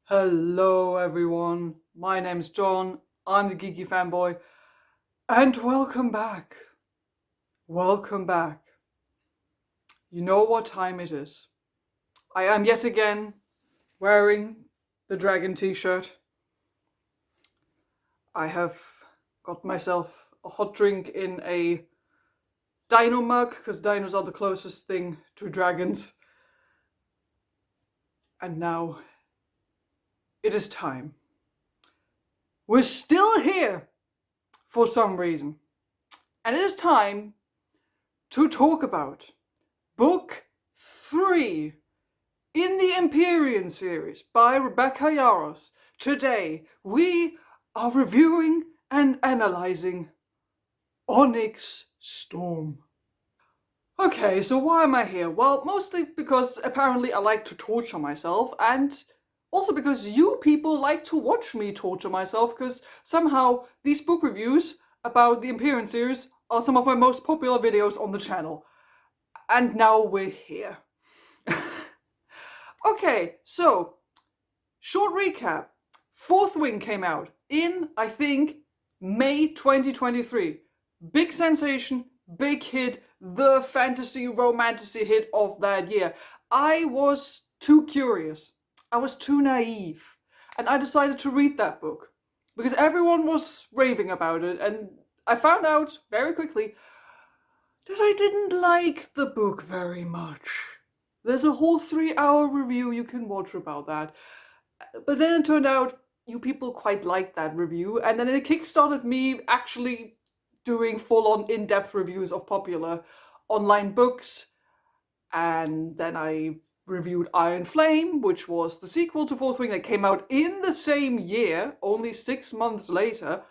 Hello everyone, my name's John, I'm the Geeky Fanboy, and welcome back. Welcome back. You know what time it is. I am yet again wearing the dragon t-shirt. I have got myself a hot drink in a dino mug, because dinos are the closest thing to dragons. And now, it is time. We're still here for some reason. And it is time to talk about Book 3 in the Empyrean series by Rebecca Yarros. Today we are reviewing and analysing Onyx Storm. Okay, so why am I here? Well, mostly because apparently I like to torture myself, and also because you people like to watch me torture myself, because somehow these book reviews about the Empyrean series are some of my most popular videos on the channel. And now we're here. Okay, so, short recap. Fourth Wing came out in, I think, May 2023. Big sensation, big hit, the fantasy romantasy hit of that year. I was too curious. I was too naive. And I decided to read that book. Because everyone was raving about it, and I found out very quickly that I didn't like the book very much. There's a whole 3-hour review you can watch about that. But then it turned out you people quite liked that review, and then it kickstarted me actually doing full-on in-depth reviews of popular online books. And then I reviewed Iron Flame, which was the sequel to Fourth Wing that came out in the same year, only 6 months later.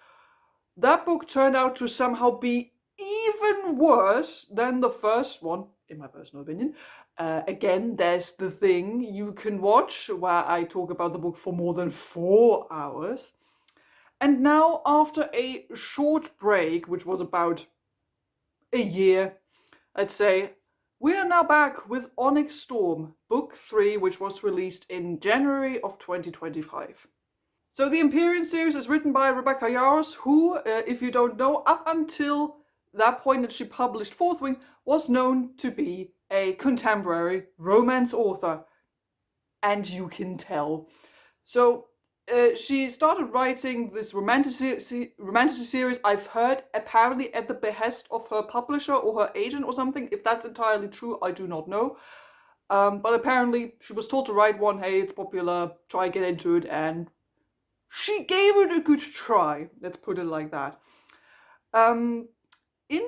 That book turned out to somehow be even worse than the first one, in my personal opinion. Again, there's the thing you can watch where I talk about the book for more than 4 hours. And now, after a short break, which was about a year, I'd say, we are now back with Onyx Storm, Book 3, which was released in January of 2025. So the Empyrean series is written by Rebecca Yarros, who, if you don't know, up until that point that she published Fourth Wing, was known to be a contemporary romance author. And you can tell. So she started writing this romantasy series, I've heard, apparently at the behest of her publisher or her agent or something. If that's entirely true, I do not know. But apparently she was told to write one, hey, it's popular, try get into it, and she gave it a good try, let's put it like that. In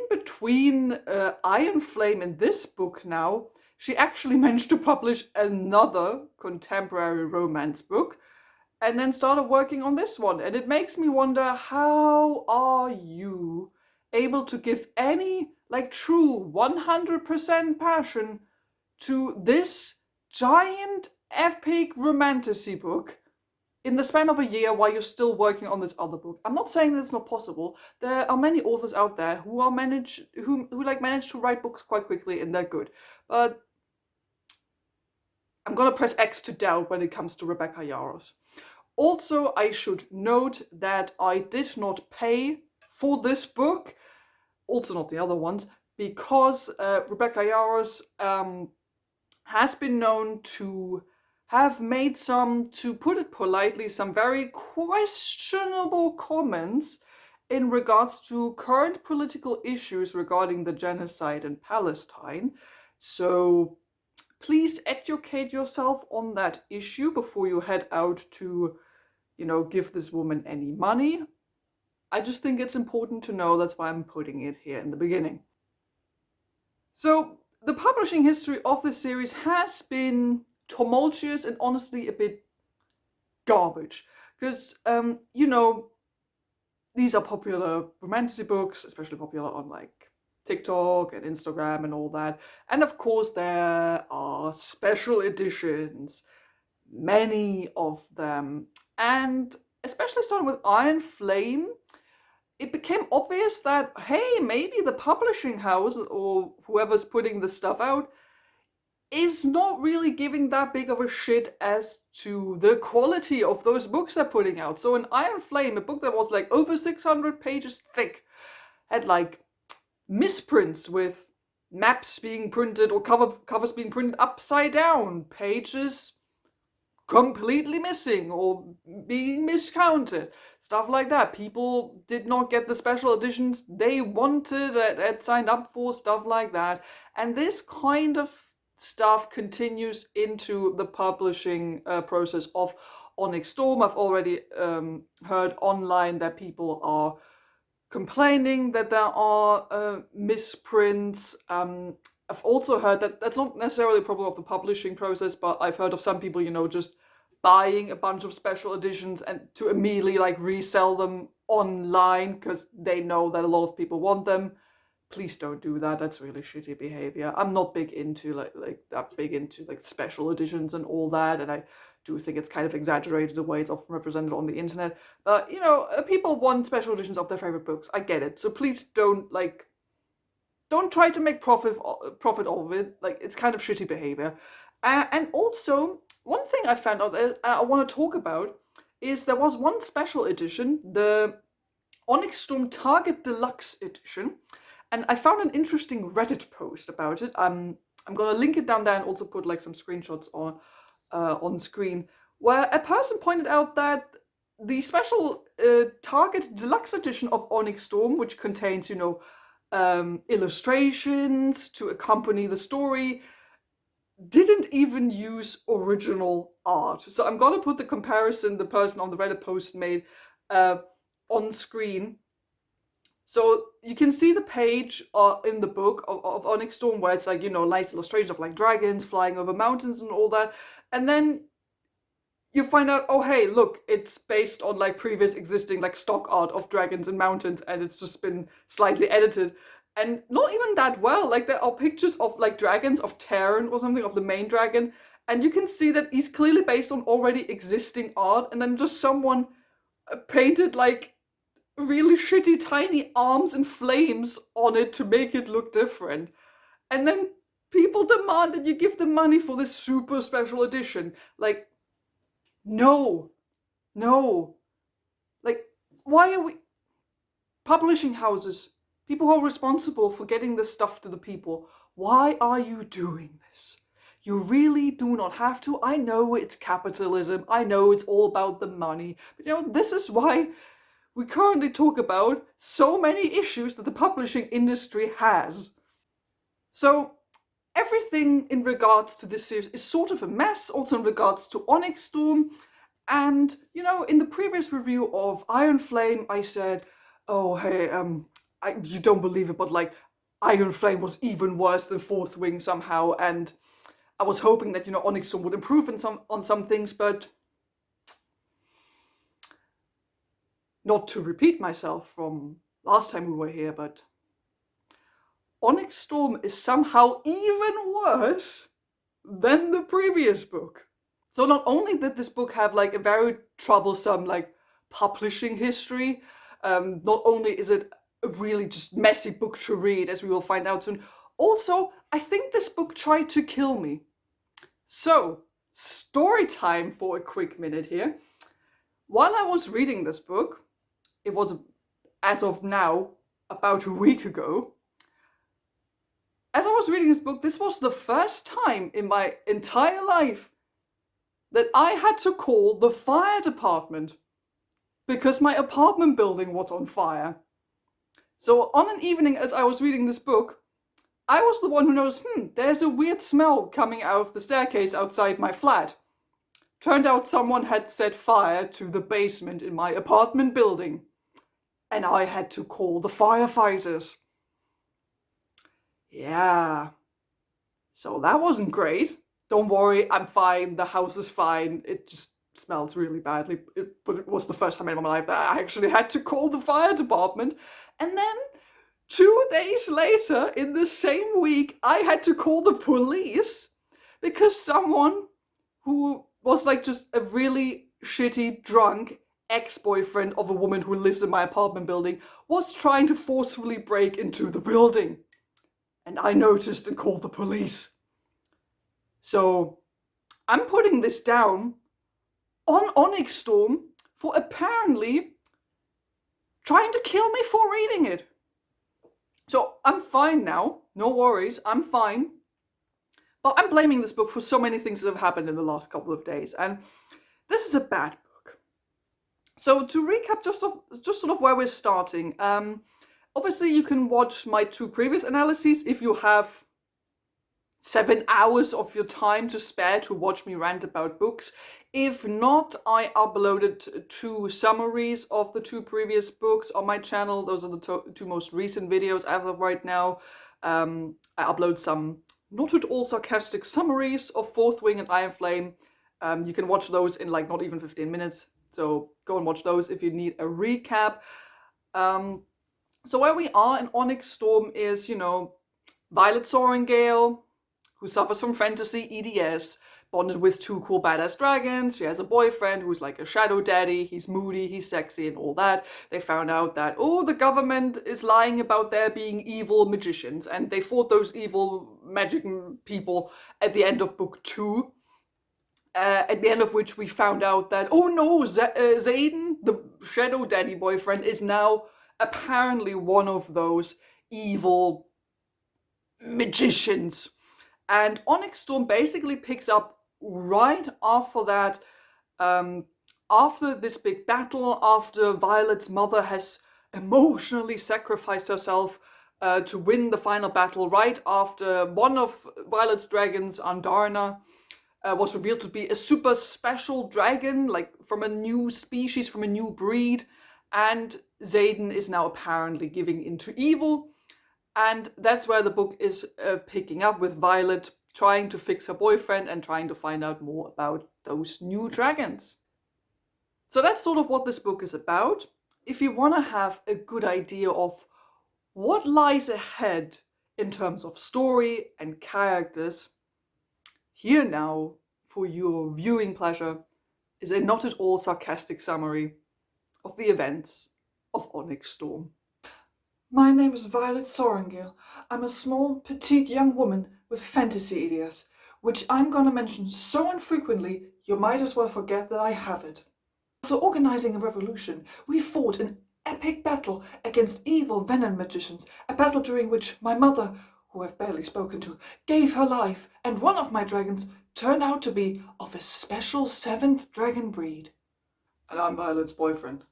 between Iron Flame and this book now, she actually managed to publish another contemporary romance book, and then started working on this one. And it makes me wonder, how are you able to give any, true 100% passion to this giant epic romantasy book in the span of a year while you're still working on this other book? I'm not saying that it's not possible. There are many authors out there who manage to write books quite quickly, and they're good. But I'm gonna press X to doubt when it comes to Rebecca Yarros. Also, I should note that I did not pay for this book, also not the other ones, because Rebecca Yarros has been known to have made some, to put it politely, some very questionable comments in regards to current political issues regarding the genocide in Palestine. So please educate yourself on that issue before you head out to, give this woman any money. I just think it's important to know, that's why I'm putting it here in the beginning. So, the publishing history of this series has been tumultuous and honestly a bit garbage. Because, these are popular romantasy books, especially popular on TikTok and Instagram and all that. And of course, there are special editions, many of them. And especially starting with Iron Flame, it became obvious that, hey, maybe the publishing house or whoever's putting this stuff out is not really giving that big of a shit as to the quality of those books they're putting out. So in Iron Flame, a book that was like over 600 pages thick, had like misprints with maps being printed or covers being printed upside down, pages completely missing or being miscounted, stuff like that. People did not get the special editions they wanted, had signed up for, stuff like that. And this kind of stuff continues into the publishing process of Onyx Storm. I've already heard online that people are complaining that there are misprints. I've also heard that that's not necessarily a problem of the publishing process, but I've heard of some people, just buying a bunch of special editions and to immediately like resell them online because they know that a lot of people want them. Please don't do that. That's really shitty behavior. I'm not big into like special editions and all that, and I do think it's kind of exaggerated the way it's often represented on the internet. But people want special editions of their favorite books. I get it. So please don't try to make profit of it. Like, it's kind of shitty behavior. And also, one thing I found out that I want to talk about is there was one special edition, the Onyx Storm Target Deluxe Edition, and I found an interesting Reddit post about it. I'm gonna link it down there and also put like some screenshots on screen, where a person pointed out that the special Target Deluxe Edition of Onyx Storm, which contains illustrations to accompany the story, didn't even use original art. So I'm gonna put the comparison the person on the Reddit post made on screen. So you can see the page in the book of Onyx Storm where it's like, nice illustrations of like dragons flying over mountains and all that. And then you find out, oh hey, look, it's based on like previous existing like stock art of dragons and mountains, and it's just been slightly edited. And not even that well. Like, there are pictures of like dragons of Terran or something, of the main dragon, and you can see that he's clearly based on already existing art, and then just someone painted like really shitty tiny arms and flames on it to make it look different. And then people demand that you give them money for this super special edition. Like, no. Like, why are we... Publishing houses, people who are responsible for getting this stuff to the people, why are you doing this? You really do not have to. I know it's capitalism. I know it's all about the money. But this is why we currently talk about so many issues that the publishing industry has. So everything in regards to this series is sort of a mess, also in regards to Onyx Storm. And, in the previous review of Iron Flame, I said, oh, hey, you don't believe it, but like, Iron Flame was even worse than Fourth Wing somehow, and I was hoping that, Onyx Storm would improve on some things, but not to repeat myself from last time we were here, but Onyx Storm is somehow even worse than the previous book. So not only did this book have like a very troublesome like publishing history, not only is it a really just messy book to read, as we will find out soon, also I think this book tried to kill me. So, story time for a quick minute here. While I was reading this book, it was, as of now, about a week ago. As I was reading this book, this was the first time in my entire life that I had to call the fire department because my apartment building was on fire. So on an evening as I was reading this book, I was the one who noticed, there's a weird smell coming out of the staircase outside my flat. Turned out someone had set fire to the basement in my apartment building, and I had to call the firefighters. Yeah. So that wasn't great. Don't worry, I'm fine, the house is fine, it just smells really badly, but it was the first time in my life that I actually had to call the fire department. And then 2 days later, in the same week, I had to call the police because someone who was like just a really shitty, drunk ex-boyfriend of a woman who lives in my apartment building was trying to forcefully break into the building. And I noticed and called the police. So I'm putting this down on Onyx Storm for apparently trying to kill me for reading it. So I'm fine now, no worries, I'm fine. But I'm blaming this book for so many things that have happened in the last couple of days, and this is a bad book. So to recap, just sort of where we're starting. Obviously, you can watch my 2 previous analyses if you have 7 hours of your time to spare to watch me rant about books. If not, I uploaded 2 summaries of the 2 previous books on my channel. Those are the 2 most recent videos as of right now. I upload some not at all sarcastic summaries of Fourth Wing and Iron Flame. You can watch those in like not even 15 minutes. So go and watch those if you need a recap. So where we are in Onyx Storm is, Violet Sorrengail, who suffers from fantasy EDS, bonded with 2 cool badass dragons. She has a boyfriend who's like a shadow daddy. He's moody, he's sexy and all that. They found out that, the government is lying about there being evil magicians, and they fought those evil magic people at the end of book 2. At the end of which we found out that, Zayden, the shadow daddy boyfriend, is now apparently one of those evil magicians. And Onyx Storm basically picks up right after that, after this big battle, after Violet's mother has emotionally sacrificed herself to win the final battle, right after one of Violet's dragons, Andarna, was revealed to be a super special dragon, like from a new species, from a new breed, and Zayden is now apparently giving into evil. And that's where the book is picking up, with Violet trying to fix her boyfriend and trying to find out more about those new dragons. So that's sort of what this book is about. If you want to have a good idea of what lies ahead in terms of story and characters, here now, for your viewing pleasure, is a not at all sarcastic summary of the events of Onyx Storm. My name is Violet Sorrengail. I'm a small, petite young woman with fantasy ideas, which I'm gonna mention so infrequently you might as well forget that I have it. After organizing a revolution, we fought an epic battle against evil venom magicians, a battle during which my mother, who I've barely spoken to, gave her life, and one of my dragons turned out to be of a special 7th dragon breed. And I'm Violet's boyfriend,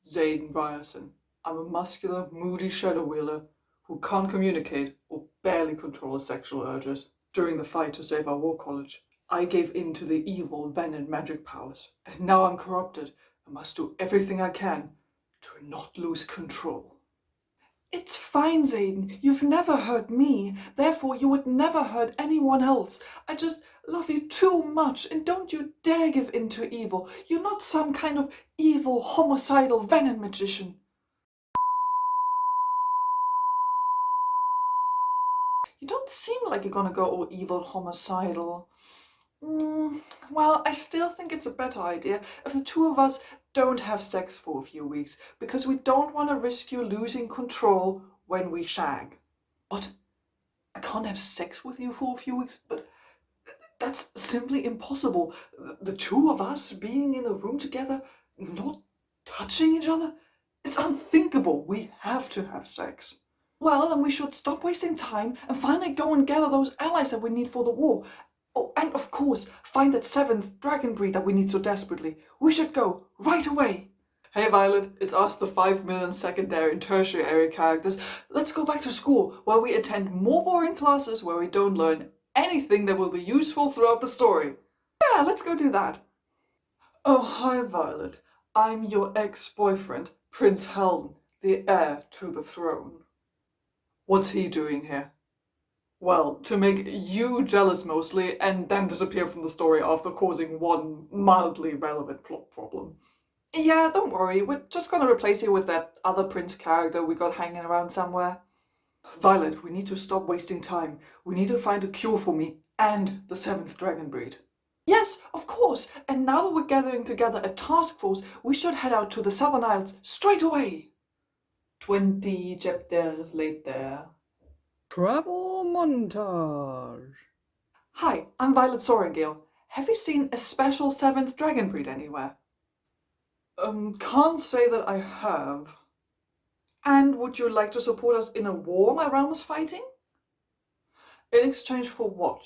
Zayden Ryerson. I'm a muscular, moody shadow wielder who can't communicate or barely control his sexual urges. During the fight to save our war college, I gave in to the evil venom magic powers, and now I'm corrupted and must do everything I can to not lose control. It's fine, Zayden. You've never hurt me, therefore you would never hurt anyone else. I just love you too much, and don't you dare give in to evil. You're not some kind of evil, homicidal venom magician. You don't seem like you're gonna go all evil, homicidal. Well, I still think it's a better idea if the 2 of us don't have sex for a few weeks, because we don't want to risk you losing control when we shag. What? I can't have sex with you for a few weeks? But that's simply impossible. The 2 of us being in a room together, not touching each other? It's unthinkable. We have to have sex. Well, then we should stop wasting time and finally go and gather those allies that we need for the war. Oh, and of course, find that 7th dragon breed that we need so desperately. We should go, right away. Hey Violet, it's us, the 5 million secondary and tertiary characters. Let's go back to school, where we attend more boring classes where we don't learn anything that will be useful throughout the story. Yeah, let's go do that. Oh, hi Violet. I'm your ex-boyfriend, Prince Helden, the heir to the throne. What's he doing here? Well, to make you jealous mostly, and then disappear from the story after causing one mildly relevant plot problem. Yeah, don't worry, we're just gonna replace you with that other prince character we got hanging around somewhere. Violet, we need to stop wasting time. We need to find a cure for me and the 7th dragon breed. Yes, of course, and now that we're gathering together a task force, we should head out to the Southern Isles straight away. 20 chapters later. Travel montage. Hi, I'm Violet Sorengale. Have you seen a special 7th dragon breed anywhere? Can't say that I have. And would you like to support us in a war my realm is fighting? In exchange for what?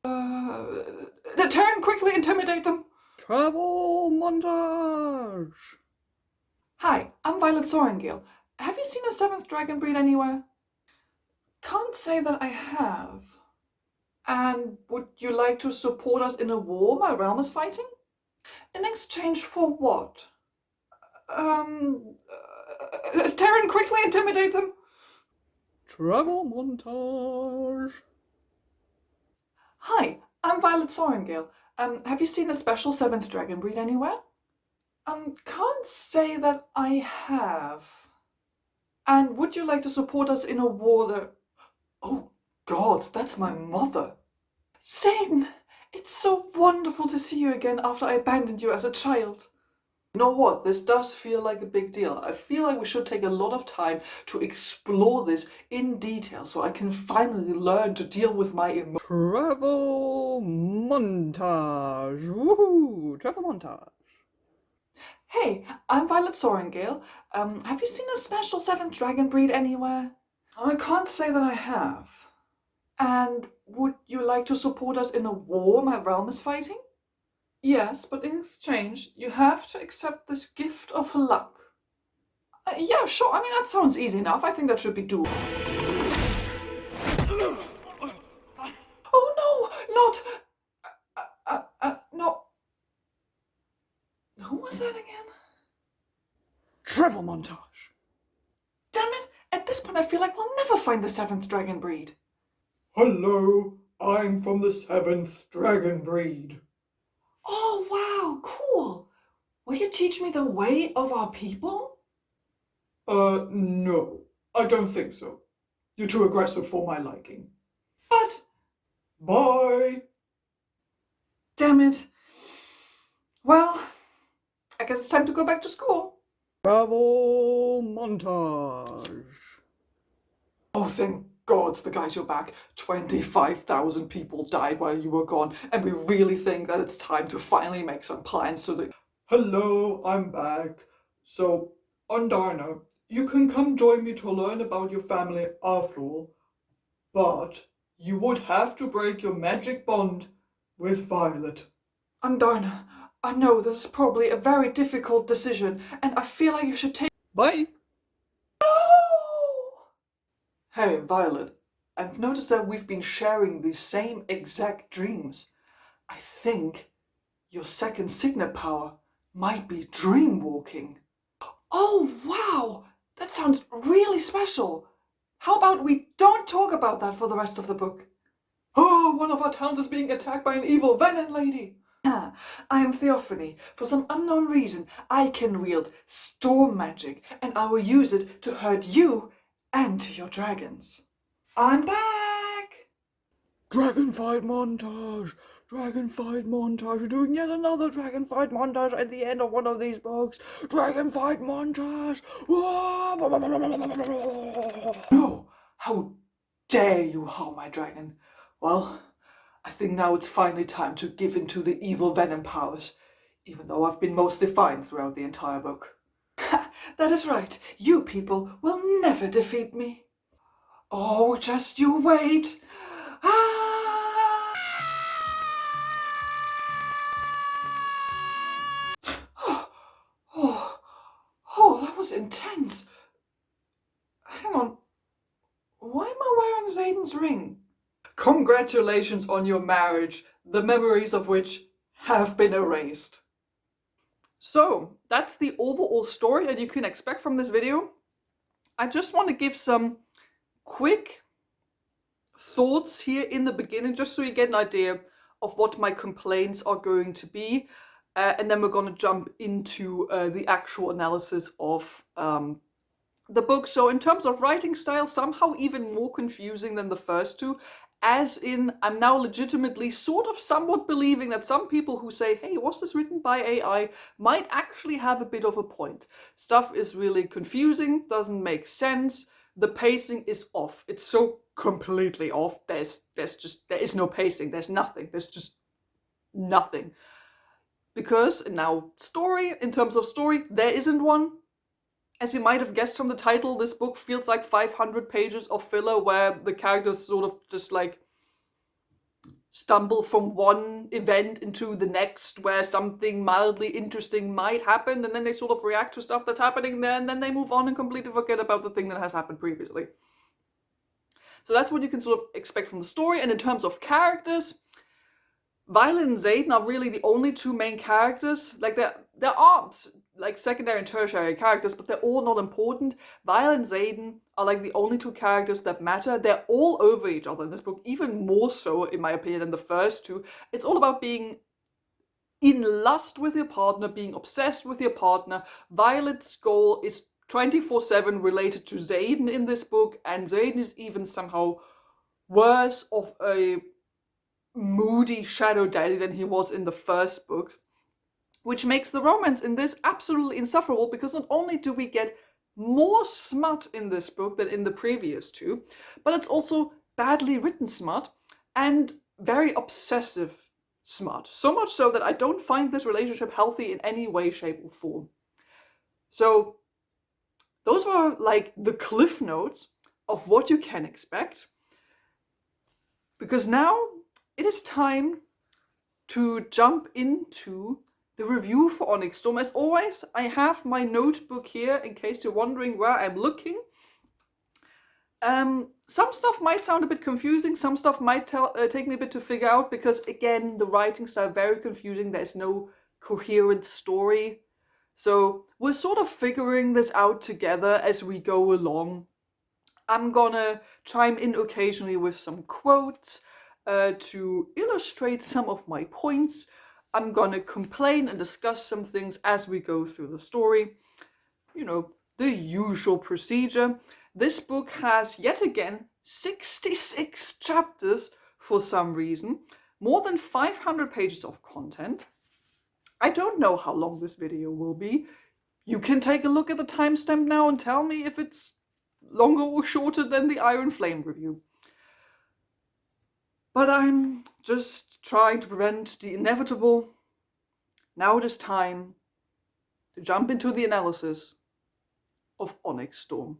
Deter and quickly intimidate them! Travel montage! Hi, I'm Violet Sorengale. Have you seen a 7th dragon breed anywhere? Can't say that I have. And would you like to support us in a war my realm is fighting? In exchange for what? Terran, quickly intimidate them! Travel montage. Hi, I'm Violet Sorengale. Have you seen a special 7th dragon breed anywhere? Can't say that I have. And would you like to support us in a war that... Oh, gods, that's my mother. Zayden, it's so wonderful to see you again after I abandoned you as a child. You know what, this does feel like a big deal. I feel like we should take a lot of time to explore this in detail so I can finally learn to deal with my emotions. Travel montage. Woohoo! Travel montage. Hey, I'm Violet Sorengale. Have you seen a special 7th dragon breed anywhere? I can't say that I have. And would you like to support us in a war my realm is fighting? Yes, but in exchange, you have to accept this gift of luck. Yeah, sure. I mean, that sounds easy enough. I think that should be doable. Oh no, not... no. Who was that again? Travel montage. Damn it! At this point I feel like we'll never find the 7th dragon breed. Hello, I'm from the 7th dragon breed. Oh wow, cool! Will you teach me the way of our people? No, I don't think so. You're too aggressive for my liking. But... Bye! Damn it. Well, I guess it's time to go back to school. Travel montage. Oh, thank gods the guys you're back. 25,000 people died while you were gone, and we really think that it's time to finally make some plans so that... Hello, I'm back. So, Undarna, you can come join me to learn about your family after all, but you would have to break your magic bond with Violet. Undarna, I know this is probably a very difficult decision, and I feel like you should take... Bye! Hey, Violet, I've noticed that we've been sharing the same exact dreams. I think your second signet power might be dream walking. Oh, wow! That sounds really special. How about we don't talk about that for the rest of the book? Oh, one of our towns is being attacked by an evil venom lady. I am Theophany. For some unknown reason, I can wield storm magic, and I will use it to hurt you and to your dragons. I'm back! Dragon fight montage! Dragon fight montage! We're doing yet another dragon fight montage at the end of one of these books. Dragon fight montage! No! How dare you harm my dragon? Well, I think now it's finally time to give in to the evil venom powers, even though I've been mostly fine throughout the entire book. That is right. You people will never defeat me. Oh, just you wait. Ah! Oh, that was intense. Hang on. Why am I wearing Zayden's ring? Congratulations on your marriage, the memories of which have been erased. So, that's the overall story that you can expect from this video. I just want to give some quick thoughts here in the beginning, just so you get an idea of what my complaints are going to be. And then we're going to jump into the actual analysis of the book. So in terms of writing style, somehow even more confusing than the first two. As in, I'm now legitimately sort of somewhat believing that some people who say, hey, was this written by AI, might actually have a bit of a point. Stuff is really confusing, doesn't make sense. the pacing is off. It's so completely off. There is no pacing. There's nothing. There's just nothing. Because now in terms of story, there isn't one. As you might have guessed from the title, this book feels like 500 pages of filler where the characters sort of just like stumble from one event into the next where something mildly interesting might happen, and then they sort of react to stuff that's happening there, and then they move on and completely forget about the thing that has happened previously. So that's what you can sort of expect from the story. And in terms of characters, Violet and Xaden are really the only two main characters. Like there are like secondary and tertiary characters, but they're all not important. Violet and Xaden are like the only two characters that matter. They're all over each other in this book, even more so, in my opinion, than the first two. It's all about being in lust with your partner, being obsessed with your partner. Violet's goal is 24/7 related to Xaden in this book, and Xaden is even somehow worse of a moody shadow daddy than he was in the first book, which makes the romance in this absolutely insufferable, because not only do we get more smut in this book than in the previous two, but it's also badly written smut and very obsessive smut. So much so that I don't find this relationship healthy in any way, shape, or form. So those were like the cliff notes of what you can expect. Because now it is time to jump into the review for Onyx Storm. As always, I have my notebook here in case you're wondering where I'm looking. Some stuff might sound a bit confusing, some stuff might take me a bit to figure out, because again, the writing style very confusing. There's no coherent story. So we're sort of figuring this out together as we go along. I'm gonna chime in occasionally with some quotes to illustrate some of my points. I'm gonna complain and discuss some things as we go through the story. You know, the usual procedure. This book has, yet again, 66 chapters for some reason. More than 500 pages of content. I don't know how long this video will be. You can take a look at the timestamp now and tell me if it's longer or shorter than the Iron Flame review. But I'm just trying to prevent the inevitable. Now it is time to jump into the analysis of Onyx Storm.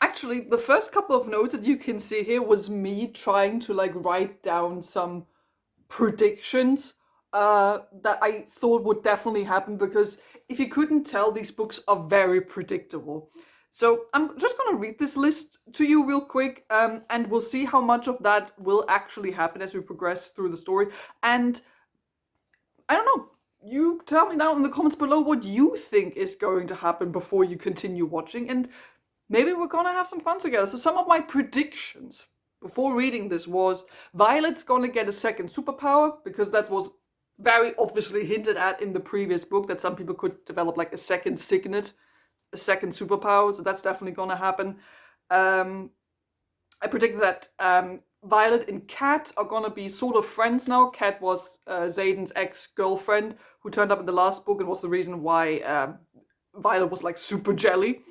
Actually, the first couple of notes that you can see here was me trying to like write down some predictions that I thought would definitely happen, because if you couldn't tell, these books are very predictable. So I'm just going to read this list to you real quick, and we'll see how much of that will actually happen as we progress through the story. And I don't know, you tell me down in the comments below what you think is going to happen before you continue watching, and maybe we're going to have some fun together. So some of my predictions before reading this was Violet's going to get a second superpower, because that was very obviously hinted at in the previous book, that some people could develop like a second signet, a second superpower, so that's definitely gonna happen. I predict that Violet and Kat are gonna be sort of friends now. Kat was Xaden's ex-girlfriend who turned up in the last book and was the reason why Violet was like super jelly.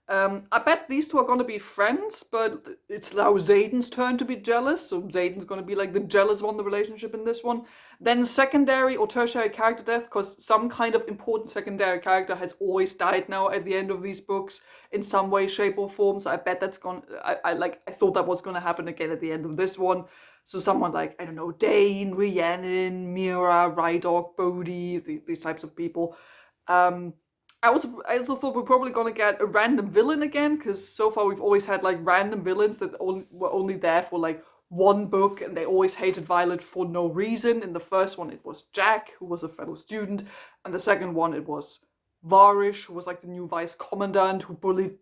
I bet these two are gonna be friends, but it's now Xaden's turn to be jealous, so Xaden's gonna be like the jealous one, the relationship in this one. Then secondary or tertiary character death, because some kind of important secondary character has always died now at the end of these books in some way, shape, or form. So I bet that's I thought that was gonna happen again at the end of this one. So someone like, I don't know, Dane, Rhiannon, Mira, Rydog, Bodhi, these types of people. I also thought we're probably gonna get a random villain again, because so far we've always had like random villains that were only there for like one book, and they always hated Violet for no reason. In the first one it was Jack, who was a fellow student, and the second one it was Varish, who was like the new vice commandant, who bullied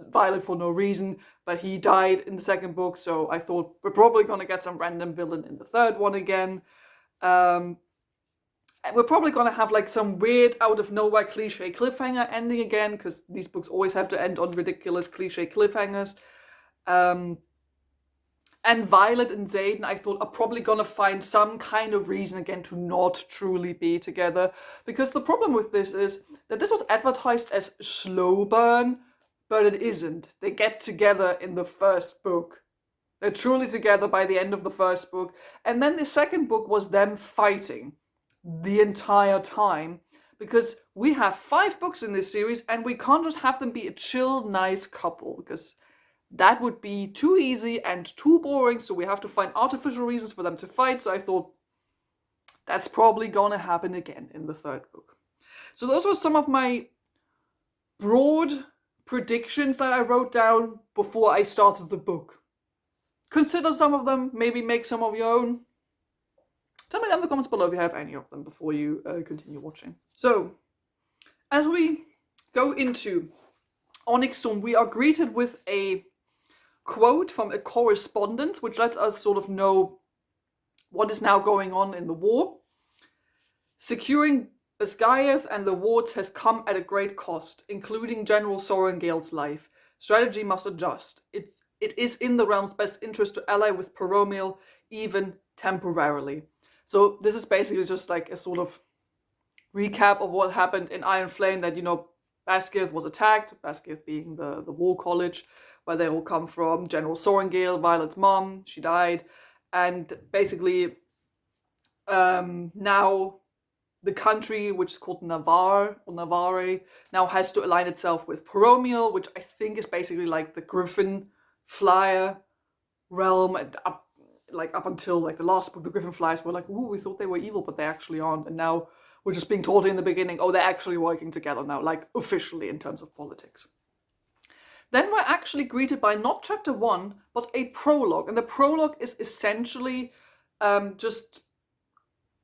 Violet for no reason, but he died in the second book, so I thought we're probably gonna get some random villain in the third one again. We're probably gonna have like some weird out of nowhere cliche cliffhanger ending again, because these books always have to end on ridiculous cliche cliffhangers. And Violet and Xaden, I thought, are probably gonna find some kind of reason again to not truly be together. Because the problem with this is that this was advertised as slow burn, but it isn't. They get together in the first book. They're truly together by the end of the first book. And then the second book was them fighting the entire time. Because we have 5 books in this series and we can't just have them be a chill, nice couple. Because that would be too easy and too boring. So we have to find artificial reasons for them to fight. So I thought that's probably gonna happen again in the third book. So those were some of my broad predictions that I wrote down before I started the book. Consider some of them, maybe make some of your own. Tell me down in the comments below if you have any of them before you continue watching. So, as we go into Onyx Storm, we are greeted with a quote from a correspondent, which lets us sort of know what is now going on in the war. Securing Basgiath and the wards has come at a great cost, including General Sorengale's life. Strategy must adjust. It is in the realm's best interest to ally with Peromil, even temporarily. So this is basically just like a sort of recap of what happened in Iron Flame, that, Basgiath was attacked, Basgiath being the war college, where they all come from. General Sorengale, Violet's mom, she died. And basically, now the country, which is called Navarre, or Navarre, now has to align itself with Peromil, which I think is basically like the Griffin Flyer realm. And up until the last book, the Griffin Flyers were like, ooh, we thought they were evil, but they actually aren't. And now we're just being told in the beginning, oh, they're actually working together now, officially in terms of politics. Then we're actually greeted by not chapter 1, but a prologue. And the prologue is essentially just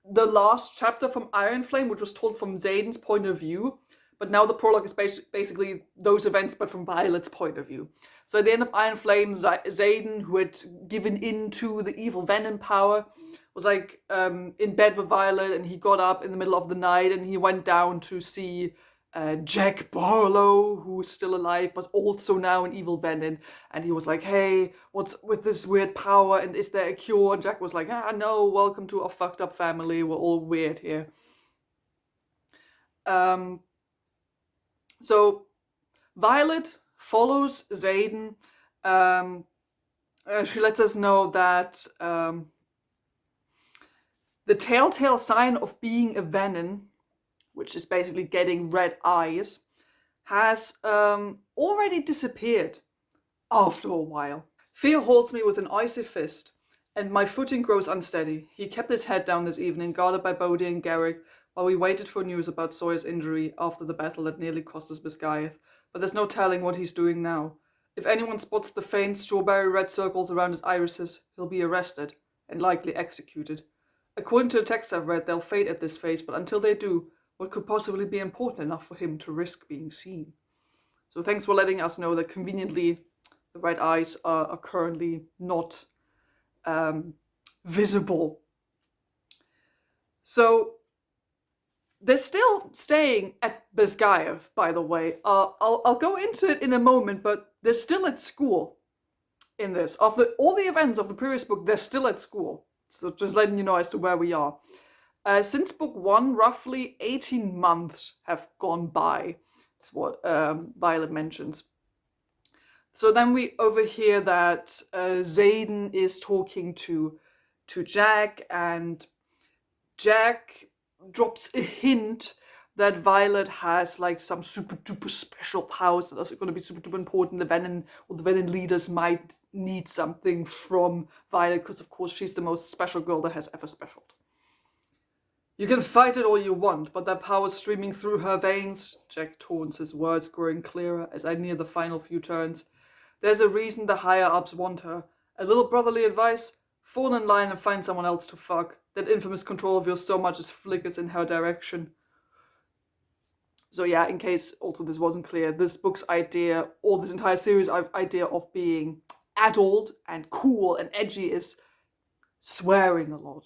the last chapter from Iron Flame, which was told from Xaden's point of view. But now the prologue is basically those events, but from Violet's point of view. So at the end of Iron Flame, Xaden, who had given in to the evil venom power, was in bed with Violet, and he got up in the middle of the night and he went down to see Jack Barlow, who's still alive, but also now an evil venom. And he was like, hey, what's with this weird power, and is there a cure? And Jack was like, no, welcome to our fucked up family, we're all weird here. So Violet follows Xaden. She lets us know that the telltale sign of being a venom, which is basically getting red eyes, has already disappeared after a while. Fear holds me with an icy fist, and my footing grows unsteady. He kept his head down this evening, guarded by Bodhi and Garrick, while we waited for news about Sawyer's injury after the battle that nearly cost us Basgiath. But there's no telling what he's doing now. If anyone spots the faint strawberry red circles around his irises, he'll be arrested, and likely executed. According to the text I've read, they'll fade at this phase, but until they do, what could possibly be important enough for him to risk being seen? So thanks for letting us know that conveniently the red eyes are currently not visible. So they're still staying at Basgiath, by the way. I'll go into it in a moment, but they're still at school in this. Of all the events of the previous book, they're still at school. So just letting you know as to where we are. Since book 1, roughly 18 months have gone by. That's what Violet mentions. So then we overhear that Xaden is talking to Jack, and Jack drops a hint that Violet has some super duper special powers that are going to be super duper important. The Venom leaders might need something from Violet, because of course she's the most special girl that has ever specialed. You can fight it all you want, but that power streaming through her veins, Jack taunts, his words growing clearer as I near the final few turns. There's a reason the higher-ups want her. A little brotherly advice? Fall in line and find someone else to fuck. That infamous control of yours so much as flickers in her direction. So yeah, in case also this wasn't clear, this book's idea, or this entire series' idea of being adult and cool and edgy is swearing a lot.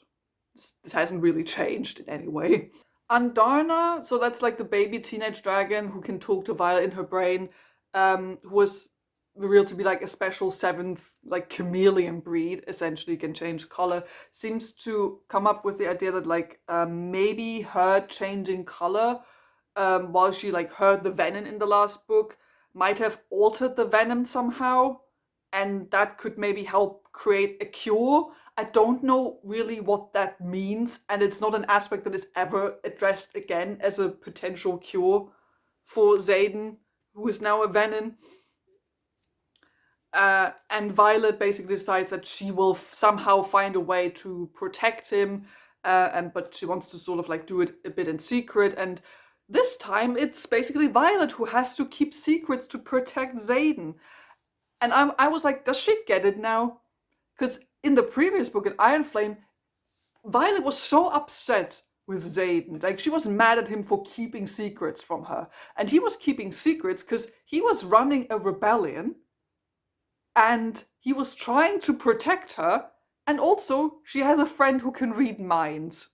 This hasn't really changed in any way. Andarna, so that's the baby teenage dragon who can talk to Violet in her brain, who was revealed to be a special 7th chameleon breed, essentially can change color, seems to come up with the idea that maybe her changing color while she heard the venom in the last book might have altered the venom somehow, and that could maybe help create a cure. I don't know really what that means, and it's not an aspect that is ever addressed again as a potential cure for Xaden, who is now a Venom. And Violet basically decides that she will somehow find a way to protect him, but she wants to sort of like do it a bit in secret. And this time, it's basically Violet who has to keep secrets to protect Xaden. And I was like, does she get it now? Because in the previous book, in Iron Flame, Violet was so upset with Xaden. Like, she was mad at him for keeping secrets from her. And he was keeping secrets because he was running a rebellion and he was trying to protect her. And also, she has a friend who can read minds.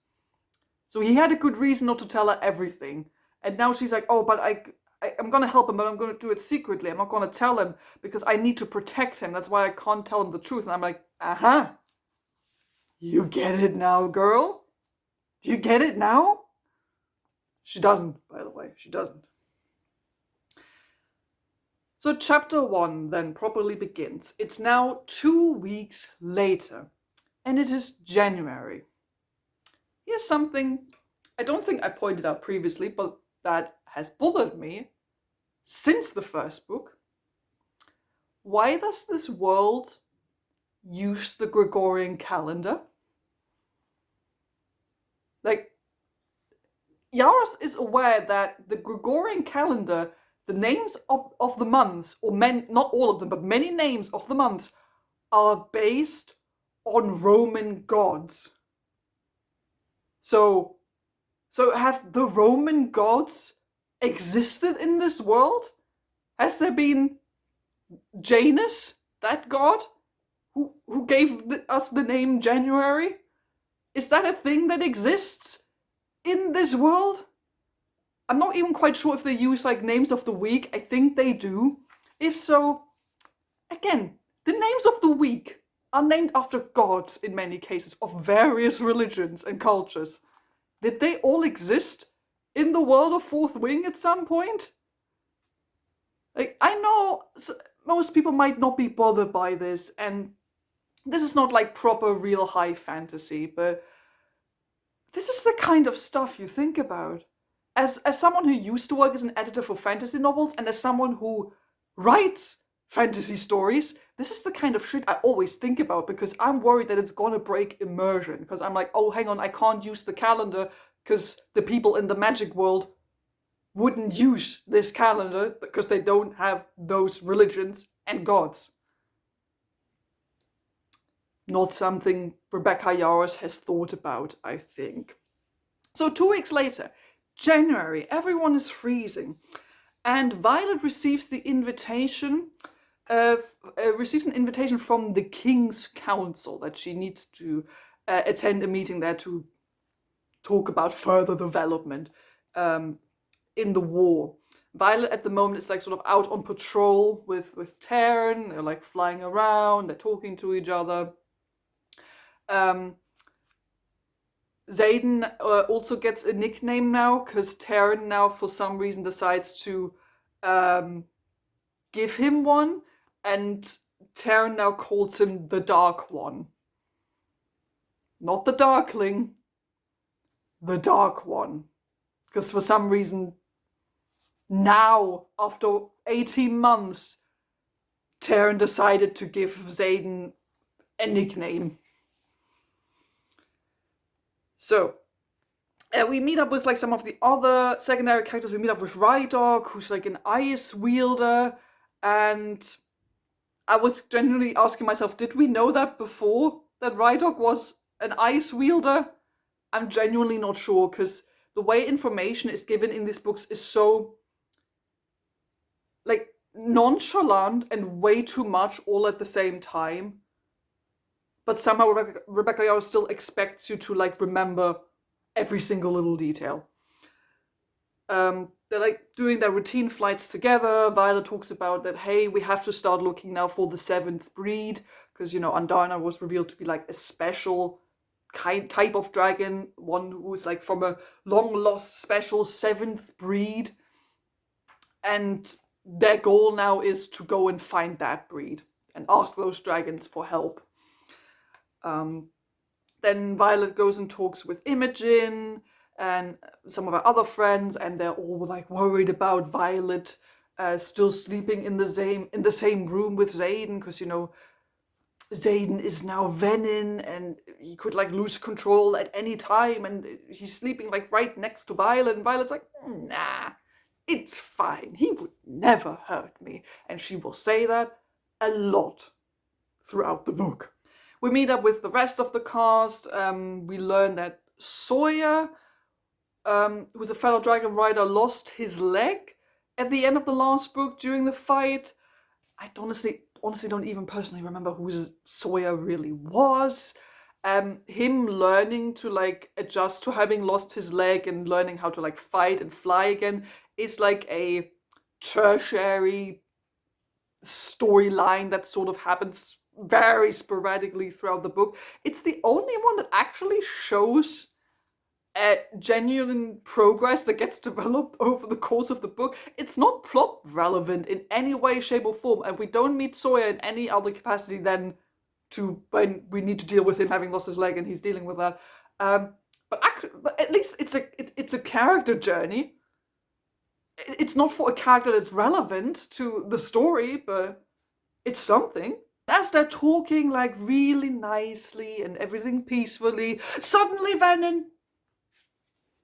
So he had a good reason not to tell her everything. And now she's like, oh, but I'm going to help him, but I'm going to do it secretly. I'm not going to tell him because I need to protect him. That's why I can't tell him the truth. And I'm like, uh-huh. You get it now, girl? Do you get it now? She doesn't, by the way. She doesn't. So chapter 1 then properly begins. It's now 2 weeks later, and it is January. Here's something I don't think I pointed out previously, but that has bothered me since the first book. Why does this world use the Gregorian calendar? Like, Yarros is aware that the Gregorian calendar, the names of the months, or not all of them, but many names of the months, are based on Roman gods. So have the Roman gods existed in this world? Has there been Janus, that god, who gave us the name January? Is that a thing that exists in this world? I'm not even quite sure if they use like names of the week. I think they do. If so, again, the names of the week are named after gods in many cases of various religions and cultures. Did they all exist in the world of Fourth Wing at some point? Like, I know most people might not be bothered by this, and this is not like proper real high fantasy, but this is the kind of stuff you think about. As someone who used to work as an editor for fantasy novels, and as someone who writes fantasy stories, this is the kind of shit I always think about, because I'm worried that it's gonna break immersion. Because I'm like, oh, hang on, I can't use the calendar because the people in the magic world wouldn't use this calendar because they don't have those religions and gods. Not something Rebecca Yarros has thought about, I think. So 2 weeks later, January, everyone is freezing, and Violet receives the invitation, receives an invitation from the King's Council that she needs to attend a meeting there to talk about further development in the war. Violet at the moment is like sort of out on patrol with Taryn. They're like flying around, they're talking to each other. Xaden also gets a nickname now because Taryn now for some reason decides to give him one, and Taryn now calls him the Dark One. Not the Darkling, the Dark One. Because for some reason, now, after 18 months, Taryn decided to give Xaden a nickname. So, we meet up with like some of the other secondary characters. We meet up with Rydog, who's like an ice wielder, and I was genuinely asking myself, did we know that before? That Rydog was an ice wielder? I'm genuinely not sure, because the way information is given in these books is so like nonchalant and way too much all at the same time. But somehow Rebecca Yarros still expects you to like remember every single little detail. They're like doing their routine flights together. Violet talks about that, hey, we have to start looking now for the 7th breed, because, you know, Andarna was revealed to be like a special type of dragon, one who's like from a long lost special 7th breed. And their goal now is to go and find that breed and ask those dragons for help. Then Violet goes and talks with Imogen and some of her other friends, and they're all like worried about Violet still sleeping in the same room with Xaden, because Xaden is now Venin and he could like lose control at any time, and he's sleeping like right next to Violet, and Violet's like, nah, it's fine, he would never hurt me. And she will say that a lot throughout the book. We meet up with the rest of the cast. We learn that Sawyer, who's a fellow dragon rider, lost his leg at the end of the last book during the fight. I honestly don't even personally remember who Sawyer really was. Him learning to like adjust to having lost his leg and learning how to like fight and fly again is like a tertiary storyline that sort of happens very sporadically throughout the book. It's the only one that actually shows genuine progress that gets developed over the course of the book. It's not plot relevant in any way, shape, or form, and we don't meet Sawyer in any other capacity than when we need to deal with him having lost his leg, and he's dealing with that. But at least it's a character journey. It's not for a character that's relevant to the story, but it's something. As they're talking like really nicely and everything peacefully, suddenly Venin,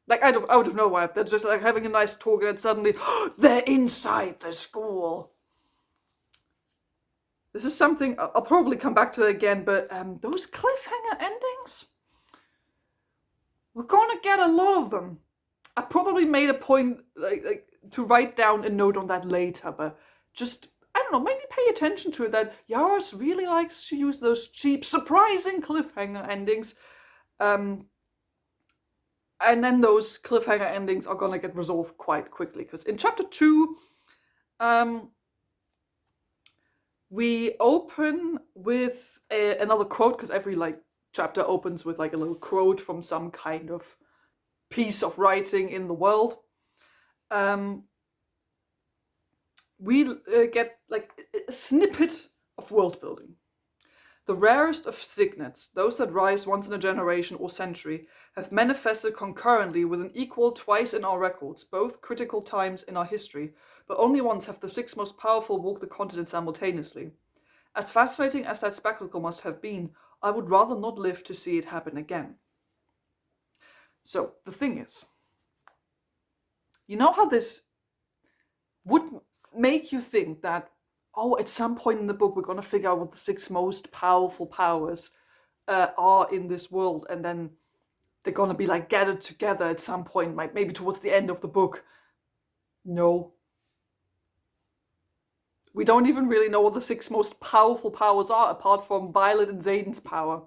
like out of nowhere, they're just like having a nice talk, and suddenly they're inside the school. This is something I'll probably come back to again, but those cliffhanger endings, we're gonna get a lot of them. I probably made a point like to write down a note on that later, but just, I don't know, maybe pay attention to it, that Yarros really likes to use those cheap, surprising cliffhanger endings. And then those cliffhanger endings are gonna get resolved quite quickly, because in chapter 2, we open with another quote, because every like chapter opens with like a little quote from some kind of piece of writing in the world. We get like a snippet of world building. The rarest of signets, those that rise once in a generation or century, have manifested concurrently with an equal twice in our records, both critical times in our history, but only once have the six most powerful walked the continent simultaneously. As fascinating as that spectacle must have been, I would rather not live to see it happen again. So, the thing is, you know how this would make you think that, at some point in the book we're going to figure out what the six most powerful powers are in this world, and then they're going to be like gathered together at some point, like maybe towards the end of the book. No. We don't even really know what the six most powerful powers are, apart from Violet and Xaden's power.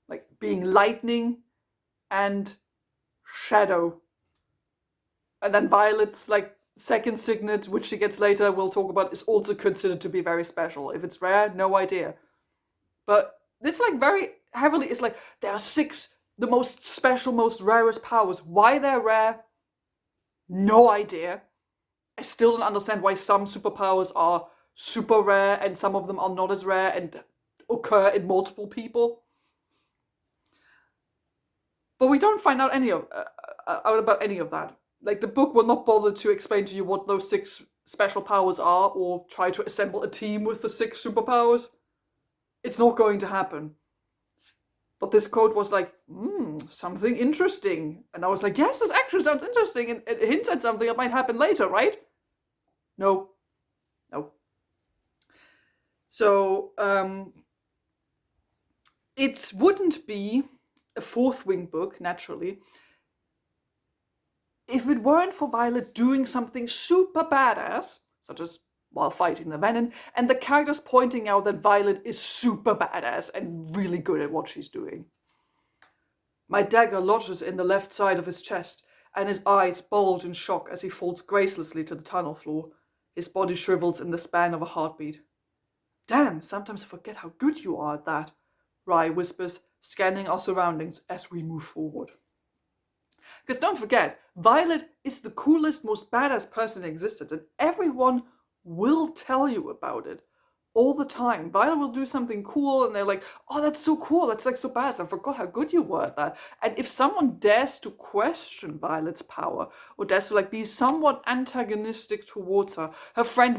Like being lightning and shadow. And then Violet's like second signet, which she gets later, we'll talk about, is also considered to be very special. If it's rare, no idea. But this like very heavily is like, there are six, the most special, most rarest powers. Why they're rare? No idea. I still don't understand why some superpowers are super rare and some of them are not as rare and occur in multiple people. But we don't find out about any of that. Like, the book will not bother to explain to you what those six special powers are, or try to assemble a team with the six superpowers. It's not going to happen. But this quote was like, something interesting. And I was like, yes, this actually sounds interesting, and it hints at something that might happen later, right? No. So, it wouldn't be a Fourth Wing book, naturally, if it weren't for Violet doing something super badass, such as while fighting the Venin, and the characters pointing out that Violet is super badass and really good at what she's doing. My dagger lodges in the left side of his chest, and his eyes bulge in shock as he falls gracelessly to the tunnel floor. His body shrivels in the span of a heartbeat. Damn, sometimes I forget how good you are at that, Rye whispers, scanning our surroundings as we move forward. Because don't forget, Violet is the coolest, most badass person in existence, and everyone will tell you about it all the time. Violet will do something cool and they're like, oh, that's so cool, that's like so badass, I forgot how good you were at that. And if someone dares to question Violet's power, or dares to like be somewhat antagonistic towards her, her friends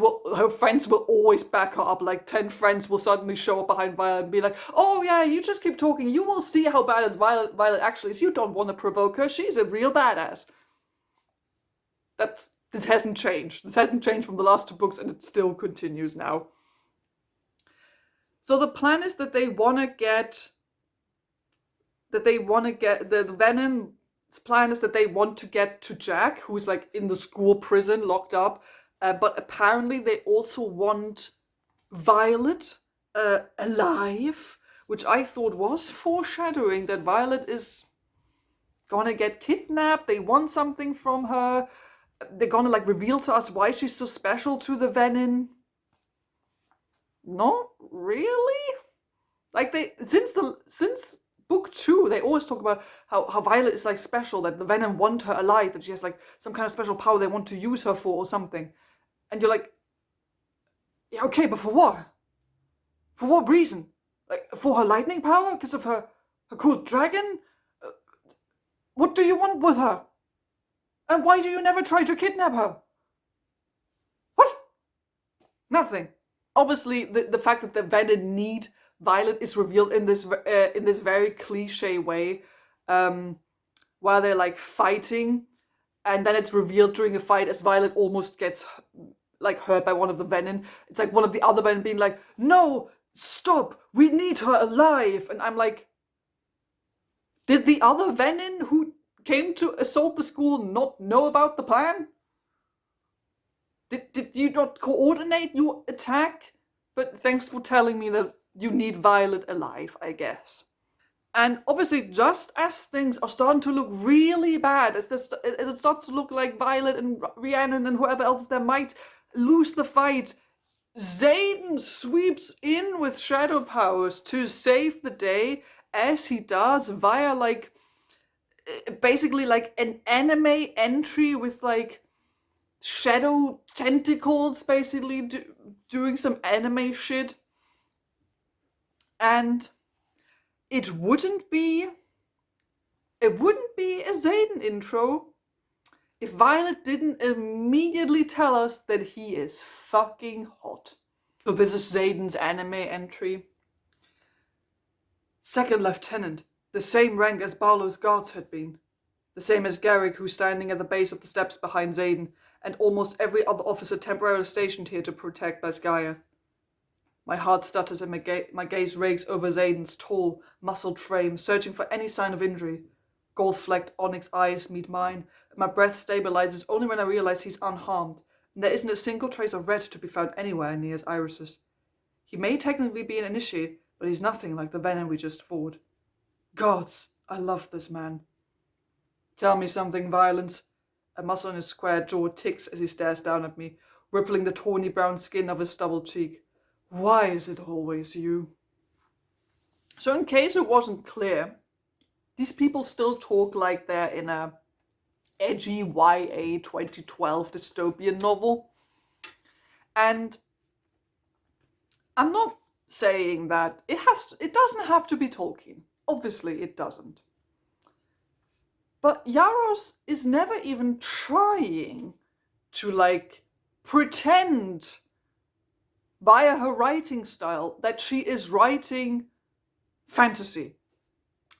will always back her up. Like 10 friends will suddenly show up behind Violet and be like, oh yeah, you just keep talking, you will see how badass Violet actually is, you don't want to provoke her, she's a real badass. This hasn't changed. This hasn't changed from the last 2 books, and it still continues now. So the plan is that they want to get the Venom's plan is that they want to get to Jack, who's like in the school prison locked up, but apparently they also want Violet alive, which I thought was foreshadowing that Violet is gonna get kidnapped. They want something from her. They're gonna like reveal to us why she's so special to the Venom. Not really. Like since book 2, they always talk about how Violet is like special, that the Venom want her alive, that she has like some kind of special power they want to use her for or something. And you're like, yeah, okay, but for what? For what reason? Like for her lightning power? Because of her cool dragon? What do you want with her? And why do you never try to kidnap her? What? Nothing. Obviously, the fact that the Venom need Violet is revealed in this very cliche way, while they're like fighting, and then it's revealed during a fight as Violet almost gets like hurt by one of the Venom. It's like one of the other Venom being like, "No, stop! We need her alive!" And I'm like, did the other Venom who came to assault the school not know about the plan? Did you not coordinate your attack? But thanks for telling me that you need Violet alive, I guess. And obviously, just as things are starting to look really bad, as it starts to look like Violet and Rhiannon and whoever else there might lose the fight, Xaden sweeps in with shadow powers to save the day, as he does via like basically like an anime entry with like shadow tentacles, basically doing some anime shit. And it wouldn't be a Xaden intro if Violet didn't immediately tell us that he is fucking hot. So this is Xaden's anime entry. Second Lieutenant, the same rank as Barlow's guards had been. The same as Garrick, who's standing at the base of the steps behind Xaden, and almost every other officer temporarily stationed here to protect Basgaya. My heart stutters and my gaze rakes over Xaden's tall, muscled frame, searching for any sign of injury. Gold-flecked onyx eyes meet mine, and my breath stabilizes only when I realize he's unharmed, and there isn't a single trace of red to be found anywhere near his irises. He may technically be an initiate, but he's nothing like the Venom we just fought. Gods, I love this man. Tell me something, Violence. A muscle in his square jaw ticks as he stares down at me, rippling the tawny brown skin of his stubbled cheek. Why is it always you? So in case it wasn't clear, these people still talk like they're in a edgy YA 2012 dystopian novel. And I'm not saying that it doesn't have to be Tolkien. Obviously it doesn't. But Yarros is never even trying to like pretend via her writing style that she is writing fantasy.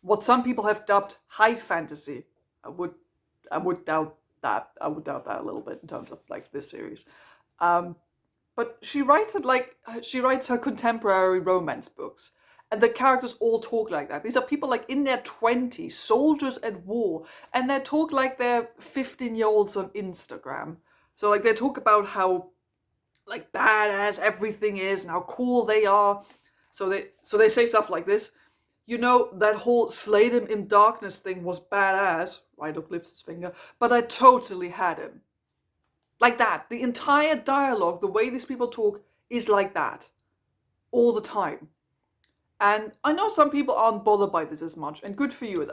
What some people have dubbed high fantasy. I would doubt that. I would doubt that a little bit in terms of like this series. But she writes her contemporary romance books. And the characters all talk like that. These are people like in their 20s, soldiers at war, and they talk like they're 15-year-olds on Instagram. So like they talk about how like badass everything is and how cool they are. So they say stuff like this. You know, that whole slay him in darkness thing was badass. Rydok lifts his finger. But I totally had him. Like that. The entire dialogue, the way these people talk, is like that. All the time. And I know some people aren't bothered by this as much, and good for you.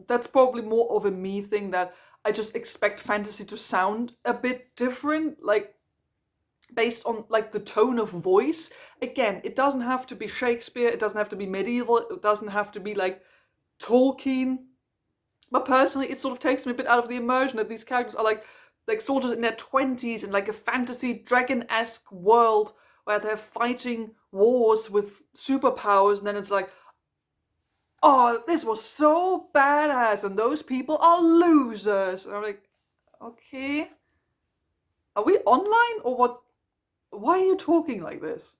That's probably more of a me thing, that I just expect fantasy to sound a bit different. Like, based on like the tone of voice. Again, it doesn't have to be Shakespeare, it doesn't have to be medieval, it doesn't have to be like Tolkien. But personally, it sort of takes me a bit out of the immersion that these characters are like soldiers in their 20s in like a fantasy dragon-esque world where they're fighting wars with superpowers, and then it's like, oh, this was so badass, and those people are losers. And I'm like, okay, are we online or what? Why are you talking like this?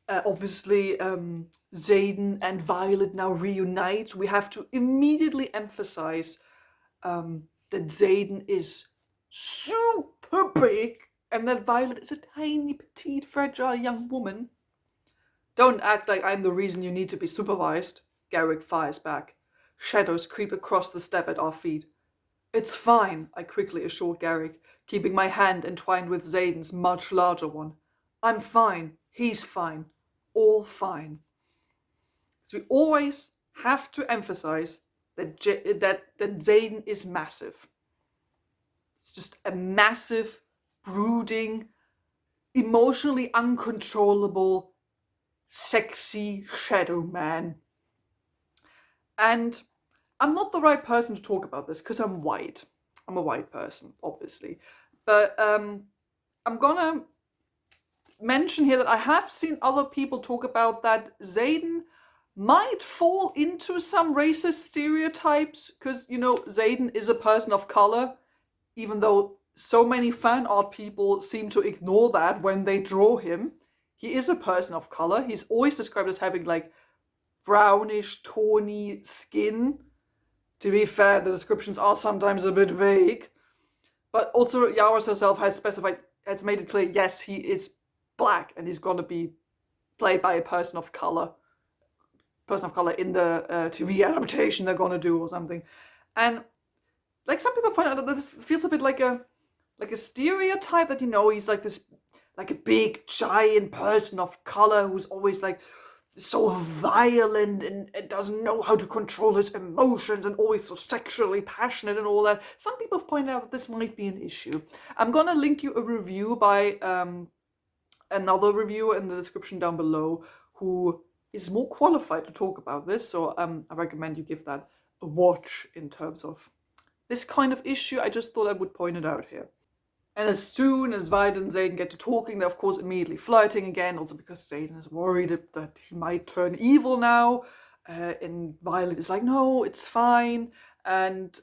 Obviously, Xaden and Violet now reunite. We have to immediately emphasize that Xaden is super big and that Violet is a tiny, petite, fragile young woman. Don't act like I'm the reason you need to be supervised, Garrick fires back. Shadows creep across the step at our feet. It's fine, I quickly assure Garrick, keeping my hand entwined with Xaden's much larger one. I'm fine, he's fine, all fine. So we always have to emphasize that Xaden is massive. It's just a massive, brooding, emotionally uncontrollable, sexy shadow man. And I'm not the right person to talk about this because I'm white. I'm a white person, obviously. But I'm gonna mention here that I have seen other people talk about that Xaden might fall into some racist stereotypes because, you know, Xaden is a person of color, even though so many fan art people seem to ignore that when they draw him. He is a person of color. He's always described as having like brownish, tawny skin. To be fair, the descriptions are sometimes a bit vague. But also, Yarros herself has made it clear, yes, he is black and he's going to be played by a person of color. Person of color in the TV adaptation they're going to do or something. And like some people point out that this feels a bit like a stereotype that, you know, he's like this, like a big giant person of color who's always like so violent and doesn't know how to control his emotions and always so sexually passionate and all that. Some people have pointed out that this might be an issue. I'm gonna link you a review by another reviewer in the description down below who is more qualified to talk about this, so I recommend you give that a watch in terms of this kind of issue. I just thought I would point it out here. And as soon as Violet and Xaden get to talking, they're of course immediately flirting again, also because Xaden is worried that he might turn evil now. And Violet is like, no, it's fine. And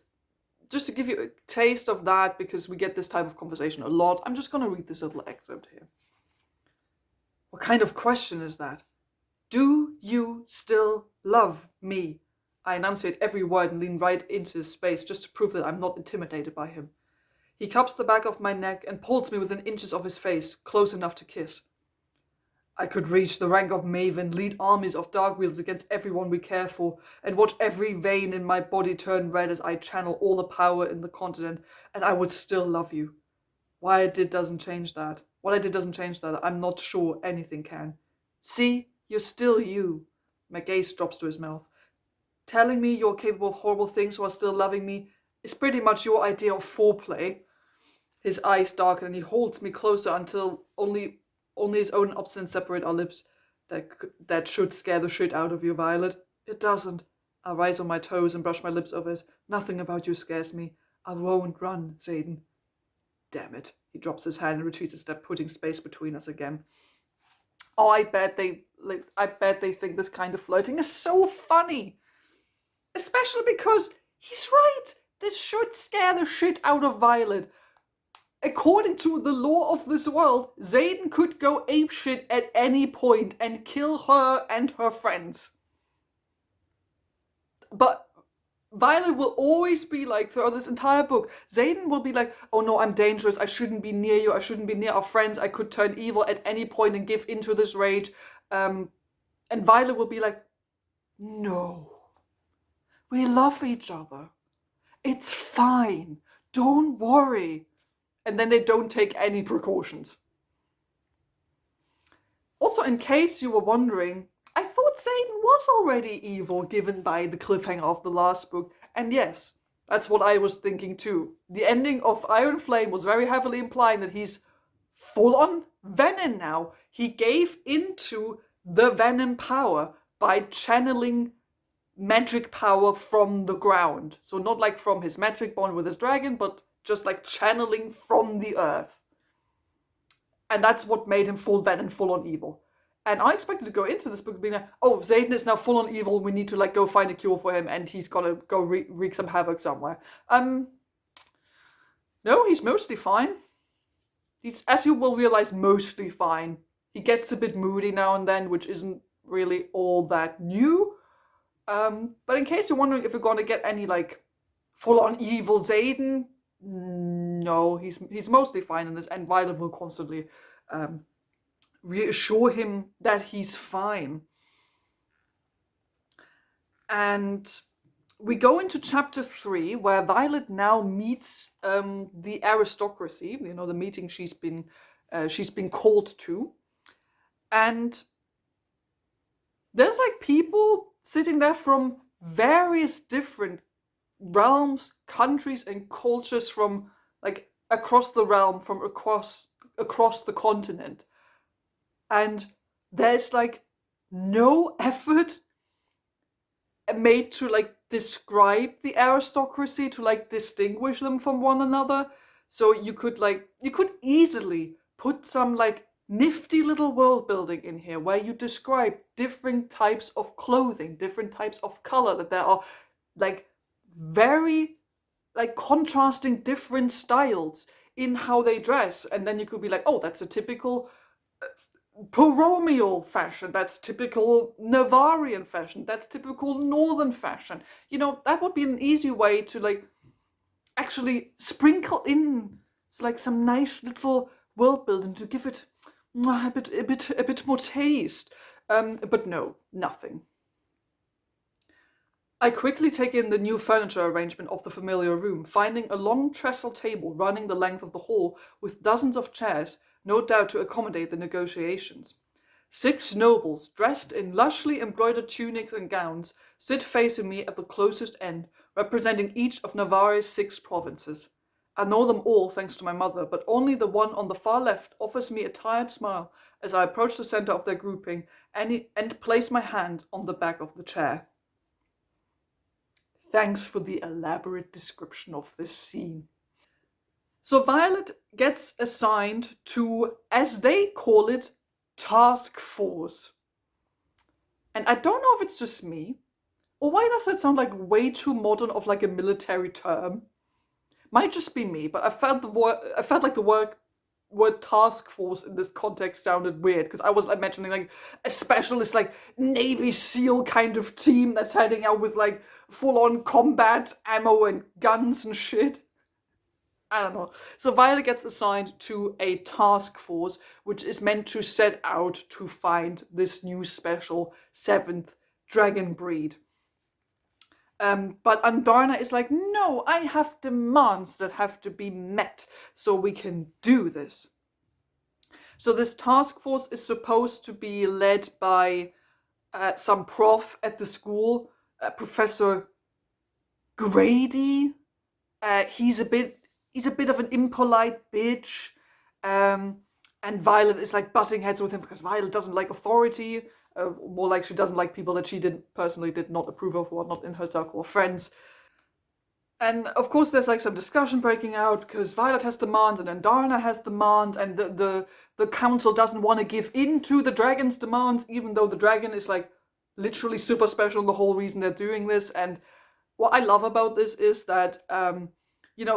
just to give you a taste of that, because we get this type of conversation a lot, I'm just going to read this little excerpt here. What kind of question is that? Do you still love me? I enunciate every word and lean right into his space just to prove that I'm not intimidated by him. He cups the back of my neck and pulls me within inches of his face, close enough to kiss. I could reach the rank of Maven, lead armies of Darkwheels against everyone we care for, and watch every vein in my body turn red as I channel all the power in the continent, and I would still love you. What I did doesn't change that. I'm not sure anything can. See, you're still you. My gaze drops to his mouth. Telling me you're capable of horrible things while still loving me is pretty much your idea of foreplay. His eyes darken and he holds me closer until only his own obstinance separate our lips. That should scare the shit out of you, Violet. It doesn't. I rise on my toes and brush my lips over his. Nothing about you scares me. I won't run, Xaden. Damn it. He drops his hand and retreats a step, putting space between us again. Oh, I bet they think this kind of flirting is so funny. Especially because he's right. This should scare the shit out of Violet. According to the law of this world, Xaden could go apeshit at any point and kill her and her friends. But Violet will always be like, throughout this entire book, Xaden will be like, oh no, I'm dangerous, I shouldn't be near you, I shouldn't be near our friends, I could turn evil at any point and give into this rage. And Violet will be like, no, we love each other. It's fine, don't worry. And then they don't take any precautions. Also, in case you were wondering, I thought Xaden was already evil given by the cliffhanger of the last book. And yes, that's what I was thinking too. The ending of Iron Flame was very heavily implying that he's full-on venom now. He gave into the venom power by channeling magic power from the ground. So not like from his magic bond with his dragon, but just like channeling from the earth. And that's what made him full venom, full on evil. And I expected to go into this book being like, oh, Xaden is now full on evil, we need to like go find a cure for him, and he's gonna go wreak some havoc somewhere. No, he's mostly fine. He's, as you will realize, mostly fine. He gets a bit moody now and then, which isn't really all that new. But in case you're wondering if we're gonna get any like full-on evil Xaden, no, he's mostly fine in this, and Violet will constantly reassure him that he's fine. And we go into chapter 3, where Violet now meets the aristocracy. You know, the meeting she's been called to, and there's like people sitting there from various different realms, countries, and cultures from like across the realm, from across the continent, and there's like no effort made to like describe the aristocracy, to like distinguish them from one another. So you could easily put some like nifty little world building in here where you describe different types of clothing, different types of color, that there are like very like contrasting different styles in how they dress, and then you could be like, oh, that's a typical Poromial fashion, that's typical Navarian fashion, that's typical Northern fashion. You know, that would be an easy way to like actually sprinkle in like some nice little world building to give it a bit more taste. But no, nothing. I quickly take in the new furniture arrangement of the familiar room, finding a long trestle table running the length of the hall with dozens of chairs, no doubt to accommodate the negotiations. 6 nobles, dressed in lushly embroidered tunics and gowns, sit facing me at the closest end, representing each of Navarre's 6 provinces. I know them all thanks to my mother, but only the one on the far left offers me a tired smile as I approach the center of their grouping and place my hand on the back of the chair. Thanks for the elaborate description of this scene. So Violet gets assigned to, as they call it, task force. And I don't know if it's just me, or why does that sound like way too modern of like a military term? Might just be me, but I felt like the word task force in this context sounded weird, because I was imagining like a specialist like Navy SEAL kind of team that's heading out with like full-on combat ammo and guns and shit. I don't know. So Violet gets assigned to a task force which is meant to set out to find this new special 7th dragon breed. But Andarna is like, no, I have demands that have to be met so we can do this. So this task force is supposed to be led by some prof at the school, Professor Grady. He's a bit of an impolite bitch, and Violet is like butting heads with him because Violet doesn't like authority. More like she doesn't like people that she did not approve of, or not in her circle of friends. And of course there's like some discussion breaking out because Violet has demands and Andarna has demands, and the council doesn't want to give in to the dragon's demands, even though the dragon is like literally super special, the whole reason they're doing this. And what I love about this is that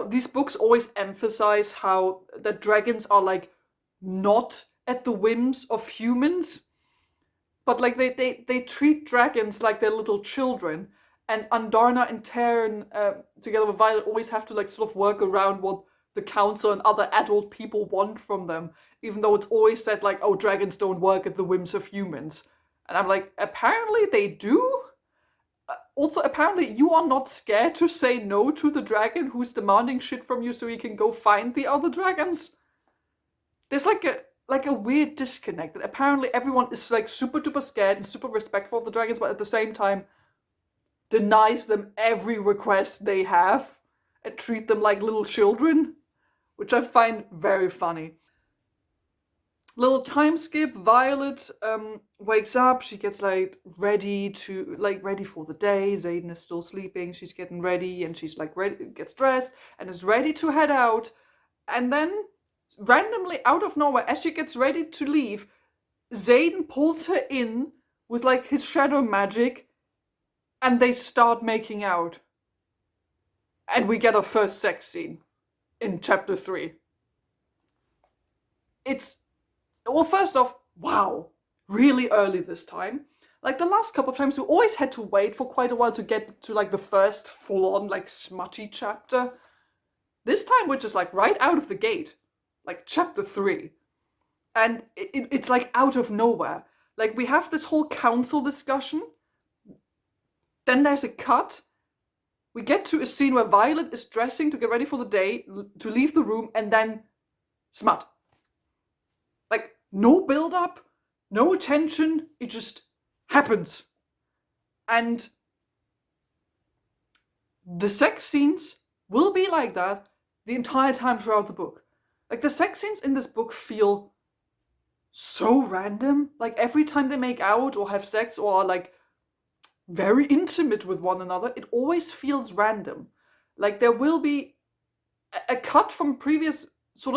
these books always emphasize how the dragons are like not at the whims of humans, but like they treat dragons like they're little children. And Andarna and Taryn, together with Violet, always have to like sort of work around what the council and other adult people want from them, even though it's always said like, oh, dragons don't work at the whims of humans. And I'm like, apparently they do? Also, apparently you are not scared to say no to the dragon who's demanding shit from you so he can go find the other dragons? There's like a weird disconnect. Apparently everyone is like super duper scared and super respectful of the dragons, but at the same time denies them every request they have and treat them like little children, which I find very funny. Little time skip. Violet wakes up. She gets ready for the day. Xaden is still sleeping. She's getting ready, and she's like ready, gets dressed, and is ready to head out. And then, randomly out of nowhere, as she gets ready to leave, Xaden pulls her in with like his shadow magic, and they start making out. And we get our first sex scene in chapter 3. It's, well, first off, wow, really early this time. Like the last couple of times, we always had to wait for quite a while to get to like the first full-on like smutty chapter. This time we're just like right out of the gate, like chapter 3. And it's like out of nowhere. Like we have this whole council discussion, then there's a cut. We get to a scene where Violet is dressing to get ready for the day, to leave the room, and then smut. Like, no build up, no tension, it just happens. And the sex scenes will be like that the entire time throughout the book. Like, the sex scenes in this book feel so random. Like, every time they make out or have sex or are like very intimate with one another, it always feels random. Like, there will be a cut from previous sort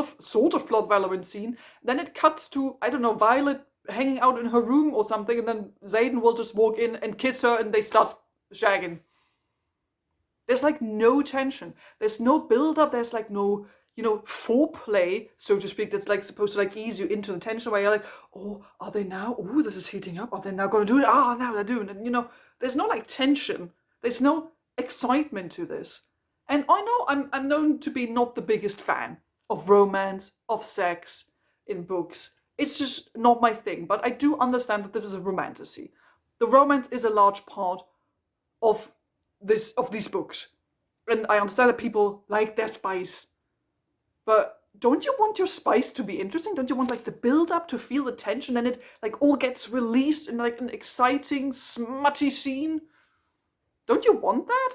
of plot relevant scene, then it cuts to, I don't know, Violet hanging out in her room or something, and then Xaden will just walk in and kiss her and they start shagging. There's like no tension. There's no build up. There's like no, foreplay, so to speak, that's like supposed to like ease you into the tension where you're like, oh, are they now? Oh, this is heating up. Are they now going to do it? Ah, now they're doing it. There's no like tension. There's no excitement to this. And I know I'm known to be not the biggest fan of romance, of sex in books. It's just not my thing. But I do understand that this is a romantasy. The romance is a large part of these books. And I understand that people like their spice. But don't you want your spice to be interesting? Don't you want like the build up to feel the tension and it like all gets released in like an exciting, smutty scene? Don't you want that?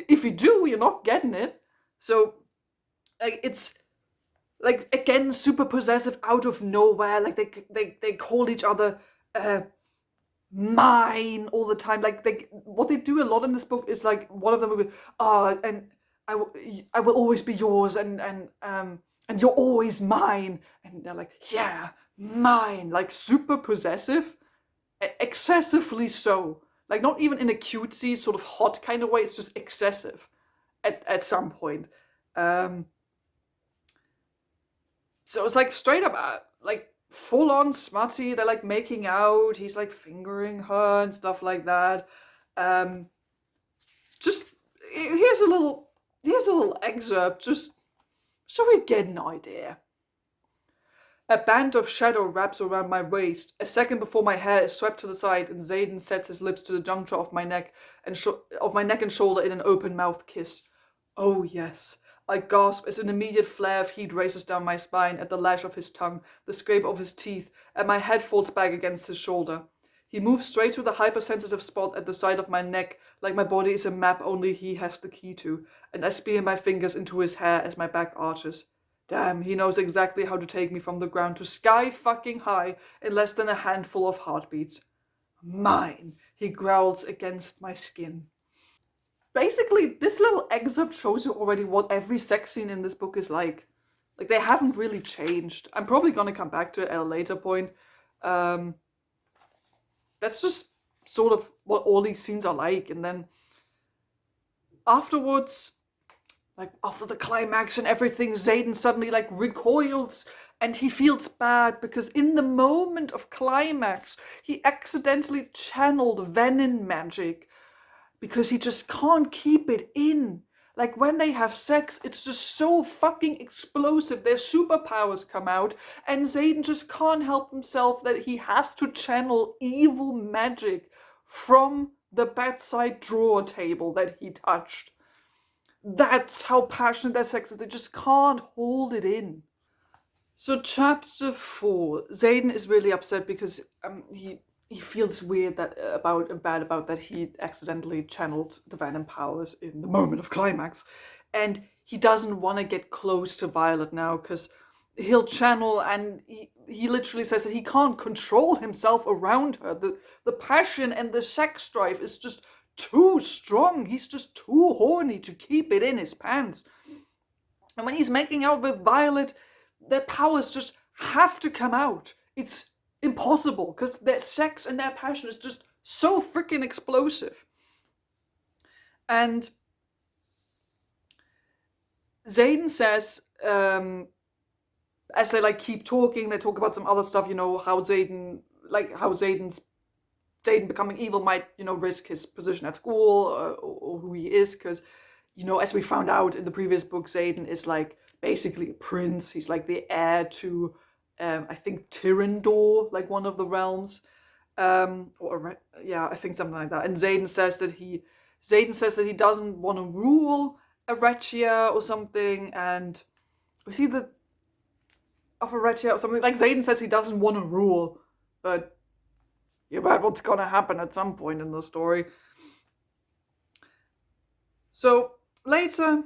If you do, you're not getting it. So like it's like again super possessive out of nowhere. Like they call each other mine all the time. Like what they do a lot in this book is like one of them will be and I will always be yours and you're always mine, and they're like, yeah, mine, like super possessive, excessively so, like not even in a cutesy sort of hot kind of way, it's just excessive at some point. um so it's like straight up like full on smutty. They're like making out, he's like fingering her and stuff like that. um just here's a little excerpt, just so we get an idea. A band of shadow wraps around my waist. A second before my hair is swept to the side, and Xaden sets his lips to the juncture of my neck and shoulder in an open-mouthed kiss. Oh yes. I gasp as an immediate flare of heat races down my spine at the lash of his tongue, the scrape of his teeth, and my head falls back against his shoulder. He moves straight to the hypersensitive spot at the side of my neck, like my body is a map only he has the key to, and I spear my fingers into his hair as my back arches. Damn, he knows exactly how to take me from the ground to sky fucking high in less than a handful of heartbeats. Mine, he growls against my skin. Basically, this little excerpt shows you already what every sex scene in this book is like. Like, they haven't really changed. I'm probably gonna come back to it at a later point. That's just sort of what all these scenes are like. And then afterwards, like after the climax and everything, Xaden suddenly like recoils and he feels bad because in the moment of climax, he accidentally channeled venom magic because he just can't keep it in. Like when they have sex, it's just so fucking explosive. Their superpowers come out, and Xaden just can't help himself that he has to channel evil magic from the bedside drawer table that he touched. That's how passionate their sex is. They just can't hold it in. So chapter 4, Xaden is really upset because he feels weird bad about that he accidentally channeled the venom powers in the moment of climax, and he doesn't want to get close to Violet now because he'll channel, and he literally says that he can't control himself around her. The passion and the sex drive is just too strong. He's just too horny to keep it in his pants. And when he's making out with Violet, their powers just have to come out. It's impossible because their sex and their passion is just so freaking explosive. And Xaden says, as they like keep talking, they talk about some other stuff, how Xaden becoming evil might, risk his position at school, or who he is, because, as we found out in the previous book, Xaden is like basically a prince. He's like the heir to, I think, Tyrandor, like one of the realms, I think something like that. And Xaden says that he doesn't want to rule Eretia or something, and was he the of Eretia or something? Like Xaden says he doesn't want to rule, but you bet what's gonna happen at some point in the story. So later,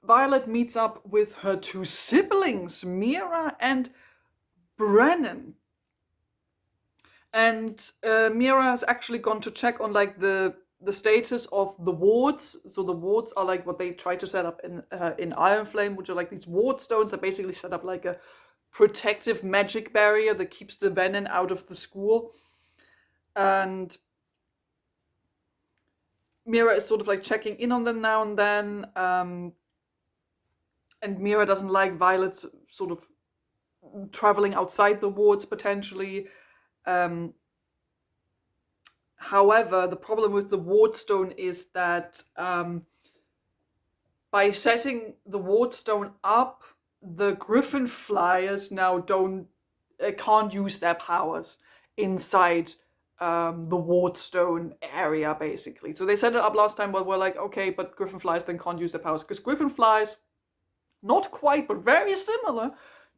Violet meets up with her two siblings, Mira and Brennan. And Mira has actually gone to check on like the status of the wards. So the wards are like what they try to set up in Ironflame, which are like these ward stones that basically set up like a protective magic barrier that keeps the venom out of the school. And Mira is sort of like checking in on them now and then. And Mira doesn't like Violet's sort of traveling outside the wards potentially. However, the problem with the wardstone is that by setting the wardstone up, the Griffin Flyers now can't use their powers inside the wardstone area, basically. So they set it up last time, but we're like, okay, but Griffin Flyers then can't use their powers, because Griffin Flies, not quite, but very similar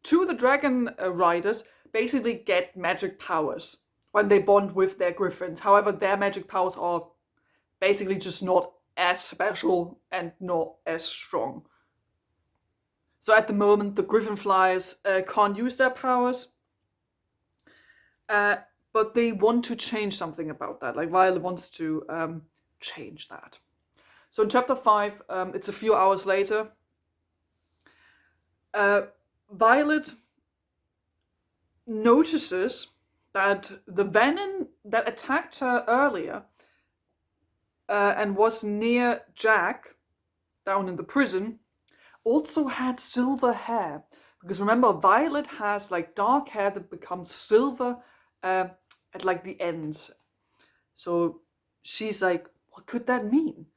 to the Dragon Riders, basically get magic powers when they bond with their griffins. However, their magic powers are basically just not as special and not as strong. So at the moment, the Griffin Flyers can't use their powers, but they want to change something about that. Like Violet wants to change that. So in chapter 5, it's a few hours later, Violet notices that the venom that attacked her earlier and was near Jack down in the prison also had silver hair. Because remember, Violet has like dark hair that becomes silver at like the ends. So she's like, what could that mean?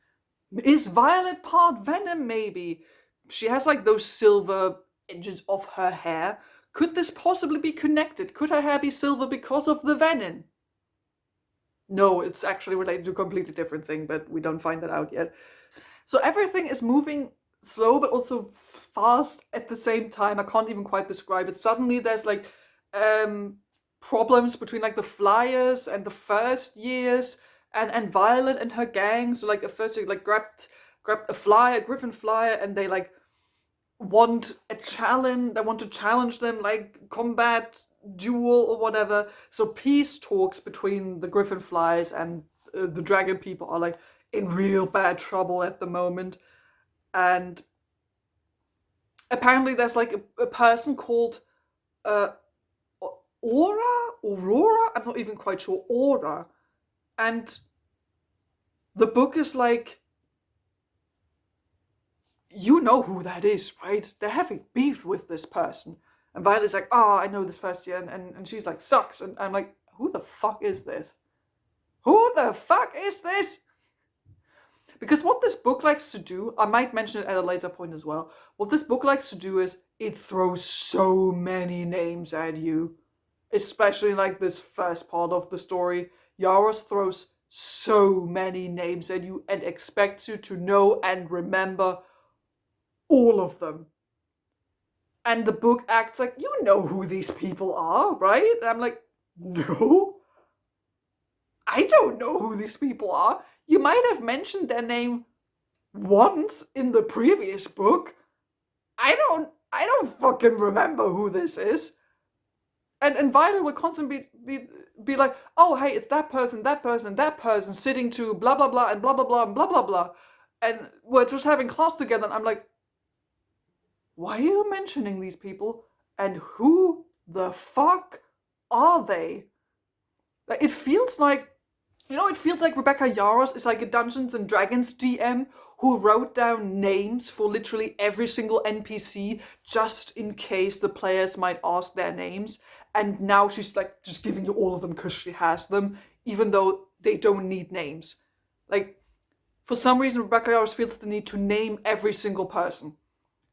Is Violet part venom maybe? She has like those silver edges of her hair. Could this possibly be connected? Could her hair be silver because of the venom? No, it's actually related to a completely different thing, but we don't find that out yet. So everything is moving slow, but also fast at the same time. I can't even quite describe it. Suddenly there's like problems between like the Flyers and the first years and Violet and her gang. So like at first they like grabbed a Griffin Flyer, and they like want a challenge. They want to challenge them, like combat duel or whatever. So peace talks between the Griffin Flies and the dragon people are like in real bad trouble at the moment. And apparently there's like a person called Aurora, I'm not even quite sure, Aura. And the book is like, you know who that is, right? They're having beef with this person. And Violet's like, oh, I know this first year. And she's like, sucks. And I'm like, who the fuck is this? Who the fuck is this? Because what this book likes to do, I might mention it at a later point as well. What this book likes to do is it throws so many names at you. Especially like this first part of the story. Yarros throws so many names at you and expects you to know and remember all of them. And the book acts like, you know who these people are, right? And I'm like, no. I don't know who these people are. You might have mentioned their name once in the previous book. I don't I don't fucking remember who this is. And Violet would constantly be like, oh, hey, it's that person, that person, that person sitting to blah, blah, blah, and blah, blah, blah, and blah, blah, blah. And we're just having class together, and I'm like, why are you mentioning these people? And who the fuck are they? Like, it feels like, it feels like Rebecca Yarros is like a Dungeons and Dragons DM who wrote down names for literally every single NPC just in case the players might ask their names. And now she's like just giving you all of them because she has them, even though they don't need names. Like, for some reason, Rebecca Yarros feels the need to name every single person.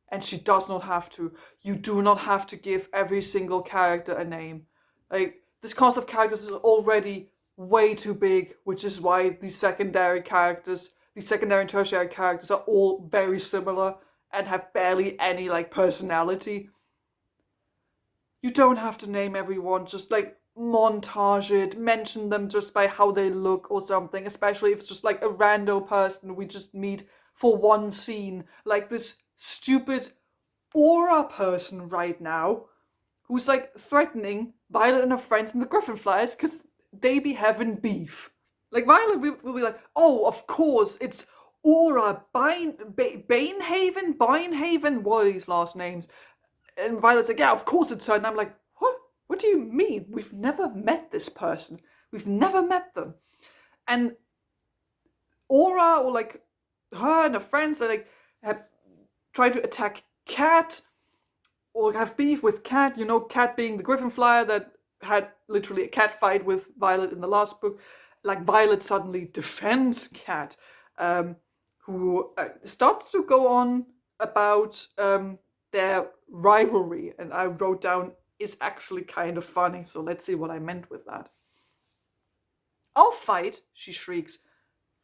And she does not have to. You do not have to give every single character a name. Like, this cast of characters is already way too big, which is why these secondary and tertiary characters are all very similar and have barely any, like, personality. You don't have to name everyone, just, like, montage it, mention them just by how they look or something, especially if it's just, like, a rando person we just meet for one scene, like this stupid aura person right now who's like threatening Violet and her friends and the Griffinflies because they be having beef. Like, Violet will be like, oh, of course, it's Aura Banehaven, what are these last names? And Violet's like, yeah, of course it's her. And I'm like, what? What do you mean? We've never met this person. We've never met them. And Aura, or like her and her friends, they like have tried to attack Cat or have beef with Cat. Cat being the Griffinflyer that had literally a cat fight with Violet in the last book. Like, Violet suddenly defends Cat, who starts to go on about their rivalry. And I wrote down, it's actually kind of funny, so let's see what I meant with that. I'll fight, she shrieks.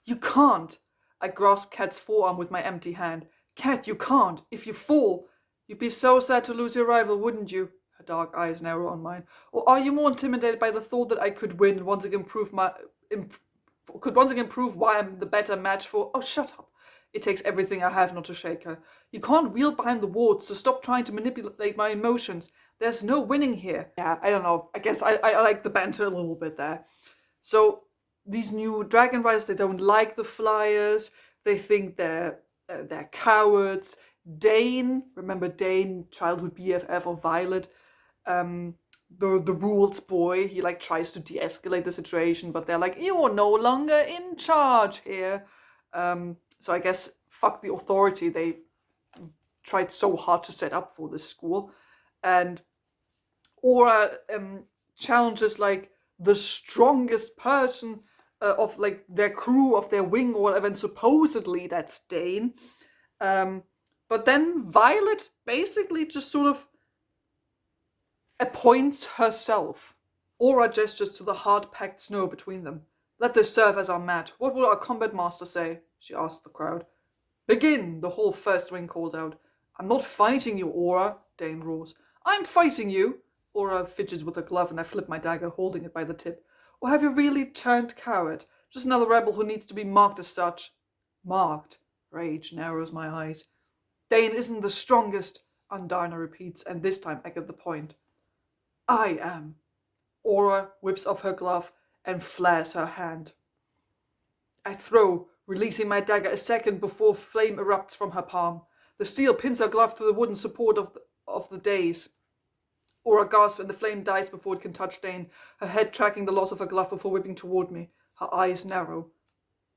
You can't. I grasp Cat's forearm with my empty hand. Cat, you can't. If you fall, you'd be so sad to lose your rival, wouldn't you? Her dark eyes narrow on mine. Or are you more intimidated by the thought that I could win and once again prove why I'm the better match for... Oh, shut up. It takes everything I have not to shake her. You can't wield behind the wards, so stop trying to manipulate my emotions. There's no winning here. Yeah, I don't know. I guess I like the banter a little bit there. So these new dragon riders, they don't like the flyers. They think they're cowards. Dane, remember Dane, childhood BFF of Violet, the rules boy, he like tries to de-escalate the situation, but they're like, you're no longer in charge here. So I guess fuck the authority they tried so hard to set up for this school. And Aura challenges like the strongest person of like their crew, of their wing or whatever, and supposedly that's Dane. But then Violet basically just sort of appoints herself. Aura gestures to the hard-packed snow between them. Let this serve as our mat. What will our combat master say? She asked the crowd. Begin, the whole first wing called out. I'm not fighting you, Aura, Dane roars. I'm fighting you. Aura fidgets with her glove and I flip my dagger, holding it by the tip. Or have you really turned coward? Just another rebel who needs to be marked as such. Marked. Rage narrows my eyes. Dane isn't the strongest, Undana repeats, and this time I get the point. I am. Aura whips off her glove and flares her hand. I throw, releasing my dagger a second before flame erupts from her palm. The steel pins her glove to the wooden support of the dais. Aura gasps and the flame dies before it can touch Dane, her head tracking the loss of her glove before whipping toward me. Her eyes narrow.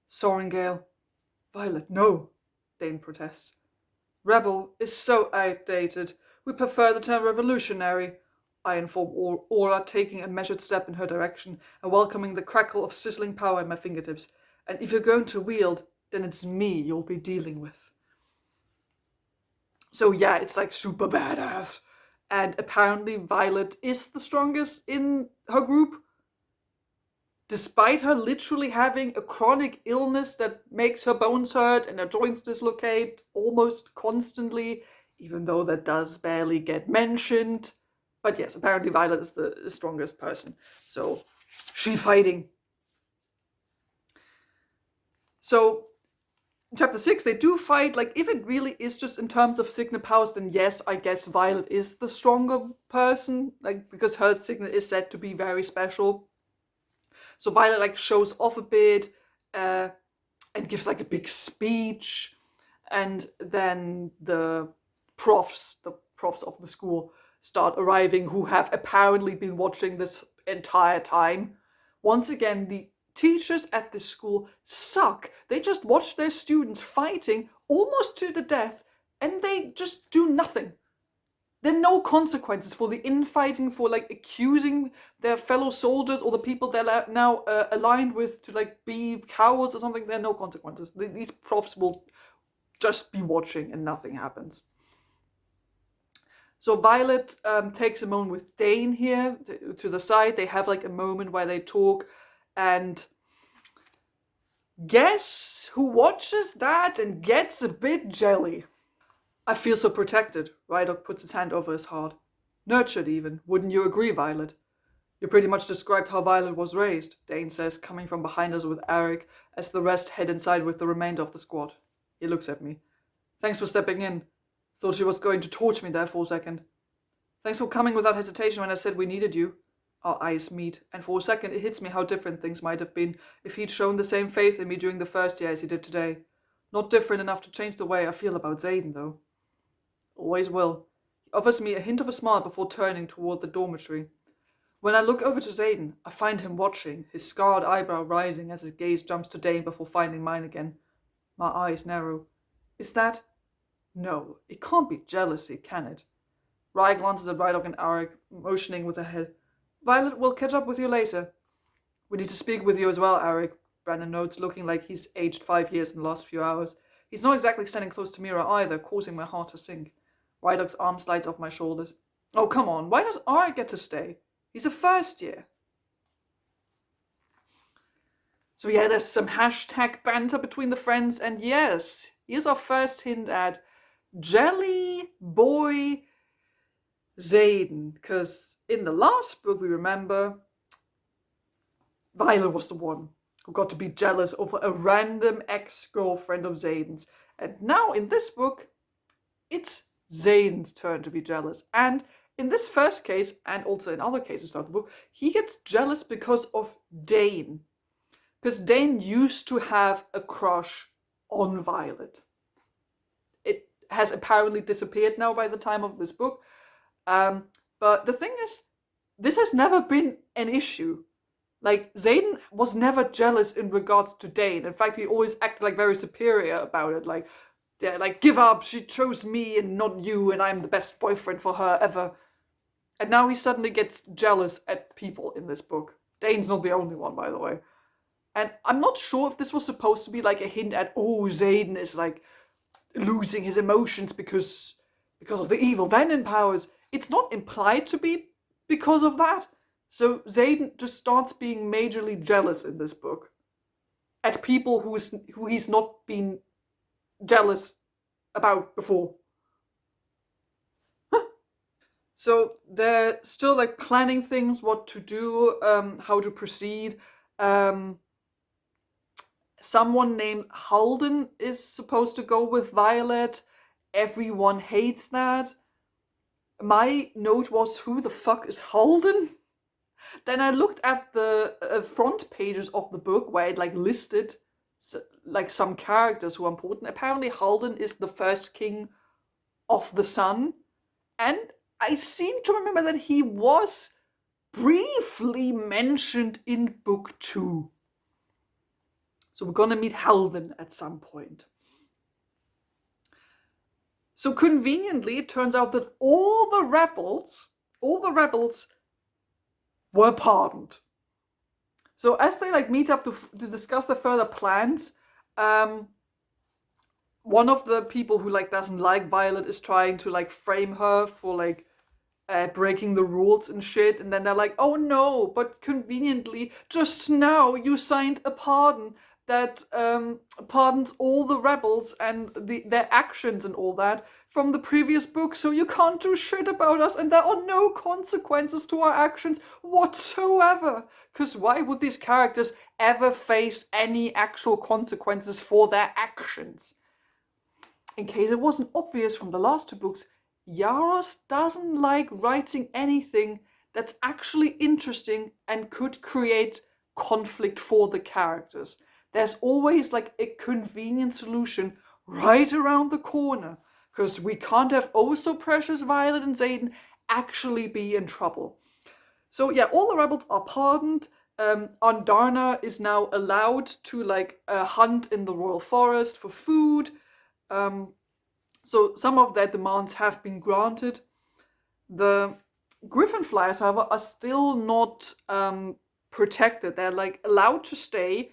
Sorringale. Violet, no, Dane protests. Rebel is so outdated. We prefer the term revolutionary, I inform Aura, taking a measured step in her direction and welcoming the crackle of sizzling power in my fingertips. And if you're going to wield, then it's me you'll be dealing with. So yeah, it's like super badass. And apparently Violet is the strongest in her group. Despite her literally having a chronic illness that makes her bones hurt and her joints dislocate almost constantly, even though that does barely get mentioned. But yes, apparently Violet is the strongest person. So, she fighting. So, in chapter 6, they do fight. Like, if it really is just in terms of signet powers, then yes, I guess Violet is the stronger person, like, because her signet is said to be very special. So Violet, like, shows off a bit, and gives, like, a big speech, and then the profs of the school start arriving, who have apparently been watching this entire time. Once again, the teachers at this school suck. They just watch their students fighting almost to the death, and they just do nothing. There are no consequences for the infighting, for like accusing their fellow soldiers or the people they're now aligned with to like be cowards or something. There are no consequences. These profs will just be watching and nothing happens. So Violet takes a moment with Dane here to the side. They have like a moment where they talk, and guess who watches that and gets a bit jelly? I feel so protected. Rydog puts his hand over his heart. Nurtured even. Wouldn't you agree, Violet? You pretty much described how Violet was raised, Dane says, coming from behind us with Eric, as the rest head inside with the remainder of the squad. He looks at me. Thanks for stepping in. Thought she was going to torch me there for a second. Thanks for coming without hesitation when I said we needed you. Our eyes meet, and for a second it hits me how different things might have been if he'd shown the same faith in me during the first year as he did today. Not different enough to change the way I feel about Zayden, though. Always will. He offers me a hint of a smile before turning toward the dormitory. When I look over to Zayden, I find him watching, his scarred eyebrow rising as his gaze jumps to Dane before finding mine again. My eyes narrow. Is that? No, it can't be jealousy, can it? Rye glances at Rydog and Eric, motioning with her head. Violet, we'll catch up with you later. We need to speak with you as well, Eric, Brandon notes, looking like he's aged 5 years in the last few hours. He's not exactly standing close to Mira either, causing my heart to sink. Rydog's arm slides off my shoulders. Oh, come on, why does Eric get to stay? He's a first year. So yeah, there's some hashtag banter between the friends, and yes, here's our first hint at Jelly Boy Zayden, because in the last book we remember Violet was the one who got to be jealous over a random ex-girlfriend of Zayden's, and now in this book it's Zayden's turn to be jealous. And in this first case, and also in other cases throughout the book, he gets jealous because of Dane, because Dane used to have a crush on Violet. It has apparently disappeared now by the time of this book. But the thing is, this has never been an issue. Like, Zayden was never jealous in regards to Dane. In fact, he always acted like very superior about it. Like, yeah, like, give up, she chose me and not you, and I'm the best boyfriend for her ever. And now he suddenly gets jealous at people in this book. Dane's not the only one, by the way. And I'm not sure if this was supposed to be like a hint at, oh, Zayden is like losing his emotions because of the evil venom powers. It's not implied to be because of that. So Zayden just starts being majorly jealous in this book at people who he's not been jealous about before. So they're still like planning things, what to do, how to proceed. Someone named Halden is supposed to go with Violet. Everyone hates that. My note was, who the fuck is Halden? Then I looked at the front pages of the book where it like listed like some characters who are important. Apparently Halden is the first king of the sun. And I seem to remember that he was briefly mentioned in book 2. So we're gonna meet Halden at some point. So conveniently, it turns out that all the rebels were pardoned. So as they like meet up to discuss their further plans, one of the people who like doesn't like Violet is trying to like frame her for like breaking the rules and shit, and then they're like, oh no, but conveniently just now you signed a pardon that pardons all the rebels and their actions and all that from the previous book, so you can't do shit about us, and there are no consequences to our actions whatsoever. Because why would these characters ever face any actual consequences for their actions? In case it wasn't obvious from the last two books, Yarros doesn't like writing anything that's actually interesting and could create conflict for the characters. There's always like a convenient solution right around the corner, because we can't have oh so precious Violet and Xaden actually be in trouble. So yeah, all the rebels are pardoned. Andarna is now allowed to like hunt in the royal forest for food. So some of their demands have been granted. The Griffin Flyers, however, are still not protected. They're like allowed to stay,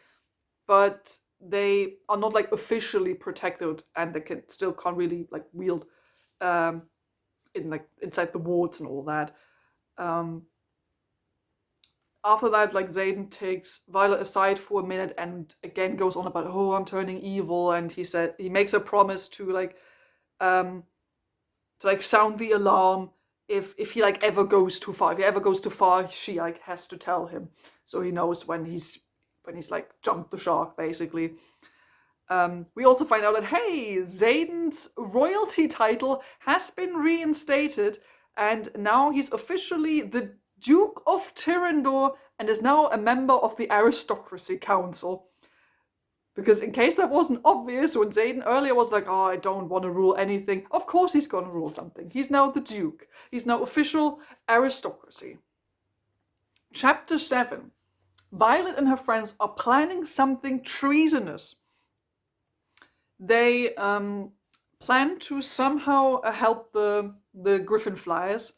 but they are not like officially protected, and they can't really like wield in like inside the wards and all that. After that, like Xaden takes Violet aside for a minute and again goes on about, oh, I'm turning evil, and he makes a promise to sound the alarm if he like ever goes too far. If he ever goes too far, she like has to tell him, so he knows when he's like jumped the shark, basically. We also find out that, hey, Xaden's royalty title has been reinstated, and now he's officially the Duke of Tyrrendor and is now a member of the Aristocracy Council. Because in case that wasn't obvious, when Xaden earlier was like, oh, I don't want to rule anything, of course he's going to rule something. He's now the Duke. He's now official aristocracy. Chapter 7. Violet and her friends are planning something treasonous. They plan to somehow help the Griffin Flyers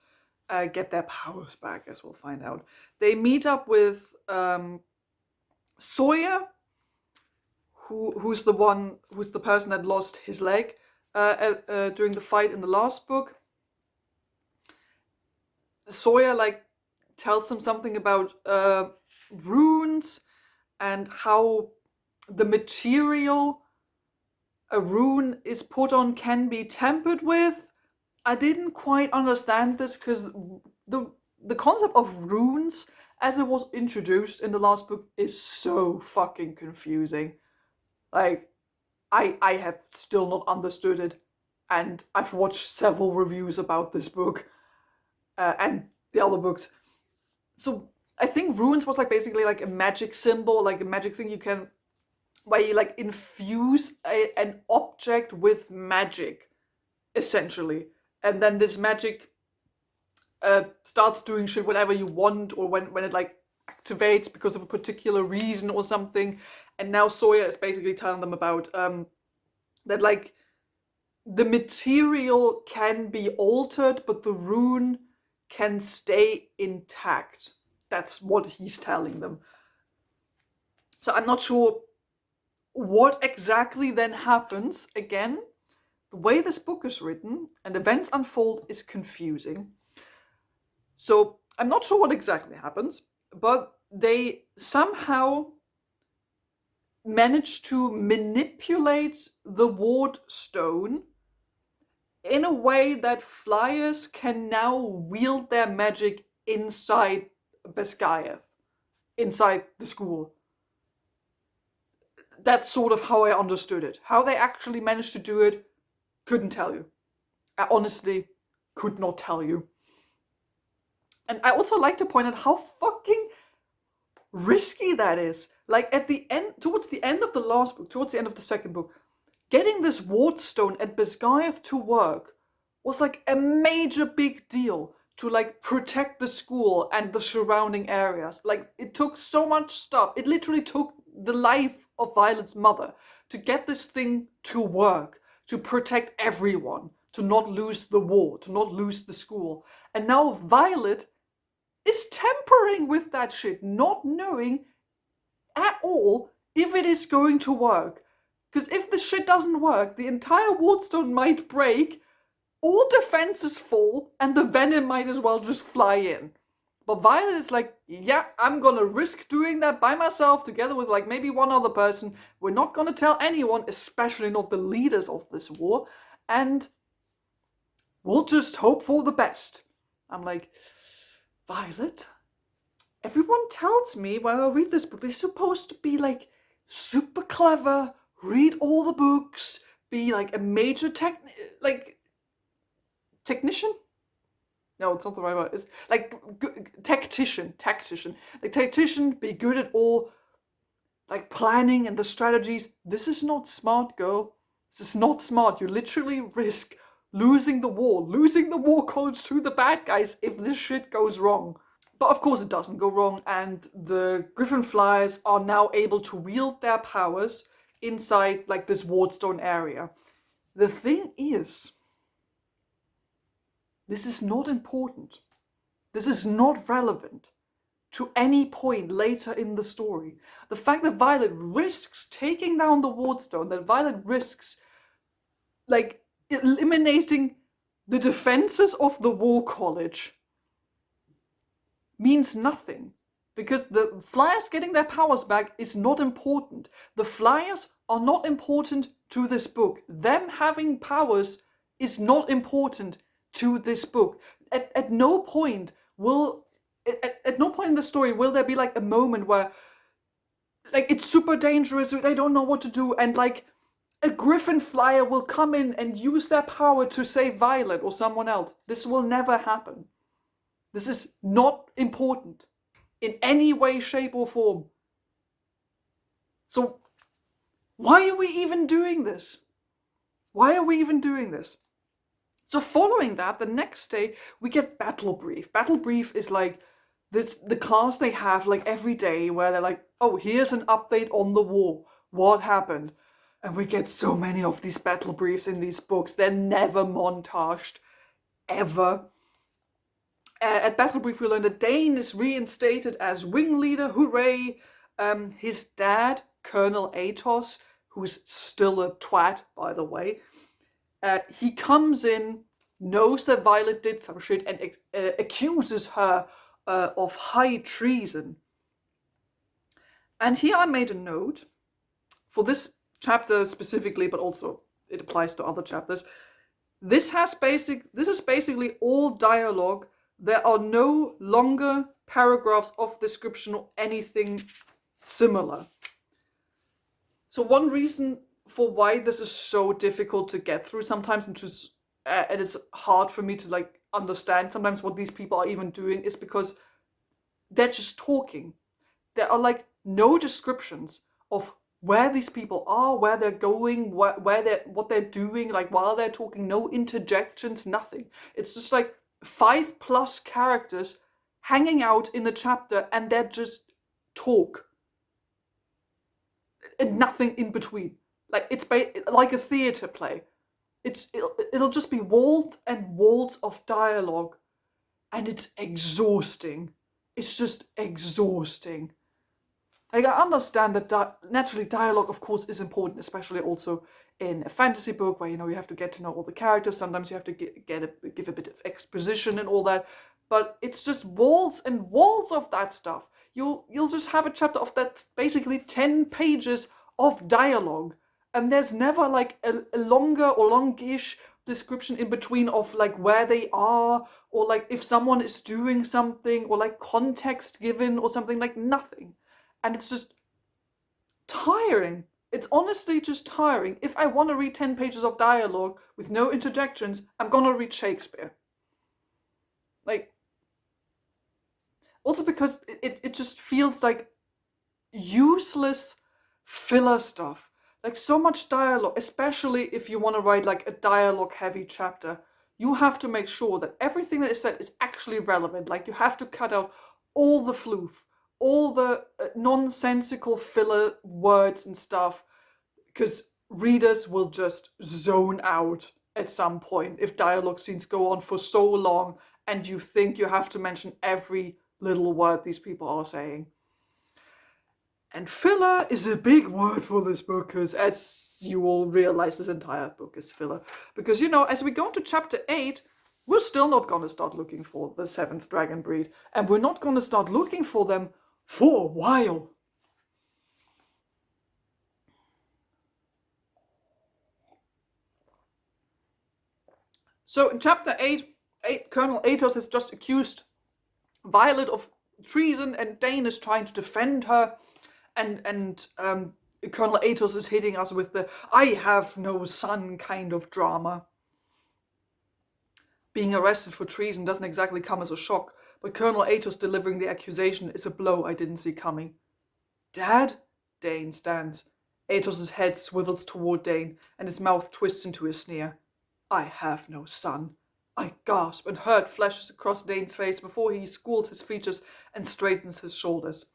get their powers back, as we'll find out. They meet up with Sawyer, who's the person that lost his leg during the fight in the last book. Sawyer like tells them something about runes and how the material a rune is put on can be tampered with. I didn't quite understand this because the concept of runes as it was introduced in the last book is so fucking confusing. Like, I have still not understood it, and I've watched several reviews about this book and the other books. So I think runes was like basically like a magic symbol, like a magic thing where you like infuse an object with magic, essentially, and then this magic starts doing shit whenever you want, or when it like activates because of a particular reason or something. And now Sawyer is basically telling them about that like the material can be altered, but the rune can stay intact. That's what he's telling them. So I'm not sure what exactly then happens. Again, the way this book is written and events unfold is confusing. So I'm not sure what exactly happens, but they somehow manage to manipulate the ward stone in a way that flyers can now wield their magic inside Basgiath, inside the school. That's sort of how I understood it. How they actually managed to do it, couldn't tell you. I honestly could not tell you. And I also like to point out how fucking risky that is. Like at the end, towards the end of the last book, towards the end of the second book, getting this ward stone at Basgiath to work was like a major big deal to like protect the school and the surrounding areas. Like it took so much stuff. It literally took the life of Violet's mother to get this thing to work, to protect everyone, to not lose the war, to not lose the school. And now Violet is tampering with that shit, not knowing at all if it is going to work. Because if the shit doesn't work, the entire wardstone might break, all defenses fall, and the venom might as well just fly in. But Violet is like, yeah, I'm gonna risk doing that by myself, together with like maybe one other person. We're not gonna tell anyone, especially not the leaders of this war. And we'll just hope for the best. I'm like, Violet, everyone tells me when I read this book, they're supposed to be like super clever, read all the books, be like a major technician? No, it's not the right word. It's like tactician. Like tactician, be good at all, like planning and the strategies. This is not smart, girl. This is not smart. You literally risk losing the war college to the bad guys if this shit goes wrong. But of course it doesn't go wrong, and the Griffin Flyers are now able to wield their powers inside like this Wardstone area. The thing is, this is not important. This is not relevant to any point later in the story. The fact that Violet risks taking down the Wardstone, that Violet risks like eliminating the defenses of the War College, means nothing. Because the Flyers getting their powers back is not important. The Flyers are not important to this book. Them having powers is not important to this book. At no point at no point in the story will there be like a moment where like it's super dangerous, they don't know what to do, and like a Griffin Flyer will come in and use their power to save Violet or someone else. This will never happen. This is not important in any way, shape, or form. So why are we even doing this? Why are we even doing this? So following that, the next day we get Battle Brief. Battle Brief is like the class they have like every day where they're like, oh, here's an update on the war. What happened? And we get so many of these battle briefs in these books. They're never montaged, ever. At Battle Brief, we learn that Dane is reinstated as wing leader. Hooray! His dad, Colonel Atos, who's still a twat, by the way, he comes in, knows that Violet did some shit, and accuses her of high treason. And here I made a note for this chapter specifically, but also it applies to other chapters. This is basically all dialogue. There are no longer paragraphs of description or anything similar. So one reason for why this is so difficult to get through sometimes, and it's hard for me to like understand sometimes what these people are even doing, is because they're just talking. There are like no descriptions of where these people are, where they're going, what they're doing, like while they're talking. No interjections, nothing. It's just like 5+ characters hanging out in the chapter, and they're just talk and nothing in between. Like it's like a theater play. It'll just be walls and walls of dialogue, and it's exhausting. It's just exhausting. Like, I understand that naturally dialogue, of course, is important, especially also in a fantasy book where, you know, you have to get to know all the characters. Sometimes you have to give a bit of exposition and all that. But it's just walls and walls of that stuff. You'll just have a chapter of that's basically 10 pages of dialogue, and there's never like a longer or longish description in between of like where they are, or like if someone is doing something, or like context given or something. Like nothing. And it's just tiring. It's honestly just tiring. If I want to read 10 pages of dialogue with no interjections, I'm gonna read Shakespeare. Like, also because it just feels like useless filler stuff. Like so much dialogue, especially if you want to write like a dialogue heavy chapter, you have to make sure that everything that is said is actually relevant. Like you have to cut out all the floof, all the nonsensical filler words and stuff, because readers will just zone out at some point if dialogue scenes go on for so long and you think you have to mention every little word these people are saying. And filler is a big word for this book, because as you will realize, this entire book is filler. Because, you know, as we go into chapter 8, we're still not going to start looking for the 7th dragon breed. And we're not going to start looking for them for a while. So in chapter 8, Colonel Athos has just accused Violet of treason, and Dane is trying to defend her, and Colonel Athos is hitting us with the "I have no son" kind of drama. Being arrested for treason doesn't exactly come as a shock, but Colonel Athos delivering the accusation is a blow I didn't see coming. "Dad?" Dane stands. Athos's head swivels toward Dane, and his mouth twists into a sneer. "I have no son." I gasp, and hurt flashes across Dane's face before he schools his features and straightens his shoulders.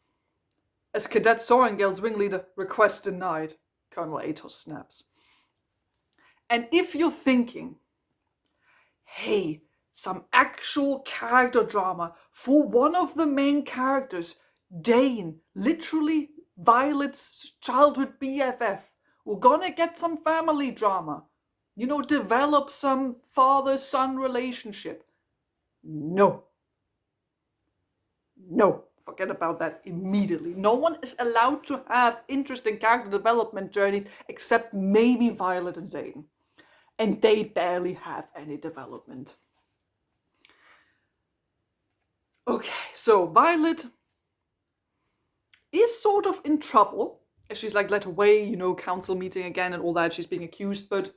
"As Cadet Sorrengail's ringleader, request denied," Colonel Athos snaps. And if you're thinking, hey, some actual character drama for one of the main characters, Dane, literally Violet's childhood BFF, we're gonna get some family drama, develop some father-son relationship. No, forget about that immediately. No one is allowed to have interesting character development journeys except maybe Violet and Dane. And they barely have any development. Okay, so Violet is sort of in trouble. She's like led away, council meeting again and all that. She's being accused, but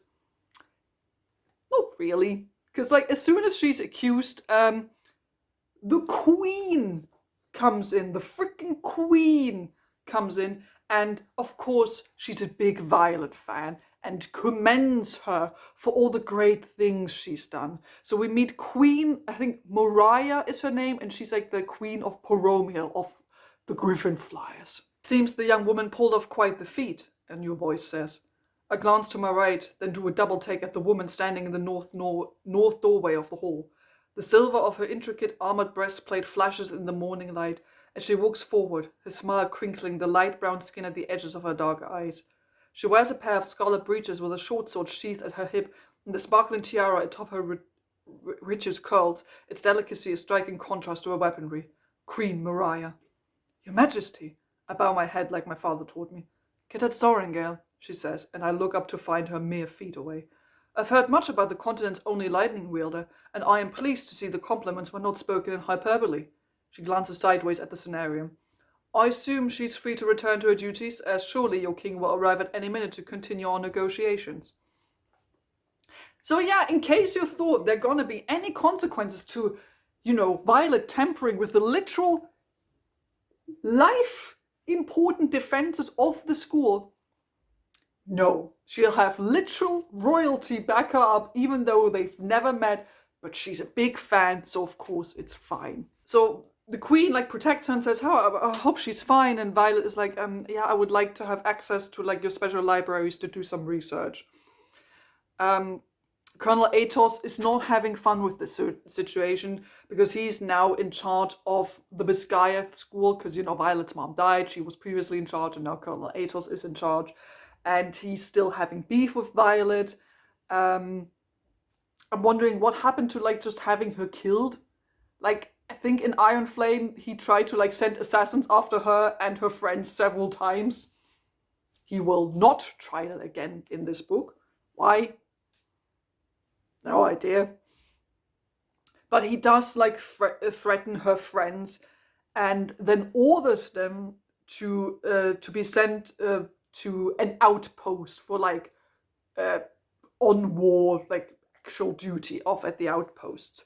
not really. Because as soon as she's accused, the Queen comes in. The freaking Queen comes in. And of course, she's a big Violet fan and commends her for all the great things she's done. So we meet Queen, I think Mariah is her name, and she's like the Queen of Poromiel, of the Griffin Flyers. Seems the young woman pulled off quite the feat, a new voice says. I glance to my right, then do a double take at the woman standing in the north doorway of the hall. The silver of her intricate armored breastplate flashes in the morning light as she walks forward, her smile crinkling the light brown skin at the edges of her dark eyes. She wears a pair of scarlet breeches with a short sword sheathed at her hip, and the sparkling tiara atop her richest curls, its delicacy a striking contrast to her weaponry. Queen Mariah. Your Majesty. I bow my head like my father taught me. Cadet Sorrengail, she says, and I look up to find her mere feet away. I've heard much about the continent's only lightning wielder, and I am pleased to see the compliments were not spoken in hyperbole. She glances sideways at the scenario. I assume she's free to return to her duties, as surely your king will arrive at any minute to continue our negotiations. So yeah, in case you thought there are gonna be any consequences to, Violet tampering with the literal life important defenses of the school, no, she'll have literal royalty back her up, even though they've never met, but she's a big fan, so of course it's fine. So the Queen protects her and says, I hope she's fine, and Violet is like, yeah, I would like to have access to your special libraries to do some research. Colonel Athos is not having fun with this situation because he's now in charge of the Biscayeth school because, Violet's mom died. She was previously in charge and now Colonel Athos is in charge. And he's still having beef with Violet. I'm wondering what happened to, just having her killed. I think in Iron Flame, he tried to, send assassins after her and her friends several times. He will not try that again in this book. Why? No idea. But he does threaten her friends and then orders them to be sent to an outpost for on war, actual duty off at the outpost.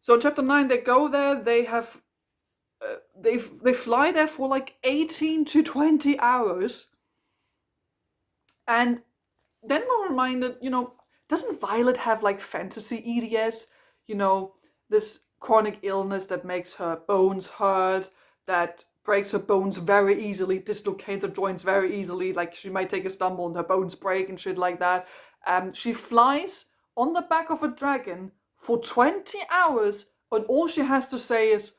So in chapter 9 they go there, they have they fly there for 18 to 20 hours. And then we're reminded, doesn't Violet have fantasy EDS? This chronic illness that makes her bones hurt, that breaks her bones very easily, dislocates her joints very easily. She might take a stumble and her bones break and shit like that. She flies on the back of a dragon for 20 hours, and all she has to say is,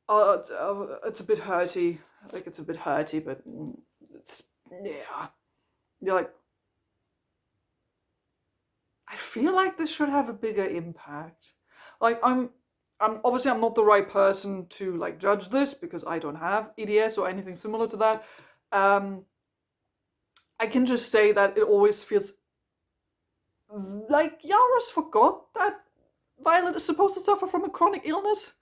it's a bit hurty. It's a bit hurty, but it's, yeah. You're I feel like this should have a bigger impact. I'm obviously I'm not the right person to judge this because I don't have EDS or anything similar to that. I can just say that it always feels like, Yarros forgot that Violet is supposed to suffer from a chronic illness.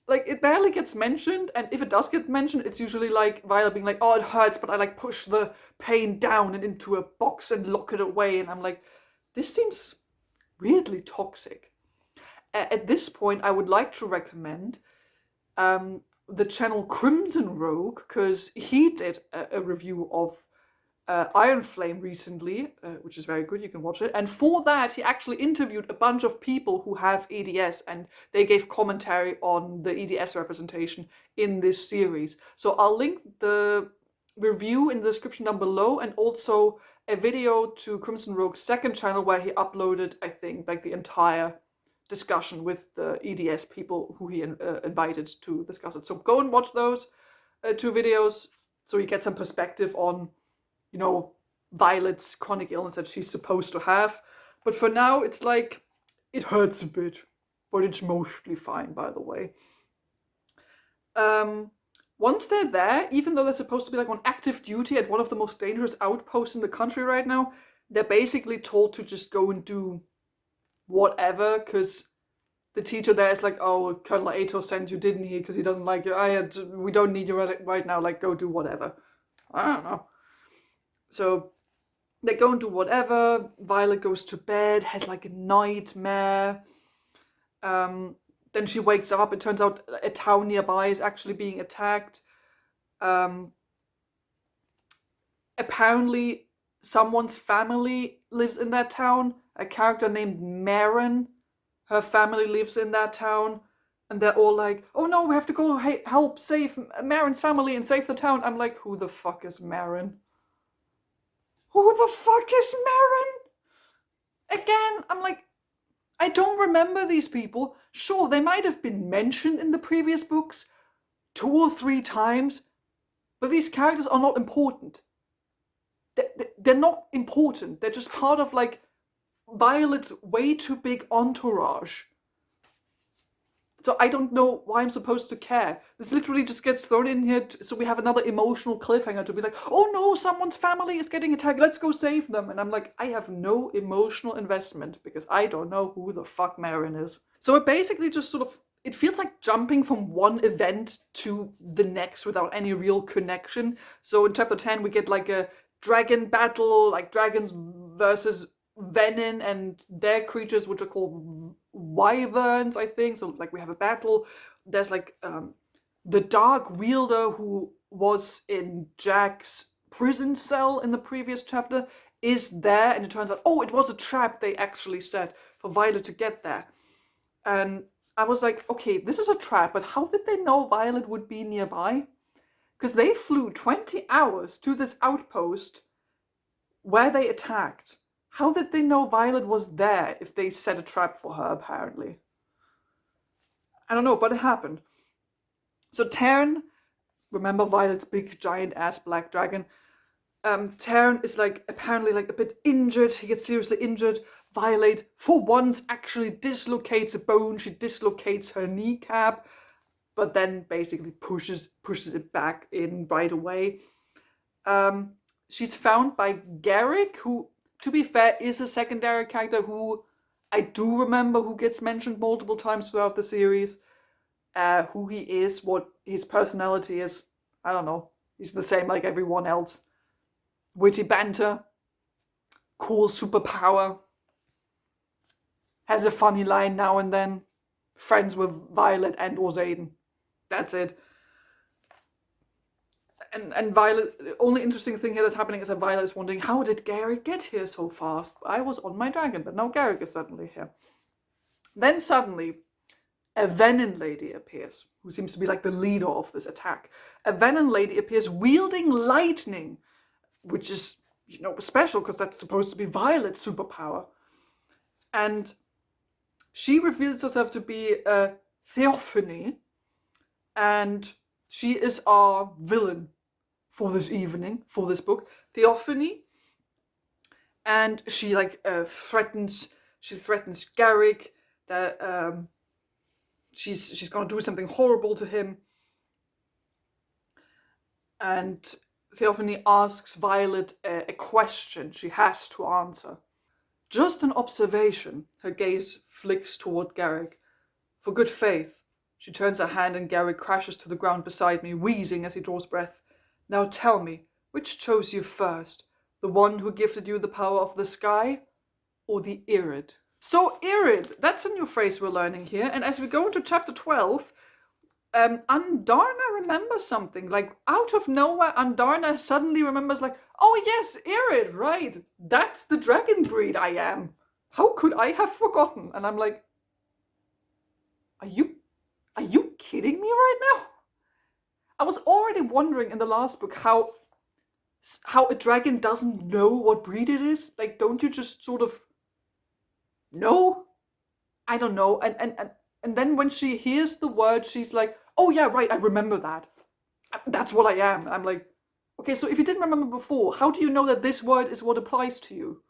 Like, it barely gets mentioned, and if it does get mentioned, it's usually like Violet being like, oh, it hurts, but I like push the pain down and into a box and lock it away, and I'm like, this seems weirdly toxic. At this point, I would like to recommend the channel Crimson Rogue, because he did a review of Iron Flame recently, which is very good, you can watch it. And for that, he actually interviewed a bunch of people who have EDS, and they gave commentary on the EDS representation in this series. So I'll link the review in the description down below, and also a video to Crimson Rogue's second channel where he uploaded, I think, like the entire discussion with the EDS people who he invited to discuss it. So go and watch those two videos so you get some perspective on, you know, Violet's chronic illness that she's supposed to have. But for now, it's like, it hurts a bit, but it's mostly fine, by the way. Once they're there, even though they're supposed to be like on active duty at one of the most dangerous outposts in the country right now, they're basically told to just go and do whatever, because the teacher there is like, oh, Colonel Ato sent you, didn't he? Because he doesn't like you. We don't need you right now, like, go do whatever. I don't know. So they go and do whatever. Violet goes to bed, has like a nightmare. Then she wakes up. It turns out a town nearby is actually being attacked. Apparently, someone's family lives in that town. A character named Marin. Her family lives in that town. And they're all like, oh no, we have to go help save Marin's family and save the town. I'm like, who the fuck is Marin? Who the fuck is Marin? Again, I'm like, I don't remember these people. Sure, they might have been mentioned in the previous books 2 or 3 times, but these characters are not important. They're not important. They're just part of, like, Violet's way too big entourage. So I don't know why I'm supposed to care. This literally just gets thrown in here so we have another emotional cliffhanger to be like, oh no, someone's family is getting attacked, let's go save them. And I'm like, I have no emotional investment because I don't know who the fuck Marin is. So it basically just sort of, it feels like jumping from one event to the next without any real connection. So in chapter 10 we get like a dragon battle, like dragons versus Venin and their creatures, which are called wyverns, I think. So like we have a battle. There's like the Dark Wielder who was in Jack's prison cell in the previous chapter is there, and it turns out, oh, it was a trap they actually set for Violet to get there. And I was like, okay, this is a trap, but how did they know Violet would be nearby? Because they flew 20 hours to this outpost where they attacked. How did they know Violet was there if they set a trap for her, apparently? I don't know, but it happened. So Taryn, remember Violet's big, giant-ass black dragon? Taryn is like, apparently like a bit injured. He gets seriously injured. Violet, for once, actually dislocates a bone. She dislocates her kneecap, but then basically pushes it back in right away. She's found by Garrick, who, to be fair, is a secondary character who I do remember, who gets mentioned multiple times throughout the series. Who he is, what his personality is, I don't know. He's the same like everyone else. Witty banter. Cool superpower. Has a funny line now and then. Friends with Violet and or Zayden. That's it. And Violet, the only interesting thing here that's happening is that Violet is wondering, how did Garrick get here so fast? I was on my dragon, but now Garrick is suddenly here. Then suddenly, a Venin lady appears, who seems to be like the leader of this attack. A Venin lady appears wielding lightning, which is, you know, special because that's supposed to be Violet's superpower. And she reveals herself to be a Theophany, and she is our villain for this evening, for this book, Theophany. And she like threatens Garrick that she's gonna do something horrible to him. And Theophany asks Violet a question she has to answer. Just an observation. Her gaze flicks toward Garrick. For good faith. She turns her hand and Garrick crashes to the ground beside me, wheezing as he draws breath. Now tell me, which chose you first? The one who gifted you the power of the sky? Or the Irid? So Irid, that's a new phrase we're learning here. And as we go into chapter 12, Andarna remembers something. Like, out of nowhere, Andarna suddenly remembers, like, oh yes, Irid, right. That's the dragon breed I am. How could I have forgotten? And I'm like, are you kidding me right now? I was already wondering in the last book how a dragon doesn't know what breed it is. Like, don't you just sort of know? I don't know. And then when she hears the word, she's like, oh yeah, right, I remember that. That's what I am. I'm like, okay, so if you didn't remember before, how do you know that this word is what applies to you?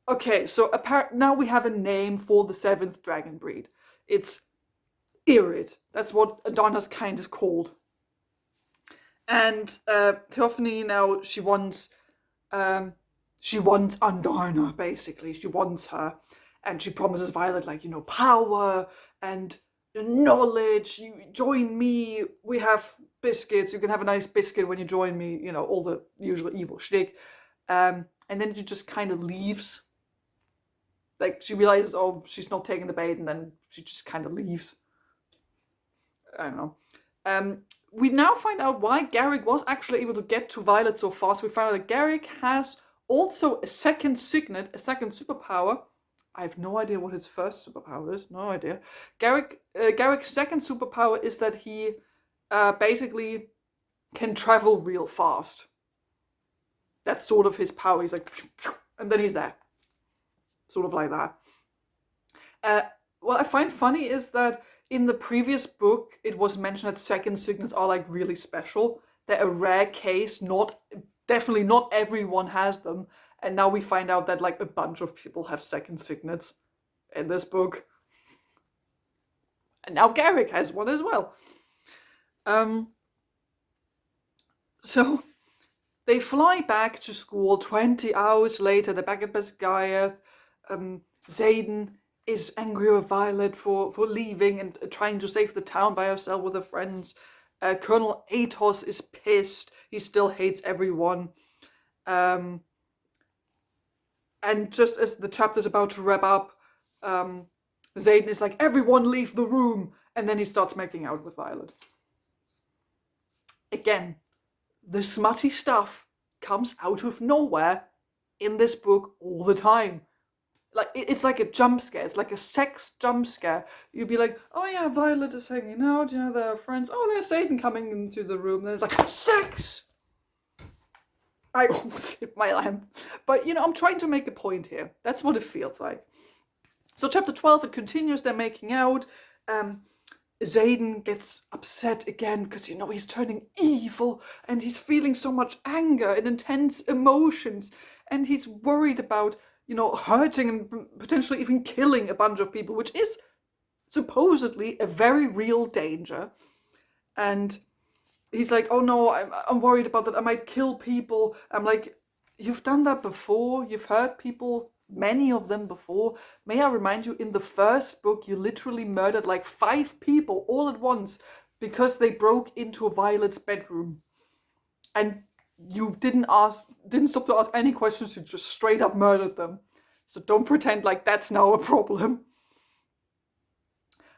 Okay, so now we have a name for the 7th dragon breed. It's Irid. That's what Adana's kind is called. And Theophany now, she wants Andarna, basically. She wants her. And she promises Violet, like, power and knowledge. You join me. We have biscuits. You can have a nice biscuit when you join me. All the usual evil shtick. And then she just kind of leaves. Like, she realizes, oh, she's not taking the bait, and then she just kind of leaves. I don't know. We now find out why Garrick was actually able to get to Violet so fast. We find out that Garrick has also a second signet, a second superpower. I have no idea what his first superpower is. No idea. Garrick's second superpower is that he basically can travel real fast. That's sort of his power. He's like, and then he's there. Sort of like that. What I find funny is that in the previous book, it was mentioned that second signets are like really special. They're a rare case. Definitely not everyone has them. And now we find out that like a bunch of people have second signets in this book. And now Garrick has one as well. So they fly back to school 20 hours later. They're back at Basgiath. Xaden is angry with Violet for leaving and trying to save the town by herself with her friends. Colonel Atos is pissed. He still hates everyone. And just as the chapter's about to wrap up, Xaden is like, everyone leave the room. And then he starts making out with Violet. Again, the smutty stuff comes out of nowhere in this book all the time. Like, it's like a jump scare. It's like a sex jump scare. You'd be like, oh yeah, Violet is hanging out. They're friends. Oh, there's Xaden coming into the room. And it's like, sex! I almost hit my lamp. But, I'm trying to make a point here. That's what it feels like. So chapter 12, it continues. They're making out. Xaden gets upset again because, he's turning evil. And he's feeling so much anger and intense emotions. And he's worried about hurting and potentially even killing a bunch of people, which is supposedly a very real danger. And he's like, oh no, I'm worried about that. I might kill people. I'm like, you've done that before. You've hurt people, many of them before. May I remind you, in the first book, you literally murdered like 5 people all at once because they broke into Violet's bedroom. And you didn't stop to ask any questions, you just straight up murdered them. So don't pretend like that's now a problem.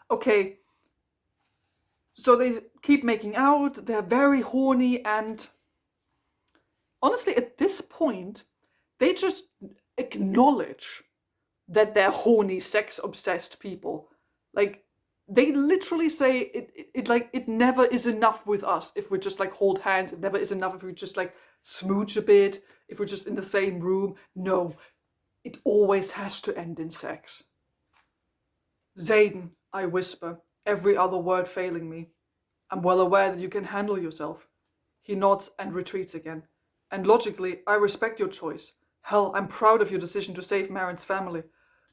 Okay. So they keep making out, they're very horny, and honestly, at this point, they just acknowledge that they're horny, sex-obsessed people. Like, they literally say it never is enough with us if we just like hold hands. It never is enough if we just like smooch a bit, if we're just in the same room. No, it always has to end in sex. Xaden, I whisper, every other word failing me. I'm well aware that you can handle yourself. He nods and retreats again. And logically, I respect your choice. Hell, I'm proud of your decision to save Marin's family.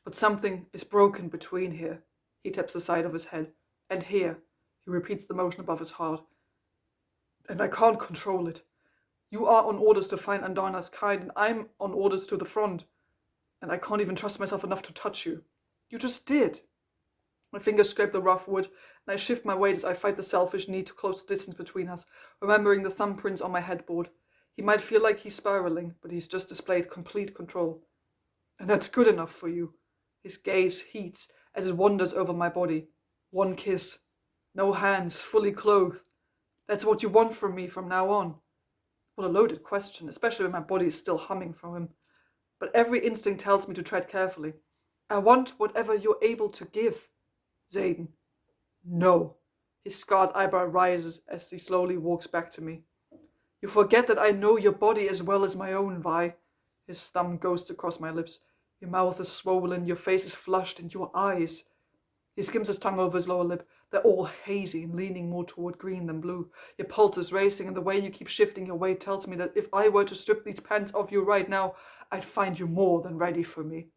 But something is broken between here. He taps the side of his head. And here, he repeats the motion above his heart. And I can't control it. You are on orders to find Andana's kind, and I'm on orders to the front. And I can't even trust myself enough to touch you. You just did. My fingers scrape the rough wood, and I shift my weight as I fight the selfish need to close the distance between us, remembering the thumbprints on my headboard. He might feel like he's spiraling, but he's just displayed complete control. And that's good enough for you. His gaze heats as it wanders over my body. One kiss. No hands, fully clothed. That's what you want from me from now on. What a loaded question, especially when my body is still humming from him. But every instinct tells me to tread carefully. I want whatever you're able to give. Xaden. No. His scarred eyebrow rises as he slowly walks back to me. You forget that I know your body as well as my own, Vi. His thumb goes across my lips. Your mouth is swollen, your face is flushed, and your eyes. He skims his tongue over his lower lip. They're all hazy and leaning more toward green than blue. Your pulse is racing, and the way you keep shifting your weight tells me that if I were to strip these pants off you right now, I'd find you more than ready for me.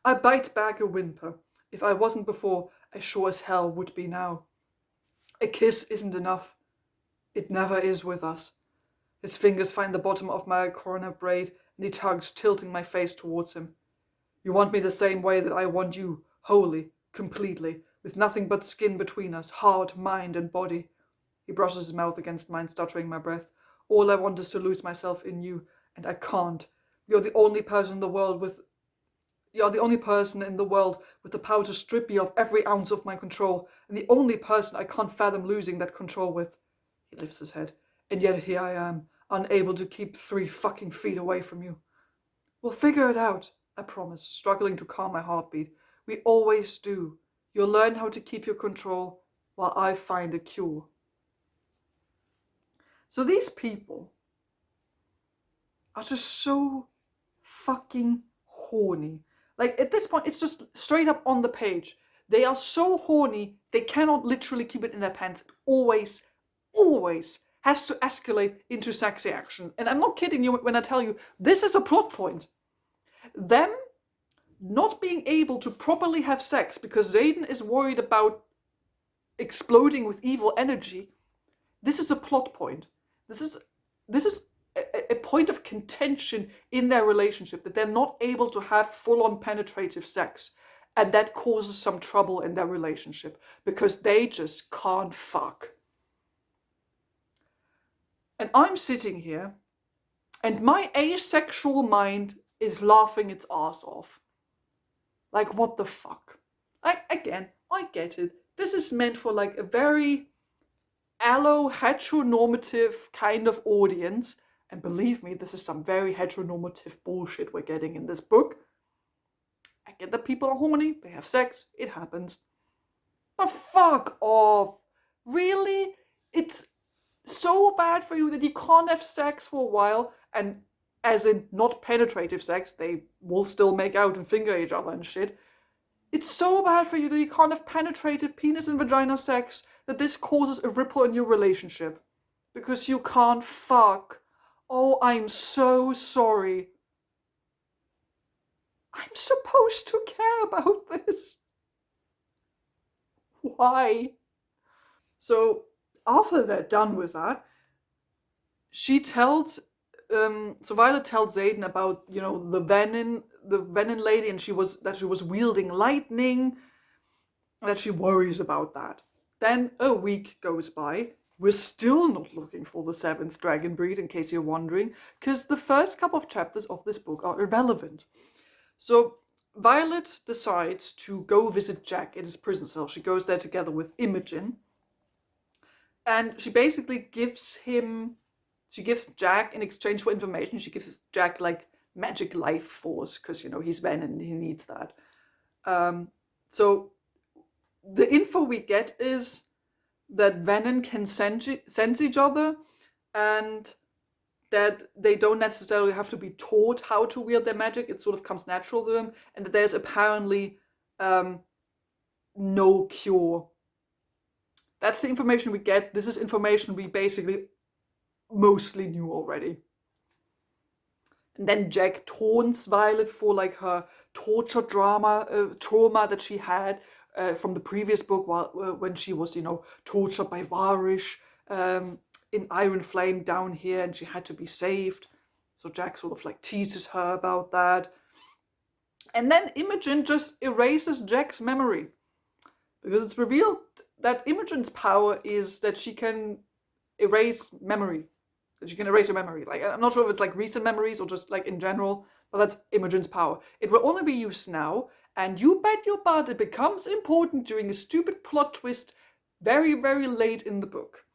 I bite back a whimper. If I wasn't before, I sure as hell would be now. A kiss isn't enough. It never is with us. His fingers find the bottom of my corner braid, and he tugs, tilting my face towards him. You want me the same way that I want you, wholly, completely, with nothing but skin between us, heart, mind, and body. He brushes his mouth against mine, stuttering my breath. All I want is to lose myself in you, and I can't. You're the only person in the world with the power to strip me of every ounce of my control, and the only person I can't fathom losing that control with. He lifts his head. And yet here I am, unable to keep 3 fucking feet away from you. We'll figure it out, I promise, struggling to calm my heartbeat. We always do. You'll learn how to keep your control while I find a cure. So these people are just so fucking horny. Like, at this point, it's just straight up on the page. They are so horny, they cannot literally keep it in their pants. Always has to escalate into sexy action. And I'm not kidding you when I tell you, this is a plot point. Them not being able to properly have sex because Xaden is worried about exploding with evil energy, this is a plot point. This is a point of contention in their relationship, that they're not able to have full-on penetrative sex. And that causes some trouble in their relationship because they just can't fuck. And I'm sitting here, and my asexual mind is laughing its ass off. Like, what the fuck? I get it. This is meant for like a very heteronormative kind of audience. And believe me, this is some very heteronormative bullshit we're getting in this book. I get that people are horny, they have sex, it happens. But fuck off. Really? It's so bad for you that you can't have sex for a while, and as in not penetrative sex, they will still make out and finger each other and shit. It's so bad for you that you can't have penetrative penis and vagina sex that this causes a ripple in your relationship. Because you can't fuck. Oh, I'm so sorry. I'm supposed to care about this. Why? So, after they're done with that, Violet tells Xaden about, the Venom lady, and she was wielding lightning, and that she worries about that. Then a week goes by. We're still not looking for the 7th dragon breed, in case you're wondering, because the first couple of chapters of this book are irrelevant. So Violet decides to go visit Jack in his prison cell. She goes there together with Imogen. And she basically gives Jack, in exchange for information, she gives Jack like magic life force, because, he's Venom and he needs that. So the info we get is that Venom can sense each other, and that they don't necessarily have to be taught how to wield their magic. It sort of comes natural to them, and that there's apparently no cure. That's the information we get. This is information we basically mostly knew already. And then Jack taunts Violet for like her torture trauma that she had from the previous book when she was, tortured by Varish. in Iron Flame down here and she had to be saved. So Jack sort of like teases her about that. And then Imogen just erases Jack's memory. Because it's revealed that Imogen's power is that she can erase memory. That she can erase your memory. Like, I'm not sure if it's like recent memories or just like in general, but that's Imogen's power. It will only be used now, and you bet your butt it becomes important during a stupid plot twist very, very late in the book.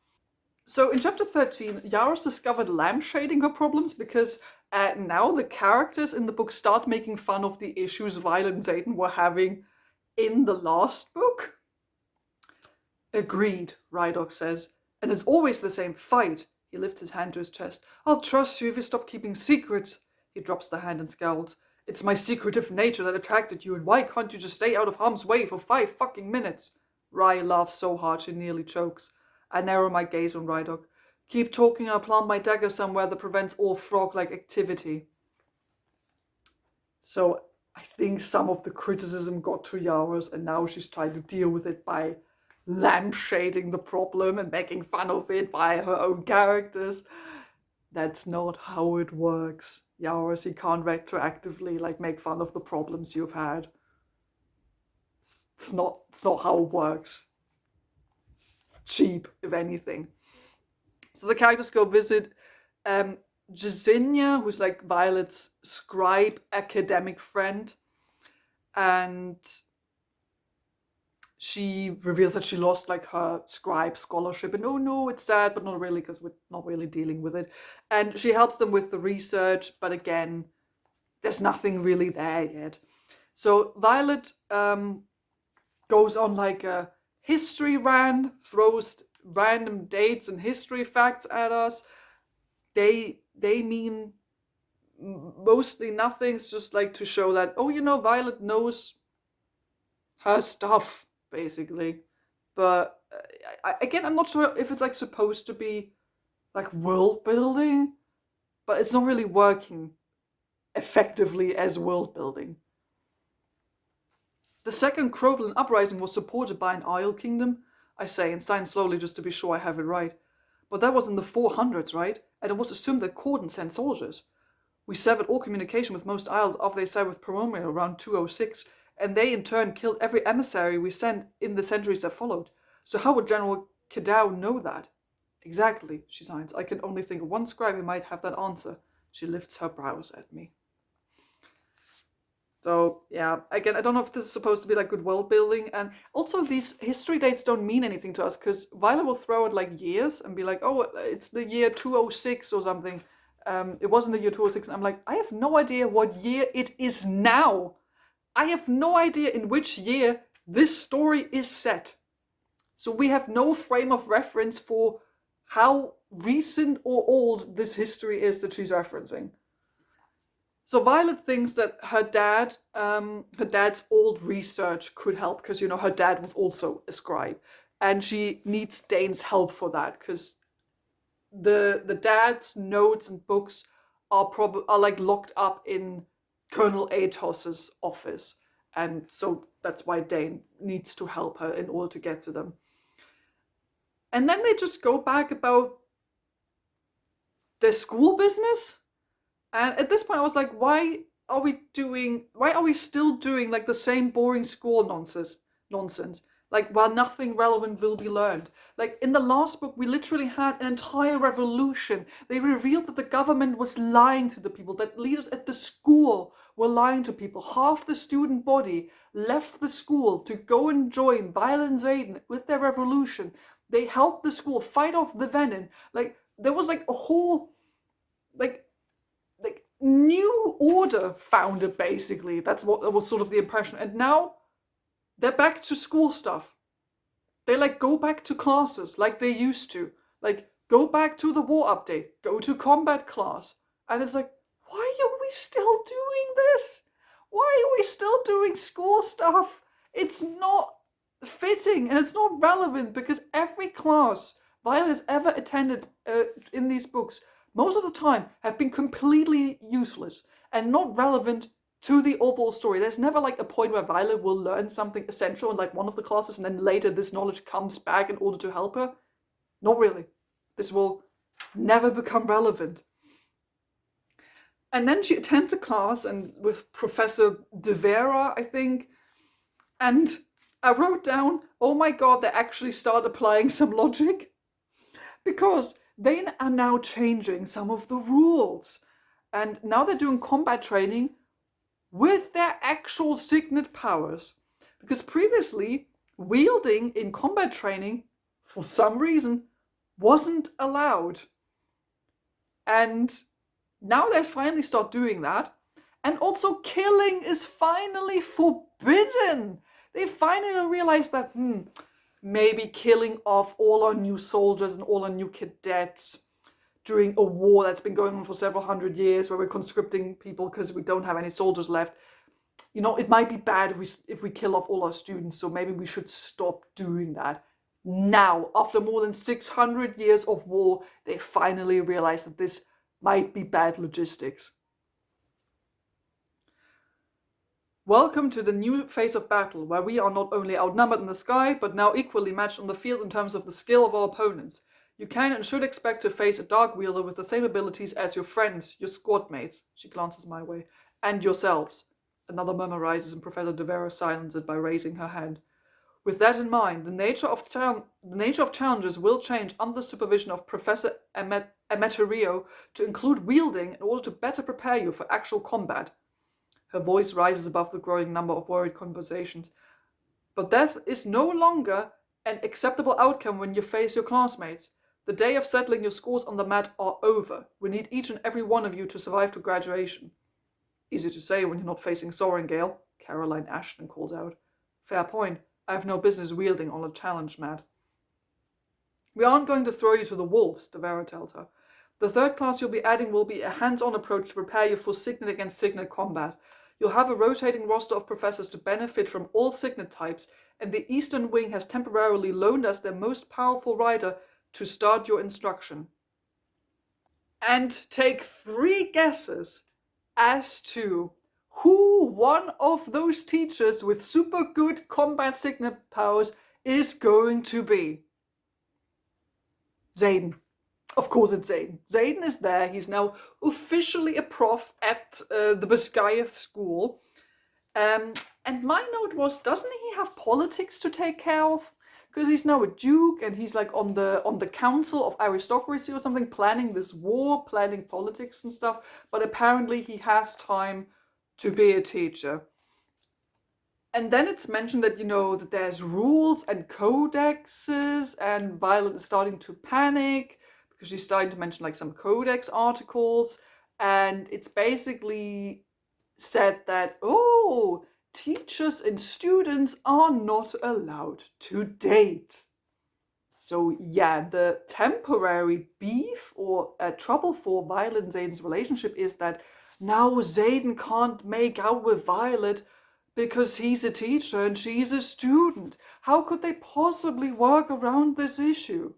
So in chapter 13, Yarros discovered lampshading her problems because now the characters in the book start making fun of the issues Violet and Zayden were having in the last book. Agreed, Rydok says, and it's always the same fight. He lifts his hand to his chest. I'll trust you if you stop keeping secrets. He drops the hand and scowls. It's my secretive nature that attracted you, and why can't you just stay out of harm's way for 5 fucking minutes? Rye laughs so hard she nearly chokes. I narrow my gaze on Rydok. Keep talking and I'll plant my dagger somewhere that prevents all frog-like activity. So I think some of the criticism got to Yarros, and now she's trying to deal with it by lampshading the problem and making fun of it by her own characters. That's not how it works. Yarros, you can't retroactively like make fun of the problems you've had. It's not how it works. It's cheap, if anything. So the characters go visit Jazinia, who's like Violet's scribe academic friend, and she reveals that she lost like her scribe scholarship, and oh no, it's sad, but not really, because we're not really dealing with it. And she helps them with the research, but again, there's nothing really there yet. So Violet goes on like a history rant, throws random dates and history facts at us. They mean mostly nothing. It's just like to show that, oh, Violet knows her stuff, basically. But again, I'm not sure if it's like supposed to be like world building, but it's not really working effectively as world building. The second Crovelin uprising was supported by an Isle kingdom, I say, and sign slowly just to be sure I have it right. But that was in the 400s, right? And it was assumed that Corden sent soldiers. We severed all communication with most Isles after they sided with Peromia around 206, and they in turn killed every emissary we sent in the centuries that followed. So how would General Kidao know that? Exactly, she signs. I can only think of one scribe who might have that answer. She lifts her brows at me. So, yeah, again, I don't know if this is supposed to be like good world building. And also, these history dates don't mean anything to us, because Violet will throw out like years and be like, oh, it's the year 206 or something. It wasn't the year 206. And I'm like, I have no idea what year it is now. I have no idea in which year this story is set. So we have no frame of reference for how recent or old this history is that she's referencing. So Violet thinks that her dad's old research could help, because, her dad was also a scribe. And she needs Dane's help for that, because the dad's notes and books are like locked up in Colonel Atos's office. And so that's why Dane needs to help her in order to get to them. And then they just go back about their school business. And at this point I was like, why are we still doing like the same boring school nonsense? Like, while nothing relevant will be learned. Like, in the last book, we literally had an entire revolution. They revealed that the government was lying to the people, that leaders at the school were lying to people. Half the student body left the school to go and join Violet and Zayden with their revolution. They helped the school fight off the Venom. Like, there was like a whole, like new order founded, basically. That was sort of the impression. And now they're back to school stuff. They like go back to classes like they used to. Like, go back to the war update. Go to combat class. And it's like, why are we still doing this? Why are we still doing school stuff? It's not fitting and it's not relevant, because every class Violet has ever attended in these books, most of the time, have been completely useless and not relevant to the overall story. There's never like a point where Violet will learn something essential in like one of the classes, and then later this knowledge comes back in order to help her. Not really. This will never become relevant. And then she attends a class and with Professor De Vera, I think, and I wrote down, oh my god, they actually start applying some logic, because they are now changing some of the rules. And now they're doing combat training with their actual signet powers. Because previously, wielding in combat training, for some reason, wasn't allowed. And now they finally start doing that. And also killing is finally forbidden. They finally realize that, maybe killing off all our new soldiers and all our new cadets during a war that's been going on for several hundred years, where we're conscripting people because we don't have any soldiers left. It might be bad if we kill off all our students, so maybe we should stop doing that. Now, after more than 600 years of war, they finally realize that this might be bad logistics. Welcome to the new phase of battle, where we are not only outnumbered in the sky, but now equally matched on the field in terms of the skill of our opponents. You can and should expect to face a dark wielder with the same abilities as your friends, your squad mates, she glances my way, and yourselves. Another murmur rises and Professor De Vera silences it by raising her hand. With that in mind, the nature of challenges will change under the supervision of Professor Emeterio to include wielding in order to better prepare you for actual combat. Her voice rises above the growing number of worried conversations. But death is no longer an acceptable outcome when you face your classmates. The day of settling your scores on the mat are over. We need each and every one of you to survive to graduation. Easy to say when you're not facing Sorengale, Caroline Ashton calls out. Fair point. I have no business wielding on a challenge mat. We aren't going to throw you to the wolves, De Vera tells her. The third class you'll be adding will be a hands-on approach to prepare you for signet against signet combat. You'll have a rotating roster of professors to benefit from all signet types, and the Eastern Wing has temporarily loaned us their most powerful rider to start your instruction. And take 3 guesses as to who one of those teachers with super good combat signet powers is going to be. Xaden. Of course it's Xaden. Xaden is there. He's now officially a prof at the Biscayeth School. And my note was, doesn't he have politics to take care of? Because he's now a duke and he's like on the council of aristocracy or something, planning this war, planning politics and stuff. But apparently he has time to be a teacher. And then it's mentioned that, that there's rules and codexes, and Violet is starting to panic because she's starting to mention like some codex articles, and it's basically said that, teachers and students are not allowed to date. So yeah, the temporary beef or trouble for Violet and Xaden's relationship is that now Xaden can't make out with Violet because he's a teacher and she's a student. How could they possibly work around this issue?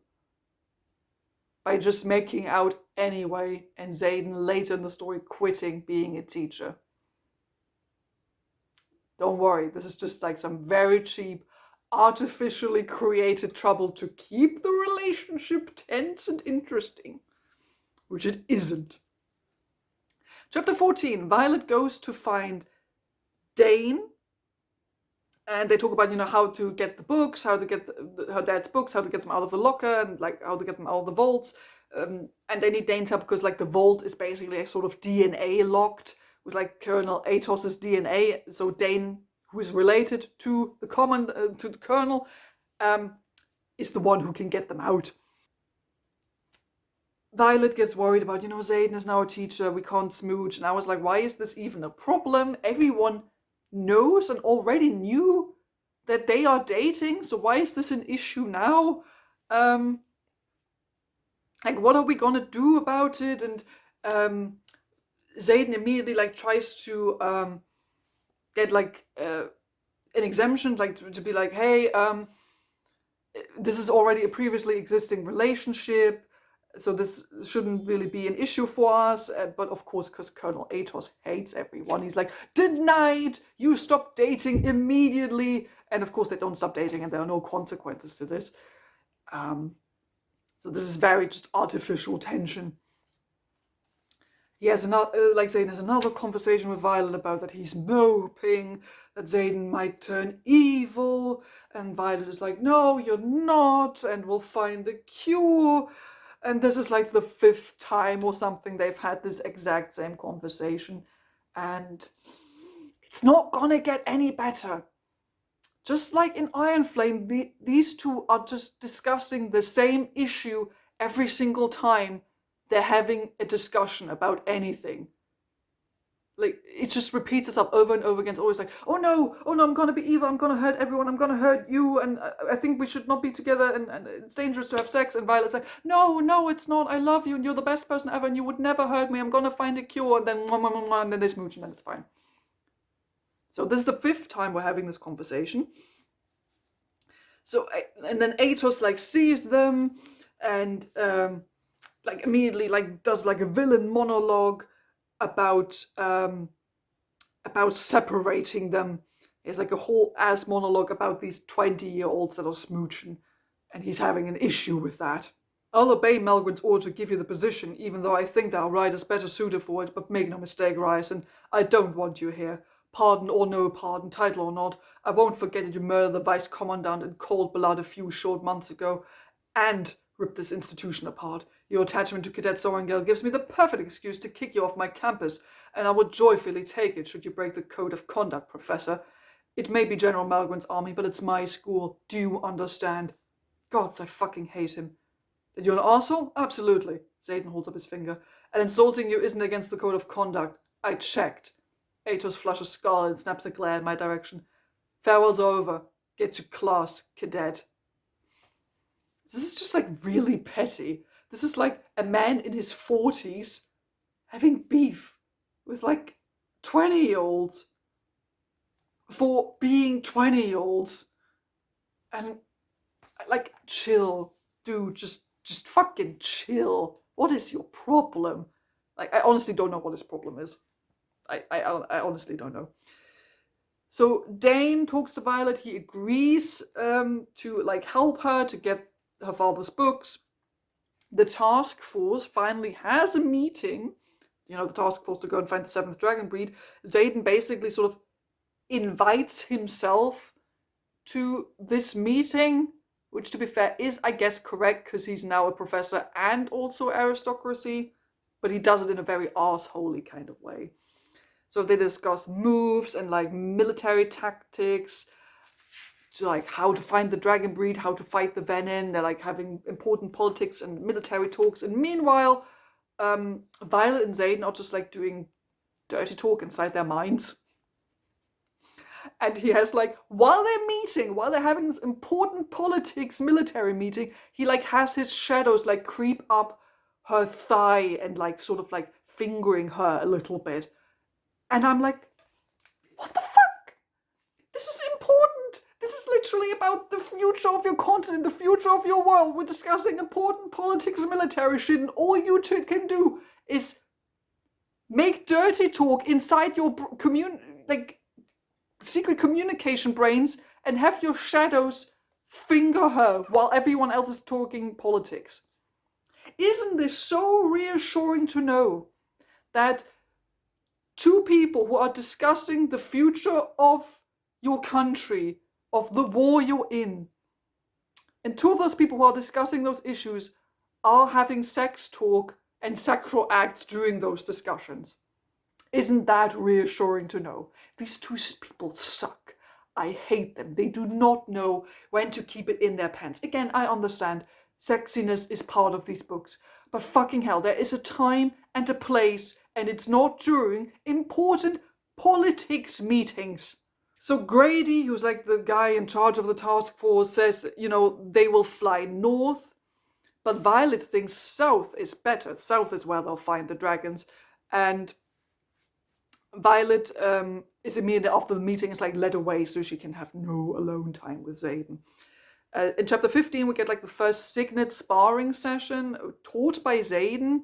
By just making out anyway, and Xaden later in the story quitting being a teacher. Don't worry, this is just like some very cheap, artificially created trouble to keep the relationship tense and interesting, which it isn't. Chapter 14, Violet goes to find Dane, and they talk about, how to get the books, how to get her dad's books, how to get them out of the locker, and like how to get them out of the vaults. And they need Dane's help because like the vault is basically a sort of DNA locked with like Colonel Atos's DNA. So Dane, who is related to the Colonel, is the one who can get them out. Violet gets worried about, Xaden is now a teacher, we can't smooch. And I was like, why is this even a problem? Everyone knows and already knew that they are dating, so why is this an issue now? Like, what are we gonna do about it? And Xaden immediately like tries to get like an exemption, like to be like, hey, this is already a previously existing relationship, so this shouldn't really be an issue for us. But of course, because Colonel Atos hates everyone, he's like, denied, you stop dating immediately. And of course they don't stop dating and there are no consequences to this. So this is very just artificial tension. He has another, Xaden has another conversation with Violet about that he's moping that Xaden might turn evil, and Violet is like, no, you're not, and we'll find the cure. And this is like the 5th time or something they've had this exact same conversation, and it's not gonna get any better. Just like in Iron Flame, these two are just discussing the same issue every single time they're having a discussion about anything. Like, it just repeats itself over and over again. It's always like, oh no, I'm gonna be evil, I'm gonna hurt everyone, I'm gonna hurt you, and I think we should not be together, and it's dangerous to have sex. And Violet's like, no, it's not, I love you, and you're the best person ever, and you would never hurt me, I'm gonna find a cure, and then mwah, mwah, mwah, and then they smooch, and then it's fine. So this is the 5th time we're having this conversation. So, and then Atos like sees them, and like immediately like does like a villain monologue about separating them. There's like a whole ass monologue about these 20-year-olds that are smooching, and he's having an issue with that. I'll obey Melgren's order to give you the position, even though I think that our rider's better suited for it, but make no mistake, Ryerson, I don't want you here. Pardon or no pardon, title or not, I won't forget that you murdered the vice commandant in cold blood a few short months ago, and ripped this institution apart. Your attachment to Cadet Sorengale gives me the perfect excuse to kick you off my campus, and I would joyfully take it should you break the code of conduct, Professor. It may be General Melgren's army, but it's my school. Do you understand? Gods, I fucking hate him. That you're an arsehole? Absolutely. Xaden holds up his finger. And insulting you isn't against the code of conduct. I checked. Atos flushes scarlet and snaps a glare in my direction. Farewell's over. Get to class, cadet. This is just like really petty. This is like a man in his 40s having beef with like 20-year-olds for being 20-year-olds. And like, chill. Dude, just fucking chill. What is your problem? Like, I honestly don't know what his problem is. I honestly don't know. So Dane talks to Violet. He agrees to like help her to get her father's books. The task force finally has a meeting. You know, the task force to go and find the 7th dragon breed. Xaden basically sort of invites himself to this meeting, which, to be fair, is, I guess, correct because he's now a professor and also aristocracy, but he does it in a very arseholey kind of way. So they discuss moves and like military tactics, to like how to find the dragon breed, how to fight the venom. They're like having important politics and military talks. And meanwhile, Violet and Xaden are just like doing dirty talk inside their minds. And he has like, while they're having this important politics military meeting, he like has his shadows like creep up her thigh and like sort of like fingering her a little bit. And I'm like, what the fuck? This is important. This is literally about the future of your continent, the future of your world. We're discussing important politics and military shit, and all you two can do is make dirty talk inside your secret communication brains and have your shadows finger her while everyone else is talking politics. Isn't this so reassuring to know that two people who are discussing the future of your country, of the war you're in, and two of those people who are discussing those issues are having sex talk and sexual acts during those discussions? Isn't that reassuring to know? These two people suck. I hate them. They do not know when to keep it in their pants. Again, I understand sexiness is part of these books, but fucking hell, there is a time and a place, and it's not during important politics meetings. So Grady, who's like the guy in charge of the task force, says, you know, they will fly north, but Violet thinks south is better. South is where they'll find the dragons. And Violet is immediately after the meeting is like led away so she can have no alone time with Xaden. In chapter 15, we get like the first Signet sparring session taught by Xaden.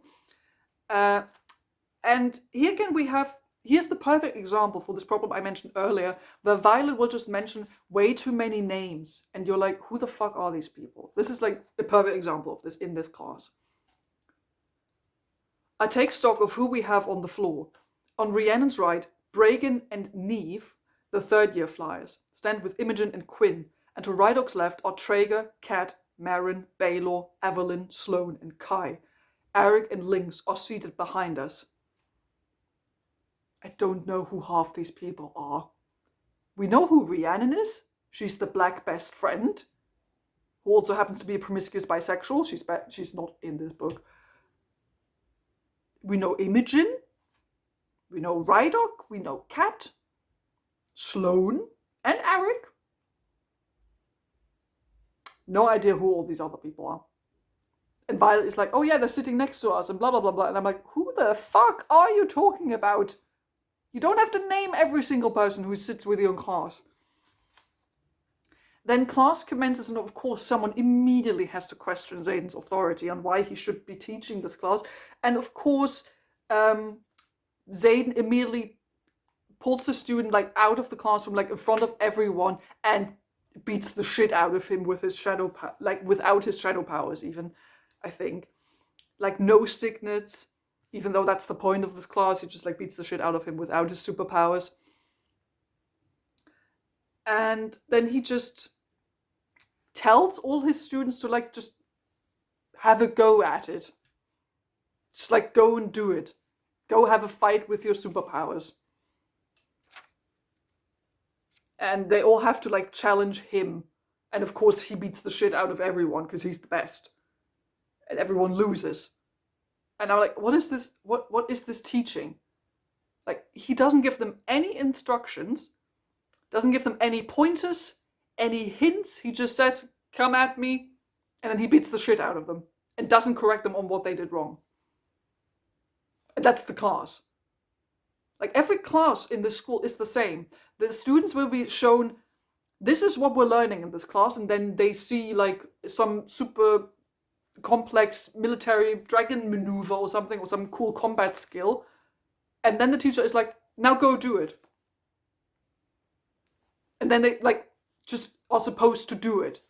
And here again we have here's the perfect example for this problem I mentioned earlier, where Violet will just mention way too many names, and you're like, who the fuck are these people? This is like a perfect example of this in this class. I take stock of who we have on the floor. On Rhiannon's right, Bragan and Neve, the third-year flyers, stand with Imogen and Quinn, and to Rydok's left are Traeger, Kat, Marin, Baylor, Evelyn, Sloane, and Kai. Eric and Lynx are seated behind us. I don't know who half these people are. We know who Rhiannon is. She's the black best friend, who also happens to be a promiscuous bisexual. She's not in this book. We know Imogen. We know Rydok. We know Kat, Sloane, and Eric. No idea who all these other people are. And Violet is like, oh yeah, they're sitting next to us and blah, blah, blah, blah. And I'm like, who the fuck are you talking about? You don't have to name every single person who sits with you in class. Then class commences, and of course someone immediately has to question Xaden's authority on why he should be teaching this class. And of course, Xaden immediately pulls the student like out of the classroom, like in front of everyone, and beats the shit out of him with his shadow, without his shadow powers even, I think. Like no signets, even though that's the point of this class, he just like beats the shit out of him without his superpowers. And then he just tells all his students to like just have a go at it. Just like go and do it. Go have a fight with your superpowers. And they all have to like challenge him. And of course he beats the shit out of everyone because he's the best. And everyone loses. And I'm like, what is this? What is this teaching? Like, he doesn't give them any instructions, doesn't give them any pointers, any hints. He just says, come at me, and then he beats the shit out of them and doesn't correct them on what they did wrong. And that's the class. Like, every class in this school is the same. The students will be shown, this is what we're learning in this class, and then they see like some super complex military dragon maneuver or something, or some cool combat skill, and then the teacher is like, now go do it. And then they like just are supposed to do it.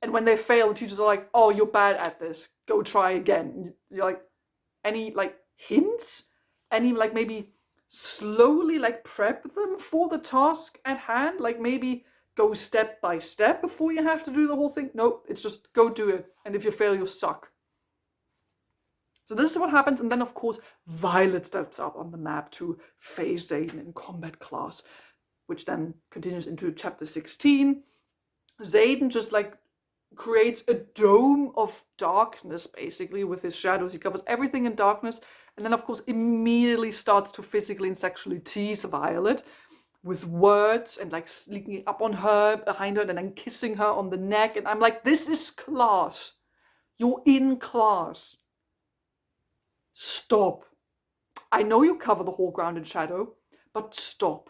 And when they fail, the teachers are like, oh, you're bad at this, go try again. And you're like, any like hints, any like maybe slowly like prep them for the task at hand, like maybe go step by step before you have to do the whole thing. Nope, it's just go do it. And if you fail, you suck. So this is what happens. And then, of course, Violet steps up on the map to face Xaden in combat class, which then continues into chapter 16. Xaden just like creates a dome of darkness, basically, with his shadows. He covers everything in darkness. And then, of course, immediately starts to physically and sexually tease Violet with words and like sneaking up on her, behind her, and then kissing her on the neck. And I'm like, this is class. You're in class. Stop. I know you cover the whole ground in shadow, but stop.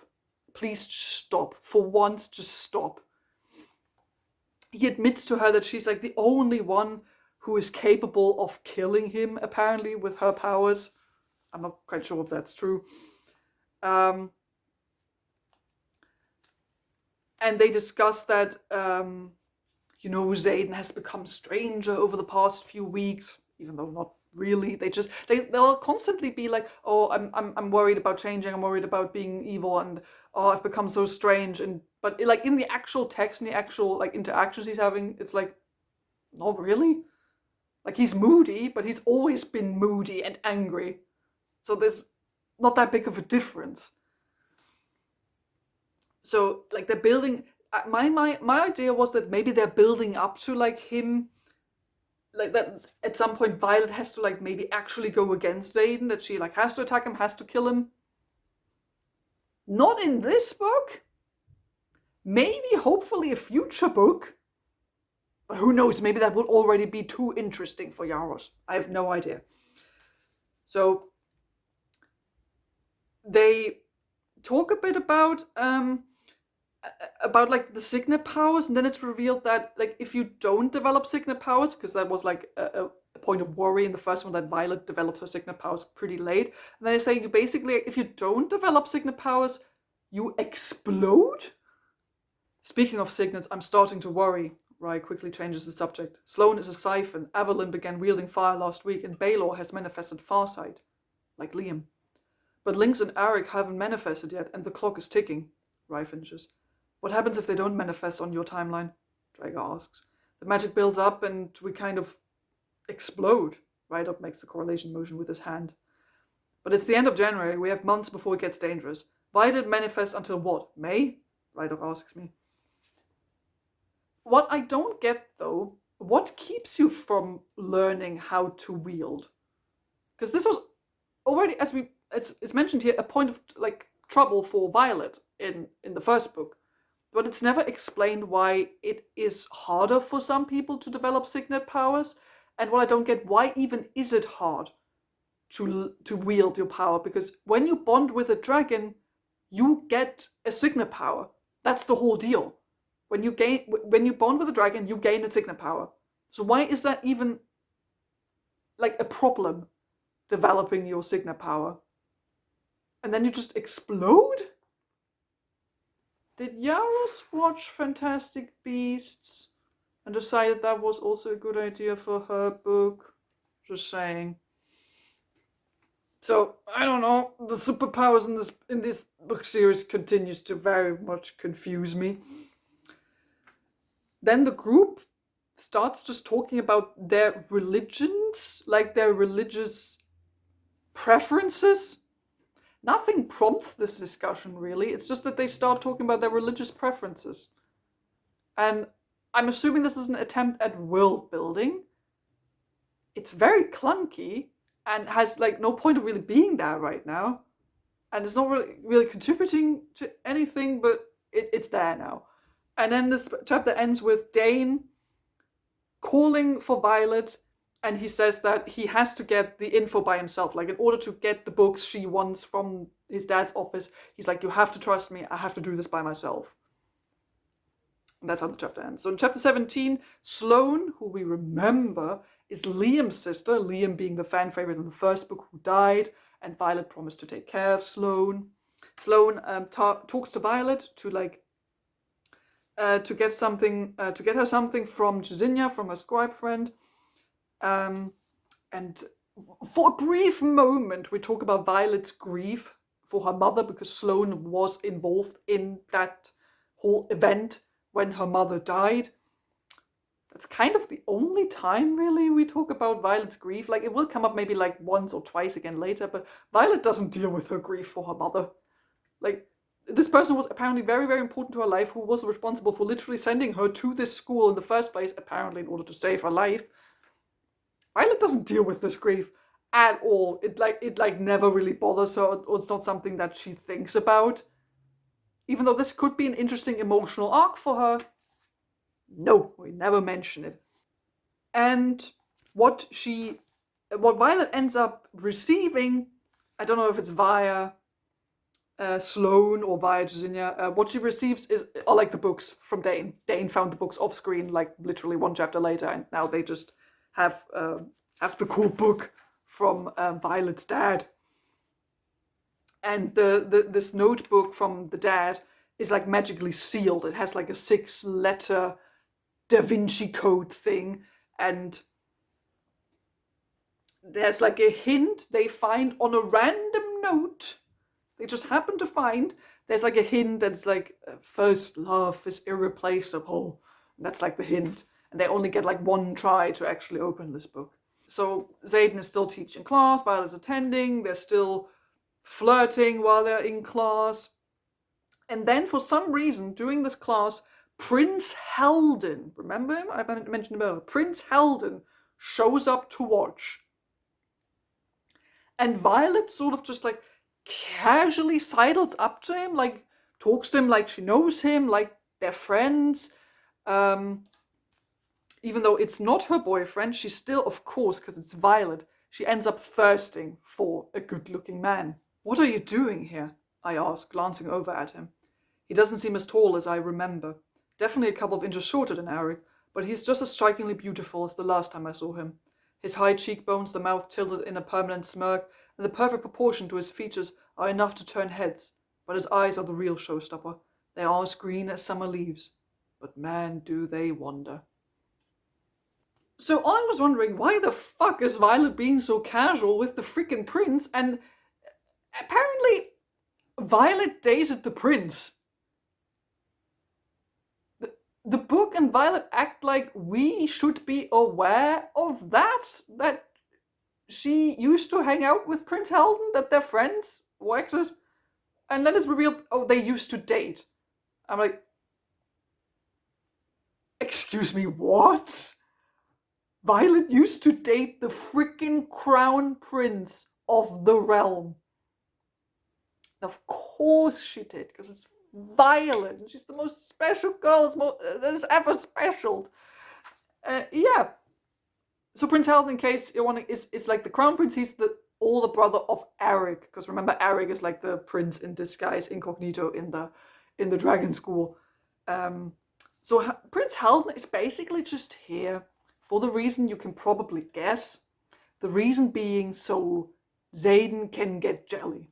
Please stop. For once, just stop. He admits to her that she's like the only one who is capable of killing him, apparently, with her powers. I'm not quite sure if that's true. And they discuss that, Xaden has become stranger over the past few weeks, even though not really. They'll constantly be like, oh, I'm worried about changing. I'm worried about being evil, and oh, I've become so strange. But like in the actual text, in the actual like interactions he's having, it's like, not really. Like he's moody, but he's always been moody and angry. So there's not that big of a difference. So like they're building. My idea was that maybe they're building up to like him, like that at some point Violet has to like maybe actually go against Xaden, that she like has to attack him, has to kill him. Not in this book. Maybe hopefully a future book. But who knows, maybe that would already be too interesting for Yarros. I have no idea. So they talk a bit about like the signet powers, and then it's revealed that like if you don't develop signet powers, because that was like a point point of worry in the first one that Violet developed her signet powers pretty late. And then they say you basically, if you don't develop signet powers, you explode? Speaking of signets, I'm starting to worry. Rye quickly changes the subject. Sloane is a siphon. Evelyn began wielding fire last week, and Baylor has manifested Farsight. Like Liam. But Lynx and Arik haven't manifested yet, and the clock is ticking. Rye finishes. What happens if they don't manifest on your timeline? Drager asks. The magic builds up, and we kind of explode. Rydop makes the correlation motion with his hand. But it's the end of January. We have months before it gets dangerous. Why did it manifest until what? May? Rydop asks me. What I don't get, though, what keeps you from learning how to wield? Because this was already, as it's mentioned here, a point of like trouble for Violet in the first book. But it's never explained why it is harder for some people to develop signet powers. And what I don't get, why even is it hard to wield your power? Because when you bond with a dragon, you get a signet power. That's the whole deal. When you bond with a dragon, you gain a signet power. So why is that even like a problem, developing your signet power? And then you just explode? Did Yarros watch Fantastic Beasts and decided that was also a good idea for her book? Just saying. So, I don't know. The superpowers in this book series continues to very much confuse me. Then the group starts just talking about their religions, like their religious preferences. Nothing prompts this discussion, really. It's just that they start talking about their religious preferences. And I'm assuming this is an attempt at world building. It's very clunky and has like no point of really being there right now. And it's not really contributing to anything, but it's there now. And then this chapter ends with Dane calling for Violet, and he says that he has to get the info by himself. Like, in order to get the books she wants from his dad's office, he's like, you have to trust me, I have to do this by myself. And that's how the chapter ends. So in chapter 17, Sloane, who we remember, is Liam's sister, Liam being the fan favorite in the first book who died, and Violet promised to take care of Sloane. Sloane talks to Violet to like to get her something from Jazinia, from her scribe friend. And for a brief moment, we talk about Violet's grief for her mother, because Sloane was involved in that whole event when her mother died. That's kind of the only time, really, we talk about Violet's grief. Like, it will come up maybe like once or twice again later, but Violet doesn't deal with her grief for her mother. Like, this person was apparently very, very important to her life, who was responsible for literally sending her to this school in the first place, apparently in order to save her life. Violet doesn't deal with this grief at all. It never really bothers her, or it's not something that she thinks about. Even though this could be an interesting emotional arc for her, no, we never mention it. And what Violet ends up receiving, I don't know if it's via Sloane or via Jazinia, what she receives are like the books from Dane. Dane found the books off screen, like literally one chapter later, and now they just have the cool book from Violet's dad. And this notebook from the dad is like magically sealed. It has like a 6-letter Da Vinci Code thing, and there's like a hint they find on a random note. They just happen to find there's like a hint that's like, first love is irreplaceable. And that's like the hint. And they only get like one try to actually open this book. So Xaden is still teaching class, Violet's attending, they're still flirting while they're in class. And then for some reason, during this class, Prince Helden, remember him? I mentioned him earlier. Prince Helden shows up to watch. And Violet sort of just like casually sidles up to him, like talks to him like she knows him, like they're friends. Even though it's not her boyfriend, she still, of course, because it's Violet, she ends up thirsting for a good-looking man. What are you doing here? I ask, glancing over at him. He doesn't seem as tall as I remember. Definitely a couple of inches shorter than Arik, but he's just as strikingly beautiful as the last time I saw him. His high cheekbones, the mouth tilted in a permanent smirk, and the perfect proportion to his features are enough to turn heads. But his eyes are the real showstopper. They are as green as summer leaves. But man, do they wander. So I was wondering, why the fuck is Violet being so casual with the freaking prince? And apparently, Violet dated the prince. The book and Violet act like we should be aware of that she used to hang out with Prince Halden, that they're friends, or exes, and then it's revealed, oh, they used to date. I'm like, excuse me, what? Violet used to date the freaking crown prince of the realm. Of course she did, because it's Violet. She's the most special girl that is ever special. Yeah. So Prince Halden, in case you want, is like the crown prince. He's the older brother of Eric, because remember, Eric is like the prince in disguise, incognito in the dragon school. So Prince Halden is basically just here for the reason you can probably guess. The reason being so Xaden can get jelly.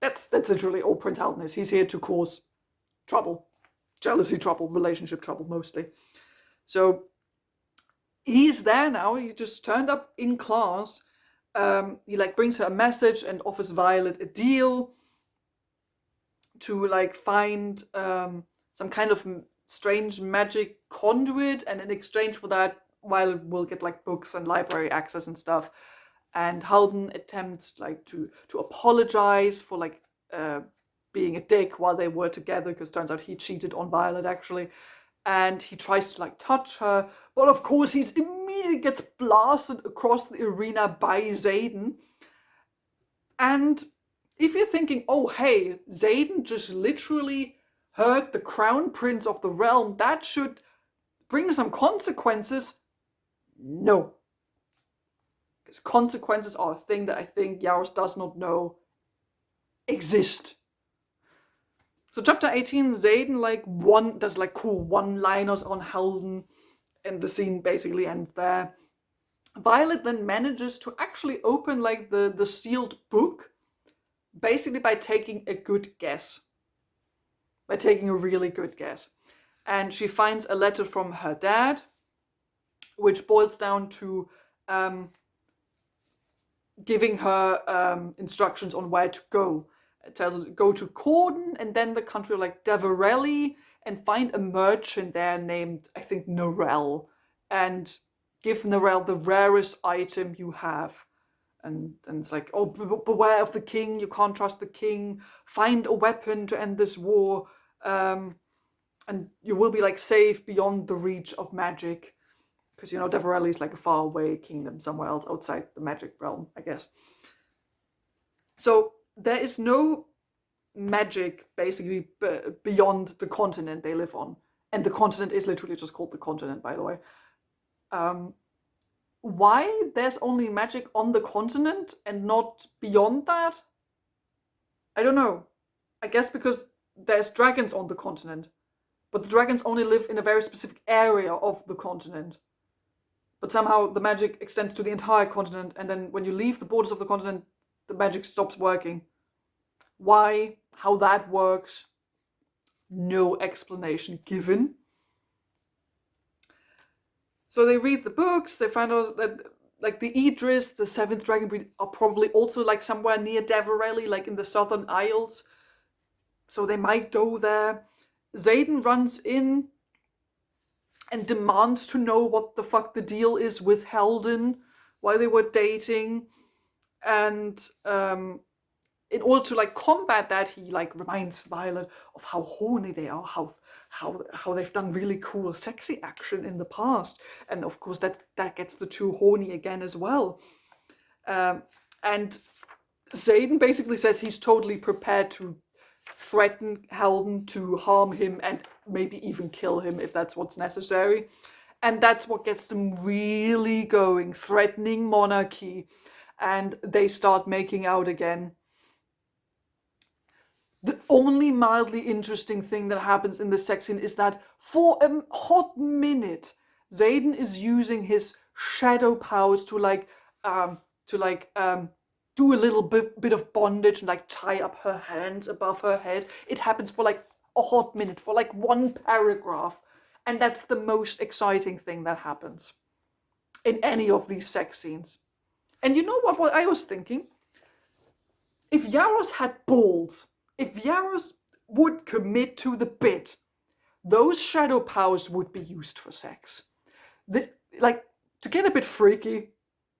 That's literally all Prince Halden is. He's here to cause trouble. Jealousy trouble, relationship trouble mostly. So he's there now. He just turned up in class. He like brings her a message and offers Violet a deal to like find some kind of strange magic conduit, and in exchange for that, Violet will get like books and library access and stuff. And Halden attempts like to apologize for like being a dick while they were together, because turns out he cheated on Violet actually. And he tries to like touch her, but of course he's immediately gets blasted across the arena by Xaden. And if you're thinking, oh hey, Xaden just literally hurt the crown prince of the realm, that should bring some consequences. No. Because consequences are a thing that I think Yarros does not know exist. So chapter 18, Xaden does like cool one-liners on Halden, and the scene basically ends there. Violet then manages to actually open like the sealed book, basically by taking a good guess. By taking a really good guess. And she finds a letter from her dad, which boils down to giving her instructions on where to go. It tells her to go to Corden and then the country like Deverelli, and find a merchant there named, I think, Norel, and give Norel the rarest item you have. And it's like, oh, beware of the king, you can't trust the king, find a weapon to end this war, and you will be like safe beyond the reach of magic. Because, you know, Deverelli is like a faraway kingdom somewhere else outside the magic realm, I guess. So there is no magic basically beyond the continent they live on. And the continent is literally just called the continent, by the way. Why there's only magic on the continent and not beyond that? I don't know. I guess because there's dragons on the continent. But the dragons only live in a very specific area of the continent. But somehow the magic extends to the entire continent, and then when you leave the borders of the continent, the magic stops working. Why? How that works? No explanation given. So they read the books, they find out that like the Idris, the seventh dragon breed, are probably also like somewhere near Deverelli, like in the Southern Isles. So they might go there. Xaden runs in and demands to know what the fuck the deal is with Halden, why they were dating. And in order to like combat that, he like reminds Violet of how horny they are, how they've done really cool sexy action in the past. And of course that gets the two horny again as well. And Xaden basically says he's totally prepared to threaten Halden, to harm him and maybe even kill him if that's what's necessary. And that's what gets them really going, threatening monarchy. And they start making out again. The only mildly interesting thing that happens in this sex scene is that for a hot minute, Xaden is using his shadow powers to do a little bit of bondage and like tie up her hands above her head. It happens for like a hot minute, for like one paragraph, and that's the most exciting thing that happens in any of these sex scenes. And you know what I was thinking? If Yarros had balls, if Yarros would commit to the bit, those shadow powers would be used for sex. Like, to get a bit freaky,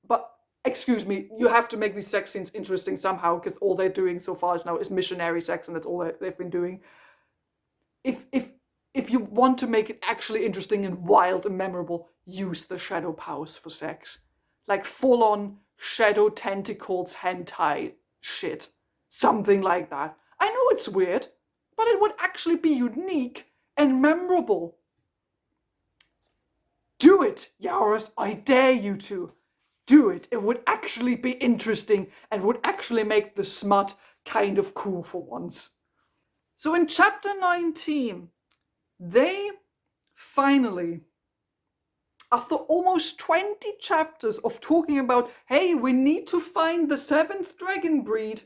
but excuse me, you have to make these sex scenes interesting somehow, because all they're doing so far is missionary sex, and that's all they've been doing. If you want to make it actually interesting and wild and memorable, use the shadow powers for sex. Like full on shadow tentacles hentai shit. Something like that. I know it's weird, but it would actually be unique and memorable. Do it, Yarros, I dare you to. Do it. It would actually be interesting and would actually make the smut kind of cool for once. So in chapter 19, they finally, after almost 20 chapters of talking about, hey, we need to find the 7th dragon breed,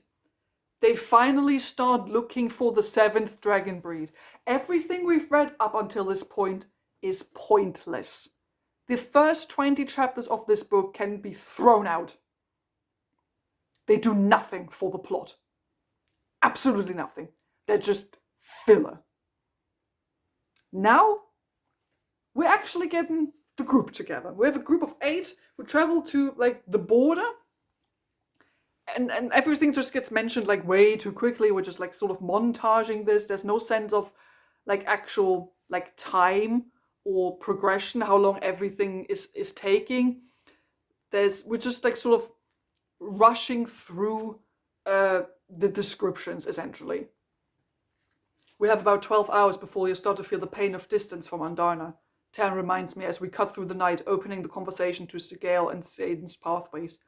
they finally start looking for the 7th dragon breed. Everything we've read up until this point is pointless. The first 20 chapters of this book can be thrown out. They do nothing for the plot. Absolutely nothing. They're just filler. Now, we're actually getting the group together. We have a group of 8 who travel to like the border, and everything just gets mentioned like way too quickly. We're just like sort of montaging this. There's no sense of like actual like time or progression, how long everything is taking. We're just like sort of rushing through the descriptions, essentially. We have about 12 hours before you start to feel the pain of distance from Andarna. Tan reminds me as we cut through the night, opening the conversation to Sigale and Saden's pathways.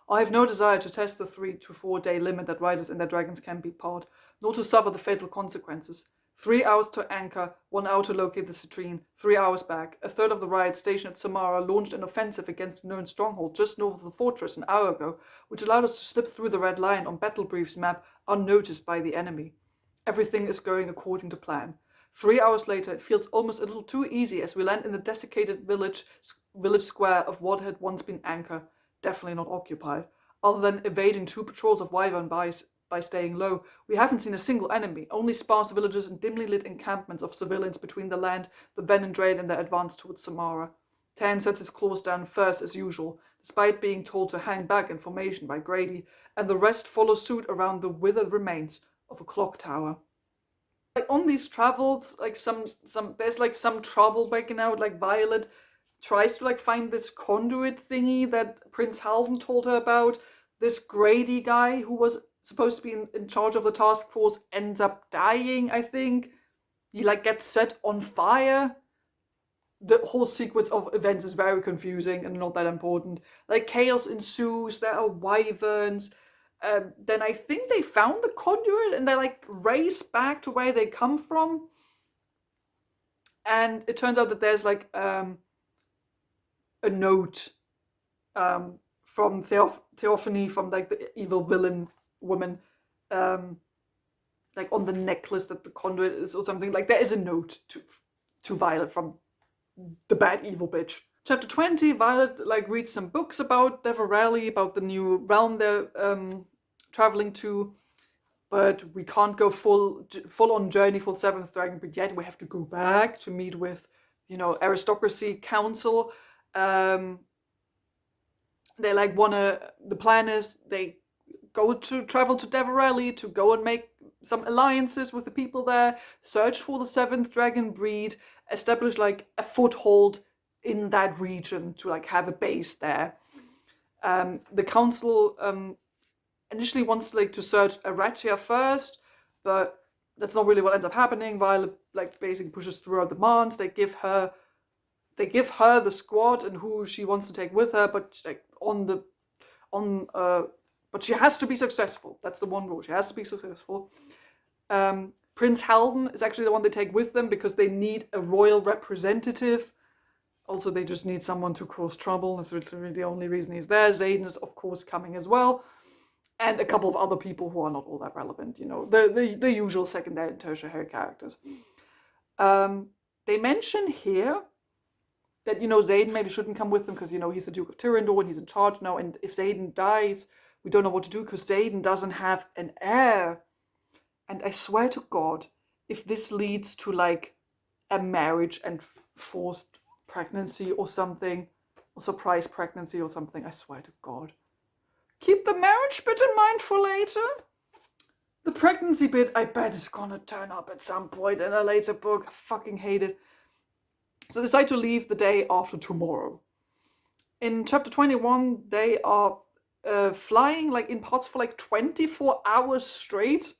I have no desire to test the 3 to 4 day limit that riders and their dragons can be part, nor to suffer the fatal consequences. 3 hours to anchor, 1 hour to locate the citrine, 3 hours back. A third of the riot stationed at Samara launched an offensive against a known stronghold just north of the fortress an hour ago, which allowed us to slip through the Red Line on Battle Brief's map unnoticed by the enemy. Everything is going according to plan. 3 hours later, it feels almost a little too easy as we land in the desiccated village square of what had once been Anchor, definitely not occupied. Other than evading 2 patrols of Wyvern by staying low, we haven't seen a single enemy, only sparse villages and dimly lit encampments of civilians between the land, the Ven and Drain, and their advance towards Samara. Tan sets his claws down first as usual, despite being told to hang back in formation by Grady, and the rest follow suit around the withered remains of a clock tower. Like on these travels, like there's like some trouble breaking out. Like Violet tries to like find this conduit thingy that Prince Halden told her about. This Grady guy who was supposed to be in charge of the task force ends up dying, I think. He like gets set on fire. The whole sequence of events is very confusing and not that important. Like chaos ensues, there are wyverns. Then I think they found the conduit and they like race back to where they come from. And it turns out that there's like a note from Theophany, from like the evil villain woman, like on the necklace that the conduit is or something. Like there is a note to Violet from the bad evil bitch. Chapter 20, Violet like reads some books about Deverelli, about the new realm they're traveling to, but we can't go full on journey for the 7th dragon breed yet. We have to go back to meet with, aristocracy council. They like the plan is they travel to Deverelli to go and make some alliances with the people there, search for the 7th dragon breed, establish like a foothold in that region to like have a base there. The council initially wants like to search Aratia first, but that's not really what ends up happening. Violet like basically pushes through her demands. They give her the squad and who she wants to take with her, but like but she has to be successful. That's the one rule. She has to be successful. Prince Halden is actually the one they take with them because they need a royal representative Also, they just need someone to cause trouble. That's literally the only reason he's there. Xaden is, of course, coming as well. And a couple of other people who are not all that relevant, you know, the usual secondary and tertiary characters. They mention here that, you know, Xaden maybe shouldn't come with them because, you know, he's the Duke of Tyrrendor and he's in charge now. And if Xaden dies, we don't know what to do because Xaden doesn't have an heir. And I swear to God, if this leads to like a marriage and forced pregnancy or something, or surprise pregnancy or something, I swear to God. Keep the marriage bit in mind for later. The pregnancy bit, I bet, is gonna turn up at some point in a later book. I fucking hate it. So they decide to leave the day after tomorrow. In chapter 21, they are flying like in pods for like 24 hours straight.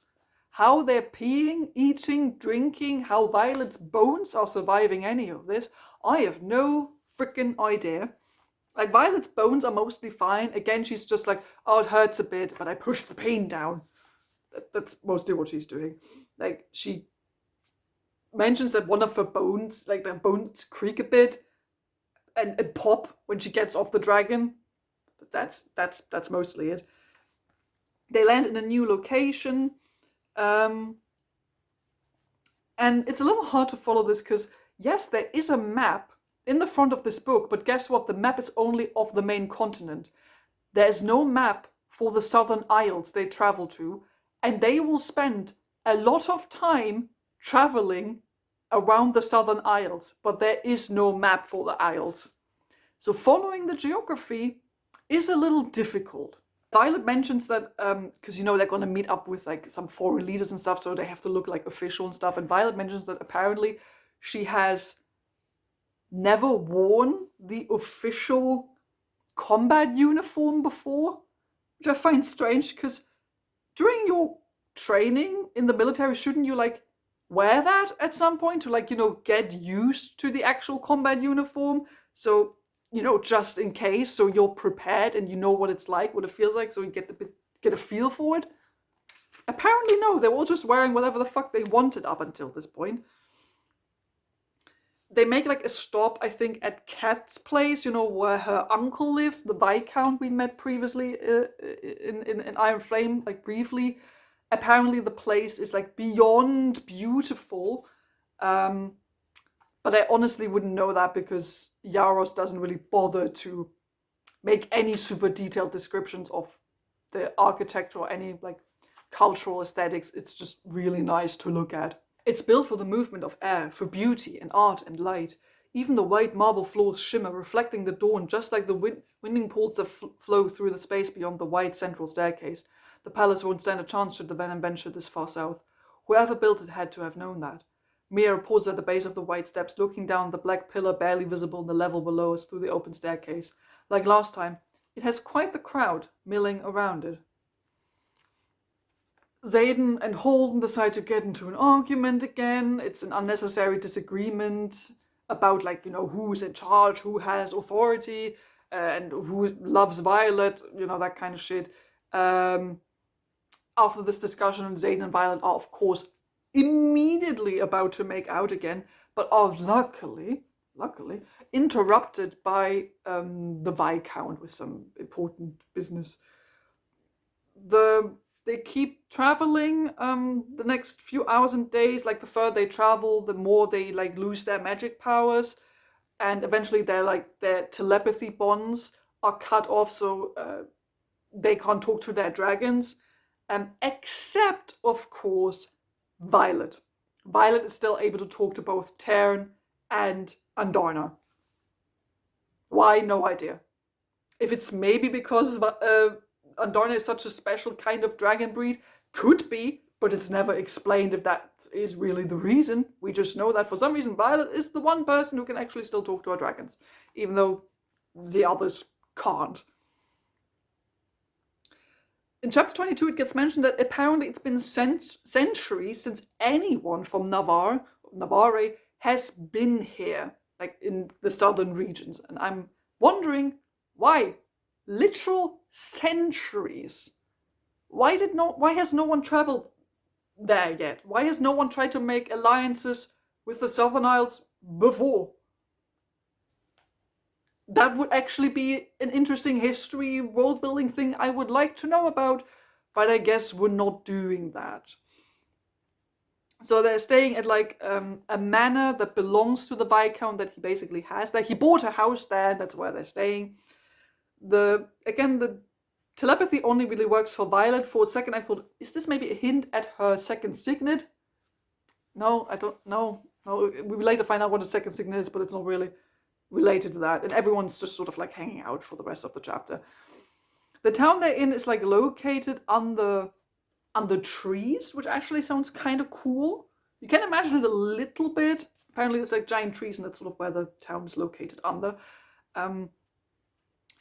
How they're peeing, eating, drinking, how Violet's bones are surviving any of this, I have no freaking idea. Like, Violet's bones are mostly fine. Again, she's just like, oh, it hurts a bit, but I pushed the pain down. That's mostly what she's doing. Like, she mentions that one of her bones, like, their bones creak a bit and pop when she gets off the dragon. That's mostly it. They land in a new location. And it's a little hard to follow this because, yes, there is a map in the front of this book, but guess what? The map is only of the main continent. There's no map for the Southern Isles they travel to, and they will spend a lot of time traveling around the Southern Isles, but there is no map for the Isles. So following the geography is a little difficult. Violet mentions that, because, you know, they're going to meet up with, like, some foreign leaders and stuff, so they have to look, like, official and stuff. And Violet mentions that apparently she has never worn the official combat uniform before, which I find strange, because during your training in the military, shouldn't you, like, wear that at some point to, like, you know, get used to the actual combat uniform? So, you know, just in case, so you're prepared and you know what it's like, what it feels like, so you get a feel for it. Apparently no, they were all just wearing whatever the fuck they wanted up until this point. They make like a stop, I think, at Kat's place, you know, where her uncle lives, the Viscount we met previously in Iron Flame, like briefly. Apparently the place is like beyond beautiful. But I honestly wouldn't know that because Yarros doesn't really bother to make any super detailed descriptions of the architecture or any like cultural aesthetics. It's just really nice to look at. It's built for the movement of air, for beauty and art and light. Even the white marble floors shimmer, reflecting the dawn, just like the winding pools that flow through the space beyond the wide central staircase. The palace won't stand a chance should the Venom venture this far south. Whoever built it had to have known that. Mia paused at the base of the white steps, looking down the black pillar barely visible in the level below us through the open staircase. Like last time, it has quite the crowd milling around it. Xaden and Holden decide to get into an argument again. It's an unnecessary disagreement about, like, you know, who's in charge, who has authority, and who loves Violet, you know, that kind of shit. After this discussion, Xaden and Violet are, of course, immediately about to make out again, but are luckily interrupted by the Viscount with some important business. They keep traveling the next few hours and days. Like, the further they travel, the more they like lose their magic powers, and eventually their telepathy bonds are cut off, so they can't talk to their dragons, except of course Violet. Violet is still able to talk to both Tarn and Andarna. Why? No idea. If it's maybe because Andarna is such a special kind of dragon breed, could be, but it's never explained if that is really the reason. We just know that for some reason Violet is the one person who can actually still talk to her dragons, even though the others can't. In chapter 22, it gets mentioned that apparently it's been centuries since anyone from Navarre has been here, like in the southern regions. And I'm wondering why. Literal centuries. Why has no one traveled there yet? Why has no one tried to make alliances with the Southern Isles before? that would actually be an interesting history world building thing I would like to know about, but I guess we're not doing that. So they're staying at like a manor that belongs to the Viscount that he basically has there. He bought a house there, that's where they're staying. The telepathy only really works for Violet. For a second I thought, is this maybe a hint at her second signet? No, I don't know. No, we will later find out what a second signet is, but it's not really related to that. And everyone's just sort of like hanging out for the rest of the chapter. The town they're in is like located on the trees, which actually sounds kind of cool. You can imagine it a little bit. Apparently there's like giant trees and that's sort of where the town is located under.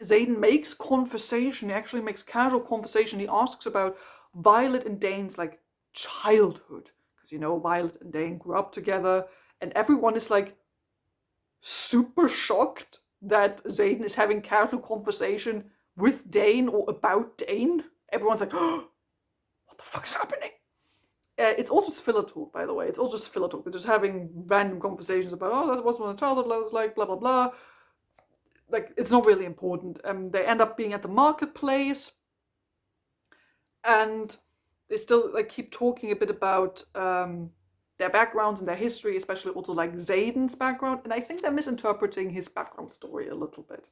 Xaden makes conversation. He actually makes casual conversation. He asks about Violet and Dane's like childhood. Because, you know, Violet and Dane grew up together. And everyone is like super shocked that Xaden is having casual conversation with Dane or about Dane. Everyone's like, oh, what the fuck's happening? It's all just filler talk, by the way. It's all just filler talk. They're just having random conversations about, oh, that's what my childhood was like, blah, blah, blah. Like, it's not really important. They end up being at the marketplace. And they still like keep talking a bit about their backgrounds and their history, especially also like Xaden's background. And I think they're misinterpreting his background story a little bit.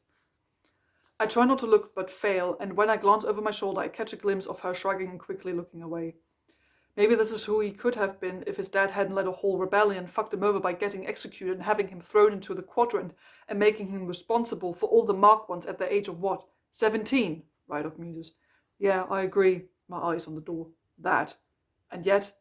I try not to look but fail, and when I glance over my shoulder, I catch a glimpse of her shrugging and quickly looking away. Maybe this is who he could have been if his dad hadn't led a whole rebellion, fucked him over by getting executed and having him thrown into the quadrant and making him responsible for all the marked ones at the age of what? 17, Rydok muses. Yeah, I agree. My eyes on the door. That. And yet,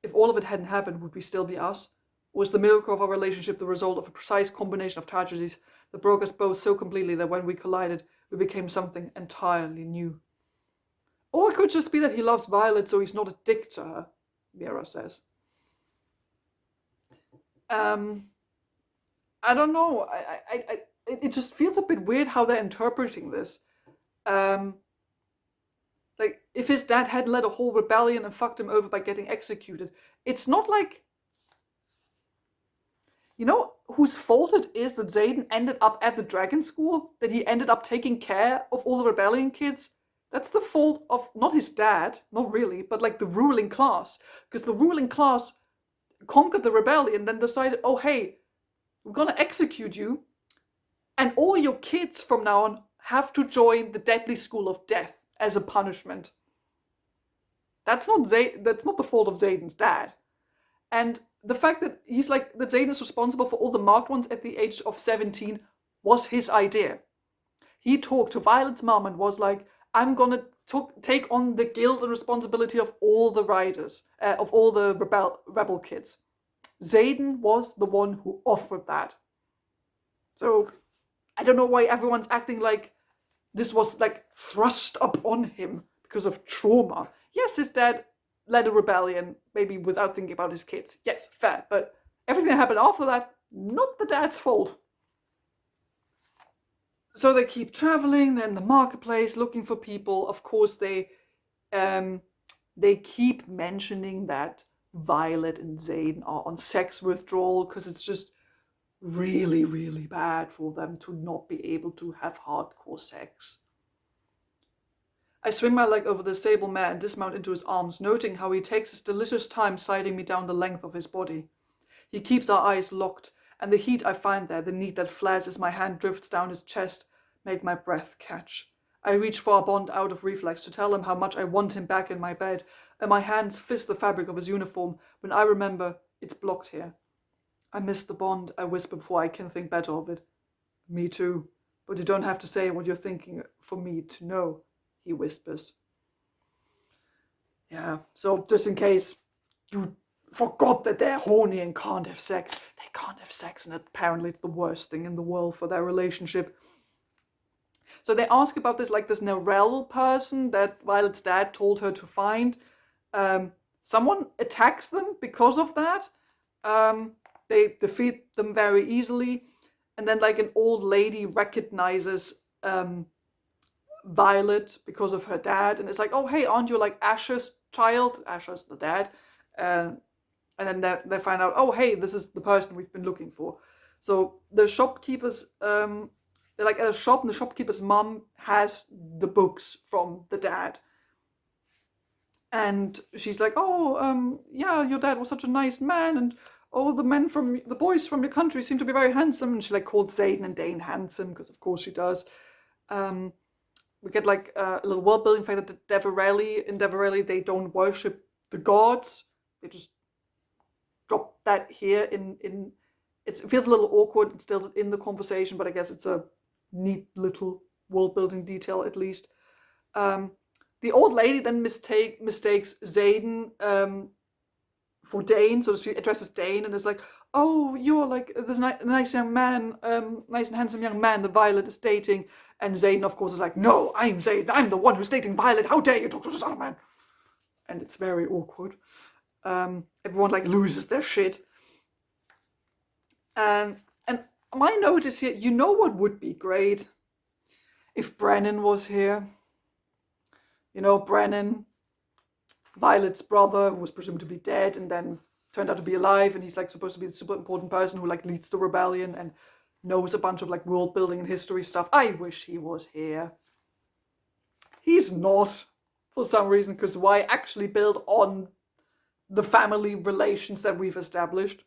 if all of it hadn't happened, would we still be us? Or was the miracle of our relationship the result of a precise combination of tragedies that broke us both so completely that when we collided, we became something entirely new? Or it could just be that he loves Violet, so he's not a dick to her, Mira says. I don't know. It just feels a bit weird how they're interpreting this. Like, if his dad had led a whole rebellion and fucked him over by getting executed, it's not like... You know whose fault it is that Xaden ended up at the Dragon School? That he ended up taking care of all the rebellion kids? That's the fault of, not his dad, not really, but like the ruling class. Because the ruling class conquered the rebellion, then decided, oh hey, we're gonna execute you, and all your kids from now on have to join the deadly school of death as a punishment. That's not the fault of Xaden's dad. And the fact that he's like, that Xaden is responsible for all the marked ones at the age of 17 was his idea. He talked to Violet's mom and was like, I'm gonna take on the guilt and responsibility of all the riders, of all the rebel kids. Xaden was the one who offered that. So, I don't know why everyone's acting like this was like thrust upon him because of trauma. Yes, his dad led a rebellion, maybe without thinking about his kids. Yes, fair, but everything that happened after that, not the dad's fault. So they keep traveling, they're in the marketplace, looking for people. Of course, they keep mentioning that Violet and Xaden are on sex withdrawal, because it's just really, really bad for them to not be able to have hardcore sex. I swing my leg over the sable mare and dismount into his arms, noting how he takes his delicious time siding me down the length of his body. He keeps our eyes locked, and the heat I find there, the need that flares as my hand drifts down his chest, make my breath catch. I reach for our bond out of reflex to tell him how much I want him back in my bed, and my hands fist the fabric of his uniform when I remember it's blocked here. I miss the bond, I whisper before I can think better of it. Me too, but you don't have to say what you're thinking for me to know, he whispers. Yeah, so just in case you forgot that they're horny and can't have sex, they can't have sex, and apparently it's the worst thing in the world for their relationship. So they ask about this, like this Narelle person that Violet's dad told her to find. Someone attacks them because of that. They defeat them very easily. And then like an old lady recognizes Violet because of her dad. And it's like, oh, hey, aren't you like Asher's child? Asher's the dad. And then they find out, oh, hey, this is the person we've been looking for. So the shopkeepers They're like at a shop, and the shopkeeper's mom has the books from the dad. And she's like, oh, yeah, your dad was such a nice man, and oh, the boys from your country seem to be very handsome. And she like called Zayden and Dane handsome, because of course she does. We get like a little world building fact that in Deverelli, they don't worship the gods. They just drop that here in it feels a little awkward. It's still in the conversation, but I guess it's a neat little world building detail at least. The old lady then mistakes Zayden for Dane, so she addresses Dane and is like, oh, you're like this nice young man, nice and handsome young man that Violet is dating. And Zayden, of course, is like, no, I'm Zayden, I'm the one who's dating Violet, how dare you talk to this other man? And it's very awkward. Everyone like loses their shit. And my note is here, you know what would be great? If Brennan was here. You know, Brennan, Violet's brother, who was presumed to be dead and then turned out to be alive, and he's like supposed to be the super important person who like leads the rebellion and knows a bunch of like world building and history stuff. I wish he was here. He's not, for some reason, because why actually build on the family relations that we've established?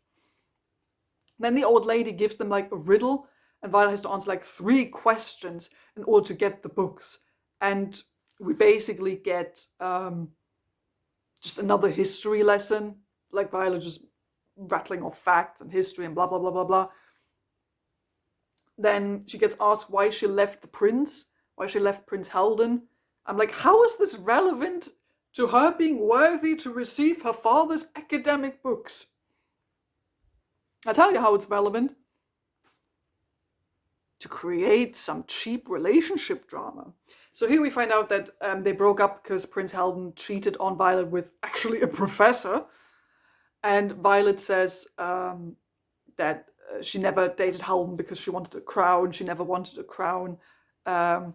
Then the old lady gives them like a riddle, and Violet has to answer like 3 questions in order to get the books. And we basically get just another history lesson, like Violet just rattling off facts and history and blah, blah, blah, blah, blah. Then she gets asked why she left the prince, why she left Prince Halden. I'm like, how is this relevant to her being worthy to receive her father's academic books? I'll tell you how it's relevant. To create some cheap relationship drama. So here we find out that they broke up because Prince Halden cheated on Violet with actually a professor. And Violet says that she never dated Halden because she wanted a crown. She never wanted a crown. And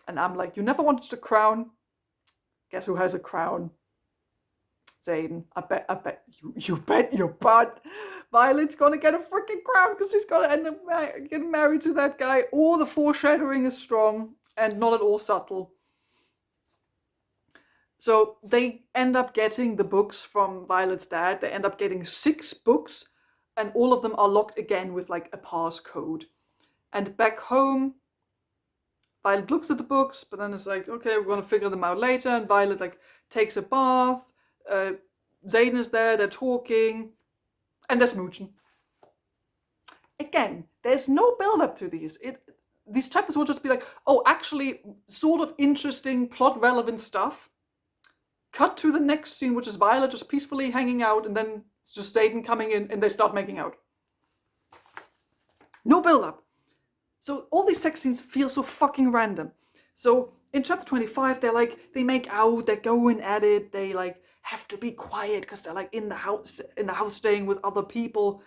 I'm like, you never wanted a crown? Guess who has a crown? Zayden. I bet you bet your butt Violet's gonna get a freaking crown because she's gonna end up getting married to that guy. Or the foreshadowing is strong and not at all subtle. So they end up getting the books from Violet's dad. They end up getting 6 books, and all of them are locked again with like a passcode. And back home, Violet looks at the books, but then it's like, okay, we're gonna figure them out later. And Violet like takes a bath. Zayden is there, they're talking, and they're smooching. Again, there's no build-up to these. These chapters will just be like, oh, actually, sort of interesting, plot-relevant stuff. Cut to the next scene, which is Violet just peacefully hanging out, and then it's just Zayden coming in, and they start making out. No build-up. So all these sex scenes feel so fucking random. So in chapter 25, they make out, they're going at it, they like have to be quiet because they're like in the house staying with other people.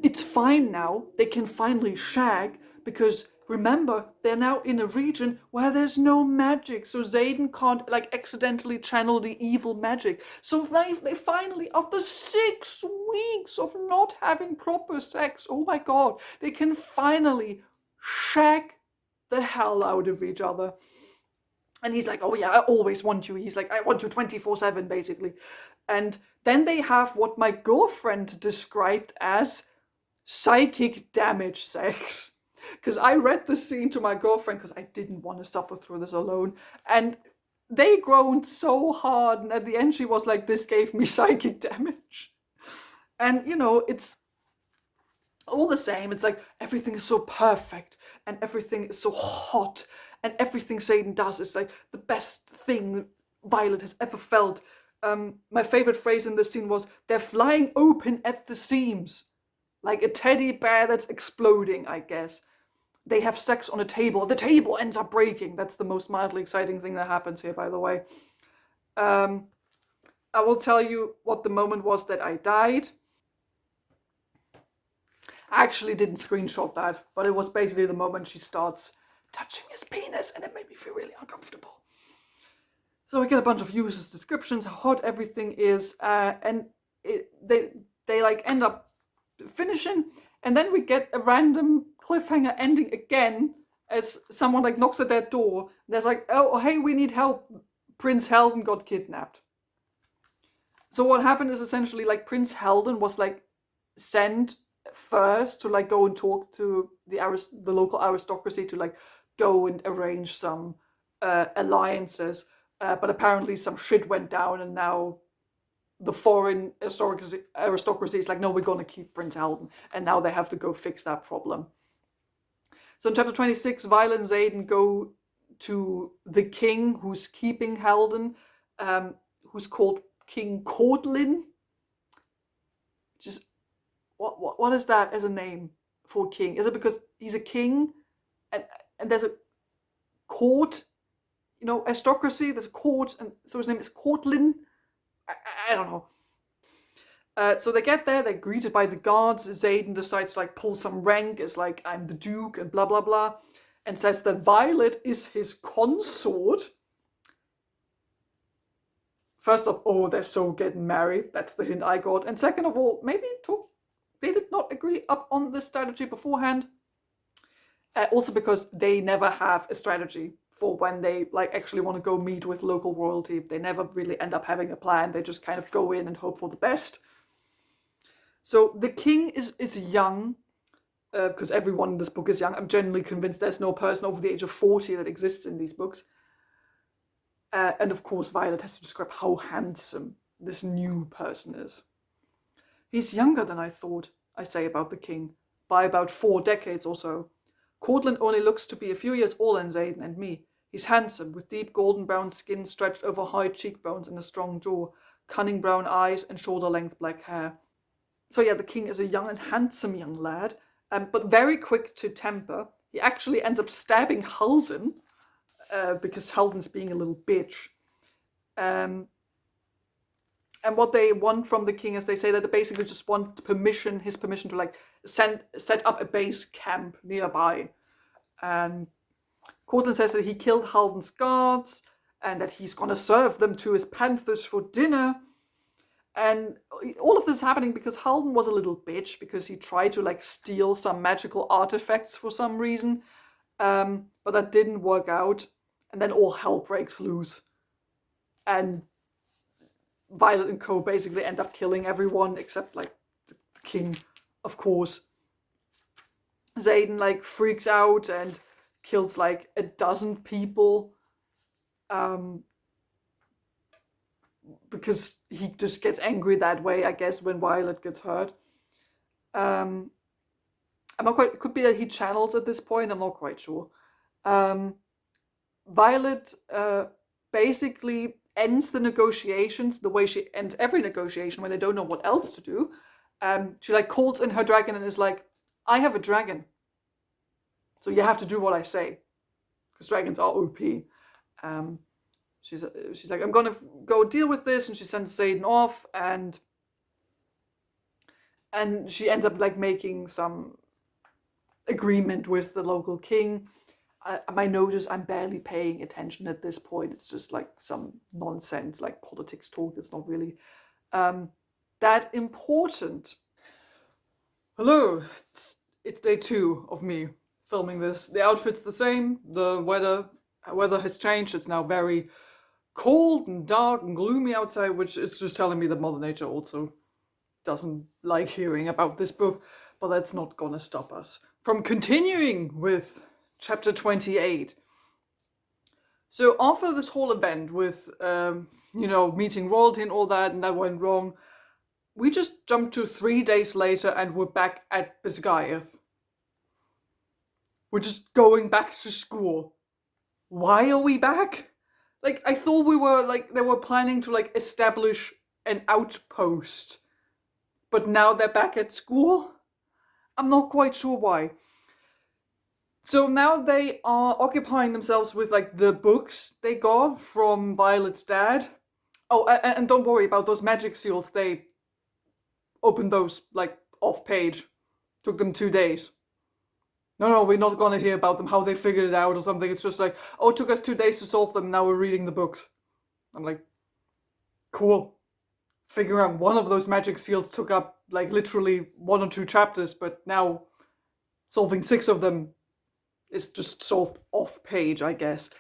It's fine now. They can finally shag because remember, they're now in a region where there's no magic. So Zayden can't like accidentally channel the evil magic. So they finally, after 6 weeks of not having proper sex, oh my god, they can finally shag the hell out of each other. And he's like, oh yeah, I always want you. He's like, I want you 24/7, basically. And then they have what my girlfriend described as psychic damage sex. Because I read the scene to my girlfriend because I didn't want to suffer through this alone. And they groaned so hard. And at the end she was like, this gave me psychic damage. And, you know, it's all the same. It's like everything is so perfect. And everything is so hot. And everything Zayden does is like the best thing Violet has ever felt. My favorite phrase in this scene was, they're flying open at the seams. Like a teddy bear that's exploding, I guess. They have sex on a table. The table ends up breaking. That's the most mildly exciting thing that happens here, by the way. I will tell you what the moment was that I died. I actually didn't screenshot that, but it was basically the moment she starts touching his penis, and it made me feel really uncomfortable. So I get a bunch of users' descriptions, how hot everything is, and they like end up finishing, and then we get a random cliffhanger ending again as someone like knocks at their door. There's like, oh, hey, we need help. Prince Halden got kidnapped. So what happened is essentially like Prince Halden was like sent first to like go and talk to the local aristocracy to like go and arrange some alliances. But apparently some shit went down, and now the foreign aristocracy is like, no, we're going to keep Prince Halden, and now they have to go fix that problem. So in chapter 26, Violet and Xaden go to the king who's keeping Halden, who's called King Cordlin. Just what is that as a name for king? Is it because he's a king and there's a court, aristocracy? There's a court, and so his name is Cordlin. I don't know. So they get there, they're greeted by the guards. Xaden decides to like pull some rank as like, I'm the Duke and blah blah blah, and says that Violet is his consort. First of all, they're so getting married. That's the hint I got. And second of all, maybe they did not agree up on this strategy beforehand. Also because they never have a strategy for when they like actually want to go meet with local royalty. They never really end up having a plan. They just kind of go in and hope for the best. So the king is young, because everyone in this book is young. I'm genuinely convinced there's no person over the age of 40 that exists in these books. And of course, Violet has to describe how handsome this new person is. He's younger than I thought, I say about the king, by about 4 decades or so. Cordlin only looks to be a few years older than Xaden and me. He's handsome, with deep golden brown skin stretched over high cheekbones and a strong jaw, cunning brown eyes and shoulder-length black hair. So yeah, the king is a young and handsome young lad, but very quick to temper. He actually ends up stabbing Halden, because Halden's being a little bitch. And what they want from the king is they say that they basically just want his permission to like set up a base camp nearby. And Cordlin says that he killed Halden's guards and that he's gonna serve them to his panthers for dinner. And all of this is happening because Halden was a little bitch because he tried to like steal some magical artifacts for some reason, but that didn't work out. And then all hell breaks loose, and Violet and co basically end up killing everyone except like the king, of course. Xaden like freaks out and kills like a dozen people, because he just gets angry that way, I guess, when Violet gets hurt. I'm not quite. It could be that he channels at this point. I'm not quite sure. Violet basically ends the negotiations the way she ends every negotiation when they don't know what else to do. She like calls in her dragon and is like, I have a dragon, so you have to do what I say, because dragons are OP. She's like, I'm gonna go deal with this, and she sends Xaden off, and she ends up like making some agreement with the local king. I notice I'm barely paying attention at this point. It's just like some nonsense, like politics talk. It's not really that important. Hello, it's day 2 of me filming this. The outfit's the same. The weather has changed. It's now very cold and dark and gloomy outside, which is just telling me that Mother Nature also doesn't like hearing about this book. But that's not gonna stop us from continuing with Chapter 28. So after this whole event with, meeting royalty and all that, and that went wrong, we just jumped to 3 days later and we're back at Bisgaeth. We're just going back to school. Why are we back? Like, I thought they were planning to like establish an outpost, but now they're back at school? I'm not quite sure why. So now they are occupying themselves with like the books they got from Violet's dad. Oh, and don't worry about those magic seals. They opened those like off page. Took them 2 days. No, we're not gonna hear about them, how they figured it out or something. It's just like, oh, it took us 2 days to solve them. Now we're reading the books. I'm like, cool. Figure out one of those magic seals took up like literally 1 or 2 chapters, but now solving 6 of them is just solved off page, I guess.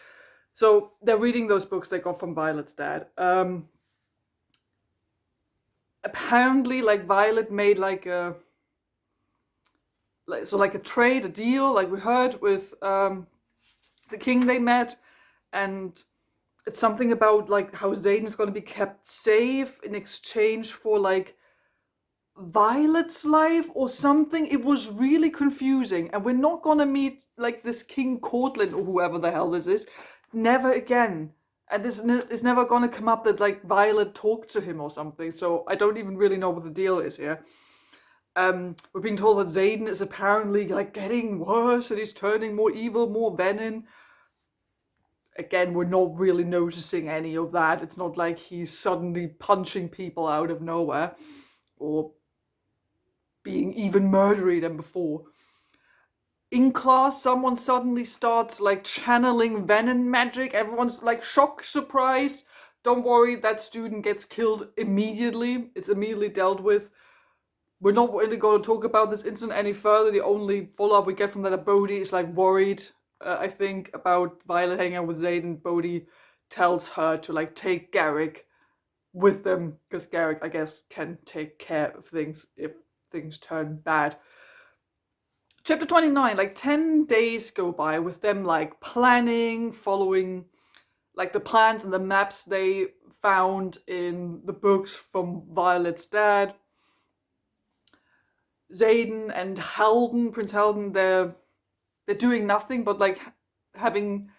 So they're reading those books they got from Violet's dad. Apparently, like, Violet made like a trade, a deal, like we heard, with the king they met, and it's something about like how Xaden is going to be kept safe in exchange for like Violet's life or something. It was really confusing, and we're not gonna meet like this King Cortland or whoever the hell this is, never again. And this is never gonna come up that like Violet talked to him or something. So I don't even really know what the deal is here. We're being told that Xaden is apparently like getting worse and he's turning more evil, more venom. Again, we're not really noticing any of that. It's not like he's suddenly punching people out of nowhere or being even murdery than before. In class, someone suddenly starts like channeling venom magic. Everyone's like shocked, surprised. Don't worry, that student gets killed immediately. It's immediately dealt with. We're not really going to talk about this incident any further. The only follow-up we get from that, Bodhi is like worried, I think, about Violet hanging out with Xaden. Bodhi tells her to like take Garrick with them, because Garrick, I guess, can take care of things if things turn bad. Chapter 29, like 10 days go by with them like planning, following like the plans and the maps they found in the books from Violet's dad. Xaden and Halden, Prince Halden, they're doing nothing but like having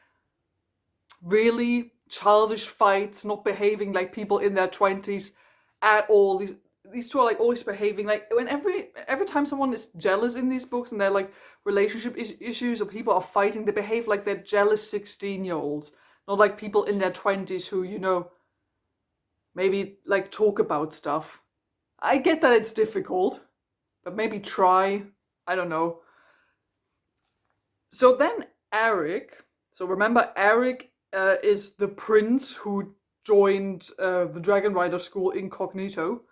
really childish fights, not behaving like people in their 20s at all. These two are like always behaving like when every time someone is jealous in these books and they're like relationship issues or people are fighting, they behave like they're jealous 16-year-olds, not like people in their 20s who, you know, maybe like talk about stuff. I get that it's difficult, but maybe try. I don't know. So then Eric, so remember Eric is the prince who joined the Dragon Rider school incognito.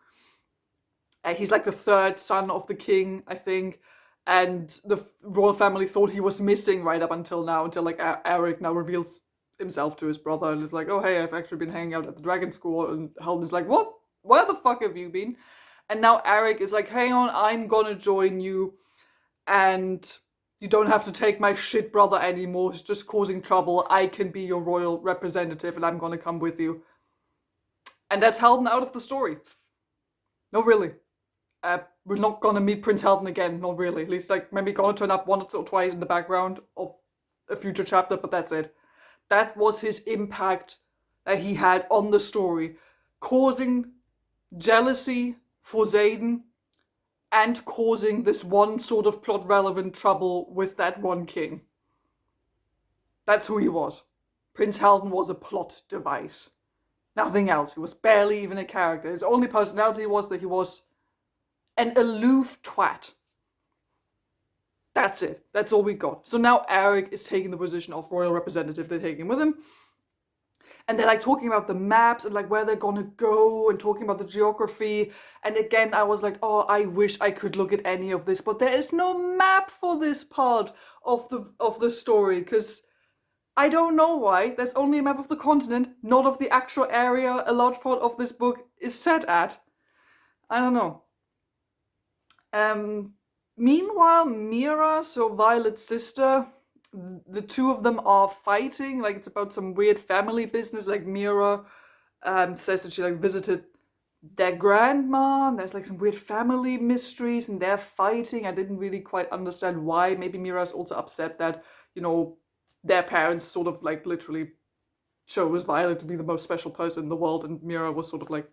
He's like the third son of the king, I think, and the royal family thought he was missing right up until now, until like Eric now reveals himself to his brother and is like, oh hey, I've actually been hanging out at the dragon school. And Halden's like, what? Where the fuck have you been? And now Eric is like, hang on, I'm gonna join you, and you don't have to take my shit brother anymore. He's just causing trouble. I can be your royal representative and I'm gonna come with you. And that's Halden out of the story. No, really. We're not gonna meet Prince Halden again, not really. At least like maybe gonna turn up once or twice in the background of a future chapter, but that's it. That was his impact that he had on the story, causing jealousy for Xaden and causing this one sort of plot relevant trouble with that one king. That's who he was. Prince Halden was a plot device. Nothing else. He was barely even a character. His only personality was that he was an aloof twat. That's it. That's all we got. So now Eric is taking the position of royal representative. They're taking him with him. And they're like talking about the maps and like where they're gonna go and talking about the geography. And again, I was like, oh, I wish I could look at any of this, but there is no map for this part of the story, because I don't know why. There's only a map of the continent, not of the actual area a large part of this book is set at. I don't know. Meanwhile, Mira, so Violet's sister, the two of them are fighting. Like it's about some weird family business. Like Mira says that she like visited their grandma, and there's like some weird family mysteries, and they're fighting. I didn't really quite understand why. Maybe Mira's also upset that, you know, their parents sort of like literally chose Violet to be the most special person in the world, and Mira was sort of like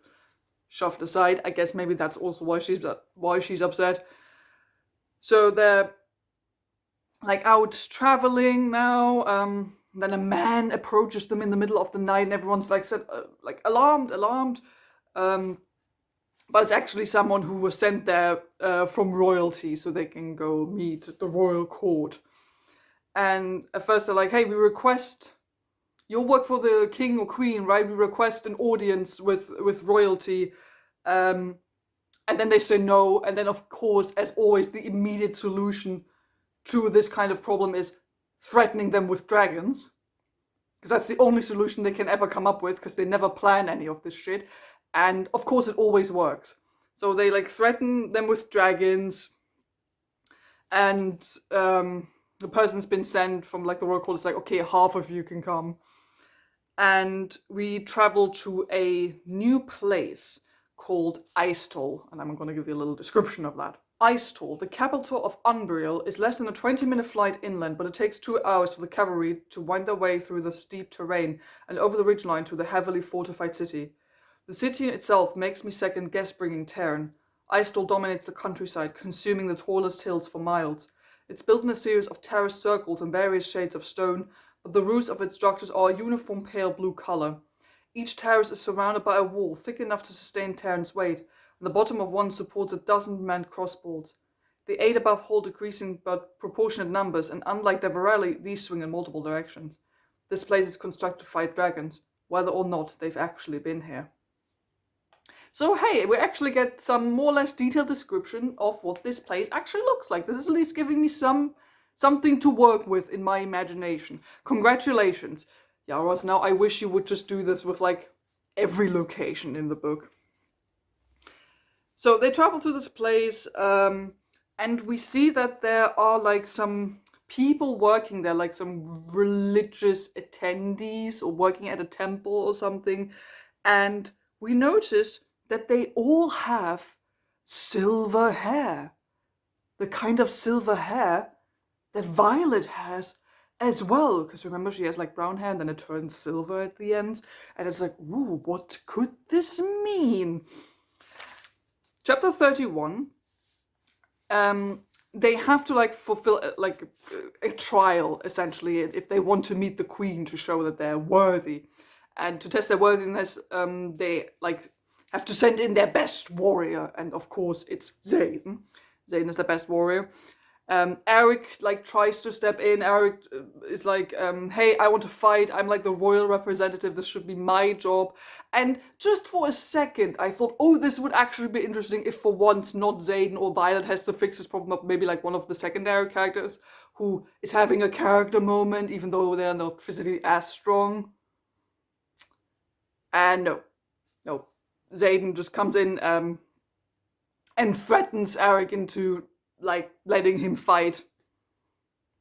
shoved aside. I guess maybe that's also why she's upset. So they're like out traveling now. Then a man approaches them in the middle of the night, and everyone's like said like alarmed. But it's actually someone who was sent there from royalty, so they can go meet the royal court. And at first they're like, hey, we request, you'll work for the king or queen, right? We request an audience with royalty. And then they say no. And then, of course, as always, the immediate solution to this kind of problem is threatening them with dragons. Because that's the only solution they can ever come up with, because they never plan any of this shit. And of course it always works. So they like threaten them with dragons, and the person's been sent from like the royal court. It's like, okay, half of you can come. And we travel to a new place called Icetall, and I'm going to give you a little description of that. Icetall, the capital of Umbriel, is less than a 20-minute flight inland, but it takes 2 hours for the cavalry to wind their way through the steep terrain and over the ridgeline to the heavily fortified city. The city itself makes me second-guess bringing Terran. Icetall dominates the countryside, consuming the tallest hills for miles. It's built in a series of terraced circles in various shades of stone, but the roofs of its structures are a uniform pale blue color. Each terrace is surrounded by a wall thick enough to sustain Terran's weight, and the bottom of one supports a dozen manned crossbows. The 8 above hold decreasing but proportionate numbers, and unlike Deverelli, these swing in multiple directions. This place is constructed to fight dragons, whether or not they've actually been here. So hey, we actually get some more or less detailed description of what this place actually looks like. This is at least giving me something to work with in my imagination. Congratulations, Yarros. Now I wish you would just do this with like every location in the book. So they travel to this place, and we see that there are like some people working there, like some religious attendees or working at a temple or something. And we notice that they all have silver hair. The kind of silver hair that Violet has as well. Because remember, she has like brown hair and then it turns silver at the end. And it's like, ooh, what could this mean? Chapter 31, they have to like fulfill like a trial, essentially, if they want to meet the queen to show that they're worthy. And to test their worthiness, they like have to send in their best warrior, and of course it's Zayden. Zayden is the best warrior. Eric like tries to step in. Eric is like, hey, I want to fight. I'm like the royal representative. This should be my job. And just for a second, I thought, oh, this would actually be interesting if for once not Zayden or Violet has to fix this problem up. Maybe like one of the secondary characters who is having a character moment, even though they're not physically as strong. And no. Zayden just comes in and threatens Eric into like letting him fight.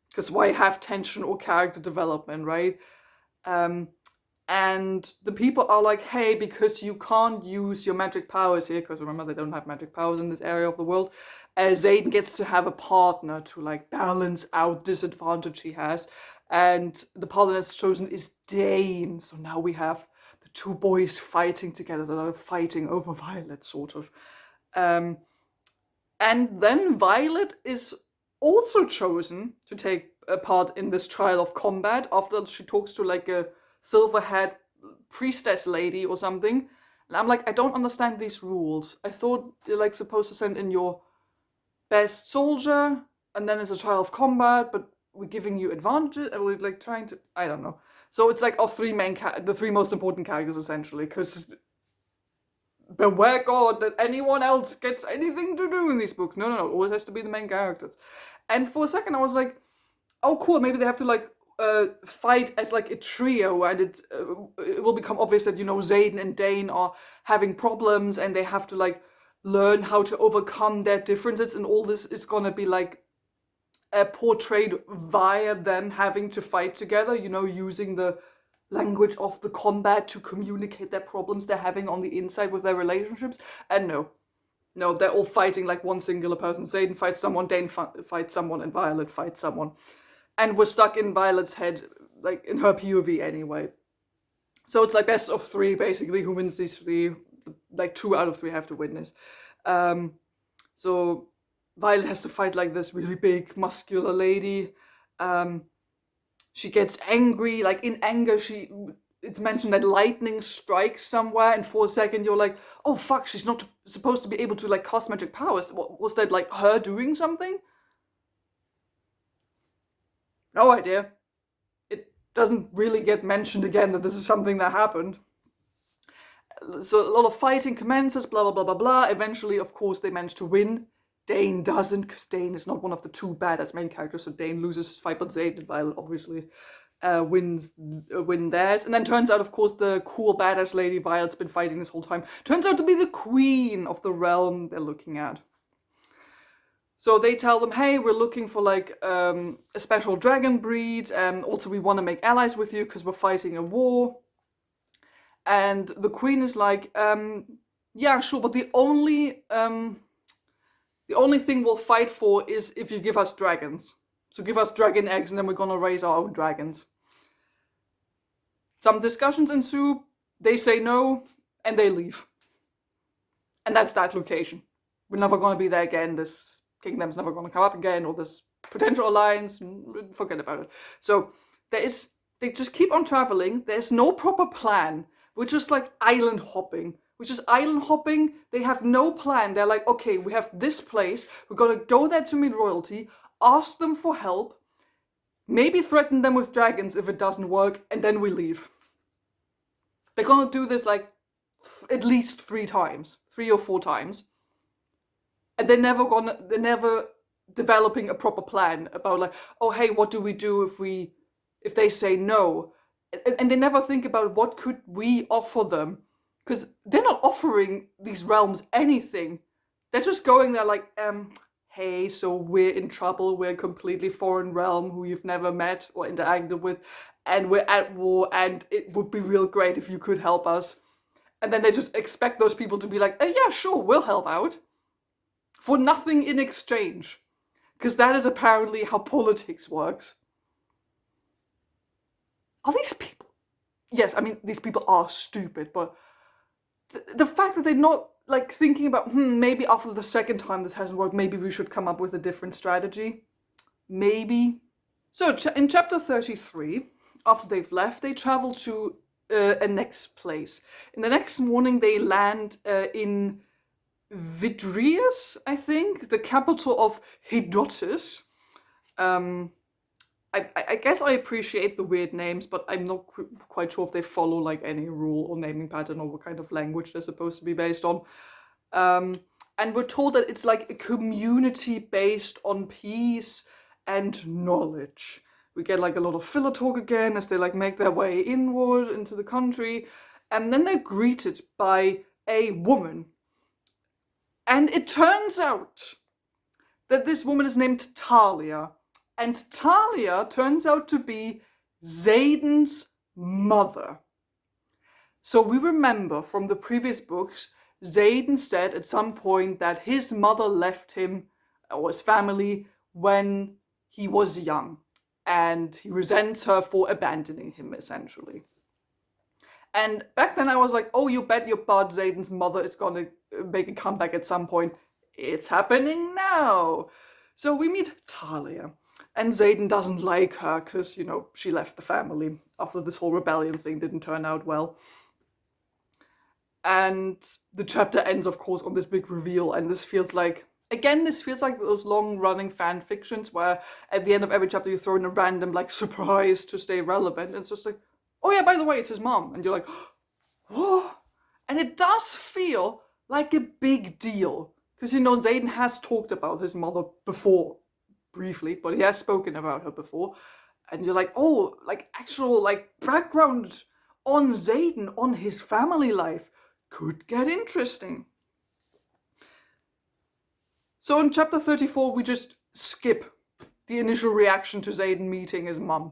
Because why have tension or character development, right? And the people are like, hey, because you can't use your magic powers here, because remember, they don't have magic powers in this area of the world, Zayden gets to have a partner to like balance out disadvantage he has. And the partner that's chosen is Dane. So now we have the two boys fighting together, that are fighting over Violet, sort of. And then Violet is also chosen to take a part in this trial of combat after she talks to like a silver-haired priestess lady or something. And I'm like, I don't understand these rules. I thought you're like supposed to send in your best soldier, and then it's a trial of combat, but we're giving you advantages, and we're like trying to, I don't know. So it's like our the three most important characters, essentially, because beware God that anyone else gets anything to do in these books. No, it always has to be the main characters. And for a second I was like, oh cool, maybe they have to like fight as like a trio, and it will become obvious that, you know, Zayden and Dane are having problems and they have to like learn how to overcome their differences, and all this is gonna be like portrayed via them having to fight together, you know, using the language of the combat to communicate their problems they're having on the inside with their relationships. And no, they're all fighting like one singular person. Zayden fights someone, Dane fights someone, and Violet fights someone. And we're stuck in Violet's head, like in her POV anyway. So it's like best of three, basically. Who wins these three? Like 2 out of 3 have to win this. So Violet has to fight like this really big, muscular lady. She gets angry, like in anger, it's mentioned that lightning strikes somewhere, and for a second you're like, oh fuck, she's not supposed to be able to like cast magic powers. Was that like her doing something? No idea. It doesn't really get mentioned again that this is something that happened. So a lot of fighting commences, blah, blah, blah, blah, blah. Eventually, of course, they manage to win Dane doesn't, because Dane is not one of the two badass main characters, so Dane loses his fight, but Xaden and Violet obviously win theirs. And then turns out, of course, the cool badass lady Violet's been fighting this whole time turns out to be the queen of the realm they're looking at. So they tell them, hey, we're looking for like a special dragon breed, and also we want to make allies with you because we're fighting a war. And the queen is like, yeah, sure, but the only thing we'll fight for is if you give us dragons. So give us dragon eggs and then we're gonna raise our own dragons. Some discussions ensue, they say no, and they leave. And that's that location. We're never gonna be there again, this kingdom's never gonna come up again, or this potential alliance, forget about it. So they just keep on traveling, there's no proper plan. We're just like island hopping. They have no plan. They're like, okay, we have this place. We're going to go there to meet royalty, ask them for help, maybe threaten them with dragons if it doesn't work, and then we leave. They're going to do this like at least 3 or 4 times. And they're never developing a proper plan about like, oh, hey, what do we do if they say no? And they never think about what could we offer them, because they're not offering these realms anything. They're just going there like, hey, so we're in trouble, we're a completely foreign realm who you've never met or interacted with, and we're at war, and it would be real great if you could help us. And then they just expect those people to be like, yeah, sure, we'll help out. For nothing in exchange. Because that is apparently how politics works. Are these people? Yes, I mean, these people are stupid, but the fact that they're not like thinking about, maybe after the second time this hasn't worked, maybe we should come up with a different strategy. Maybe. So in chapter 33, after they've left, they travel to a next place. In the next morning, they land in Vidrius, I think, the capital of Hedotus. I guess I appreciate the weird names, but I'm not quite sure if they follow like any rule or naming pattern or what kind of language they're supposed to be based on. And we're told that it's like a community based on peace and knowledge. We get like a lot of filler talk again as they like make their way inward into the country. And then they're greeted by a woman. And it turns out that this woman is named Talia. And Talia turns out to be Xaden's mother. So we remember from the previous books, Xaden said at some point that his mother left him, or his family, when he was young. And he resents her for abandoning him, essentially. And back then I was like, oh, you bet your butt Xaden's mother is going to make a comeback at some point. It's happening now. So we meet Talia. And Xaden doesn't like her because, you know, she left the family after this whole rebellion thing didn't turn out well. And the chapter ends, of course, on this big reveal. And this feels like those long-running fan fictions where at the end of every chapter you throw in a random, like, surprise to stay relevant. And it's just like, oh yeah, by the way, it's his mom. And you're like, whoa. And it does feel like a big deal. Because, you know, Xaden has talked about his mother before. Briefly, but he has spoken about her before, and you're like, oh, like actual like background on Xaden, on his family life, could get interesting. So in chapter 34, we just skip the initial reaction to Xaden meeting his mum.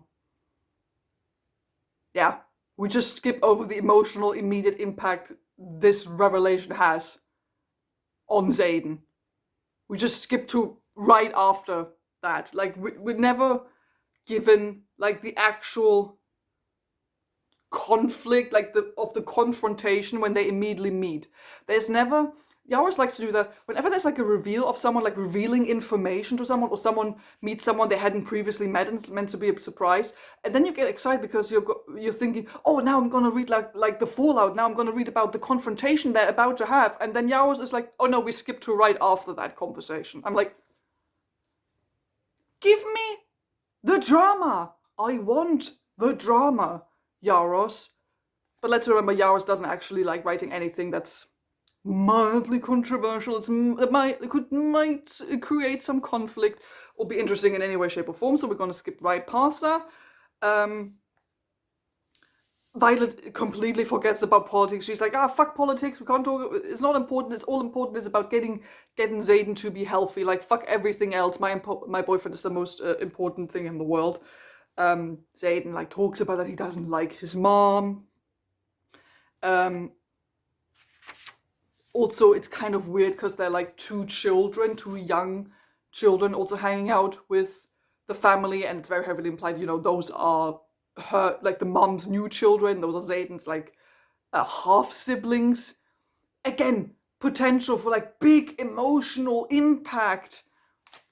Yeah, we just skip over the emotional, immediate impact this revelation has on Xaden. We just skip to right after that. Like, we're never given, like, the actual conflict, like, of the confrontation when they immediately meet. There's never... Yarros likes to do that whenever there's like a reveal of someone, like revealing information to someone, or someone meets someone they hadn't previously met and it's meant to be a surprise, and then you get excited because you're thinking, oh, now I'm gonna read like the fallout, now I'm gonna read about the confrontation they're about to have, and then Yarros is like, oh no, we skip to right after that conversation. I'm like, give me the drama. I want the drama, Yarros. But let's remember, Yarros doesn't actually like writing anything that's mildly controversial. It might create some conflict or be interesting in any way, shape, or form. So we're going to skip right past that. Violet completely forgets about politics. She's like, fuck politics. We can't talk. It's not important. It's all important is about getting Xaden to be healthy. Like, fuck everything else. My boyfriend is the most important thing in the world. Xaden like talks about that he doesn't like his mom. Also, it's kind of weird because they're like two young children, also hanging out with the family, and it's very heavily implied, those are her, like the mom's new children, those are Xaden's like half siblings. Again, potential for like big emotional impact.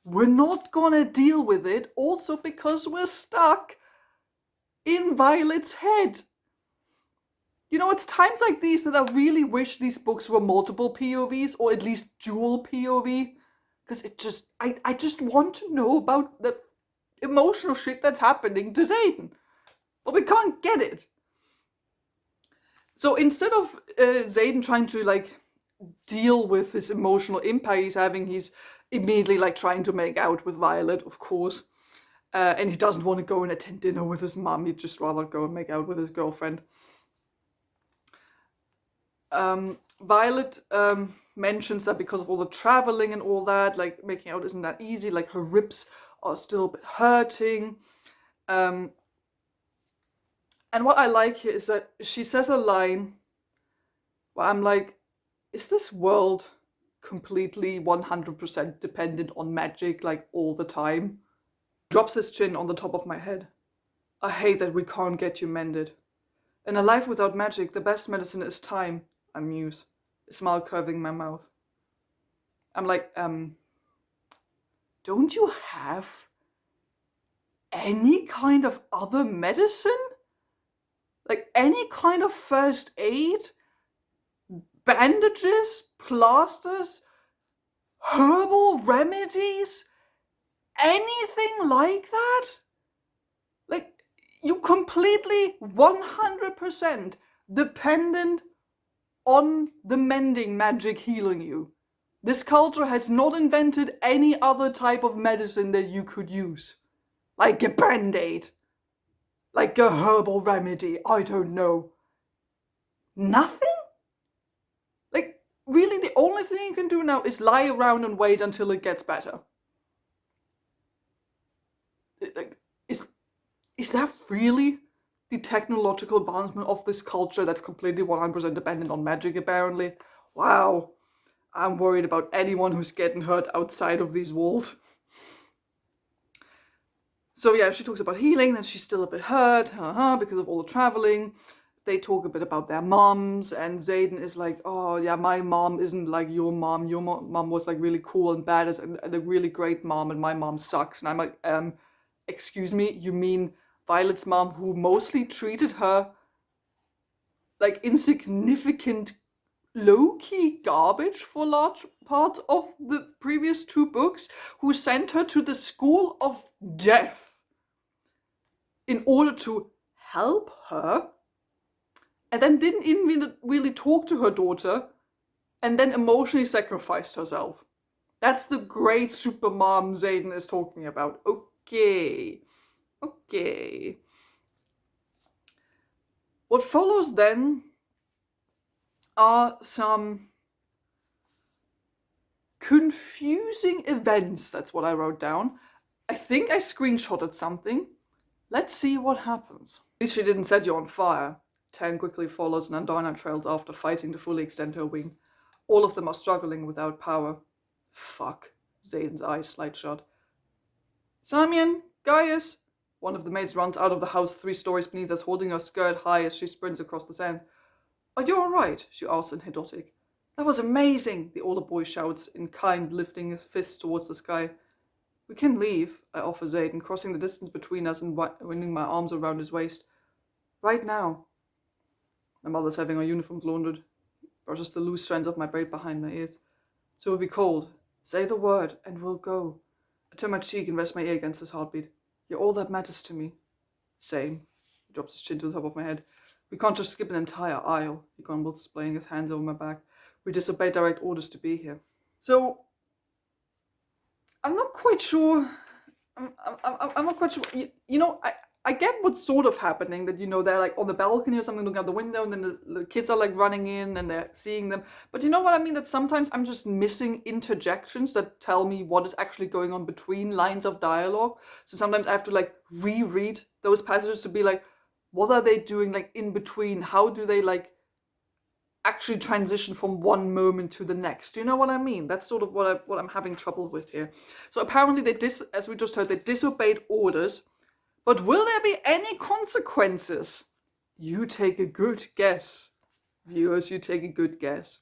We're not gonna deal with it, also because we're stuck in Violet's head. It's times like these that I really wish these books were multiple POVs, or at least dual POV, because I just want to know about the emotional shit that's happening to Xaden. But we can't get it. So instead of Xaden trying to like deal with his emotional impact he's having, he's immediately like trying to make out with Violet, of course. And he doesn't want to go and attend dinner with his mom. He'd just rather go and make out with his girlfriend. Violet mentions that because of all the traveling and all that, like making out isn't that easy. Like her ribs are still a bit hurting. And what I like here is that she says a line where I'm like, is this world completely 100% dependent on magic, like all the time? Drops his chin on the top of my head. I hate that we can't get you mended. In a life without magic, the best medicine is time, I muse, a smile curving my mouth. I'm like, don't you have any kind of other medicine? Like any kind of first aid? Bandages? Plasters? Herbal remedies? Anything like that? Like, you completely 100% dependent on the mending magic healing you. This culture has not invented any other type of medicine that you could use. Like a band-aid. Like a herbal remedy, I don't know. Nothing? Like, really the only thing you can do now is lie around and wait until it gets better. Like, is that really the technological advancement of this culture that's completely 100% dependent on magic, apparently? Wow. I'm worried about anyone who's getting hurt outside of these walls. So yeah, she talks about healing, that she's still a bit hurt, because of all the traveling. They talk a bit about their moms, and Xaden is like, oh yeah, my mom isn't like your mom. Your mom was like really cool and badass and a really great mom, and my mom sucks. And I'm like, excuse me, you mean Violet's mom, who mostly treated her like insignificant, low-key garbage for large parts of the previous two books, who sent her to the school of death in order to help her, and then didn't even really talk to her daughter, and then emotionally sacrificed herself. That's the great supermom Xaden is talking about. Okay. What follows then are some confusing events. That's what I wrote down. I think I screenshotted something. Let's see what happens. At least she didn't set you on fire. Tan quickly follows and Andana trails after, fighting to fully extend her wing. All of them are struggling without power. Fuck. Xaden's eyes slide shut. Samian, Gaius. One of the maids runs out of the house 3 stories beneath us, holding her skirt high as she sprints across the sand. Are you alright? She asks in Hidotic. That was amazing, the older boy shouts, in kind, lifting his fist towards the sky. We can leave, I offer Xaden, crossing the distance between us and winding my arms around his waist. Right now. My mother's having our uniforms laundered. Brushes the loose strands of my braid behind my ears. So it'll be cold. Say the word, and we'll go. I turn my cheek and rest my ear against his heartbeat. You're all that matters to me. Same. He drops his chin to the top of my head. We can't just skip an entire aisle, he grumbles, splaying his hands over my back. We disobeyed direct orders to be here. So I'm not quite sure. I'm not quite sure. I get what's sort of happening, that, they're like on the balcony or something looking out the window, and then the kids are like running in and they're seeing them. But you know what I mean? That sometimes I'm just missing interjections that tell me what is actually going on between lines of dialogue. So sometimes I have to like reread those passages to be like, what are they doing like in between? How do they like actually transition from one moment to the next? Do you know what I mean? That's sort of what I'm having trouble with here. So apparently as we just heard, they disobeyed orders. But will there be any consequences? You take a good guess. Viewers, you take a good guess.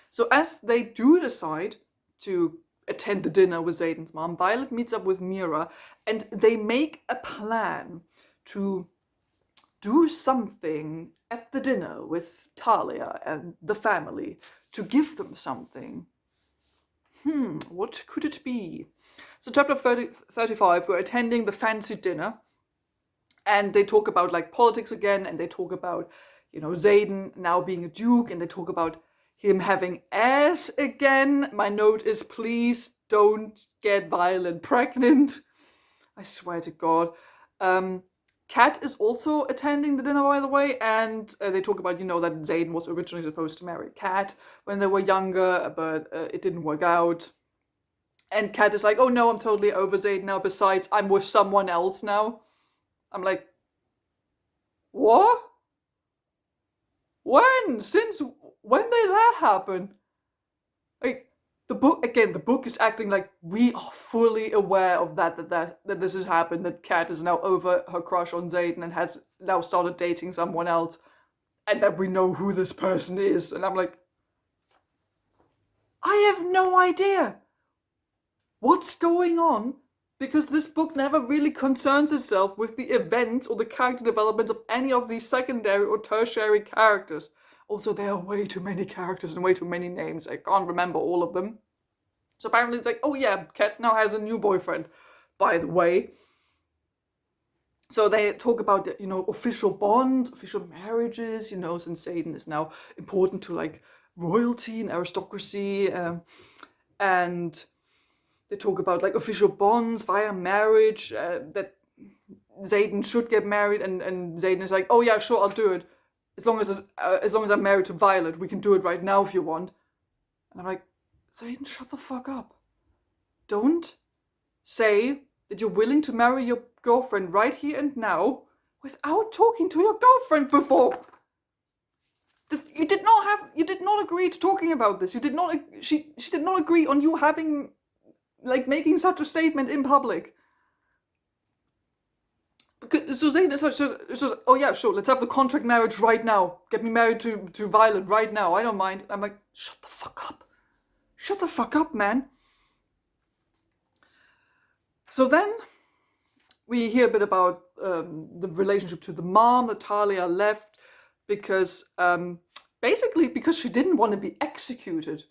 So as they do decide to attend the dinner with Zayden's mom, Violet meets up with Mira, and they make a plan to do something at the dinner with Talia and the family, to give them something. What could it be? So chapter 35, we're attending the fancy dinner, and they talk about like politics again, and they talk about, Xaden now being a duke, and they talk about him having heirs again. My note is, please don't get Violet pregnant. I swear to God. Kat is also attending the dinner, by the way, and they talk about, that Xaden was originally supposed to marry Kat when they were younger, but it didn't work out. And Kat is like, oh no, I'm totally over Xaden now. Besides, I'm with someone else now. I'm like, what? When? Since when did that happen? Like, the book is acting like we are fully aware of that this has happened, that Kat is now over her crush on Xaden and has now started dating someone else, and that we know who this person is. And I'm like, I have no idea what's going on, because this book never really concerns itself with the events or the character development of any of these secondary or tertiary characters. Also, there are way too many characters and way too many names. I can't remember all of them. So apparently it's like, oh yeah, Kat now has a new boyfriend, by the way. So they talk about, official bonds, official marriages, since Xaden is now important to like royalty and aristocracy, and they talk about like official bonds via marriage, that Xaden should get married, and Xaden is like, oh yeah, sure, I'll do it. As long as I'm married to Violet, we can do it right now if you want. And I'm like, Xaden, shut the fuck up. Don't say that you're willing to marry your girlfriend right here and now without talking to your girlfriend before. You did not agree to talking about this. She did not agree on you having, like, making such a statement in public. So Xaden is like, oh yeah, sure, let's have the contract marriage right now. Get me married to Violet right now. I don't mind. I'm like, shut the fuck up. Shut the fuck up, man. So then we hear a bit about the relationship to the mom that Talia left because she didn't want to be executed.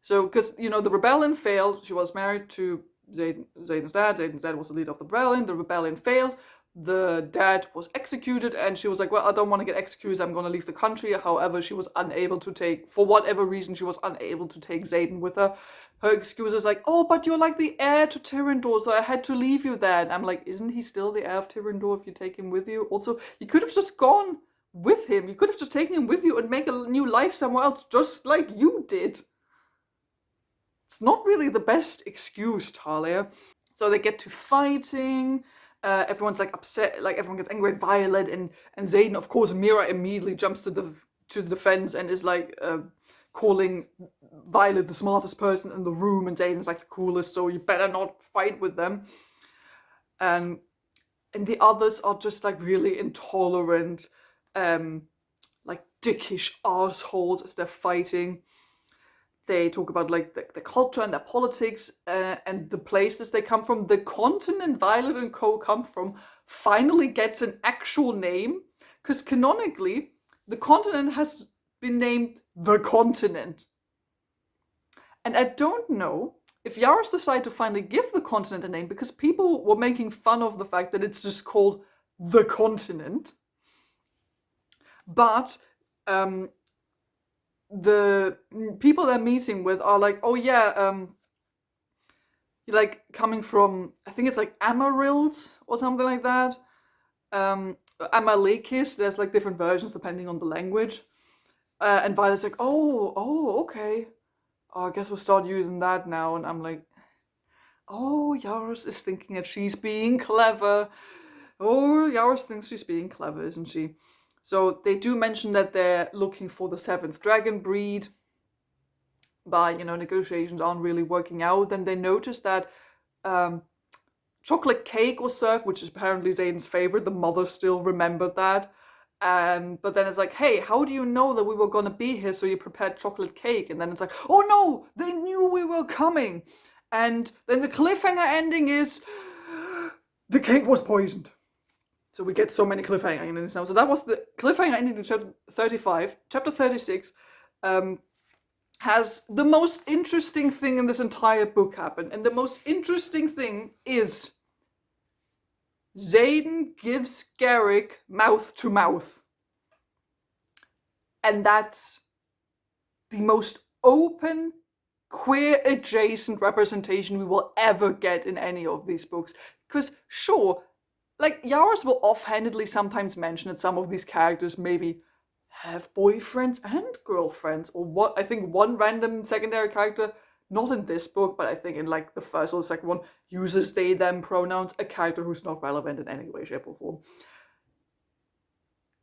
So, because, the rebellion failed. She was married to Xaden's dad. Xaden's dad was the leader of the rebellion. The rebellion failed. The dad was executed, and she was like, well, I don't want to get executed. I'm going to leave the country. However, she was unable to take, for whatever reason, she was unable to take Xaden with her. Her excuse is like, oh, but you're like the heir to Tyrrendor, so I had to leave you there. And I'm like, isn't he still the heir of Tyrrendor if you take him with you? Also, you could have just gone with him. You could have just taken him with you and make a new life somewhere else, just like you did. It's not really the best excuse, Talia. So they get to fighting. Everyone's like upset. Like everyone gets angry at Violet and Xaden. Of course, Mira immediately jumps to the defense and is like calling Violet the smartest person in the room, and Xaden's like the coolest. So you better not fight with them. And the others are just like really intolerant, like dickish assholes as they're fighting. They talk about like the culture and their politics and the places they come from. The continent Violet and Co. come from finally gets an actual name, because canonically the continent has been named the Continent. And I don't know if Yarros decided to finally give the continent a name because people were making fun of the fact that it's just called the Continent. But the people they're meeting with are like, oh yeah, like coming from, I think it's like Amarils or something like that. Amalekis, there's like different versions depending on the language. And Violet's like, oh, okay. Oh, I guess we'll start using that now. And I'm like, oh, Yarros is thinking that she's being clever. Oh, Yarros thinks she's being clever, isn't she? So they do mention that they're looking for the 7th dragon breed, but negotiations aren't really working out. Then they notice that chocolate cake was served, which is apparently Zayden's favorite. The mother still remembered that. But then it's like, hey, how do you know that we were going to be here, so you prepared chocolate cake? And then it's like, oh no, they knew we were coming. And then the cliffhanger ending is the cake was poisoned. So we get so many cliffhanger endings now. So that was the cliffhanger ending to chapter 35. Chapter 36 has the most interesting thing in this entire book happen. And the most interesting thing is Xaden gives Garrick mouth to mouth. And that's the most open, queer adjacent representation we will ever get in any of these books. Because sure, like Yarros will offhandedly sometimes mention that some of these characters maybe have boyfriends and girlfriends, or what, I think one random secondary character, not in this book, but I think in like the first or the second one, uses they them pronouns, a character who's not relevant in any way, shape, or form.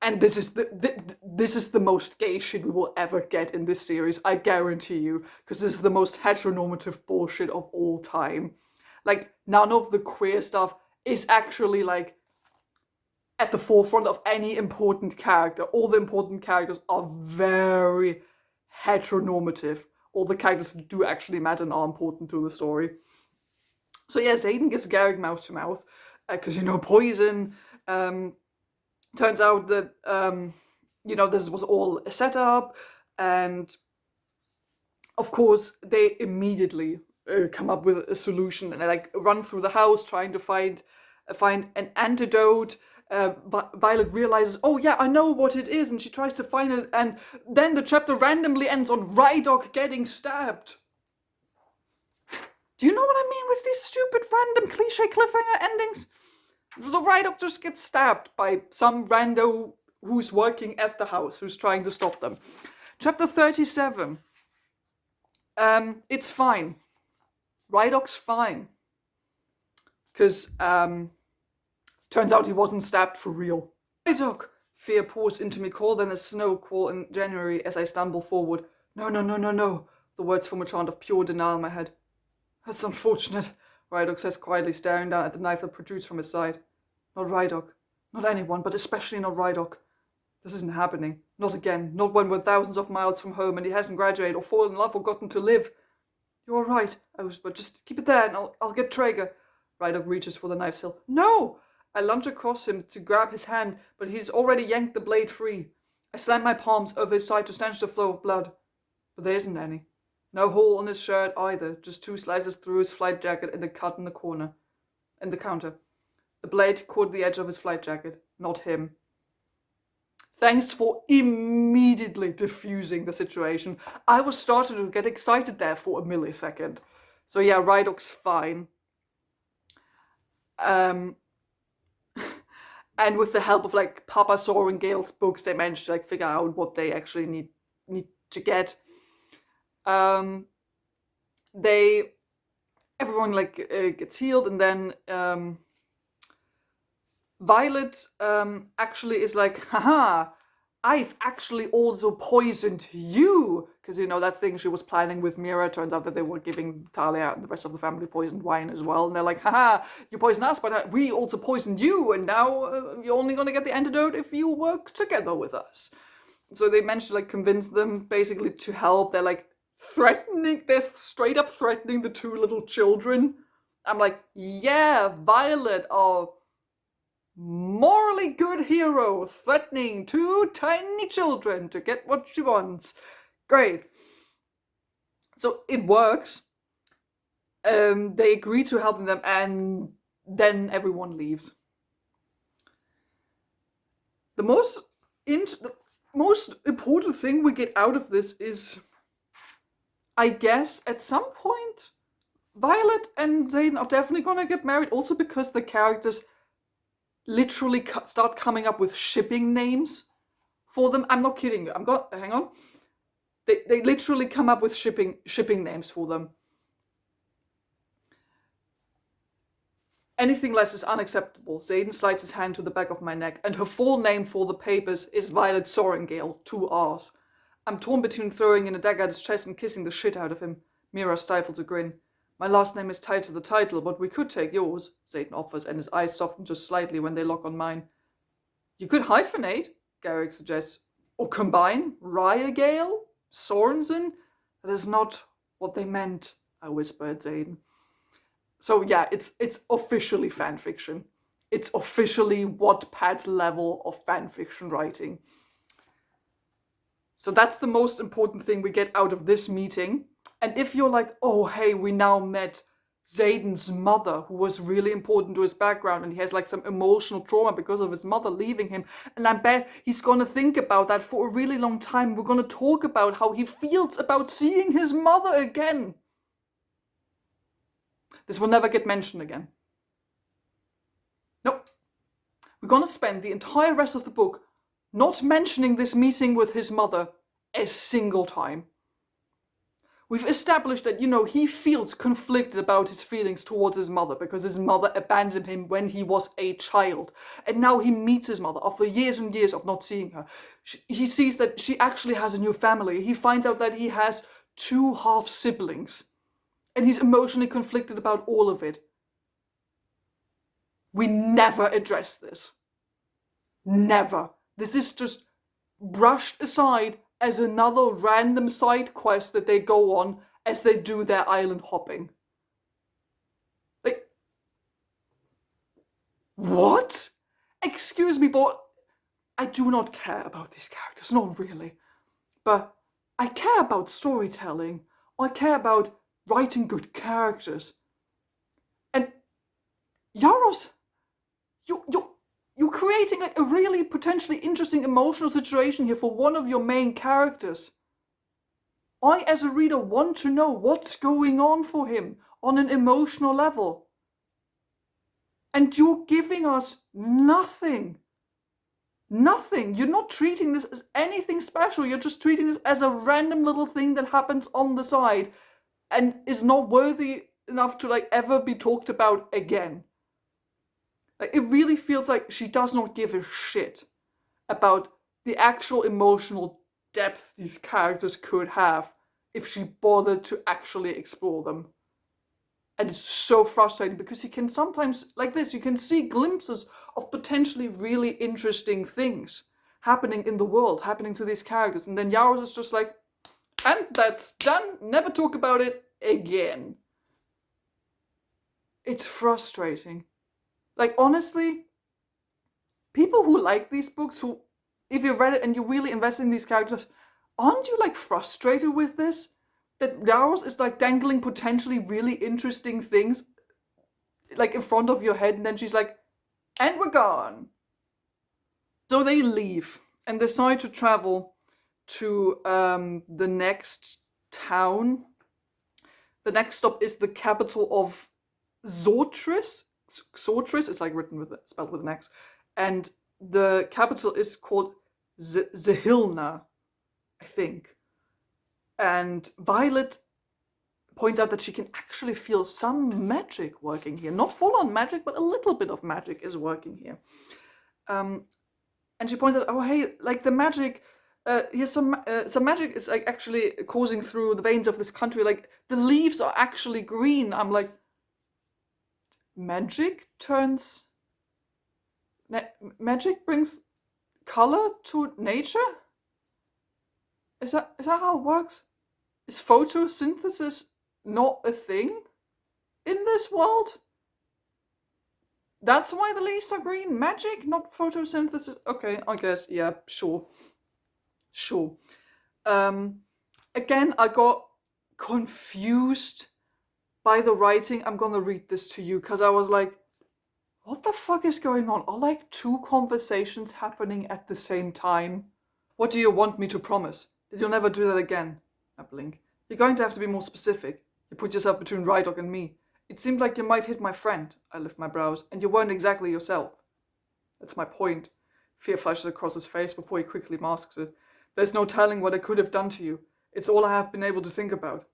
And this is the most gay shit we will ever get in this series, I guarantee you, because this is the most heteronormative bullshit of all time. Like, none of the queer stuff is actually like at the forefront of any important character. All the important characters are very heteronormative. All the characters do actually matter and are important to the story. So yeah, Xaden gives Garrick mouth to mouth, because poison. Turns out that this was all a setup, and of course they immediately come up with a solution, and they like run through the house trying to find an antidote. Violet realizes, oh yeah, I know what it is, and she tries to find it, and then the chapter randomly ends on Rydok getting stabbed. Do you know what I mean with these stupid random cliche cliffhanger endings? So Rydok just gets stabbed by some rando who's working at the house, who's trying to stop them. Chapter 37. It's fine. Rydok's fine. Because, turns out he wasn't stabbed for real. Rydok! Fear pours into me, colder than a snow call in January as I stumble forward. No. The words form a chant of pure denial in my head. That's unfortunate, Rydok says quietly, staring down at the knife that protrudes from his side. Not Rydok. Not anyone, but especially not Rydok. This isn't happening. Not again. Not when we're thousands of miles from home and he hasn't graduated or fallen in love or gotten to live. You're all right, I whisper. Just keep it there and I'll get Traeger. Rydok reaches for the knife's hilt. No! I lunge across him to grab his hand, but he's already yanked the blade free. I slam my palms over his side to stanch the flow of blood. But there isn't any. No hole on his shirt either, just 2 slices through his flight jacket and a cut in the counter. The blade caught the edge of his flight jacket, not him. Thanks for immediately diffusing the situation. I was starting to get excited there for a millisecond. So yeah, Rydok's fine. And with the help of like Papa Saw and Gale's books, they managed to like figure out what they actually need to get. Everyone like gets healed, and then Violet actually is like, haha, I've actually also poisoned you, because that thing she was planning with Mira, turns out that they were giving Talia and the rest of the family poisoned wine as well, and they're like, haha, you poisoned us, but we also poisoned you, and now you're only going to get the antidote if you work together with us. So they managed to like convince them basically to help. They're like they're straight up threatening the 2 little children. I'm like, yeah, Violet, our morally good hero, threatening 2 tiny children to get what she wants. Great. So it works. They agree to helping them, and then everyone leaves. The most most important thing we get out of this is, I guess, at some point, Violet and Xaden are definitely gonna get married. Also because the characters literally start coming up with shipping names for them. I'm not kidding you. Hang on. They literally come up with shipping names for them. Anything less is unacceptable. Xaden slides his hand to the back of my neck, and her full name for the papers is Violet Sorengale, 2 R's. I'm torn between throwing in a dagger at his chest and kissing the shit out of him. Mira stifles a grin. My last name is tied to the title, but we could take yours, Xaden offers, and his eyes soften just slightly when they lock on mine. You could hyphenate, Garrick suggests. Or combine Ryagale, Sorensen? That is not what they meant, I whisper at Xaden. So yeah, it's officially fanfiction. It's officially Wattpad's level of fanfiction writing. So that's the most important thing we get out of this meeting. And if you're like, oh hey, we now met Xaden's mother, who was really important to his background, and he has like some emotional trauma because of his mother leaving him, and I bet he's gonna think about that for a really long time. We're gonna talk about how he feels about seeing his mother again. This will never get mentioned again. Nope. We're gonna spend the entire rest of the book not mentioning this meeting with his mother a single time. We've established that, he feels conflicted about his feelings towards his mother because his mother abandoned him when he was a child. And now he meets his mother after years and years of not seeing her. He sees that she actually has a new family. He finds out that he has 2 half-siblings. And he's emotionally conflicted about all of it. We never address this. Never. This is just brushed aside as another random side quest that they go on as they do their island hopping. Like, what? Excuse me, but I do not care about these characters, not really. But I care about storytelling. I care about writing good characters. And Yarros, you're creating like a really potentially interesting emotional situation here for one of your main characters. I, as a reader, want to know what's going on for him on an emotional level. And you're giving us nothing. Nothing. You're not treating this as anything special. You're just treating this as a random little thing that happens on the side and is not worthy enough to like ever be talked about again. Like, it really feels like she does not give a shit about the actual emotional depth these characters could have if she bothered to actually explore them. And it's so frustrating because you can sometimes, like this, you can see glimpses of potentially really interesting things happening in the world, happening to these characters. And then Yarros is just like, and that's done, never talk about it again. It's frustrating. Like, honestly, people who like these books, who, if you read it and you really invest in these characters, aren't you like frustrated with this? That Yarros is like dangling potentially really interesting things like in front of your head, and then she's like, and we're gone. So they leave and decide to travel to the next town. The next stop is the capital of Zortris. Zortris, it's like spelled with an X. And the capital is called Zahilna, I think. And Violet points out that she can actually feel some magic working here. Not full-on magic, but a little bit of magic is working here. And she points out, oh hey, like the magic, here's some magic is like actually coursing through the veins of this country. Like the leaves are actually green. I'm like, magic turns, magic brings color to nature? Is that how it works? Is photosynthesis not a thing in this world? That's why the leaves are green? Magic, not photosynthesis? Okay, I guess, yeah, sure. Again, I got confused by the writing. I'm gonna read this to you because I was like, what the fuck is going on? Are like 2 conversations happening at the same time? What do you want me to promise? That you'll never do that again? I blink. You're going to have to be more specific. You put yourself between Rydog and me. It seemed like you might hit my friend. I lift my brows. And you weren't exactly yourself. That's my point. Fear flashes across his face before he quickly masks it. There's no telling what I could have done to you. It's all I have been able to think about.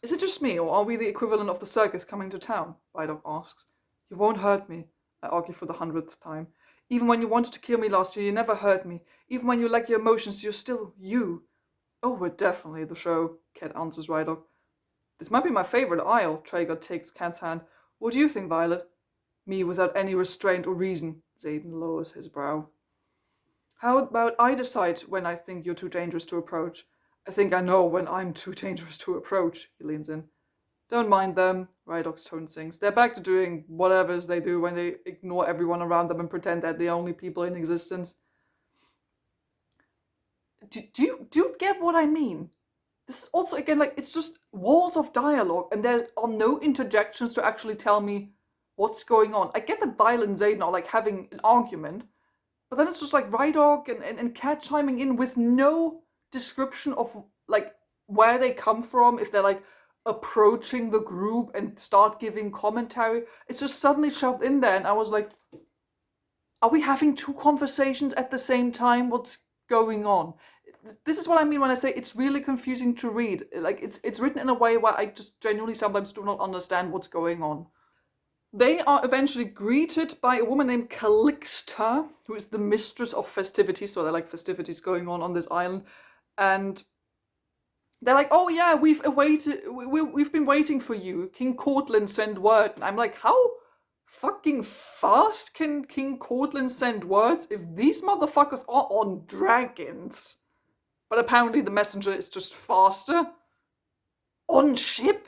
Is it just me, or are we the equivalent of the circus coming to town? Rydog asks. You won't hurt me, I argue for the 100th time. Even when you wanted to kill me last year, you never hurt me. Even when you lack your emotions, you're still you. Oh, we're definitely the show, Cat answers Rydog. This might be my favorite aisle, Traeger takes Cat's hand. What do you think, Violet? Me without any restraint or reason, Xaden lowers his brow. How about I decide when I think you're too dangerous to approach? I think I know when I'm too dangerous to approach, he leans in. Don't mind them, Rydog's tone sinks. They're back to doing whatever they do when they ignore everyone around them and pretend they're the only people in existence. Do you get what I mean? This is also, again, like, it's just walls of dialogue, and there are no interjections to actually tell me what's going on. I get that Violet and Xaden are, like, having an argument, but then it's just, like, Rydog and Cat chiming in with no description of, like, where they come from, if they're, like, approaching the group and start giving commentary. It's just suddenly shoved in there, and I was like, are we having two conversations at the same time? What's going on? This is what I mean when I say it's really confusing to read. Like, it's written in a way where I just genuinely sometimes do not understand what's going on. They are eventually greeted by a woman named Calixta, who is the mistress of festivities. So there are, like, festivities going on this island, and they're like, oh yeah, we've been waiting for you. King Cortland sent word. And I'm like, how fucking fast can King Cortland send words if these motherfuckers are on dragons? But apparently the messenger is just faster. On ship?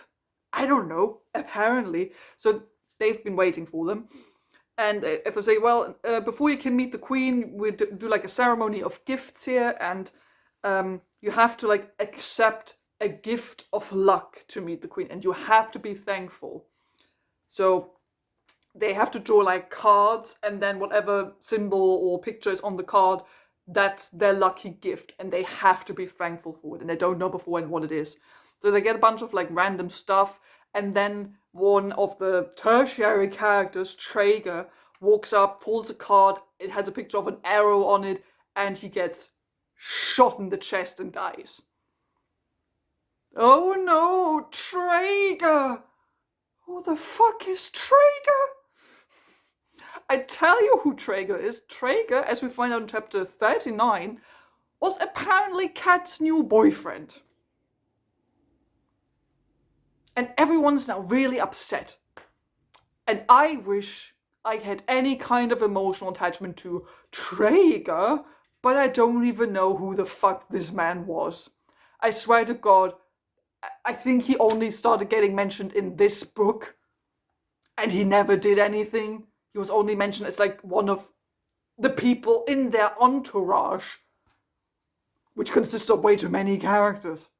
I don't know. Apparently. So they've been waiting for them. And if they say, well, before you can meet the queen, we do like a ceremony of gifts here, and you have to, like, accept a gift of luck to meet the queen, and you have to be thankful. So they have to draw, like, cards, and then whatever symbol or picture is on the card, that's their lucky gift, and they have to be thankful for it, and they don't know beforehand what it is. So they get a bunch of, like, random stuff, and then one of the tertiary characters, Traeger, walks up, pulls a card, it has a picture of an arrow on it, and he gets shot in the chest and dies. Oh no, Traeger! Who the fuck is Traeger? I tell you who Traeger is. Traeger, as we find out in chapter 39, was apparently Cat's new boyfriend. And everyone's now really upset. And I wish I had any kind of emotional attachment to Traeger, but I don't even know who the fuck this man was. I swear to God, I think he only started getting mentioned in this book, and he never did anything. He was only mentioned as, like, one of the people in their entourage, which consists of way too many characters.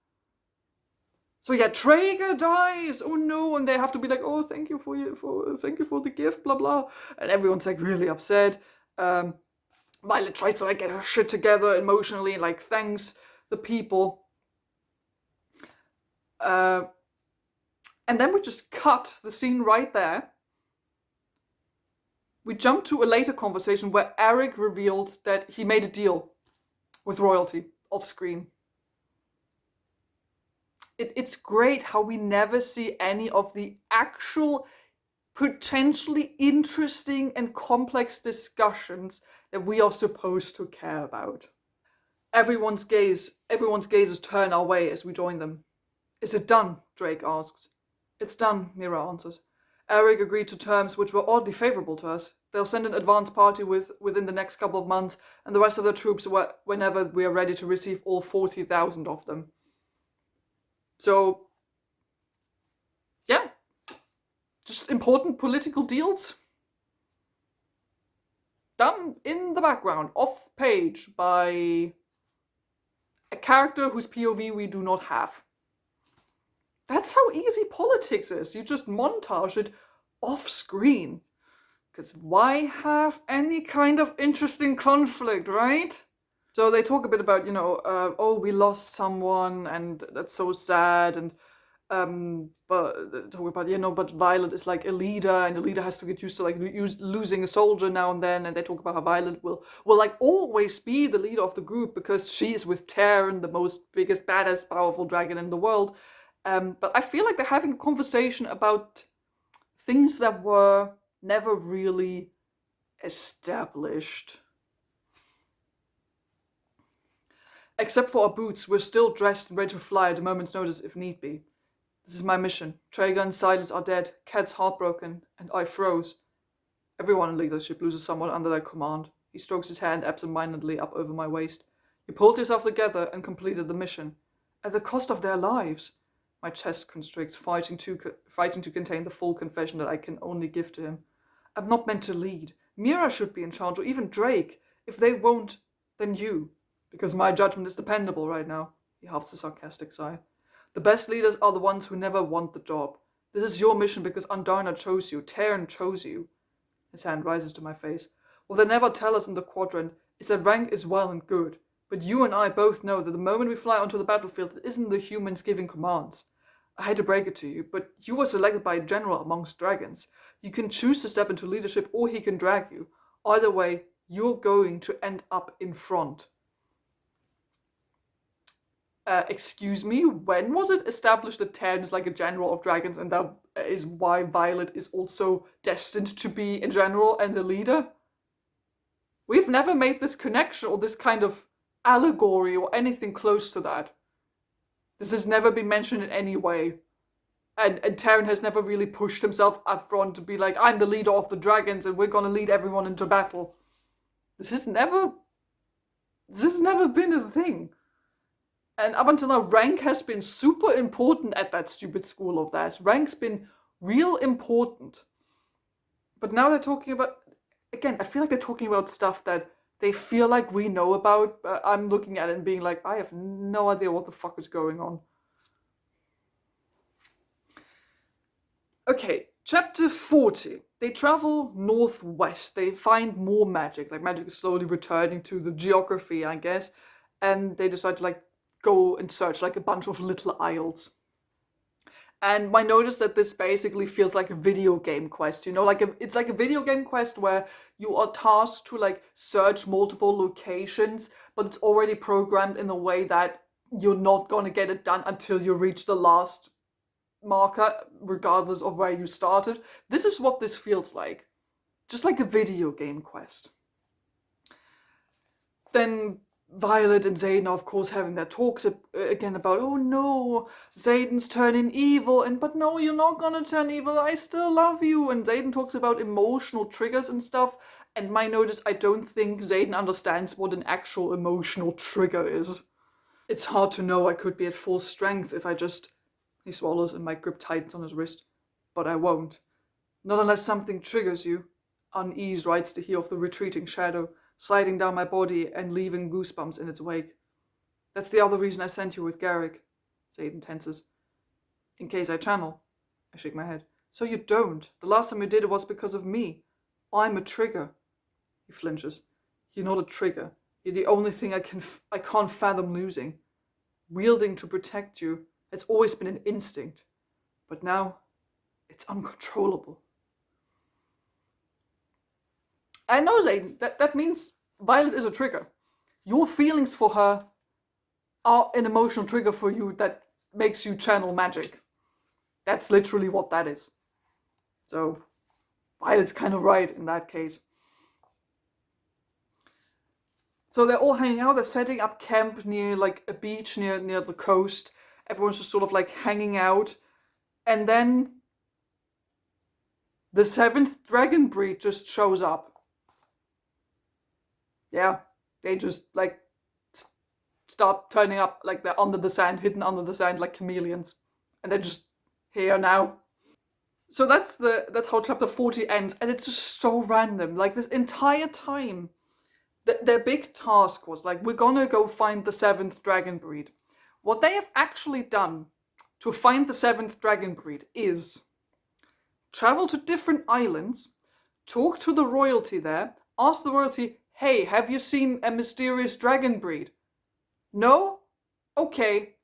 So yeah, Traeger dies. Oh no, and they have to be like, oh, thank you for the gift, blah blah, and everyone's, like, really upset. Violet tries to, like, get her shit together emotionally and, like, thanks the people. And then we just cut the scene right there. We jump to a later conversation where Eric reveals that he made a deal with royalty off screen. It's great how we never see any of the actual potentially interesting and complex discussions that we are supposed to care about. Everyone's gazes turn our way as we join them. Is it done? Drake asks. It's done, Mira answers. Eric agreed to terms which were oddly favourable to us. They'll send an advance party within the next couple of months, and the rest of the troops whenever we are ready to receive all 40,000 of them. So, yeah, just important political deals. Done in the background, off page, by a character whose POV we do not have. That's how easy politics is. You just montage it off screen. Because why have any kind of interesting conflict, right? So they talk a bit about, oh, we lost someone and that's so sad. And but they talk about, but Violet is like a leader, and a leader has to get used to like losing a soldier now and then. And they talk about how Violet will like always be the leader of the group because she is with Terran, the most biggest, baddest, powerful dragon in the world. But I feel like they're having a conversation about things that were never really established. Except for our boots, we're still dressed and ready to fly at a moment's notice if need be. This is my mission. Traeger and Silas are dead, Cad's heartbroken, and I froze. Everyone in leadership loses someone under their command. He strokes his hand absent-mindedly up over my waist. You pulled yourself together and completed the mission. At the cost of their lives. My chest constricts, fighting to contain the full confession that I can only give to him. I'm not meant to lead. Mira should be in charge, or even Drake. If they won't, then you. Because my judgment is dependable right now. He huffs a sarcastic sigh. The best leaders are the ones who never want the job. This is your mission because Andarna chose you. Terran chose you. His hand rises to my face. What they never tell us in the Quadrant is that rank is well and good. But you and I both know that the moment we fly onto the battlefield, it isn't the humans giving commands. I hate to break it to you, but you were selected by a general amongst dragons. You can choose to step into leadership or he can drag you. Either way, you're going to end up in front. Excuse me, when was it established that Terran is like a general of dragons, and that is why Violet is also destined to be a general and a leader? We've never made this connection or this kind of allegory or anything close to that. This has never been mentioned in any way. And Terran has never really pushed himself up front to be like, I'm the leader of the dragons and we're going to lead everyone into battle. This has never been a thing. And up until now, rank has been super important at that stupid school of theirs. Rank's been real important. But now they're talking about... Again, I feel like they're talking about stuff that they feel like we know about. But I'm looking at it and being like, I have no idea what the fuck is going on. Okay, chapter 40. They travel northwest. They find more magic. Like, magic is slowly returning to the geography, I guess. And they decide to, go and search like a bunch of little isles. And I noticed that this basically feels like a video game quest, it's like a video game quest where you are tasked to search multiple locations, but it's already programmed in a way that you're not going to get it done until you reach the last marker, regardless of where you started. This is what this feels like. Just like a video game quest. Then Violet and Xaden are, of course, having their talks again about, oh no, Xaden's turning evil, but no, you're not gonna turn evil, I still love you. And Xaden talks about emotional triggers and stuff, and my note is I don't think Xaden understands what an actual emotional trigger is. It's hard to know I could be at full strength if I just... He swallows and my grip tightens on his wrist. But I won't. Not unless something triggers you. Unease rides the heel of the retreating shadow, sliding down my body and leaving goosebumps in its wake. That's the other reason I sent you with Garrick. Xaden tenses. In case I channel. I shake my head. So you don't. The last time you did it was because of me. I'm a trigger. He flinches. You're not a trigger. You're the only thing I can't fathom losing. Wielding to protect you. It's always been an instinct. But now, it's uncontrollable. I know, Xaden, that means Violet is a trigger. Your feelings for her are an emotional trigger for you that makes you channel magic. That's literally what that is. So, Violet's kind of right in that case. So they're all hanging out, they're setting up camp near a beach near the coast. Everyone's just sort of hanging out. And then the 7th dragon breed just shows up. Yeah, they just start turning up they're under the sand, hidden under the sand like chameleons. And they're just here now. So that's how chapter 40 ends, and it's just so random. This entire time, their big task was we're gonna go find the 7th dragon breed. What they have actually done to find the 7th dragon breed is travel to different islands, talk to the royalty there, ask the royalty, hey, have you seen a mysterious dragon breed? No? Okay.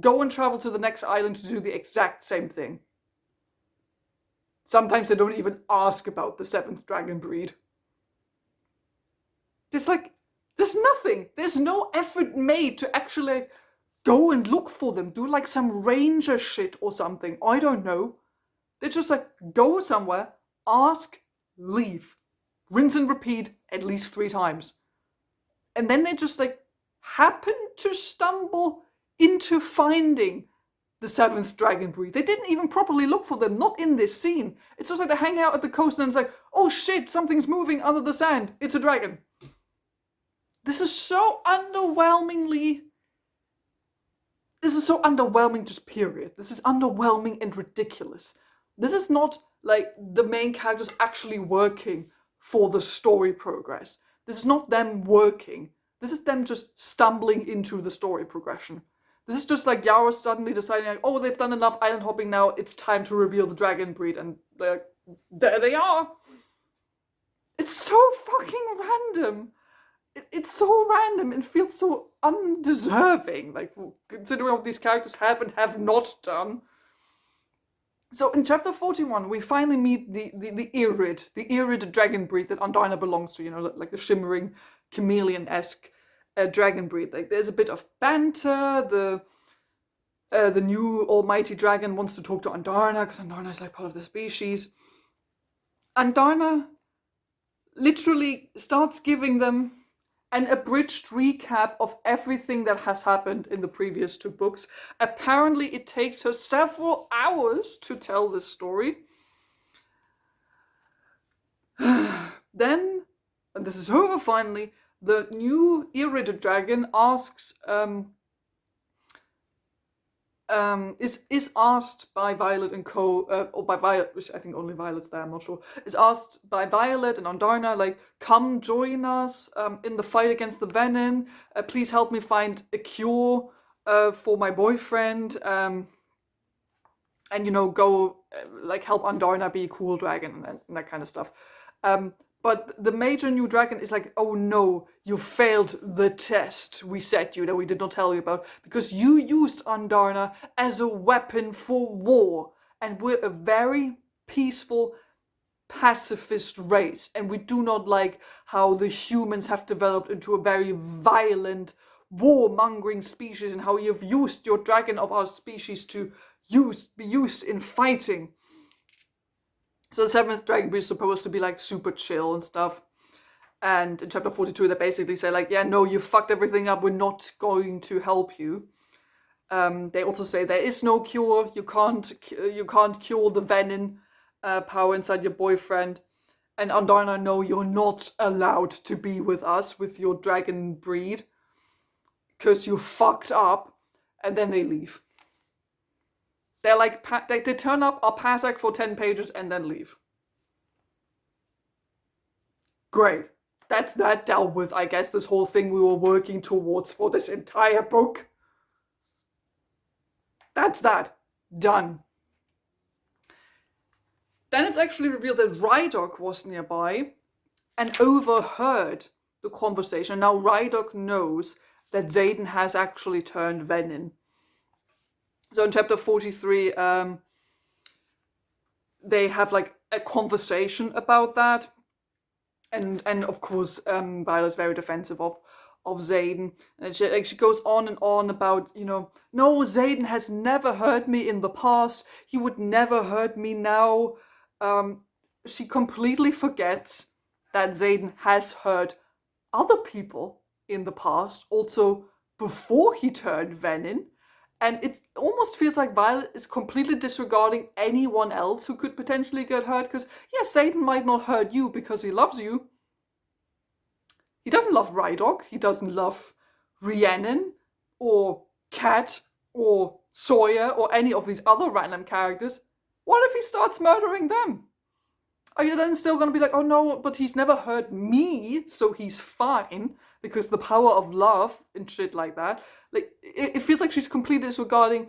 Go and travel to the next island to do the exact same thing. Sometimes they don't even ask about the 7th dragon breed. There's nothing. There's no effort made to actually go and look for them. Do like some ranger shit or something. I don't know. They just like go somewhere, ask, leave. Rinse and repeat at least 3 times. And then they just like happen to stumble into finding the 7th dragon breed. They didn't even properly look for them, not in this scene. It's just like they hang out at the coast and it's like, oh shit, something's moving under the sand. It's a dragon. This is so underwhelming, just period. This is underwhelming and ridiculous. This is not like the main characters actually working for the story progress. This is not them working. This is them just stumbling into the story progression. This is just like Yarros suddenly deciding, like, oh, they've done enough island hopping now, it's time to reveal the dragon breed. And they're like, there they are. It's so fucking random. It's so random and feels so undeserving, like, considering what these characters have and have not done. So in chapter 41, we finally meet the Irid dragon breed that Andarna belongs to, like the shimmering, chameleon-esque dragon breed. Like, there's a bit of banter. The new almighty dragon wants to talk to Andarna because Andarna is like part of the species. Andarna literally starts giving them an abridged recap of everything that has happened in the previous 2 books. Apparently it takes her several hours to tell this story. Then, and this is over finally, the new Irid dragon asks, is asked by Violet and Co, or by Violet, which I think only Violet's there, I'm not sure, is asked by Violet and Andarna, like, come join us in the fight against the Venom, please help me find a cure for my boyfriend, and, go, like, help Andarna be a cool dragon and that kind of stuff. But the major new dragon is like, oh no, you failed the test we set you that we did not tell you about, because you used Andarna as a weapon for war. And we're a very peaceful, pacifist race. And we do not like how the humans have developed into a very violent, warmongering species, and how you've used your dragon of our species to be used in fighting. So the 7th dragon breed is supposed to be like super chill and stuff. And in chapter 42 they basically say like, yeah, no, you fucked everything up, we're not going to help you. They also say there is no cure, you can't cure the venom power inside your boyfriend. And Andarna, no, you're not allowed to be with us with your dragon breed, because you fucked up. And then they leave. They're like, they turn up, are Pasak for 10 pages, and then leave. Great. That's that dealt with, I guess, this whole thing we were working towards for this entire book. That's that. Done. Then it's actually revealed that Rydok was nearby and overheard the conversation. Now Rydok knows that Xaden has actually turned Venom. So in chapter 43, they have like a conversation about that, and of course Violet's very defensive of Xaden, and she goes on and on about, no, Xaden has never hurt me in the past, he would never hurt me now. She completely forgets that Xaden has hurt other people in the past, also before he turned Venom. And it almost feels like Violet is completely disregarding anyone else who could potentially get hurt, because, yes, Xaden might not hurt you because he loves you. He doesn't love Rydok, he doesn't love Rhiannon, or Kat, or Sawyer, or any of these other random characters. What if he starts murdering them? Are you then still going to be like, oh no, but he's never hurt me, so he's fine, because the power of love and shit like that? Like, it feels like she's completely disregarding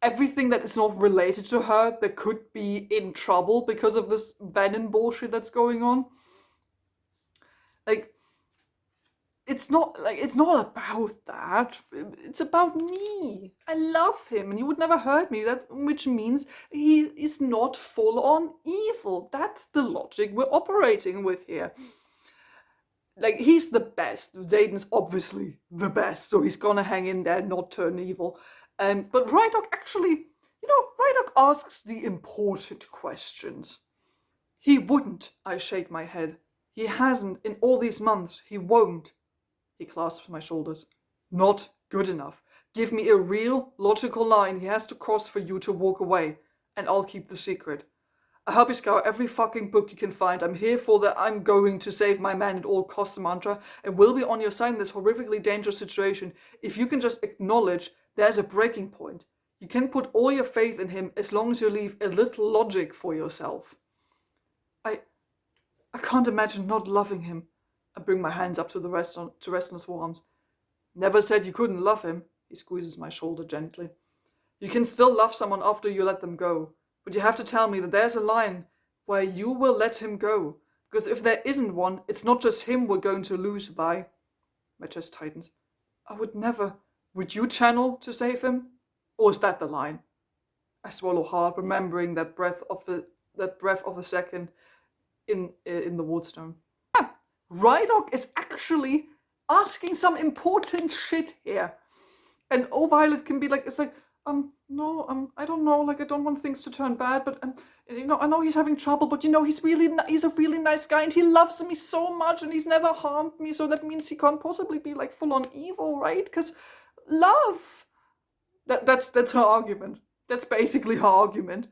everything that is not related to her that could be in trouble because of this Venom bullshit that's going on. Like, it's not about that. It's about me. I love him and he would never hurt me. Which means he is not full on evil. That's the logic we're operating with here. Like, he's the best. Zayden's obviously the best, so he's gonna hang in there, not turn evil. But Rydog actually, Rydog asks the important questions. He wouldn't, I shake my head. He hasn't in all these months. He won't. He clasps my shoulders. Not good enough. Give me a real, logical line he has to cross for you to walk away, and I'll keep the secret. I help you scour every fucking book you can find. I'm here for the I'm going to save my man at all costs mantra, and will be on your side in this horrifically dangerous situation if you can just acknowledge there's a breaking point. You can put all your faith in him as long as you leave a little logic for yourself. I can't imagine not loving him. I bring my hands up to rest on his forearms. Never said you couldn't love him. He squeezes my shoulder gently. You can still love someone after you let them go. But you have to tell me that there's a line where you will let him go. Because if there isn't one, it's not just him we're going to lose by. My chest tightens. I would never. Would you channel to save him? Or is that the line? I swallow hard, remembering that breath of a second in the Wardstone. Yeah, Rydog is actually asking some important shit here. And Violet can be like, it's like, no, I don't know, like, I don't want things to turn bad, but, I know he's having trouble, but, he's a really nice guy, and he loves me so much, and he's never harmed me, so that means he can't possibly be, like, full-on evil, right? Because love. That's her argument. That's basically her argument.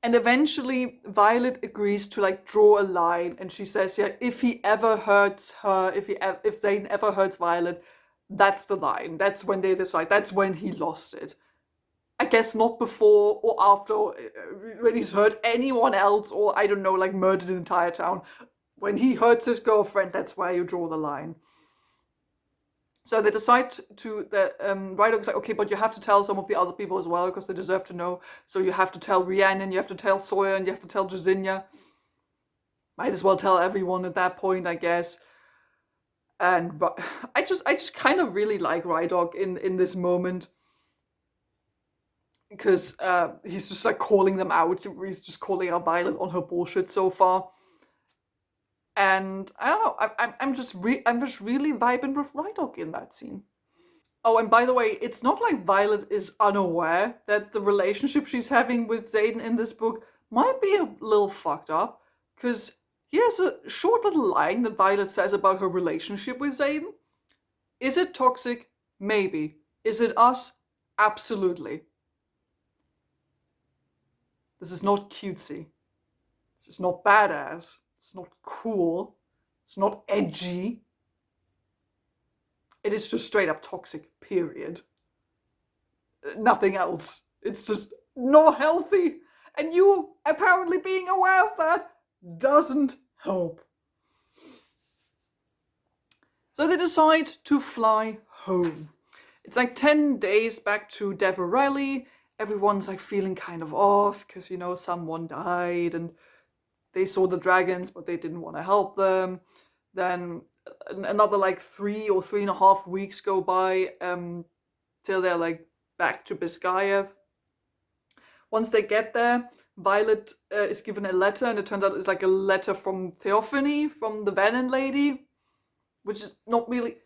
And eventually, Violet agrees to, like, draw a line, and she says, yeah, if he ever hurts her, if Zane ever hurts Violet, that's the line. That's when they decide. That's when he lost it. I guess not before or after, when he's hurt anyone else, or I don't know, like murdered an entire town. When he hurts his girlfriend, that's where you draw the line. So they decide to, Rydog's like, okay, but you have to tell some of the other people as well, because they deserve to know. So you have to tell Rhiannon, you have to tell Sawyer, and you have to tell Jazinia. Might as well tell everyone at that point, I guess. And I just kind of really like Rydog in this moment. Because he's just like calling them out. He's just calling out Violet on her bullshit so far. And I don't know. I'm just really vibing with Rydog in that scene. Oh, and by the way, it's not like Violet is unaware that the relationship she's having with Zayden in this book might be a little fucked up. Because here's a short little line that Violet says about her relationship with Zayden. Is it toxic? Maybe. Is it us? Absolutely. This is not cutesy. This is not badass. It's not cool. It's not edgy. It is just straight up toxic, period. Nothing else. It's just not healthy. And you apparently being aware of that doesn't help. So they decide to fly home. It's like 10 days back to Deverelli. Everyone's like feeling kind of off because, someone died and they saw the dragons, but they didn't want to help them. Then another like 3 or 3.5 weeks go by till they're like back to Biscayev. Once they get there, Violet is given a letter, and it turns out it's like a letter from Theophany, from the Venom lady, which is not really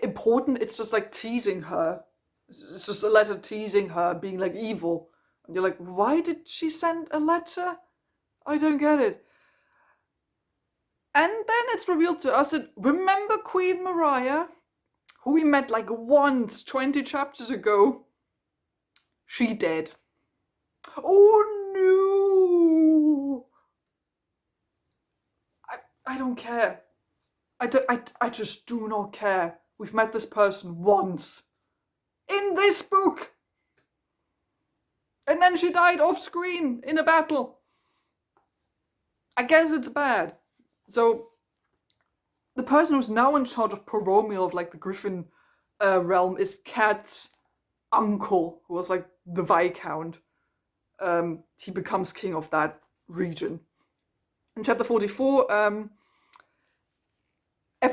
important. It's just like teasing her. It's just a letter teasing her being like evil. And you're like, why did she send a letter? I don't get it. And then it's revealed to us that, remember Queen Mariah, who we met like once 20 chapters ago? She dead. Oh no! I don't care. I just do not care. We've met this person once. In this book! And then she died off screen in a battle. I guess it's bad. So, the person who's now in charge of Poromiel of like the Griffin realm is Kat's uncle, who was like the Viscount. He becomes king of that region. In chapter 44,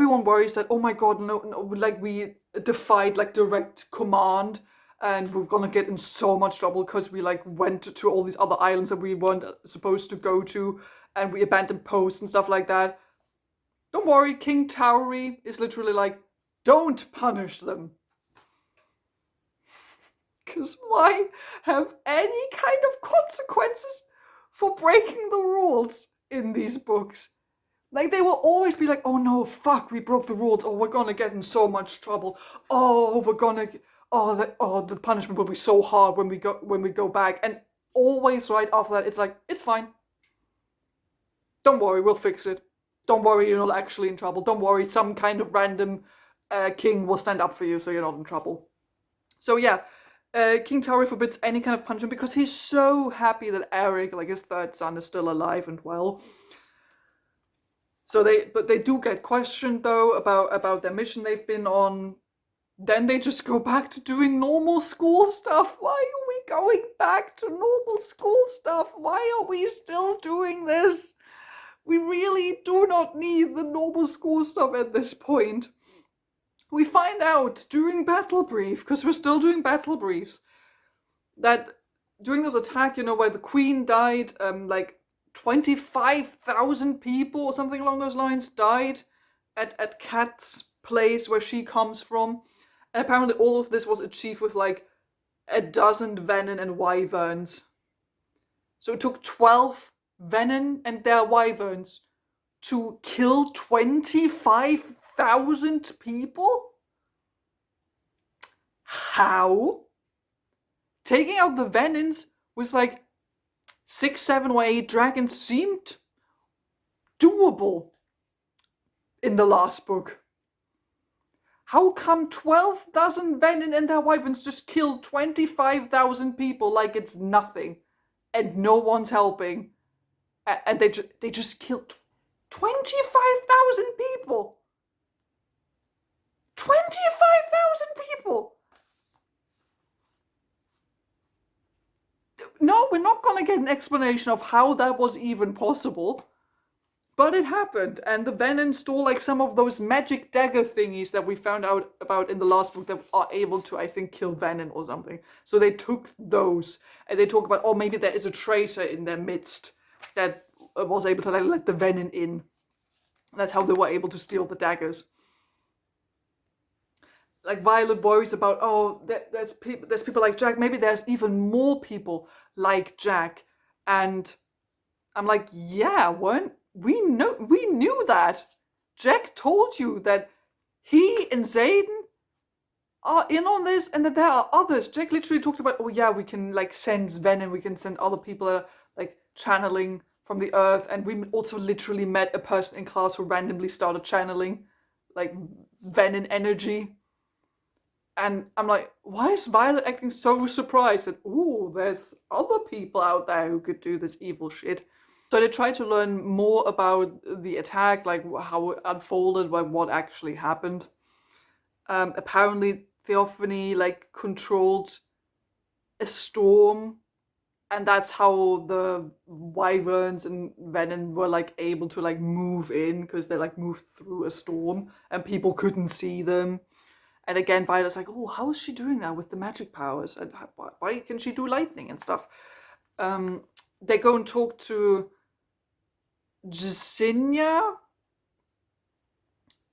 everyone worries that, oh my god, no, like we defied like direct command and we're gonna get in so much trouble because we like went to all these other islands that we weren't supposed to go to, and we abandoned posts and stuff like that. Don't worry, King Towery is literally like, don't punish them. Because why have any kind of consequences for breaking the rules in these books? Like, they will always be like, oh no, fuck, we broke the rules. Oh, we're gonna get in so much trouble. Oh, we're gonna, the punishment will be so hard when we go back. And always right after that, it's like, it's fine. Don't worry, we'll fix it. Don't worry, you're not actually in trouble. Don't worry, some kind of random king will stand up for you, so you're not in trouble. So yeah, King Towery forbids any kind of punishment because he's so happy that Eric, like his third son, is still alive and well. So they do get questioned though about their mission they've been on. Then they just go back to doing normal school stuff. Why are we going back to normal school stuff? Why are we still doing this? We really do not need the normal school stuff at this point. We find out during battle brief, because we're still doing battle briefs, that during this attack, where the queen died, like 25,000 people or something along those lines died at Kat's place where she comes from. And apparently all of this was achieved with like a dozen Venin and Wyverns. So it took 12 Venin and their Wyverns to kill 25,000 people? How? Taking out the Venins with like 6, 7, or 8 dragons seemed doable in the last book. How come 12 dozen Venin and their Wyverns just killed 25,000 people like it's nothing, and no one's helping, and they just killed 25,000 people? 25,000 people! No, we're not going to get an explanation of how that was even possible. But it happened, and the Venin stole like some of those magic dagger thingies that we found out about in the last book that are able to, I think, kill Venin or something. So they took those, and they talk about, oh, maybe there is a traitor in their midst that was able to let the Venin in. That's how they were able to steal the daggers. Like Violet worries about, oh, there's people like Jack. Maybe there's even more people like Jack. And I'm like, yeah, we knew that. Jack told you that he and Zayden are in on this, and that there are others. Jack literally talked about, oh yeah, we can like send Venin, we can send other people like channeling from the earth, and we also literally met a person in class who randomly started channeling like Venin energy. And I'm like, why is Violet acting so surprised that, ooh, there's other people out there who could do this evil shit? So they try to learn more about the attack, like how it unfolded, like what actually happened. Apparently, Theophany like controlled a storm, and that's how the Wyverns and Venin were like able to like move in, because they like moved through a storm and people couldn't see them. And again, Violet's like, oh, how is she doing that with the magic powers? And why can she do lightning and stuff? They go and talk to Jesinia,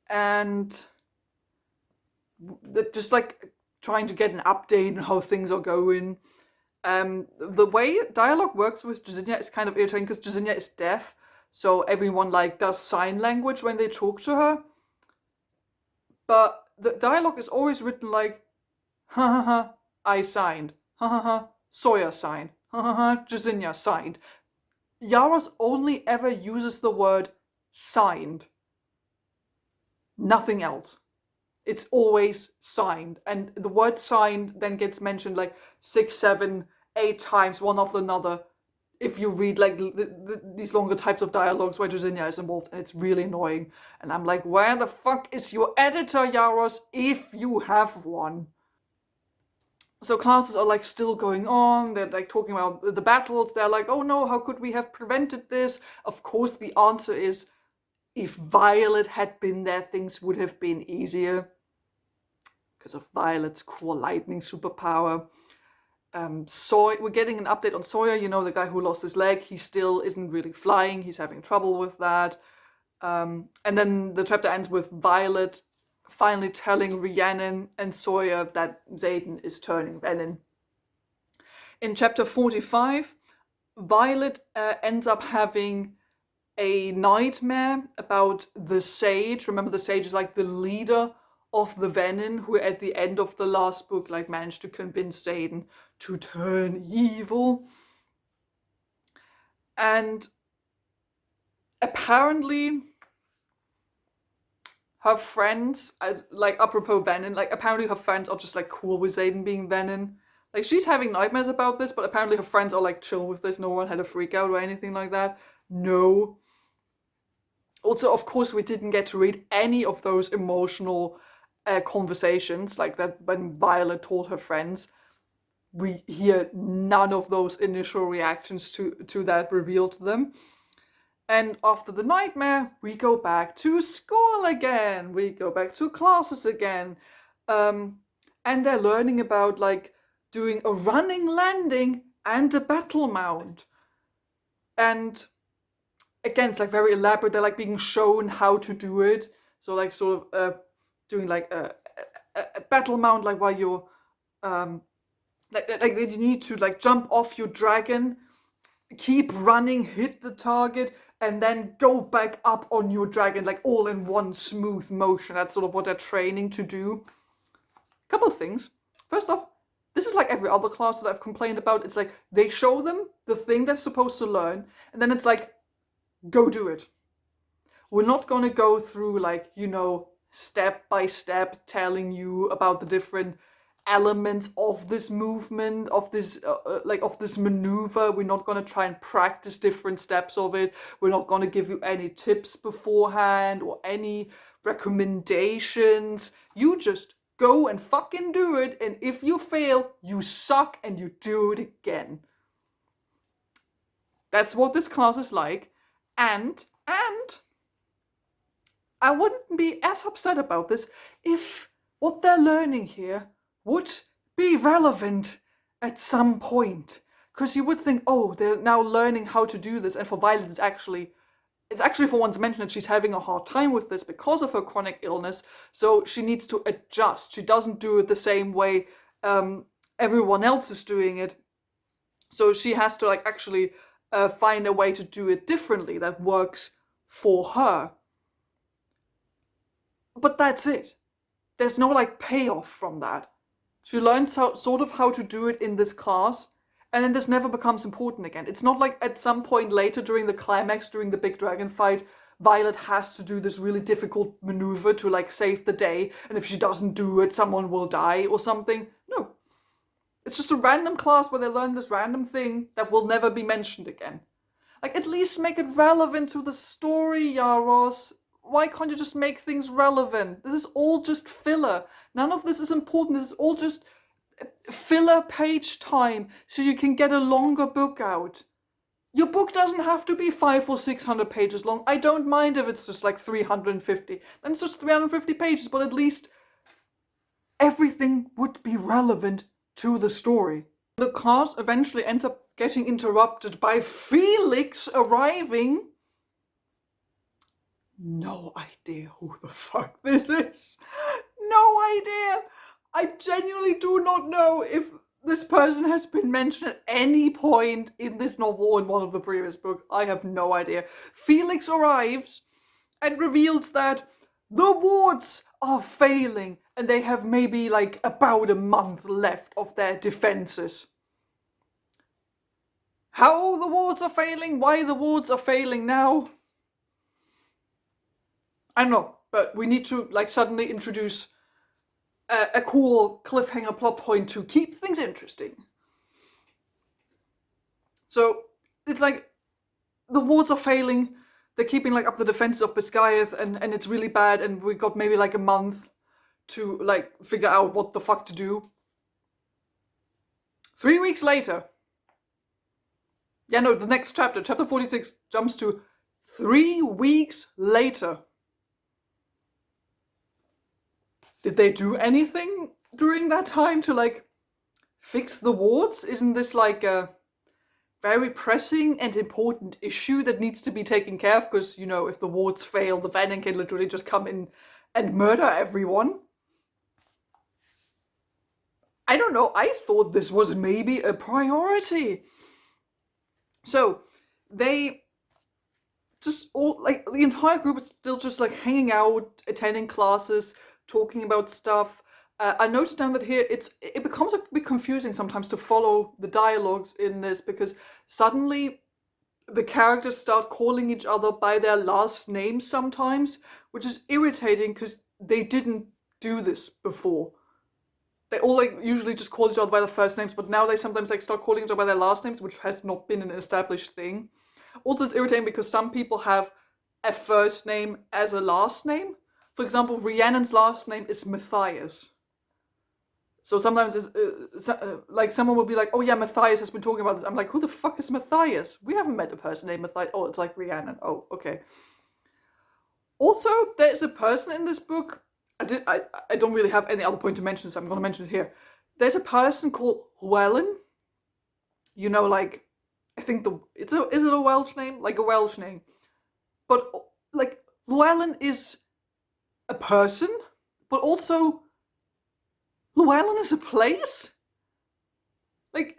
and they're just like trying to get an update on how things are going. The way dialogue works with Jesinia is kind of irritating because Jesinia is deaf, so everyone like does sign language when they talk to her. But the dialogue is always written like, ha ha ha, I signed, ha ha ha, Sawyer signed, ha ha ha, Jesinia signed. Yarros only ever uses the word signed. Nothing else. It's always signed. And the word signed then gets mentioned like 6, 7, 8 times, one after another, if you read like these longer types of dialogues where Jesinia is involved, and it's really annoying. And I'm like, where the fuck is your editor, Yarros, if you have one? So classes are like still going on. They're like talking about the battles. They're like, oh no, how could we have prevented this? Of course, the answer is if Violet had been there, things would have been easier because of Violet's cool lightning superpower. We're getting an update on Sawyer, you know, the guy who lost his leg. He still isn't really flying. He's having trouble with that. And then the chapter ends with Violet finally telling Rhiannon and Sawyer that Xaden is turning venom. In chapter 45, Violet ends up having a nightmare about the Sage. Remember, the Sage is like the leader of the Venom, who at the end of the last book like managed to convince Xaden to turn evil. And apparently her friends, as like apropos Venom, like apparently her friends are just like cool with Xaden being Venom. Like she's having nightmares about this, but apparently her friends are like chill with this. No one had a freak out or anything like that. No. Also, of course, we didn't get to read any of those emotional conversations like that when Violet told her friends. We hear none of those initial reactions to that revealed to them. And after the nightmare, we go back to school again. We go back to classes again. And they're learning about like doing a running landing and a battle mount. And again, it's like very elaborate. They're like being shown how to do it. So like sort of doing like a battle mount, like while you're like you need to like jump off your dragon, keep running, hit the target, and then go back up on your dragon, like all in one smooth motion. That's sort of what they're training to do. A couple of things. First off, this is like every other class that I've complained about. It's like they show them the thing they're supposed to learn, and then it's like, go do it. We're not going to go through like, you know, step by step telling you about the different elements of this movement, of this of this maneuver. We're not going to try and practice different steps of it. We're not going to give you any tips beforehand or any recommendations. You just go and fucking do it, and if you fail, you suck and you do it again. That's what this class is like. And I wouldn't be as upset about this if what they're learning here would be relevant at some point. Because you would think, oh, they're now learning how to do this, and for Violet it's actually for once mentioned that she's having a hard time with this because of her chronic illness, so she needs to adjust. She doesn't do it the same way everyone else is doing it. So she has to like actually find a way to do it differently that works for her. But that's it. There's no like payoff from that. She learns sort of how to do it in this class, and then this never becomes important again. It's not like at some point later during the climax, during the big dragon fight, Violet has to do this really difficult maneuver to like save the day, and if she doesn't do it, someone will die or something. No. It's just a random class where they learn this random thing that will never be mentioned again. Like, at least make it relevant to the story, Yarros. Why can't you just make things relevant? This is all just filler. None of this is important. This is all just filler page time so you can get a longer book out. Your book doesn't have to be 500 or 600 pages long. I don't mind if it's just like 350. Then it's just 350 pages, but at least everything would be relevant to the story. The class eventually ends up getting interrupted by Felix arriving. No idea who the fuck this is. No idea. I genuinely do not know if this person has been mentioned at any point in this novel or in one of the previous books. I have no idea. Felix arrives and reveals that the wards are failing and they have maybe like about a month left of their defenses. How the wards are failing, why the wards are failing now, I don't know, but we need to like suddenly introduce a cool cliffhanger plot point to keep things interesting. So it's like the wards are failing, they're keeping like up the defenses of Biscayeth, and it's really bad, and we got maybe like a month to like figure out what the fuck to do. 3 weeks later, the next chapter, chapter 46, jumps to 3 weeks later. Did they do anything during that time to like fix the wards? Isn't this like a very pressing and important issue that needs to be taken care of? Because, you know, if the wards fail, the Venom can literally just come in and murder everyone. I don't know, I thought this was maybe a priority. So they just all like the entire group is still just like hanging out, attending classes, talking about stuff. I noted down that here it becomes a bit confusing sometimes to follow the dialogues in this, because suddenly the characters start calling each other by their last names sometimes, which is irritating because they didn't do this before. They all like usually just call each other by their first names, but now they sometimes like start calling each other by their last names, which has not been an established thing. Also, it's irritating because some people have a first name as a last name. For example, Rhiannon's last name is Matthias. So sometimes it's like someone will be like, oh yeah, Matthias has been talking about this. I'm like, who the fuck is Matthias? We haven't met a person named Matthias. Oh, it's like Rhiannon. Oh, okay. Also, there's a person in this book. I don't really have any other point to mention, so I'm going to mention it here. There's a person called Llewellyn. You know, like, I think is it a Welsh name? Like a Welsh name. But like Llewellyn is a person, but also Llewellyn is a place. Like,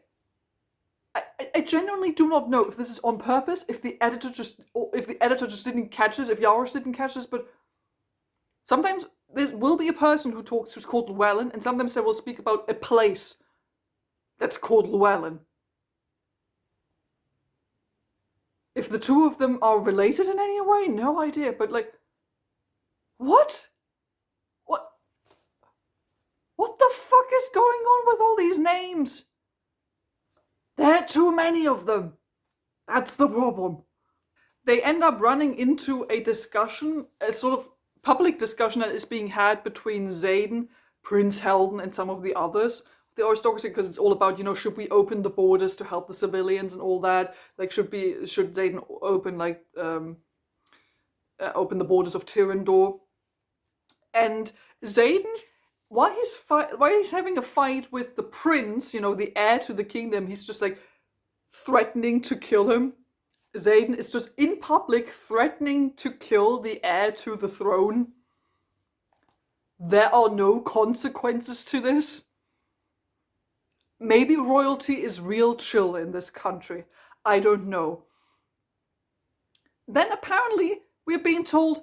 I genuinely do not know if this is on purpose, if the editor just didn't catch this, if Yarros didn't catch this, but sometimes there will be a person who talks who's called Llewellyn, and sometimes they will speak about a place that's called Llewellyn. If the two of them are related in any way, no idea, but like, what? What the fuck is going on with all these names? There are too many of them. That's the problem. They end up running into a discussion, a sort of public discussion that is being had between Xaden, Prince Helden, and some of the others. The aristocracy, because it's all about, you know, should we open the borders to help the civilians and all that? Like, should Xaden open like open the borders of Tyrrendor? And Xaden, while he's having a fight with the prince, you know, the heir to the kingdom, he's just like threatening to kill him. Xaden is just in public threatening to kill the heir to the throne. There are no consequences to this. Maybe royalty is real chill in this country. I don't know. Then apparently we're being told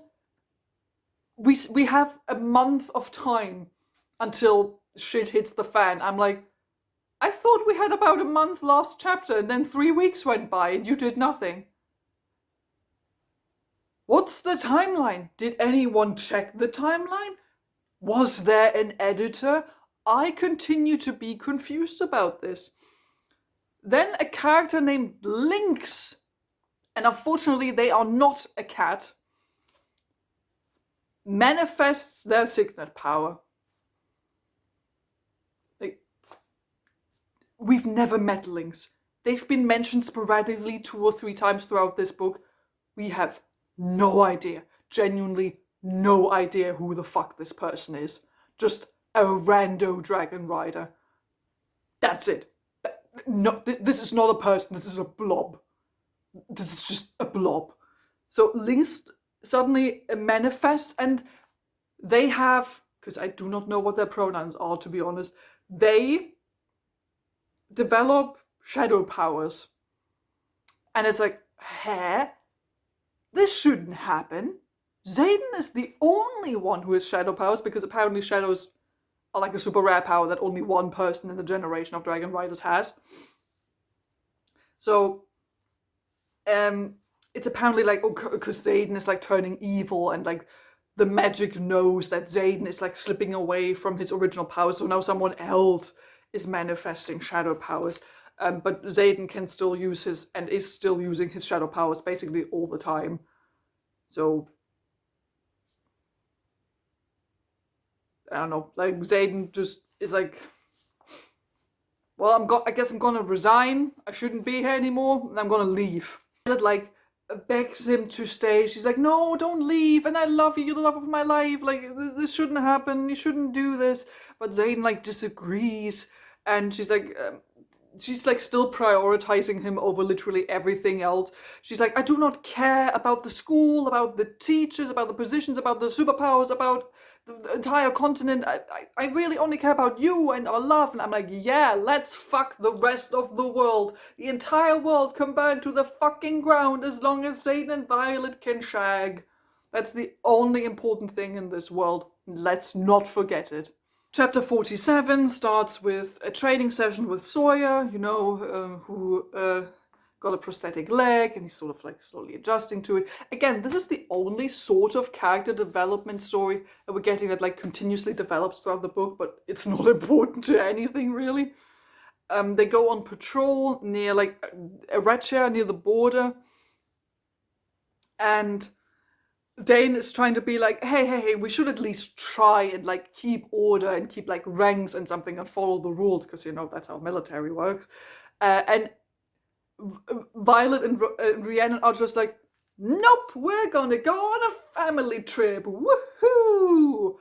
we have a month of time until shit hits the fan. I'm like, I thought we had about a month last chapter, and then 3 weeks went by and you did nothing. What's the timeline? Did anyone check the timeline? Was there an editor? I continue to be confused about this. Then a character named Lynx, and unfortunately they are not a cat, manifests their signet power. We've never met Lynx. They've been mentioned sporadically 2 or 3 times throughout this book. We have no idea, genuinely no idea who the fuck this person is. Just a rando dragon rider. That's it. No, this is not a person, this is a blob. This is just a blob. So Lynx suddenly manifests, and they have, because I do not know what their pronouns are, to be honest, they develop shadow powers. And it's like, this shouldn't happen. Xaden is the only one who has shadow powers, because apparently shadows are like a super rare power that only one person in the generation of Dragon Riders has. So, it's apparently like, because Xaden is like turning evil, and like the magic knows that Xaden is like slipping away from his original powers, so now someone else is manifesting shadow powers. But Xaden can still use his, and is still using his shadow powers basically all the time. So, I don't know, like Xaden just is like, well, I guess I'm gonna resign, I shouldn't be here anymore, and I'm gonna leave. Like, begs him to stay. She's like, no, don't leave, and I love you, you're the love of my life, like, this shouldn't happen, you shouldn't do this. But Zayden, like, disagrees, and she's like still prioritizing him over literally everything else. She's like, I do not care about the school, about the teachers, about the positions, about the superpowers, about the entire continent. I really only care about you and our love. And I'm like, yeah, let's fuck the rest of the world. The entire world can burn to the fucking ground as long as Zayden and Violet can shag. That's the only important thing in this world. Let's not forget it. Chapter 47 starts with a training session with Sawyer, who got a prosthetic leg, and he's sort of like slowly adjusting to it. Again, this is the only sort of character development story that we're getting that like continuously develops throughout the book, but it's not important to anything really. They go on patrol near like Eretria, near the border, and Dane is trying to be like, hey, we should at least try and like keep order and keep like ranks and something and follow the rules, because that's how military works. And Violet and Rhiannon are just like, nope, we're gonna go on a family trip. Woohoo!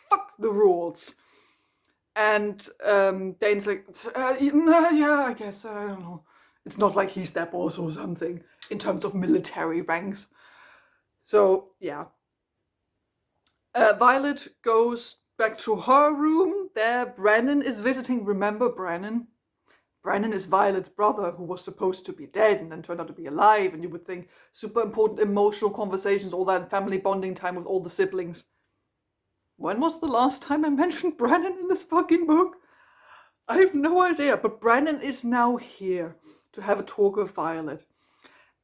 Fuck the rules. And Dane's like, yeah, I guess, I don't know. It's not like he's their boss or something in terms of military ranks. So, yeah. Violet goes back to her room. There, Brennan is visiting. Remember Brennan? Brennan is Violet's brother, who was supposed to be dead and then turned out to be alive. And you would think super important emotional conversations, all that family bonding time with all the siblings. When was the last time I mentioned Brennan in this fucking book? I have no idea. But Brennan is now here to have a talk with Violet.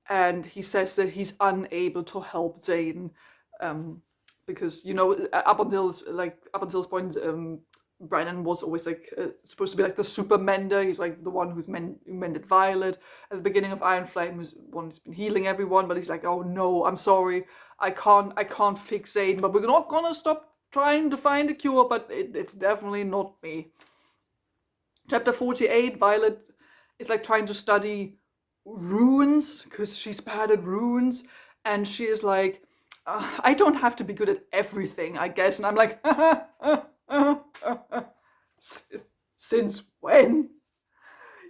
And he says that he's unable to help Zayden because up until this point, Brennan was always like supposed to be like the super mender. He's like the one who mended Violet at the beginning of Iron Flame, who's one who's been healing everyone. But he's like, oh no, I'm sorry, I can't fix Zayden. But we're not gonna stop trying to find a cure. But it's definitely not me. Chapter 48, Violet is like trying to study runes because she's bad at runes, and she is like, I don't have to be good at everything, I guess. And I'm like, since when?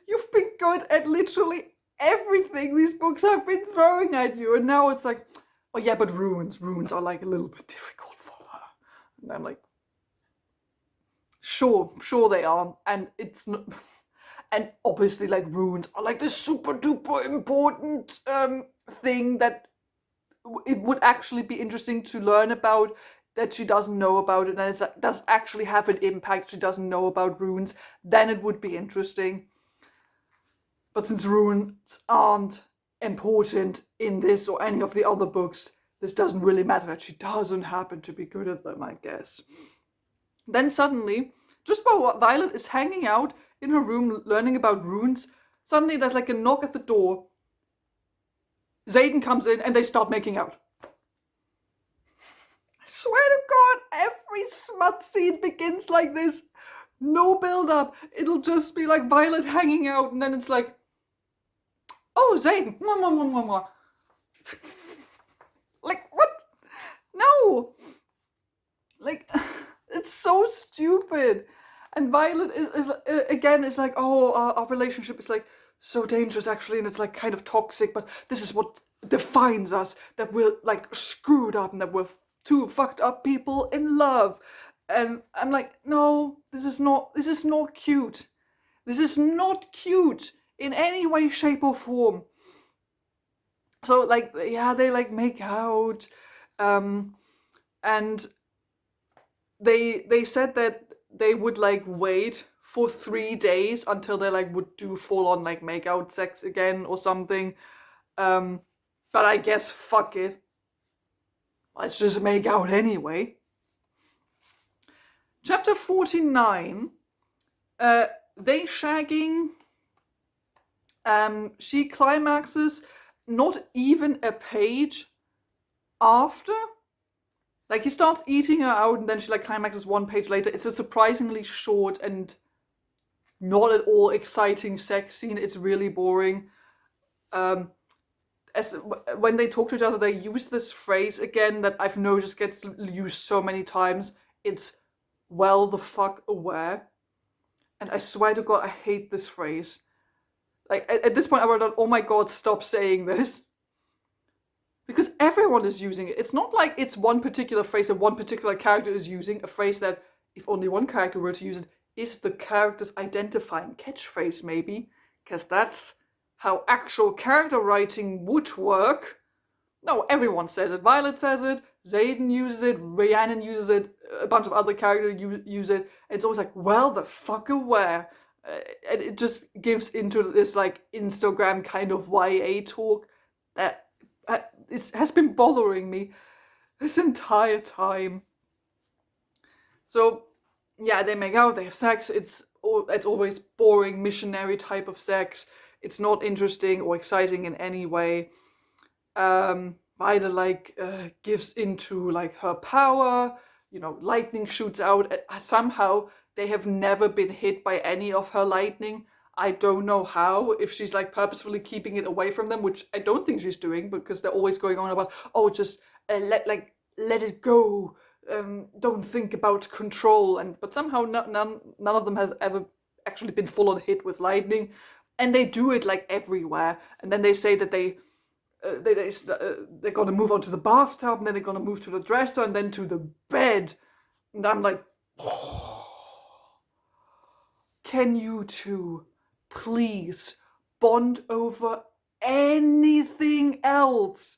You've been good at literally everything these books have been throwing at you, and now it's like, oh yeah, but runes are like a little bit difficult for her. And I'm like, sure they are, and it's not. And obviously, like, runes are like this super duper important thing that it would actually be interesting to learn about, that she doesn't know about it, and it does actually have an impact. She doesn't know about runes, then it would be interesting. But since runes aren't important in this or any of the other books, this doesn't really matter that she doesn't happen to be good at them, I guess. Then suddenly, just while Violet is hanging out in her room learning about runes, suddenly there's like a knock at the door. Zayden comes in and they start making out. I swear to God, every smut scene begins like this. No build up. It'll just be like Violet hanging out, and then it's like, oh, Zayden. Mwah, mwah, mwah, mwah, mwah. Like, what? No. Like, it's so stupid. And Violet is like, oh, our relationship is like so dangerous actually, and it's like kind of toxic, but this is what defines us, that we're like screwed up and that we're two fucked up people in love. And I'm like, no, this is not cute. This is not cute in any way, shape or form. So like, yeah, they like make out, and they said that they would like wait for 3 days until they like would do full on like make out sex again or something. But I guess fuck it. Let's just make out anyway. Chapter 49. They shagging. She climaxes not even a page after. Like, he starts eating her out and then she like climaxes 1 page later. It's a surprisingly short and not at all exciting sex scene. It's really boring. when they talk to each other, they use this phrase again that I've noticed gets used so many times. It's well the fuck aware. And I swear to God, I hate this phrase. Like, at this point, I wrote out, oh my God, stop saying this. Because everyone is using it. It's not like it's one particular phrase that one particular character is using, a phrase that, if only one character were to use it, is the character's identifying catchphrase, maybe. Because that's how actual character writing would work. No, everyone says it. Violet says it, Xaden uses it, Rhiannon uses it, a bunch of other characters use it. And it's always like, well, the fuck aware. And it just gives into this like Instagram kind of YA talk that has been bothering me this entire time. So, yeah, they make out, they have sex. It's always boring, missionary type of sex. It's not interesting or exciting in any way. Violet gives into like her power. Lightning shoots out. Somehow they have never been hit by any of her lightning. I don't know how, if she's like purposefully keeping it away from them, which I don't think she's doing, because they're always going on about, oh, just let it go. Don't think about control. But somehow none of them has ever actually been full on hit with lightning, and they do it like everywhere. And then they say that they're gonna move on to the bathtub, and then they're gonna move to the dresser, and then to the bed. And I'm like, can you two please bond over anything else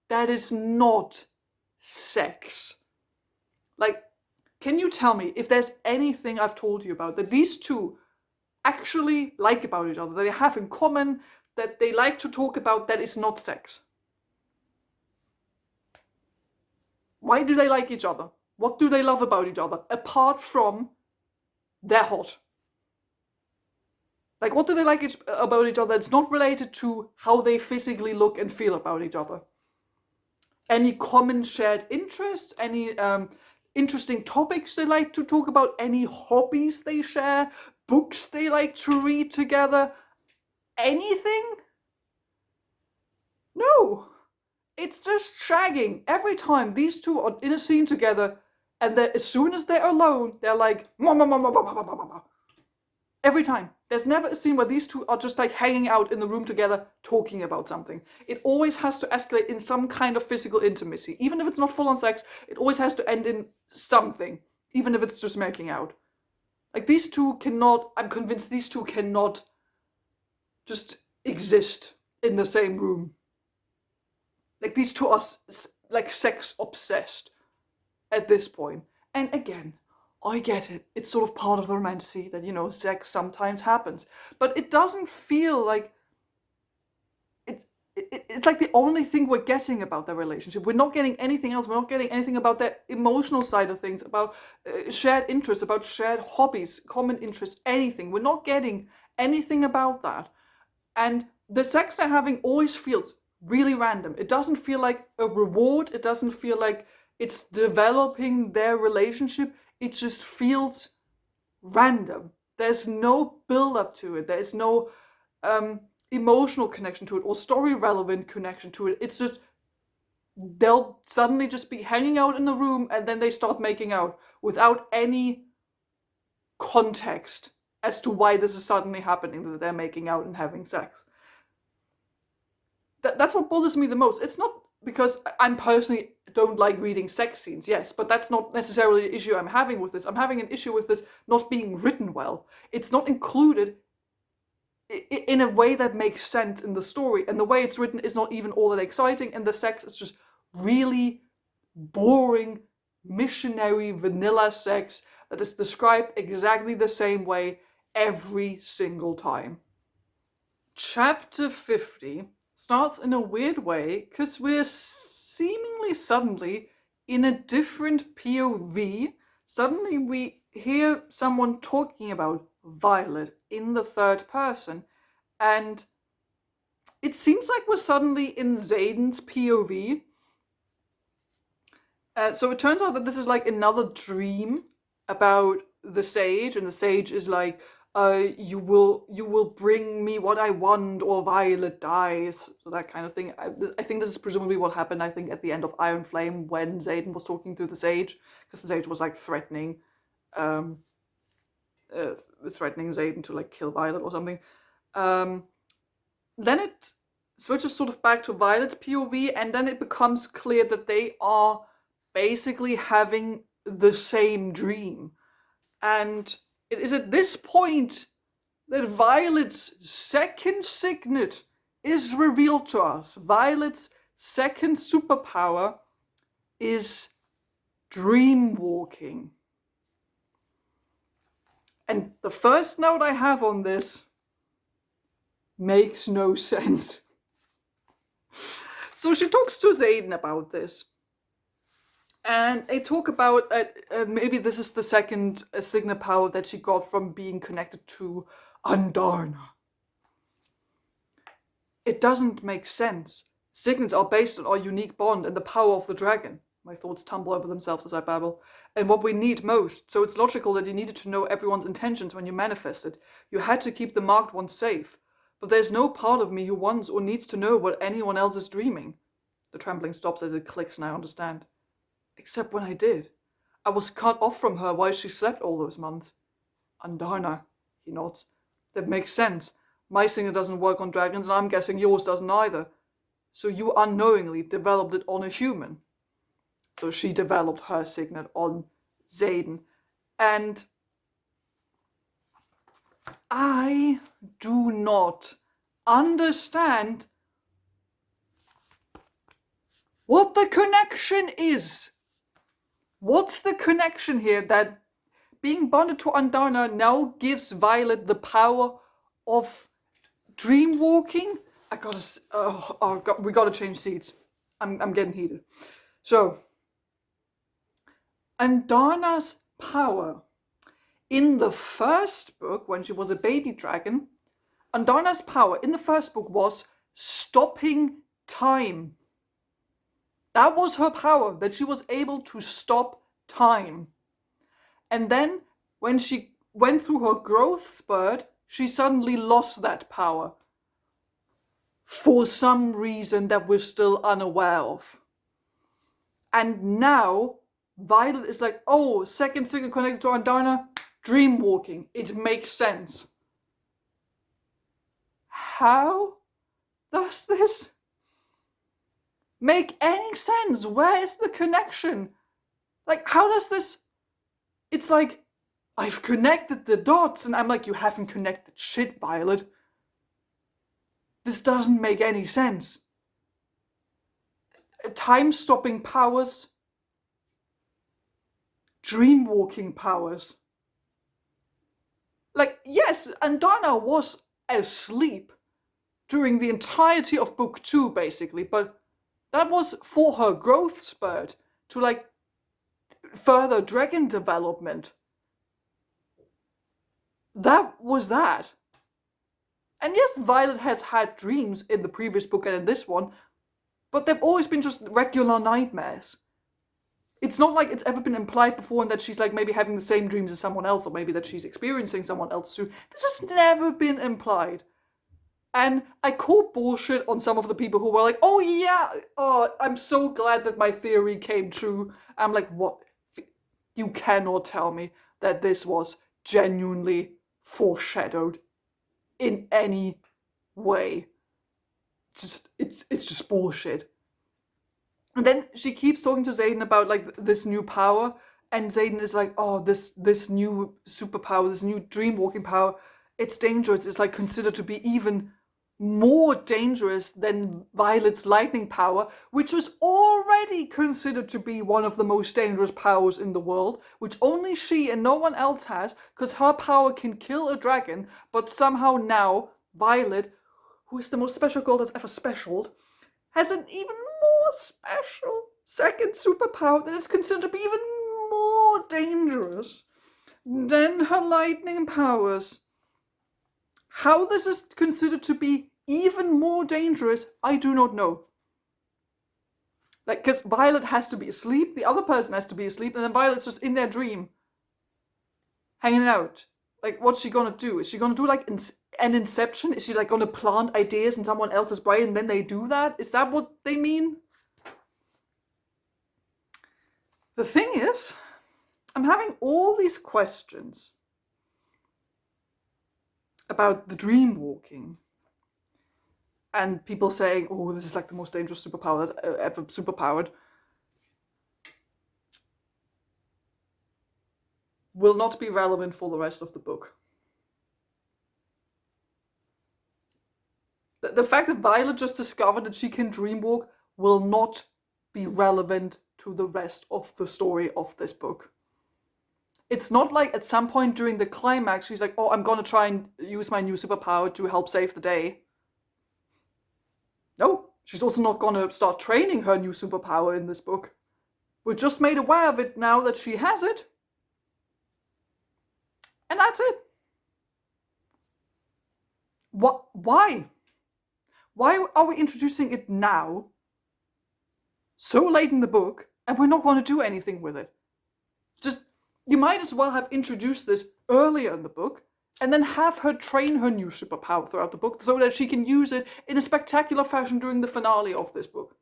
that is not sex? Like, can you tell me if there's anything I've told you about that these two actually like about each other, that they have in common, that they like to talk about, that is not sex? Why do they like each other? What do they love about each other, apart from they're hot? Like, what do they like about each other that's not related to how they physically look and feel about each other? Any common shared interests? Any interesting topics they like to talk about? Any hobbies they share? Books they like to read together? Anything? No. It's just shagging. Every time these two are in a scene together, and as soon as they're alone, they're like, "Mwah, mwah, mwah, mwah, mwah, mwah, mwah." Every time. There's never a scene where these two are just like hanging out in the room together, talking about something. It always has to escalate in some kind of physical intimacy. Even if it's not full on sex, it always has to end in something. Even if it's just making out. Like, these two cannot, I'm convinced these two cannot just exist in the same room. Like, these two are like sex obsessed at this point. And again, I get it. It's sort of part of the romantasy that, sex sometimes happens. But it doesn't feel like it's like the only thing we're getting about their relationship. We're not getting anything else. We're not getting anything about their emotional side of things, about shared interests, about shared hobbies, common interests, anything. We're not getting anything about that. And the sex they're having always feels really random. It doesn't feel like a reward. It doesn't feel like it's developing their relationship. It just feels random. There's no build-up to it. There's no emotional connection to it or story-relevant connection to it. It's just, they'll suddenly just be hanging out in the room, and then they start making out without any context as to why this is suddenly happening, that they're making out and having sex. That's what bothers me the most. It's not because I'm personally don't like reading sex scenes, yes, but that's not necessarily the issue I'm having with this. I'm having an issue with this not being written well. It's not included in a way that makes sense in the story, and the way it's written is not even all that exciting, and the sex is just really boring, missionary, vanilla sex that is described exactly the same way every single time. Chapter 50 starts in a weird way because we're seemingly suddenly in a different POV. Suddenly we hear someone talking about Violet in the third person, and it seems like we're suddenly in Xaden's POV. So it turns out that this is like another dream about the sage, and the sage is like you will bring me what I want, or Violet dies, so that kind of thing. I think this is presumably what happened. I think at the end of Iron Flame, when Xaden was talking to the Sage, because the Sage was like threatening Xaden to like kill Violet or something. Then it switches sort of back to Violet's POV, and then it becomes clear that they are basically having the same dream. And it is at this point that Violet's second signet is revealed to us. Violet's second superpower is dream walking. And the first note I have on this makes no sense. So she talks to Xaden about this. And they talk about maybe this is the second signet power that she got from being connected to Andarna. It doesn't make sense. Signets are based on our unique bond and the power of the dragon. My thoughts tumble over themselves as I babble. And what we need most. So it's logical that you needed to know everyone's intentions when you manifested. You had to keep the marked ones safe. But there's no part of me who wants or needs to know what anyone else is dreaming. The trembling stops as it clicks, and I understand. Except when I did. I was cut off from her while she slept all those months. Andarna, he nods. That makes sense. My signet doesn't work on dragons, and I'm guessing yours doesn't either. So you unknowingly developed it on a human. So she developed her signet on Xaden. And I do not understand what the connection is. What's the connection here that being bonded to Andarna now gives Violet the power of dream walking? We gotta change seats. I'm getting heated. So, Andarna's power. In the first book, when she was a baby dragon, Andarna's power in the first book was stopping time. That was her power, that she was able to stop time. And then, when she went through her growth spurt, she suddenly lost that power. For some reason that we're still unaware of. And now, Violet is like, oh, second signet connected to Andarna, dream walking. It makes sense. How does this make any sense? Where is the connection? Like, how does this... It's like, I've connected the dots, and I'm like, you haven't connected shit, Violet. This doesn't make any sense. Time-stopping powers. Dream-walking powers. Like, yes, Andarna was asleep during the entirety of book 2, basically, but that was for her growth spurt to, like, further dragon development. That was that. And yes, Violet has had dreams in the previous book and in this one, but they've always been just regular nightmares. It's not like it's ever been implied before and that she's like maybe having the same dreams as someone else, or maybe that she's experiencing someone else too. This has never been implied. And I call bullshit on some of the people who were like, oh yeah, I'm so glad that my theory came true. I'm like, what? You cannot tell me that this was genuinely foreshadowed in any way. It's just bullshit. And then she keeps talking to Xaden about like this new power, and Xaden is like, oh, this new superpower, this new dream walking power, it's dangerous. It's like considered to be even more dangerous than Violet's lightning power, which was already considered to be one of the most dangerous powers in the world, which only she and no one else has, because her power can kill a dragon, but somehow now Violet, who is the most special girl that's ever specialed, has an even more special second superpower that is considered to be even more dangerous than her lightning powers. How this is considered to be even more dangerous, I do not know. Like, because Violet has to be asleep, the other person has to be asleep, and then Violet's just in their dream, hanging out. Like, what's she gonna do? Is she gonna do like an Inception? Is she like gonna plant ideas in someone else's brain and then they do that? Is that what they mean? The thing is, I'm having all these questions about the dream walking. And people saying, oh, this is like the most dangerous superpower that's ever superpowered. Will not be relevant for the rest of the book. The fact that Violet just discovered that she can dreamwalk will not be relevant to the rest of the story of this book. It's not like at some point during the climax, she's like, oh, I'm gonna try and use my new superpower to help save the day. No, she's also not gonna start training her new superpower in this book. We're just made aware of it now that she has it. And that's it. What? Why? Why are we introducing it now, so late in the book, and we're not going to do anything with it? Just, you might as well have introduced this earlier in the book, and then have her train her new superpower throughout the book, so that she can use it in a spectacular fashion during the finale of this book.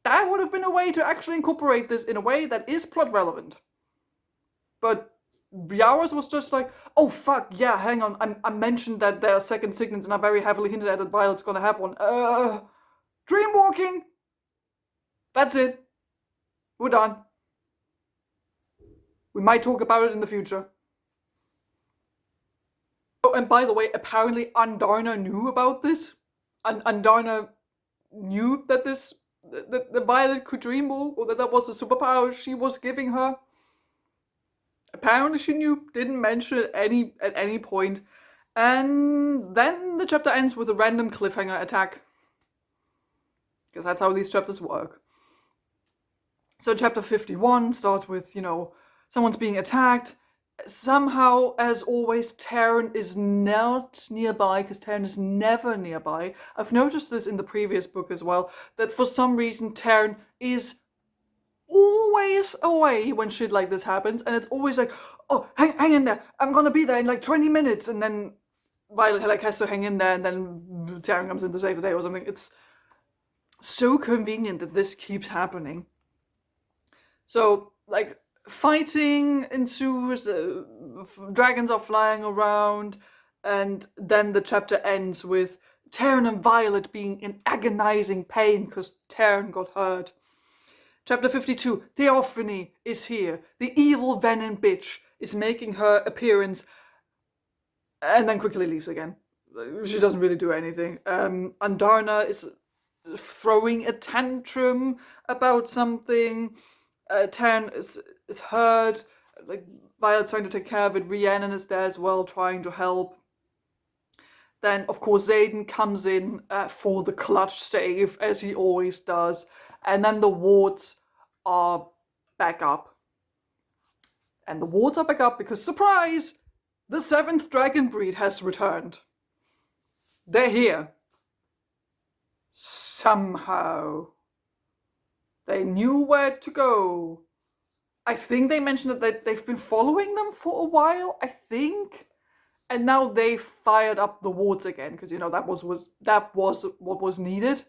That would have been a way to actually incorporate this in a way that is plot relevant. But Yarros was just like, oh fuck, yeah, hang on, I mentioned that there are second signets and I very heavily hinted at that Violet's gonna have one. Dreamwalking! That's it. We're done. We might talk about it in the future. Oh, and by the way, apparently Andarna knew about this. And Andarna knew that that Violet could dreamwalk, or that was a superpower she was giving her. Apparently she knew, didn't mention it at any point. And then the chapter ends with a random cliffhanger attack. Because that's how these chapters work. So chapter 51 starts with, someone's being attacked. Somehow, as always, Taryn is not nearby, because Taryn is never nearby. I've noticed this in the previous book as well, that for some reason Taryn is always away when shit like this happens, and it's always like, oh, hang in there, I'm gonna be there in like 20 minutes, and then Violet has to hang in there, and then Taryn comes in to save the day or something. It's so convenient that this keeps happening. So, like, fighting ensues, dragons are flying around, and then the chapter ends with Taryn and Violet being in agonizing pain because Taryn got hurt. Chapter 52, Theophany is here. The evil venom bitch is making her appearance and then quickly leaves again. She doesn't really do anything. Andarna is throwing a tantrum about something. Taryn is hurt. Like, Violet's trying to take care of it. Rhiannon is there as well, trying to help. Then, of course, Xaden comes in for the clutch save, as he always does. And then the wards are back up. And the wards are back up because, surprise, the 7th dragon breed has returned. They're here. Somehow. They knew where to go. I think they mentioned that they've been following them for a while, I think. And now they fired up the wards again, because, that was what was needed.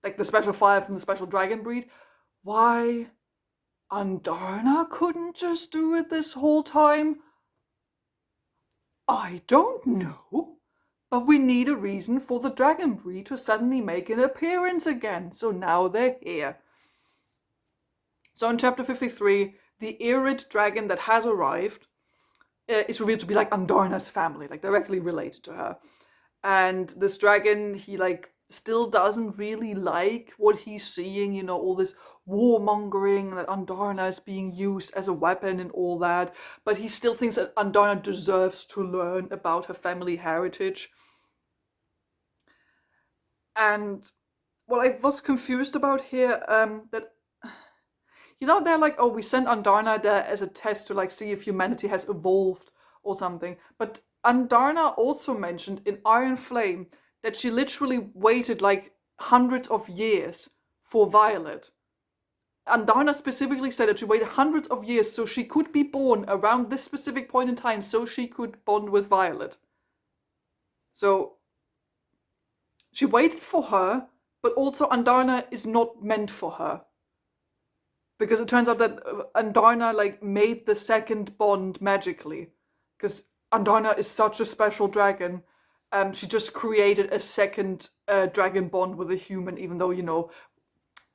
Like the special fire from the special dragon breed. Why Andarna couldn't just do it this whole time? I don't know. But we need a reason for the dragon breed to suddenly make an appearance again. So now they're here. So in chapter 53, the Irid dragon that has arrived is revealed to be like Andarna's family, like directly related to her. And this dragon, he still doesn't really like what he's seeing, all this warmongering, that Andarna is being used as a weapon and all that. But he still thinks that Andarna deserves to learn about her family heritage. And what I was confused about here, that, they're like, oh, we sent Andarna there as a test to see if humanity has evolved or something. But Andarna also mentioned in Iron Flame that she literally waited hundreds of years for Violet. Andarna specifically said that she waited hundreds of years so she could be born around this specific point in time so she could bond with Violet. So she waited for her, but also Andarna is not meant for her. Because it turns out that Andarna like made the second bond magically. Because Andarna is such a special dragon. She just created a second dragon bond with a human, even though, you know,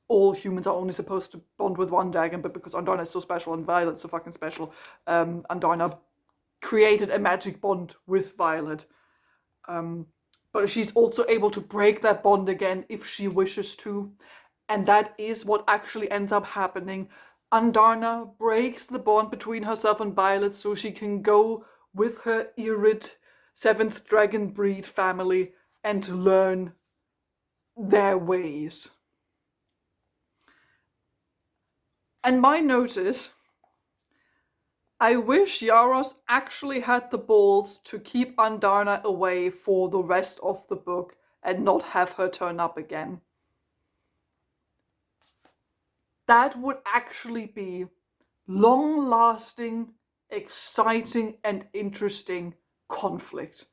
all humans are only supposed to bond with one dragon, but because Andarna is so special and Violet's so fucking special, Andarna created a magic bond with Violet. But she's also able to break that bond again if she wishes to. And that is what actually ends up happening. Andarna breaks the bond between herself and Violet so she can go with her Irid 7th dragon breed family and learn their ways. And my note is, I wish Yarros actually had the balls to keep Andarna away for the rest of the book and not have her turn up again. That would actually be long-lasting, exciting, and interesting conflict.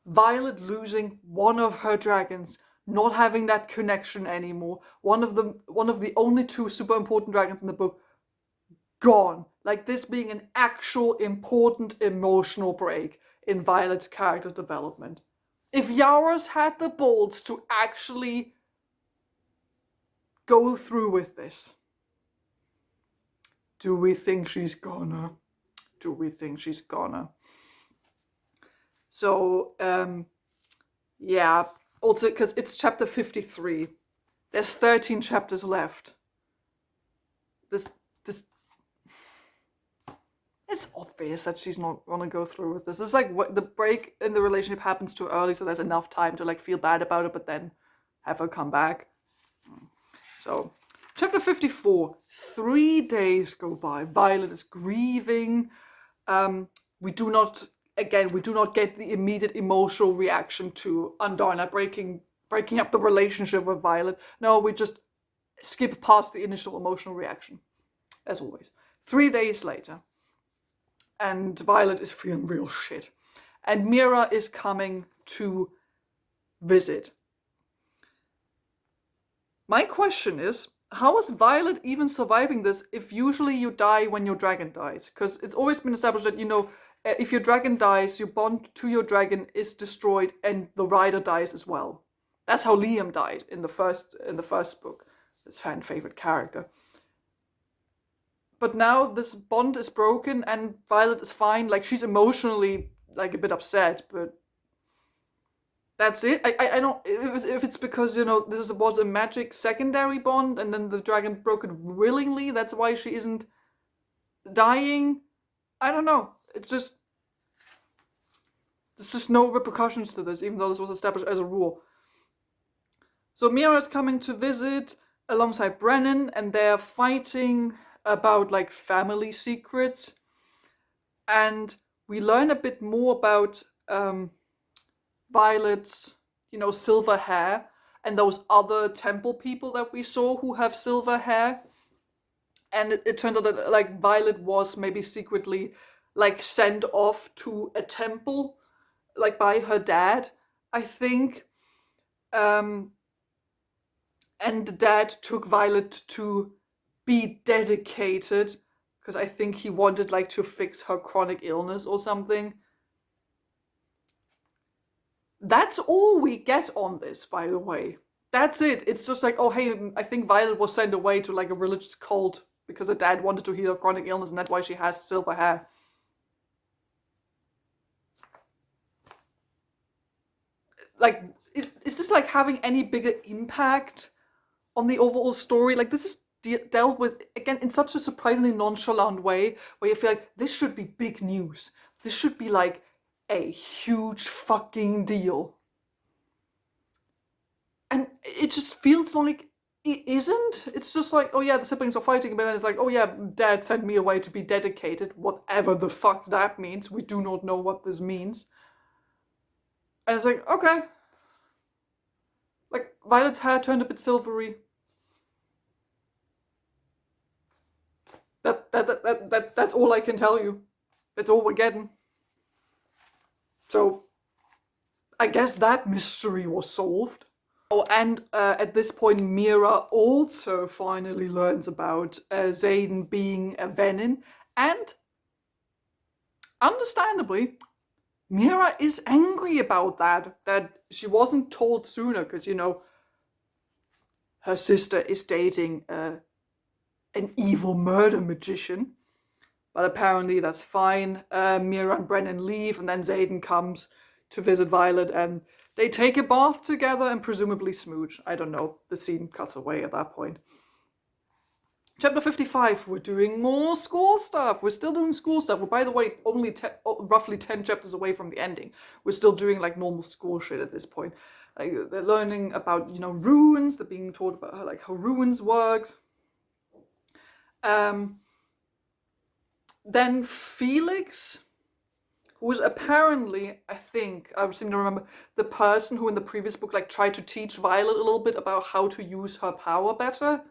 Violet losing one of her dragons, not having that connection anymore, one of the only two super important dragons in the book gone. Like this being an actual important emotional break in Violet's character development. If Yarros had the balls to actually go through with this, do we think she's gonna? Do we think she's gonna? So, yeah. Also, because it's chapter 53. There's 13 chapters left. This, it's obvious that she's not gonna go through with this. It's like what, the break in the relationship happens too early, so there's enough time to like feel bad about it, but then have her come back. So, chapter 54. 3 days go by. Violet is grieving. We do not get the immediate emotional reaction to Andarna breaking up the relationship with Violet. No, we just skip past the initial emotional reaction, as always. 3 days later, and Violet is feeling real shit. And Mira is coming to visit. My question is, how is Violet even surviving this if usually you die when your dragon dies? Because it's always been established that, you know, if your dragon dies, your bond to your dragon is destroyed and the rider dies as well. That's how Liam died in the first book. His fan favorite character. But now this bond is broken and Violet is fine. Like, she's emotionally like a bit upset, but that's it. I don't, if it's because, you know, this was a magic secondary bond and then the dragon broke it willingly, that's why she isn't dying. I don't know. It's just, there's just no repercussions to this, even though this was established as a rule. So Mira is coming to visit alongside Brennan, and they're fighting about like family secrets. And we learn a bit more about Violet's, you know, silver hair and those other temple people that we saw who have silver hair. And it turns out that like Violet was maybe secretly like sent off to a temple, like by her dad, I think. And the dad took Violet to be dedicated because I think he wanted like to fix her chronic illness or something. That's all we get on this, by the way. That's it. It's just like, oh hey, I think Violet was sent away to like a religious cult because her dad wanted to heal her chronic illness and that's why she has silver hair. Like, is this like having any bigger impact on the overall story? Like, this is dealt with, again, in such a surprisingly nonchalant way, where you feel like this should be big news. This should be like a huge fucking deal. And it just feels like it isn't. It's just like, oh yeah, the siblings are fighting, but then it's like, oh yeah, dad sent me away to be dedicated, whatever the fuck that means. We do not know what this means. And it's like, okay. Like, Violet's hair turned a bit silvery. That's all I can tell you. That's all we're getting. So I guess that mystery was solved. Oh, and at this point, Mira also finally learns about Xaden being a Venin, and understandably, Mira is angry about that she wasn't told sooner, because, you know, her sister is dating an evil murder magician. But apparently that's fine. Mira and Brennan leave, and then Xaden comes to visit Violet, and they take a bath together and presumably smooch. I don't know. The scene cuts away at that point. Chapter 55, we're doing more school stuff. We're still doing school stuff. We're, by the way, only roughly 10 chapters away from the ending. We're still doing like normal school shit at this point. Like, they're learning about, you know, runes. They're being taught about like how runes works. Then Felix, who was apparently, I think, I seem to remember, the person who in the previous book like tried to teach Violet a little bit about how to use her power better.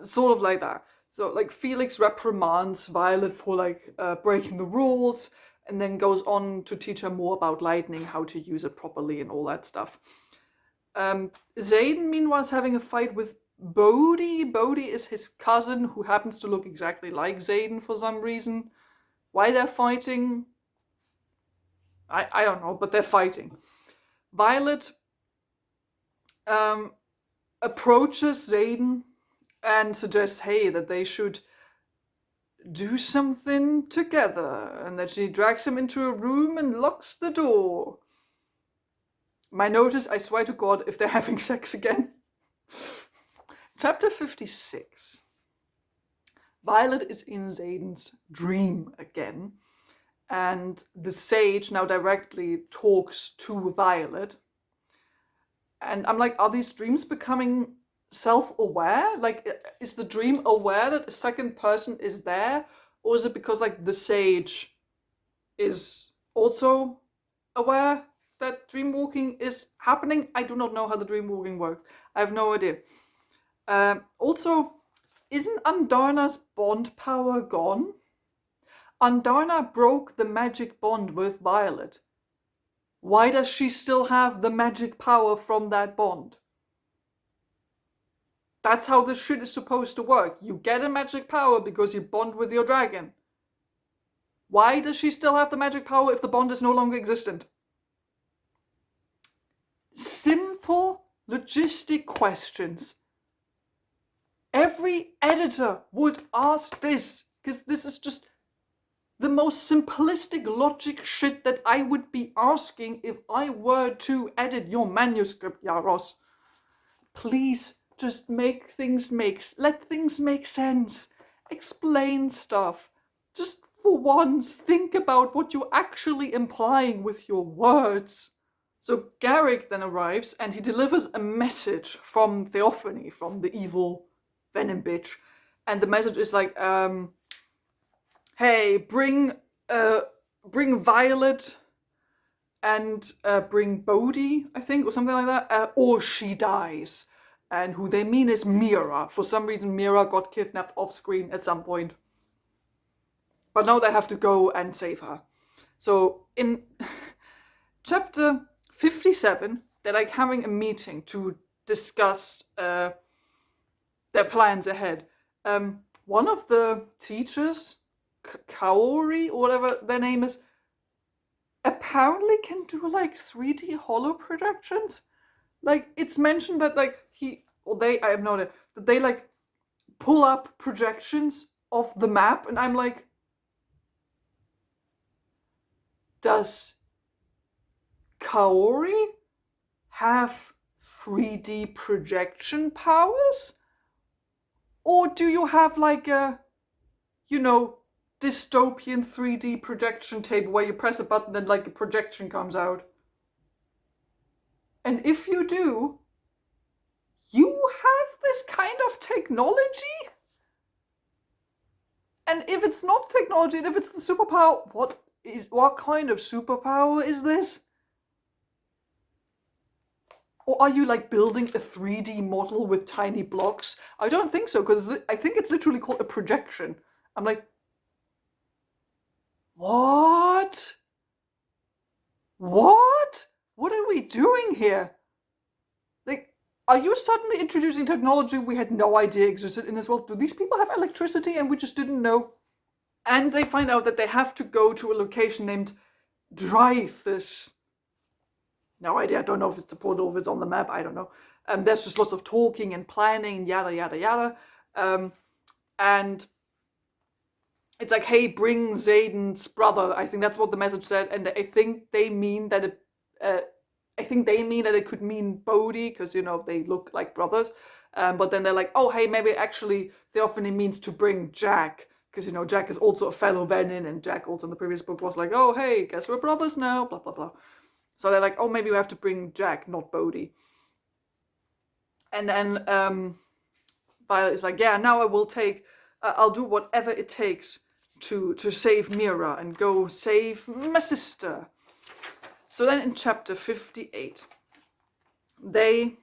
Sort of like that. So like Felix reprimands Violet for like breaking the rules, and then goes on to teach her more about lightning, how to use it properly and all that stuff. Xaden, meanwhile, is having a fight with Bodhi. Bodhi is his cousin who happens to look exactly like Xaden for some reason. Why they're fighting, I don't know, but they're fighting. Violet approaches Xaden and suggests, hey, that they should do something together, and that she drags him into a room and locks the door. My note is, I swear to God, if they're having sex again. Chapter 56. Violet is in Xaden's dream again, and the sage now directly talks to Violet. And I'm like, are these dreams becoming self-aware? Like, is the dream aware that a second person is there? Or is it because, like, the sage is also aware that dream walking is happening? I do not know how the dream walking works. I have no idea. Also, isn't Andarna's bond power gone? Andarna broke the magic bond with Violet. Why does she still have the magic power from that bond? That's how this shit is supposed to work. You get a magic power because you bond with your dragon. Why does she still have the magic power if the bond is no longer existent? Simple logistic questions. Every editor would ask this, because this is just the most simplistic logic shit that I would be asking if I were to edit your manuscript, Yarros. Please just let things make sense. Explain stuff. Just for once, think about what you're actually implying with your words. So Garrick then arrives, and he delivers a message from Theophany, from the evil Venom bitch. And the message is like, hey, bring Violet and bring Bodhi, I think, or something like that, or she dies. And who they mean is Mira. For some reason, Mira got kidnapped off screen at some point. But now they have to go and save her. So in chapter 57, they're like having a meeting to discuss their plans ahead. One of the teachers, Kaori, or whatever their name is, apparently can do like 3D holo projections. Like, it's mentioned that like I have no idea, that they like pull up projections of the map, and I'm like, does Kaori have 3D projection powers? Or do you have like a, you know, dystopian 3D projection tape where you press a button and like a projection comes out? And if you do, you have this kind of technology? And if it's not technology, and if it's the superpower, what kind of superpower is this? Or are you like building a 3D model with tiny blocks? I don't think so, because I think it's literally called a projection. I'm like, what? What? What are we doing here? Like, are you suddenly introducing technology we had no idea existed in this world? Do these people have electricity and we just didn't know? And they find out that they have to go to a location named Dreyfus. No idea. I don't know if it's the portal, if it's on the map. I don't know. There's just lots of talking and planning, yada, yada, yada. And it's like, hey, bring Zayden's brother. I think that's what the message said. And I think they mean that it could mean Bodhi, because, you know, they look like brothers. But then they're like, oh, hey, maybe actually Theophany means to bring Jack. Because, you know, Jack is also a fellow Venin, and Jack also in the previous book was like, oh, hey, guess we're brothers now, blah, blah, blah. So they're like, oh, maybe we have to bring Jack, not Bodhi. And then Violet is like, yeah, now I'll do whatever it takes to save Mira and go save my sister. So then in chapter 58, they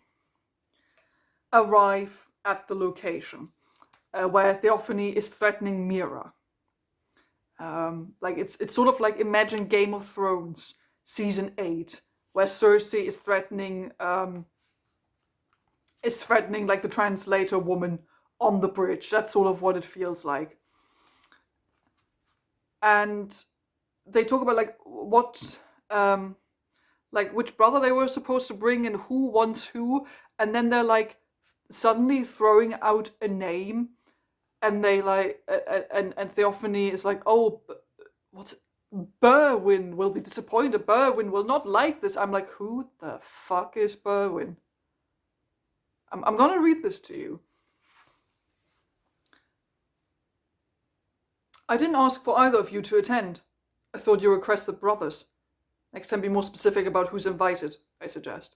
arrive at the location where Theophany is threatening Mira. Like it's sort of like, imagine Game of Thrones season 8, where Cersei is threatening like the translator woman on the bridge. That's sort of what it feels like. And they talk about like what like which brother they were supposed to bring and who wants who, and then they're like suddenly throwing out a name, and they like and Theophany is like, oh, what, Berwyn will be disappointed. Berwyn will not like this. I'm like, who the fuck is Berwyn? I'm gonna read this to you. I didn't ask for either of you to attend. I thought you requested brothers. Next time be more specific about who's invited, I suggest.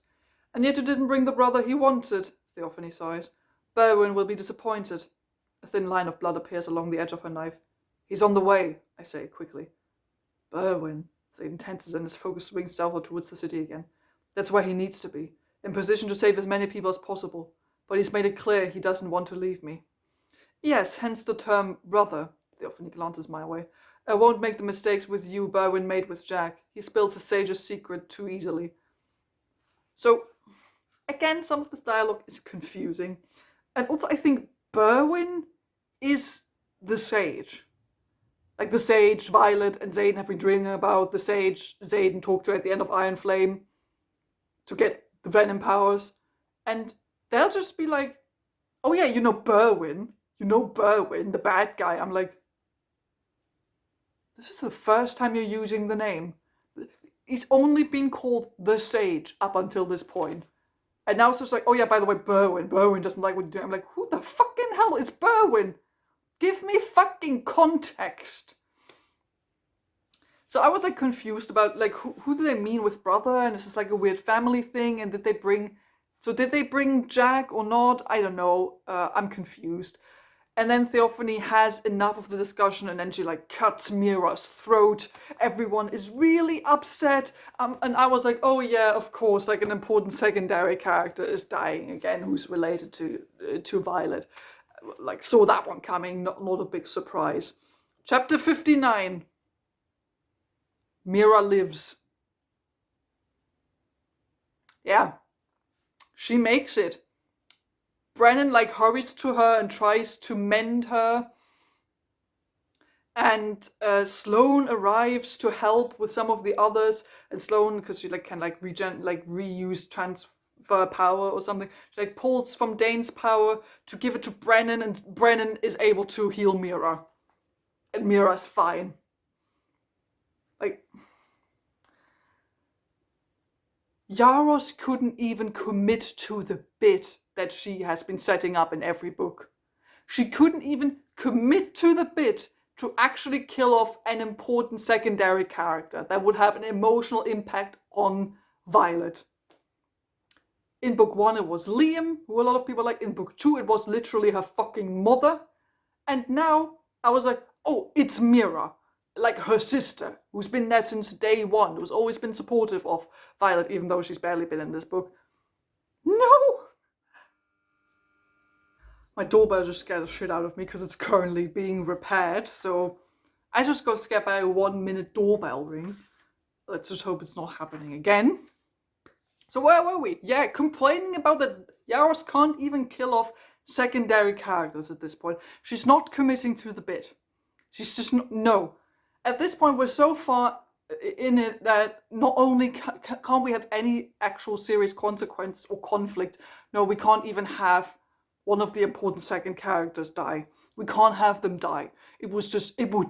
And yet you didn't bring the brother he wanted, Theophany sighs. Berwyn will be disappointed. A thin line of blood appears along the edge of her knife. He's on the way, I say quickly. Berwyn, Zayden tenses and his focus swings southward towards the city again. That's where he needs to be, in position to save as many people as possible. But he's made it clear he doesn't want to leave me. Yes, hence the term brother, Theophany glances my way. I won't make the mistakes with you Berwyn made with Jack. He spills a sage's secret too easily. So, again, some of this dialogue is confusing. And also, I think Berwyn is the sage. Like the sage Violet and Zayden have been dreaming about, the sage Zayden talked to at the end of Iron Flame to get the Venom powers. And they'll just be like, oh yeah, you know Berwyn, the bad guy. I'm like, this is the first time you're using the name. He's only been called the Sage up until this point. And now it's just like, oh yeah, by the way, Berwyn doesn't like what you're doing. I'm like, who the fucking hell is Berwyn? Give me fucking context. So I was like confused about like who do they mean with brother, and is this like a weird family thing, and did they bring Jack or not? I don't know. I'm confused. And then Theophany has enough of the discussion, and then she like cuts Mira's throat. Everyone is really upset. And I was like, oh yeah, of course, like an important secondary character is dying again, who's related to Violet. Like, saw that one coming, not a big surprise. Chapter 59. Mira lives. Yeah. She makes it. Brennan like hurries to her and tries to mend her. And Sloane arrives to help with some of the others. And Sloane, because she like can like reuse transfer power or something, she like pulls from Dane's power to give it to Brennan, and Brennan is able to heal Mira. And Mira's fine. Like, Yarros couldn't even commit to the bit that she has been setting up in every book. She couldn't even commit to the bit to actually kill off an important secondary character that would have an emotional impact on Violet. In book 1 it was Liam, who a lot of people like. In book 2 it was literally her fucking mother. And now I was like, oh, it's Mira. Like her sister, who's been there since day 1, who's always been supportive of Violet, even though she's barely been in this book. No! My doorbell just scared the shit out of me because it's currently being repaired, so I just got scared by a 1-minute doorbell ring. Let's just hope it's not happening again. So where were we? Yeah, complaining about that Yarros can't even kill off secondary characters at this point. She's not committing to the bit. She's just no. At this point, we're so far in it that not only can't we have any actual serious consequence or conflict, no, we can't even have one of the important second characters die. We can't have them die. It would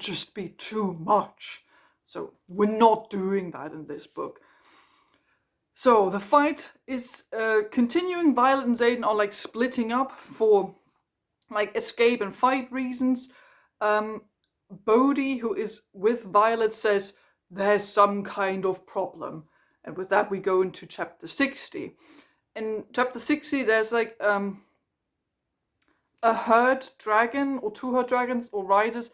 just be too much. So we're not doing that in this book. So the fight is continuing. Violet and Xaden are like splitting up for like escape and fight reasons. Bodhi, who is with Violet, says there's some kind of problem. And with that we go into chapter 60. In chapter 60 there's like a herd dragon or 2 herd dragons or riders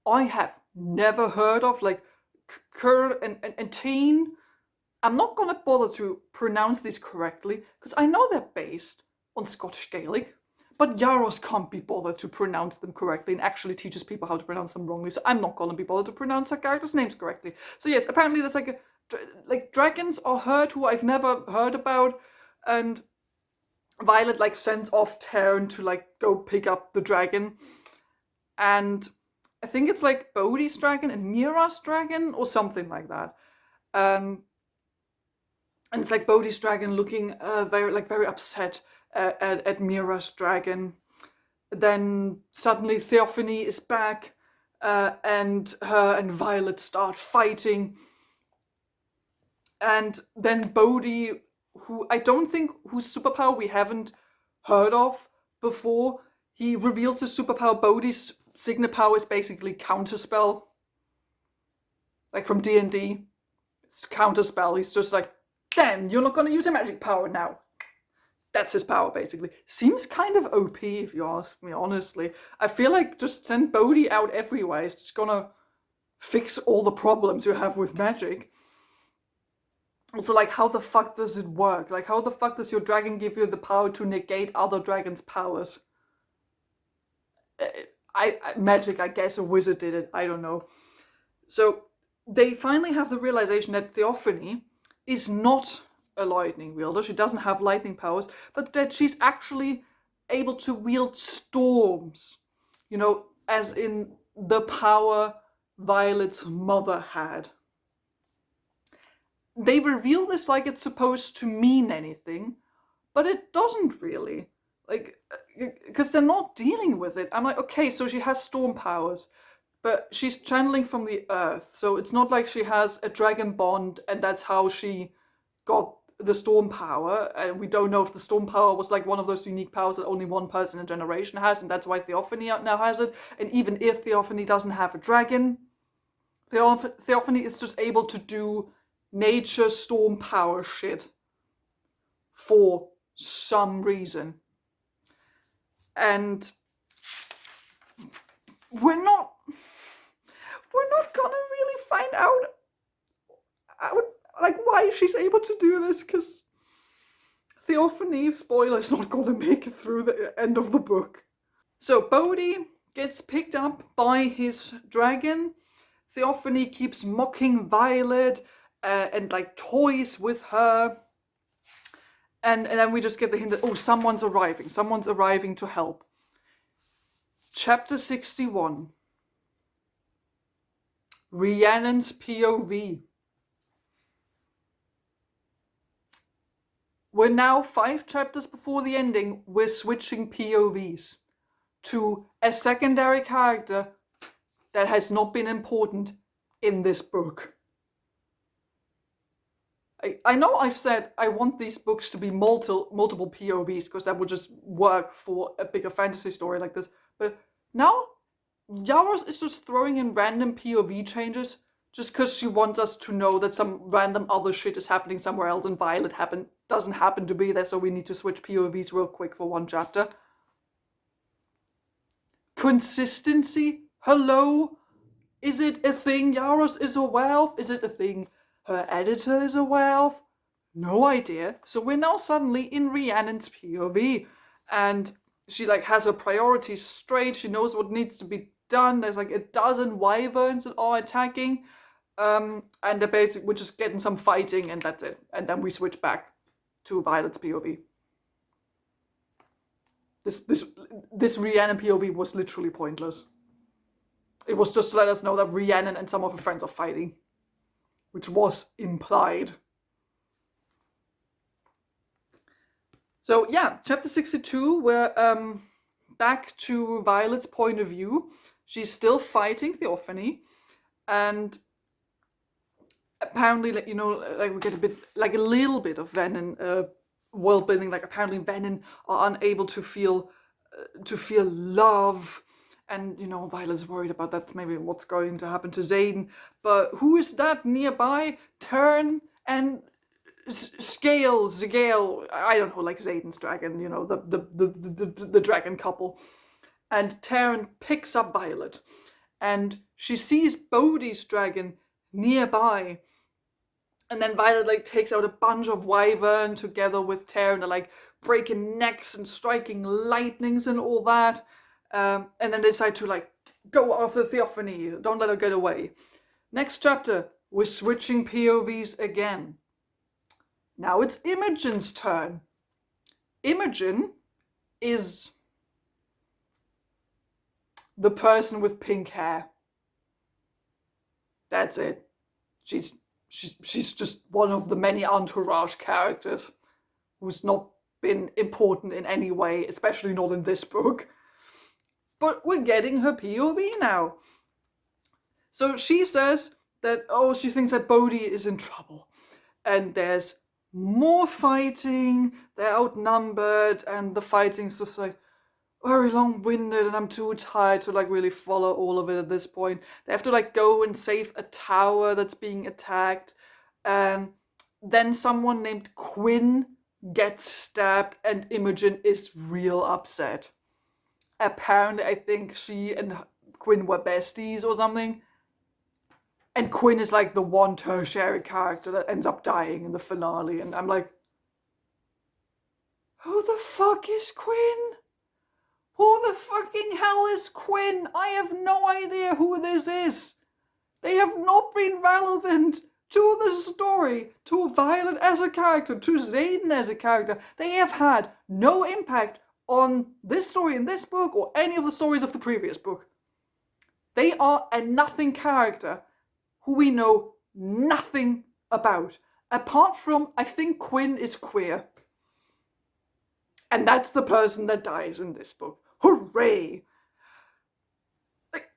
I have never heard of, like Kur and Teen. I'm not gonna bother to pronounce these correctly because I know they're based on Scottish Gaelic, but Yarros can't be bothered to pronounce them correctly and actually teaches people how to pronounce them wrongly, so I'm not gonna be bothered to pronounce her characters' names correctly. So yes, apparently there's like dragons are herd who I've never heard about, and Violet like sends off Taryn to like go pick up the dragon, and I think it's like Bodhi's dragon and Mira's dragon or something like that. And it's like Bodhi's dragon looking very upset at Mira's dragon. Then suddenly Theophany is back, and her and Violet start fighting. And then Bodhi, whose superpower we haven't heard of before, he reveals his superpower. Bodhi's signet power is basically counterspell, like from D&D. It's counterspell. He's just like, damn, you're not gonna use a magic power now. That's his power, basically. Seems kind of OP, if you ask me, honestly. I feel like just send Bodhi out everywhere. It's just gonna fix all the problems you have with magic. Also, like, how the fuck does it work? Like, how the fuck does your dragon give you the power to negate other dragons' powers? Magic, I guess a wizard did it. I don't know. So they finally have the realization that Theophany is not a lightning wielder. She doesn't have lightning powers, but that she's actually able to wield storms. You know, as in the power Violet's mother had. They reveal this like it's supposed to mean anything, but it doesn't really. Like, because they're not dealing with it. I'm like, okay, so she has storm powers, but she's channeling from the earth, so it's not like she has a dragon bond and that's how she got the storm power. And we don't know if the storm power was like one of those unique powers that only one person in a generation has, and that's why Theophany now has it. And even if Theophany doesn't have a dragon, Theophany is just able to do nature storm power shit for some reason. And we're not gonna really find out like why she's able to do this, because Theophany, spoiler, is not gonna make it through the end of the book. So Bodhi gets picked up by his dragon. Theophany keeps mocking Violet and like toys with her. And then we just get the hint that, oh, someone's arriving to help. Chapter 61. Rhiannon's POV. We're now 5 chapters before the ending. We're switching POVs to a secondary character that has not been important in this book. I know I've said I want these books to be multiple POVs because that would just work for a bigger fantasy story like this. But now, Yarros is just throwing in random POV changes just because she wants us to know that some random other shit is happening somewhere else and Violet doesn't happen to be there, so we need to switch POVs real quick for one chapter. Consistency? Hello? Is it a thing Yarros is aware of? Is it a thing her editor is aware of? no idea. So we're now suddenly in Rhiannon's POV, and she like has her priorities straight. She knows what needs to be done. There's like a dozen wyverns that are attacking, and they're basically we're just getting some fighting, and that's it. And then we switch back to Violet's POV. This Rhiannon POV was literally pointless. It was just to let us know that Rhiannon and some of her friends are fighting, which was implied. So yeah, chapter 62, we're back to Violet's point of view. She's still fighting Theophany, and apparently, like, you know, like we get a little bit of Venom world building. Like apparently, Venom are unable to feel love, and you know, Violet's worried about that. Maybe what's going to happen to Xaden. But who is that nearby? Turn and Zgale, I don't know, like Xaden's dragon, you know, the dragon couple. And Terran picks up Violet, and she sees Bodhi's dragon nearby. And then Violet like takes out a bunch of wyvern together with Terran. They're like breaking necks and striking lightnings and all that. And then they decide to like go after Theophany. Don't let her get away. Next chapter, we're switching POVs again. Now it's Imogen's turn. Imogen is the person with pink hair. That's it. She's just one of the many entourage characters who's not been important in any way, especially not in this book. But we're getting her POV now. So she says that, she thinks that Bodhi is in trouble. And there's more fighting, they're outnumbered, and the fighting's just like very long-winded, and I'm too tired to like really follow all of it at this point. They have to like go and save a tower that's being attacked, and then someone named Quinn gets stabbed, and Imogen is real upset. Apparently, I think she and Quinn were besties or something. And Quinn is like the one tertiary character that ends up dying in the finale. And I'm like, who the fuck is Quinn? Who the fucking hell is Quinn? I have no idea who this is. They have not been relevant to the story, to Violet as a character, to Xaden as a character. They have had no impact on this story in this book or any of the stories of the previous book. They are a nothing character who we know nothing about. Apart from, I think Quinn is queer. And that's the person that dies in this book. Hooray! Like,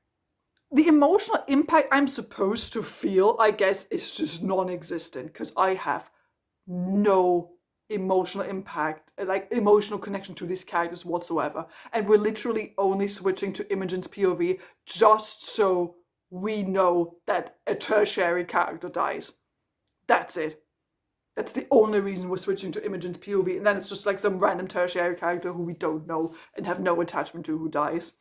the emotional impact I'm supposed to feel, I guess, is just non-existent. Because I have no emotional impact, like emotional connection to these characters whatsoever. And we're literally only switching to Imogen's POV just so we know that a tertiary character dies. That's it. That's the only reason we're switching to Imogen's POV, and then it's just like some random tertiary character who we don't know and have no attachment to who dies.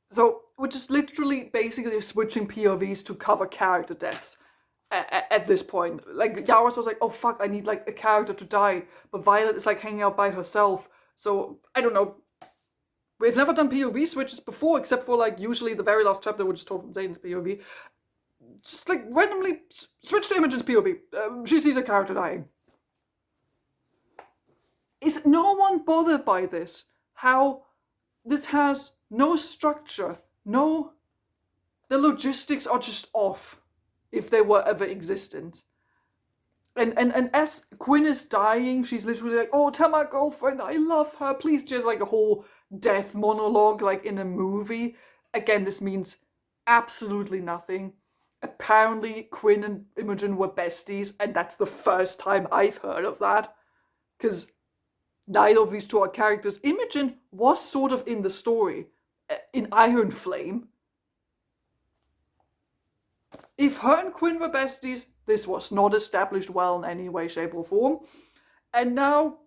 So we're just literally basically switching POVs to cover character deaths at this point. Like Yarros was like, oh fuck, I need like a character to die, but Violet is like hanging out by herself. So I don't know. We've never done POV switches before, except for like usually the very last chapter, which is told from Xaden's POV. Just like randomly switch to Imogen's POV. She sees a character dying. Is no one bothered by this? How this has no structure, the logistics are just off, if they were ever existent. And as Quinn is dying, she's literally like, oh, tell my girlfriend I love her, please. Just like a whole death monologue like in a movie. Again, this means absolutely nothing. Apparently Quinn and Imogen were besties, and that's the first time I've heard of that, because neither of these two are characters. Imogen was sort of in the story in Iron Flame. If her and Quinn were besties, this was not established well in any way, shape or form. And now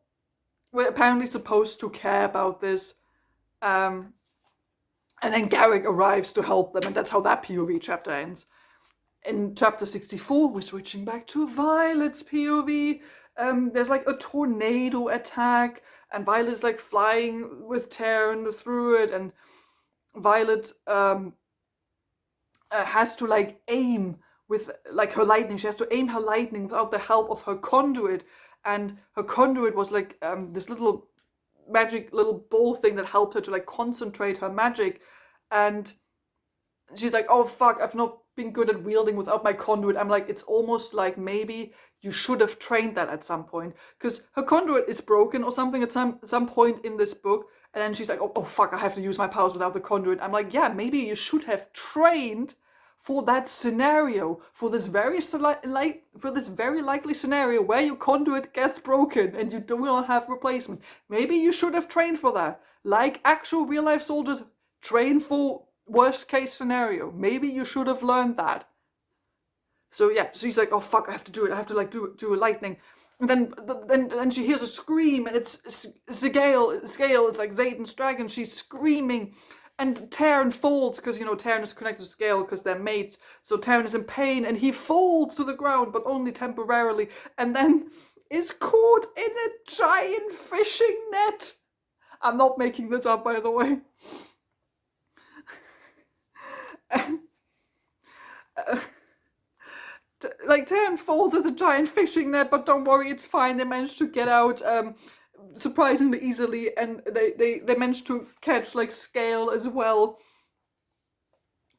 we're apparently supposed to care about this. And then Garrick arrives to help them, and that's how that POV chapter ends. In chapter 64, we're switching back to Violet's POV. There's like a tornado attack, and Violet's like flying with Terran through it, and Violet has to like aim with like her lightning. She has to aim her lightning without the help of her conduit, and her conduit was like this little magic little ball thing that helped her to like concentrate her magic. And she's like, oh fuck, I've not been good at wielding without my conduit. I'm like, it's almost like maybe you should have trained that at some point, because her conduit is broken or something at some point in this book. And then she's like, oh fuck, I have to use my powers without the conduit. I'm like, yeah, maybe you should have trained for that scenario, for this very likely scenario where your conduit gets broken and you do not have replacement. Maybe you should have trained for that, like actual real life soldiers train for worst case scenario. Maybe you should have learned that. So yeah, she's like, oh fuck, I have to do it. I have to like do a lightning. And then she hears a scream, and it's Scale. It's like Zayden's dragon. She's screaming, and Terran falls because Terran is connected to Scale because they're mates. So Terran is in pain, and he falls to the ground, but only temporarily. And then is caught in a giant fishing net. I'm not making this up, by the way. Like Terran falls as a giant fishing net, but don't worry, it's fine. They managed to get out surprisingly easily, and they managed to catch like Scale as well.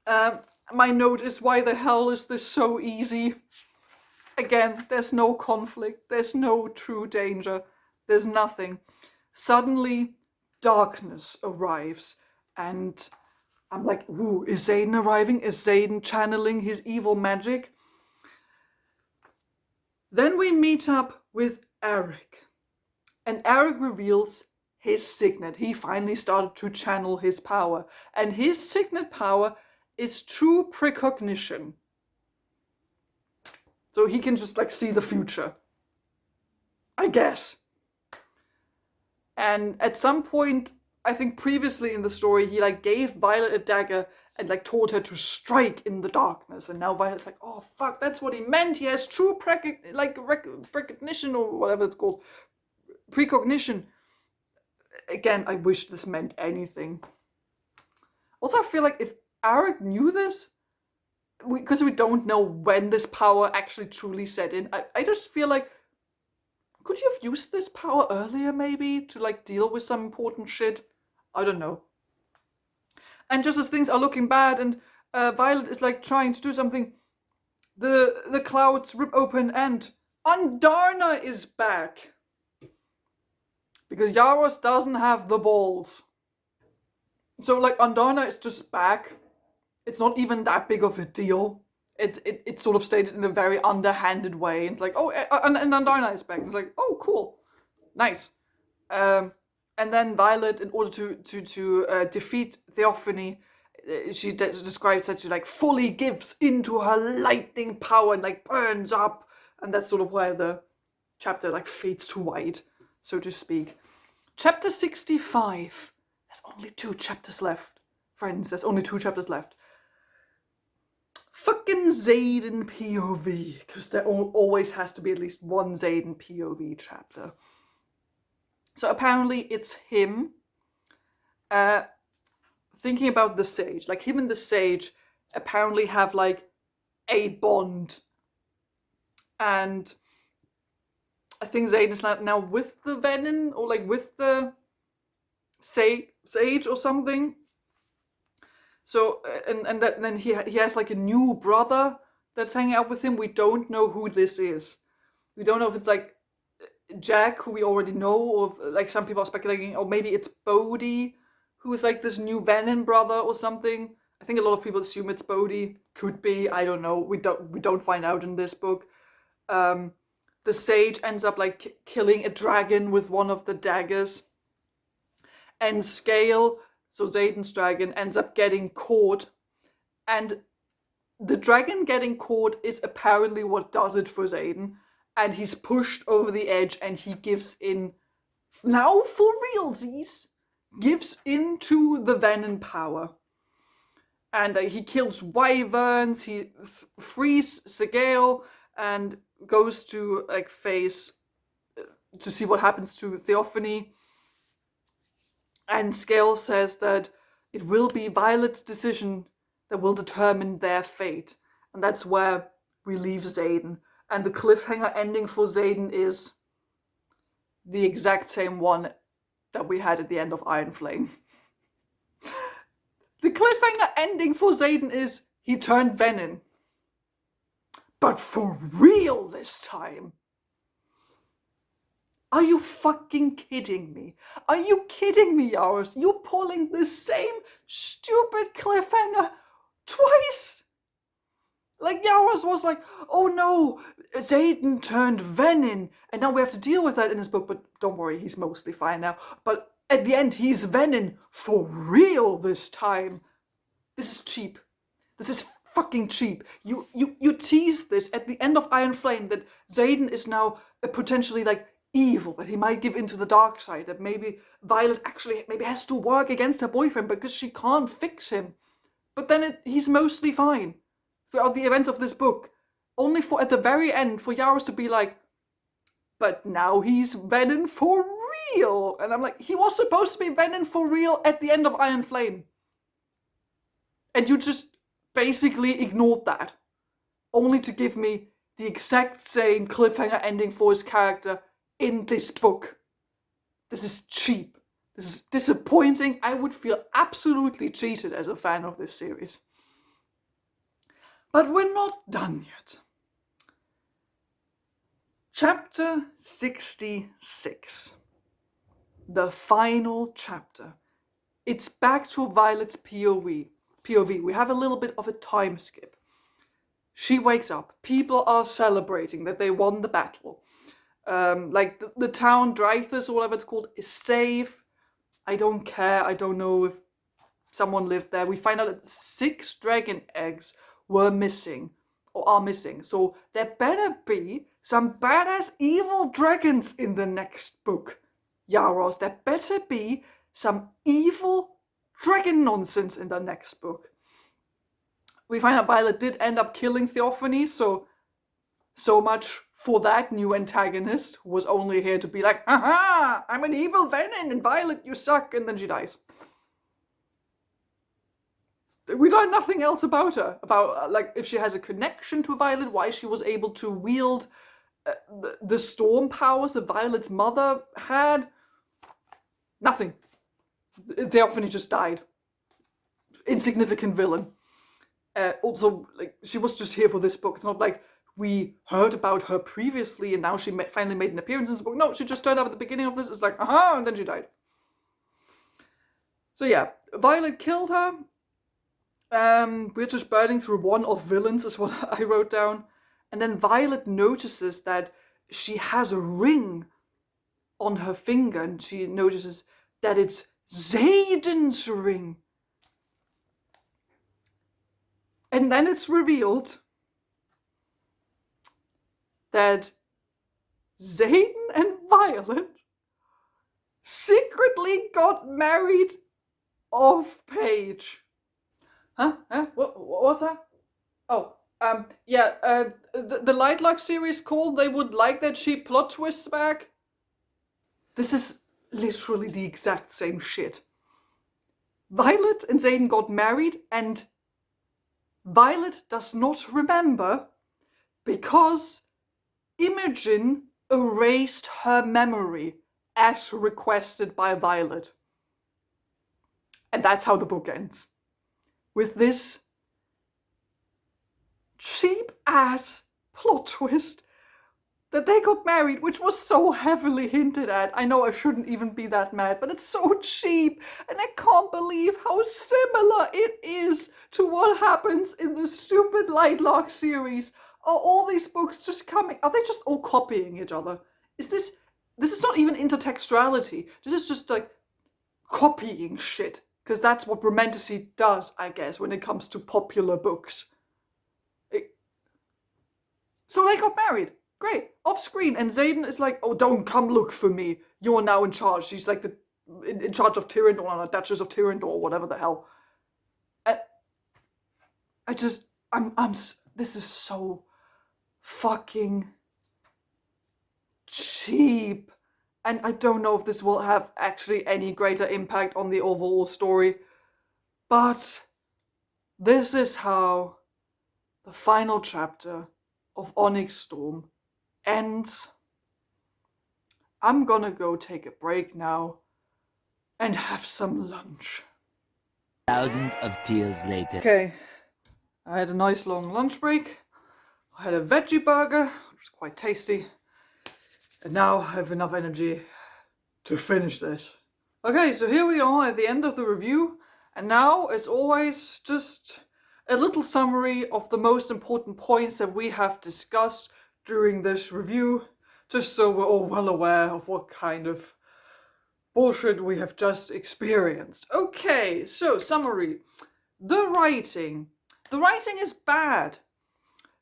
My note is, why the hell is this so easy? Again, there's no conflict, there's no true danger, there's nothing. Suddenly, darkness arrives, and I'm like, ooh, is Zayden arriving? Is Zayden channeling his evil magic? Then we meet up with Eric, and Eric reveals his signet. He finally started to channel his power, and his signet power is true precognition. So he can just like see the future, I guess. And at some point, I think previously in the story, he like gave Violet a dagger and like told her to strike in the darkness. And now Violet's like, oh fuck, that's what he meant. He has true precognition, or whatever it's called. Precognition. Again, I wish this meant anything. Also, I feel like if Eric knew this, because we don't know when this power actually truly set in, I just feel like, could you have used this power earlier maybe to like deal with some important shit? I don't know. And just as things are looking bad and Violet is like trying to do something, the clouds rip open and Andarna is back. Because Yarros doesn't have the balls. So like Andarna is just back. It's not even that big of a deal. It's sort of stated in a very underhanded way. It's like, oh, and Andarna is back. It's like, oh, cool, nice. And then Violet, in order to defeat Theophany, she describes that she like fully gives into her lightning power and like burns up, and that's sort of where the chapter like fades to white, so to speak. Chapter 65. There's only 2 chapters left, friends. There's only 2 chapters left. Fucking Zayden POV, because there always has to be at least one Zayden POV chapter. So apparently it's him thinking about the Sage. Like him and the Sage apparently have like a bond. And I think Zayden is now with the Venom, or like with the Sage or something. So, and then he has like a new brother that's hanging out with him. We don't know who this is. We don't know if it's like Jack, who we already know, or if, like some people are speculating, or maybe it's Bodhi, who is like this new Venom brother or something. I think a lot of people assume it's Bodhi. Could be, I don't know. We don't find out in this book. The Sage ends up like killing a dragon with one of the daggers. And Scale, so Zayden's dragon, ends up getting caught. And the dragon getting caught is apparently what does it for Zayden. And he's pushed over the edge and he gives in, now for realsies, gives into the Venom power. And he kills wyverns, he frees Segale, and goes to face to see what happens to Theophany. And Scale says that it will be Violet's decision that will determine their fate. And that's where we leave Xaden. And the cliffhanger ending for Xaden is the exact same one that we had at the end of Iron Flame. The cliffhanger ending for Xaden is he turned Venin. But for real this time. Are you fucking kidding me? Are you kidding me, Yarros? You're pulling the same stupid cliffhanger twice? Like, Yarros was like, oh no, Xaden turned Venin, and now we have to deal with that in his book, but don't worry, he's mostly fine now. But at the end, he's Venin for real this time. This is cheap. This is fucking cheap. You tease this at the end of Iron Flame that Xaden is now potentially evil, that he might give into the dark side, that maybe Violet actually maybe has to work against her boyfriend because she can't fix him. But then he's mostly fine throughout the events of this book. Only for at the very end for Yarros to be like, but now he's Venin for real. And I'm like, he was supposed to be Venin for real at the end of Iron Flame. And you just basically ignored that. Only to give me the exact same cliffhanger ending for his character in this book. This is cheap. This is disappointing. I would feel absolutely cheated as a fan of this series. But we're not done yet. Chapter 66. The final chapter. It's back to Violet's POV. We have a little bit of a time skip. She wakes up. People are celebrating that they won the battle. The town Drythus or whatever it's called is safe. I don't care. I don't know if someone lived there. We find out that 6 dragon eggs were missing or are missing. So there better be some badass evil dragons in the next book. Yarros, there better be some evil dragon nonsense in the next book. We find out Violet did end up killing Theophany, so much for that new antagonist who was only here to be like, haha, I'm an evil Venin, and Violet, you suck, and then she dies. We learn nothing else about her, about if she has a connection to Violet, why she was able to wield the storm powers that Violet's mother had. Nothing. Theophany just died. Insignificant villain. Also, she was just here for this book. It's not like we heard about her previously and now she finally made an appearance in this book. No, she just turned up at the beginning of this. It's like, aha, and then she died. So yeah, Violet killed her. We're just burning through one of villains is what I wrote down. And then Violet notices that she has a ring on her finger and she notices that it's Xaden's ring. And then it's revealed that Xaden and Violet secretly got married off page. Huh? What was that? Oh, the Lightlock series called They Would Like That Cheap Plot Twists Back. This is literally the exact same shit. Violet and Xaden got married and Violet does not remember because Imogen erased her memory as requested by Violet. And that's how the book ends. With this cheap-ass plot twist that they got married, which was so heavily hinted at. I know I shouldn't even be that mad, but it's so cheap, and I can't believe how similar it is to what happens in the stupid Lightlock series. Are all these books just coming? Are they just all copying each other? This is not even intertextuality. This is just copying shit. Because that's what Romantasy does, I guess, when it comes to popular books. So they got married. Great. Off screen. And Xaden is like, oh, don't come look for me. You're now in charge. She's in charge of Tyrrendor, or Duchess of Tyrrendor, or whatever the hell. this is so fucking cheap. And I don't know if this will have actually any greater impact on the overall story. But this is how the final chapter of Onyx Storm ends. I'm gonna go take a break now and have some lunch. Thousands of tears later. Okay, I had a nice long lunch break. I had a veggie burger, which is quite tasty. And now I have enough energy to finish this. Okay, so here we are at the end of the review. And now, as always, just a little summary of the most important points that we have discussed during this review, just so we're all well aware of what kind of bullshit we have just experienced. Okay, so summary. The writing. The writing is bad.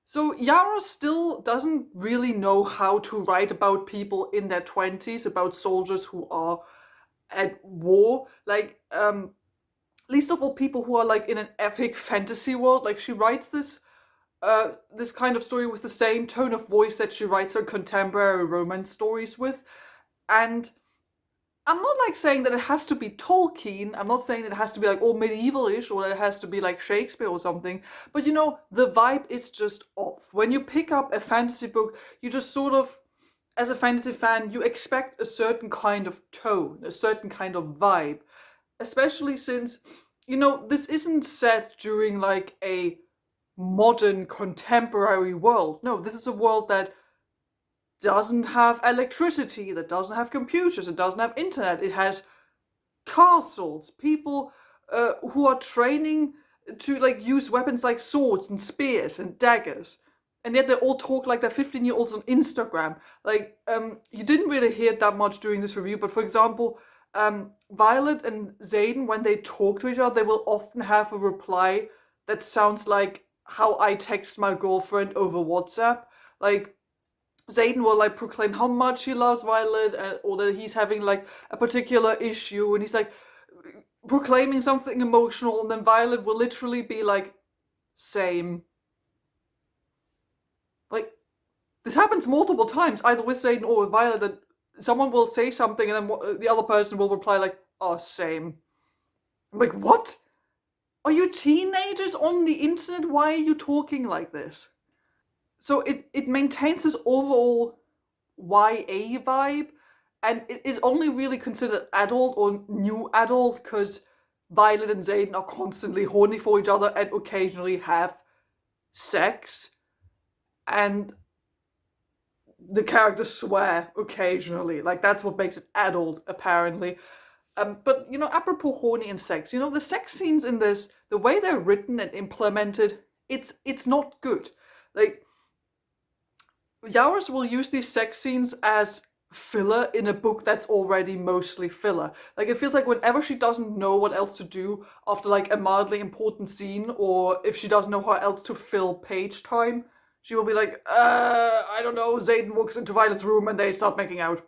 So Yarros still doesn't really know how to write about people in their 20s, about soldiers who are at war. Like, least of all people who are like in an epic fantasy world. Like, she writes this kind of story with the same tone of voice that she writes her contemporary romance stories with. And I'm not like saying that it has to be Tolkien. I'm not saying that it has to be like all medieval-ish or that it has to be like Shakespeare or something. But you know, the vibe is just off. When you pick up a fantasy book, you just sort of, as a fantasy fan, you expect a certain kind of tone, a certain kind of vibe. Especially since, you know, this isn't set during like a modern contemporary world. No, this is a world that doesn't have electricity, that doesn't have computers, it doesn't have internet. It has castles, people who are training to like use weapons like swords and spears and daggers. And yet they all talk like they're 15-year-olds on Instagram. Like, you didn't really hear it that much during this review, but for example, Violet and Xaden, when they talk to each other, they will often have a reply that sounds like how I text my girlfriend over WhatsApp. Like, Xaden will like proclaim how much he loves Violet, or that he's having like a particular issue, and he's like proclaiming something emotional, and then Violet will literally be like, same. Like, this happens multiple times, either with Xaden or with Violet, that someone will say something and then the other person will reply like, oh, same. I'm like, what? Are you teenagers on the internet? Why are you talking like this? So it maintains this overall YA vibe, and it is only really considered adult or new adult because Violet and Xaden are constantly horny for each other and occasionally have sex, and the characters swear occasionally. Like, that's what makes it adult, apparently. But, you know, apropos horny and sex, you know, the sex scenes in this, the way they're written and implemented, it's not good. Like, Yarros will use these sex scenes as filler in a book that's already mostly filler. Like, it feels like whenever she doesn't know what else to do after, like, a mildly important scene, or if she doesn't know how else to fill page time, she will be like, I don't know, Xaden walks into Violet's room and they start making out.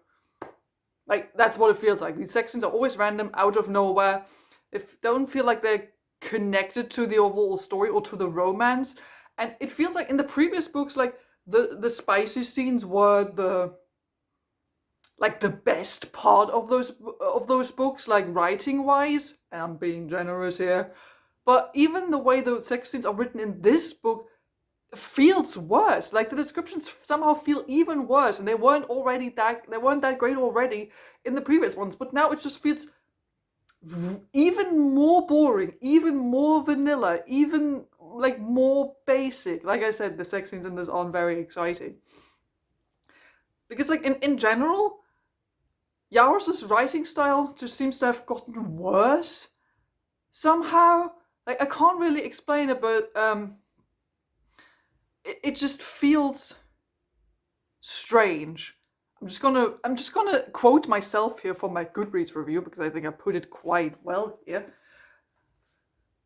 Like, that's what it feels like. These sex scenes are always random, out of nowhere. They don't feel like they're connected to the overall story or to the romance. And it feels like in the previous books, like, the spicy scenes were the best part of those books, like, writing-wise. And I'm being generous here. But even the way the sex scenes are written in this book feels worse. Like, the descriptions somehow feel even worse, and they weren't that great already in the previous ones, but now it just feels even more boring, even more vanilla, even like more basic. Like I said, the sex scenes in this aren't very exciting. Because like in general, Yarros' writing style just seems to have gotten worse somehow. Like, I can't really explain it, but it just feels strange. I'm just gonna quote myself here from my Goodreads review, because I think I put it quite well here.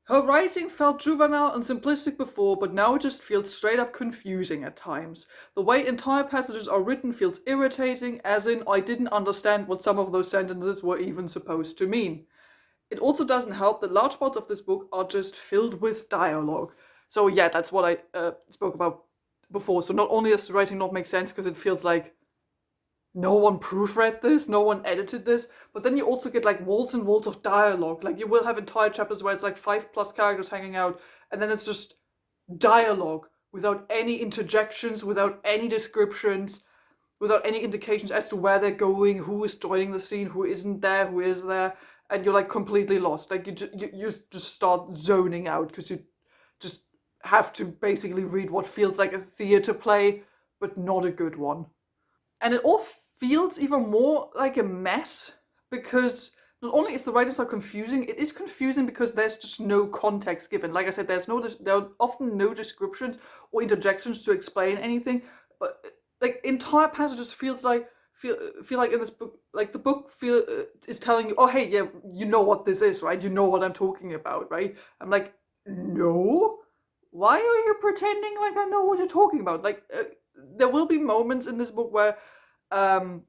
Her writing felt juvenile and simplistic before, but now it just feels straight up confusing at times. The way entire passages are written feels irritating, as in I didn't understand what some of those sentences were even supposed to mean. It also doesn't help that large parts of this book are just filled with dialogue. So yeah, that's what I spoke about before. So not only does the writing not make sense because it feels like no one proofread this, no one edited this, but then you also get like walls and walls of dialogue. Like you will have entire chapters where it's like 5+ characters hanging out, and then it's just dialogue without any interjections, without any descriptions, without any indications as to where they're going, who is joining the scene, who isn't there, who is there, and you're like completely lost. Like you just start zoning out because you just have to basically read what feels like a theater play, but not a good one. And it all feels even more like a mess because not only is the writing style confusing, it is confusing because there's just no context given. Like I said, there are often no descriptions or interjections to explain anything. But like entire passages feel like in this book, like the book is telling you, oh hey, yeah, you know what this is, right? You know what I'm talking about, right? I'm like, no. Why are you pretending like I know what you're talking about? Like, there will be moments in this book where um,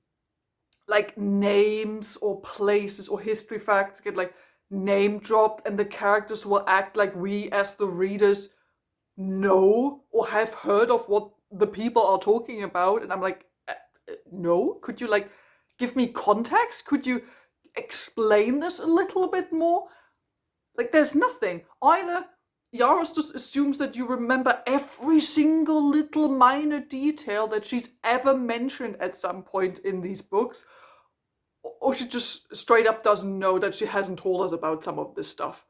like names or places or history facts get like name dropped, and the characters will act like we as the readers know or have heard of what the people are talking about, and I'm like, no, could you like give me context? Could you explain this a little bit more? Like there's nothing. Either Yarros just assumes that you remember every single little minor detail that she's ever mentioned at some point in these books, or she just straight up doesn't know that she hasn't told us about some of this stuff.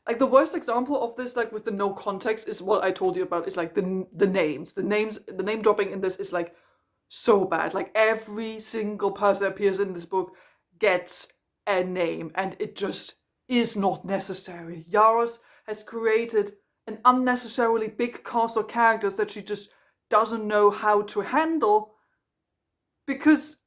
Like the worst example of this, like with the no context, is what I told you about. Is like the names, the name dropping in this is like so bad. Like every single person that appears in this book gets a name, and it just is not necessary. Yarros has created an unnecessarily big cast of characters that she just doesn't know how to handle because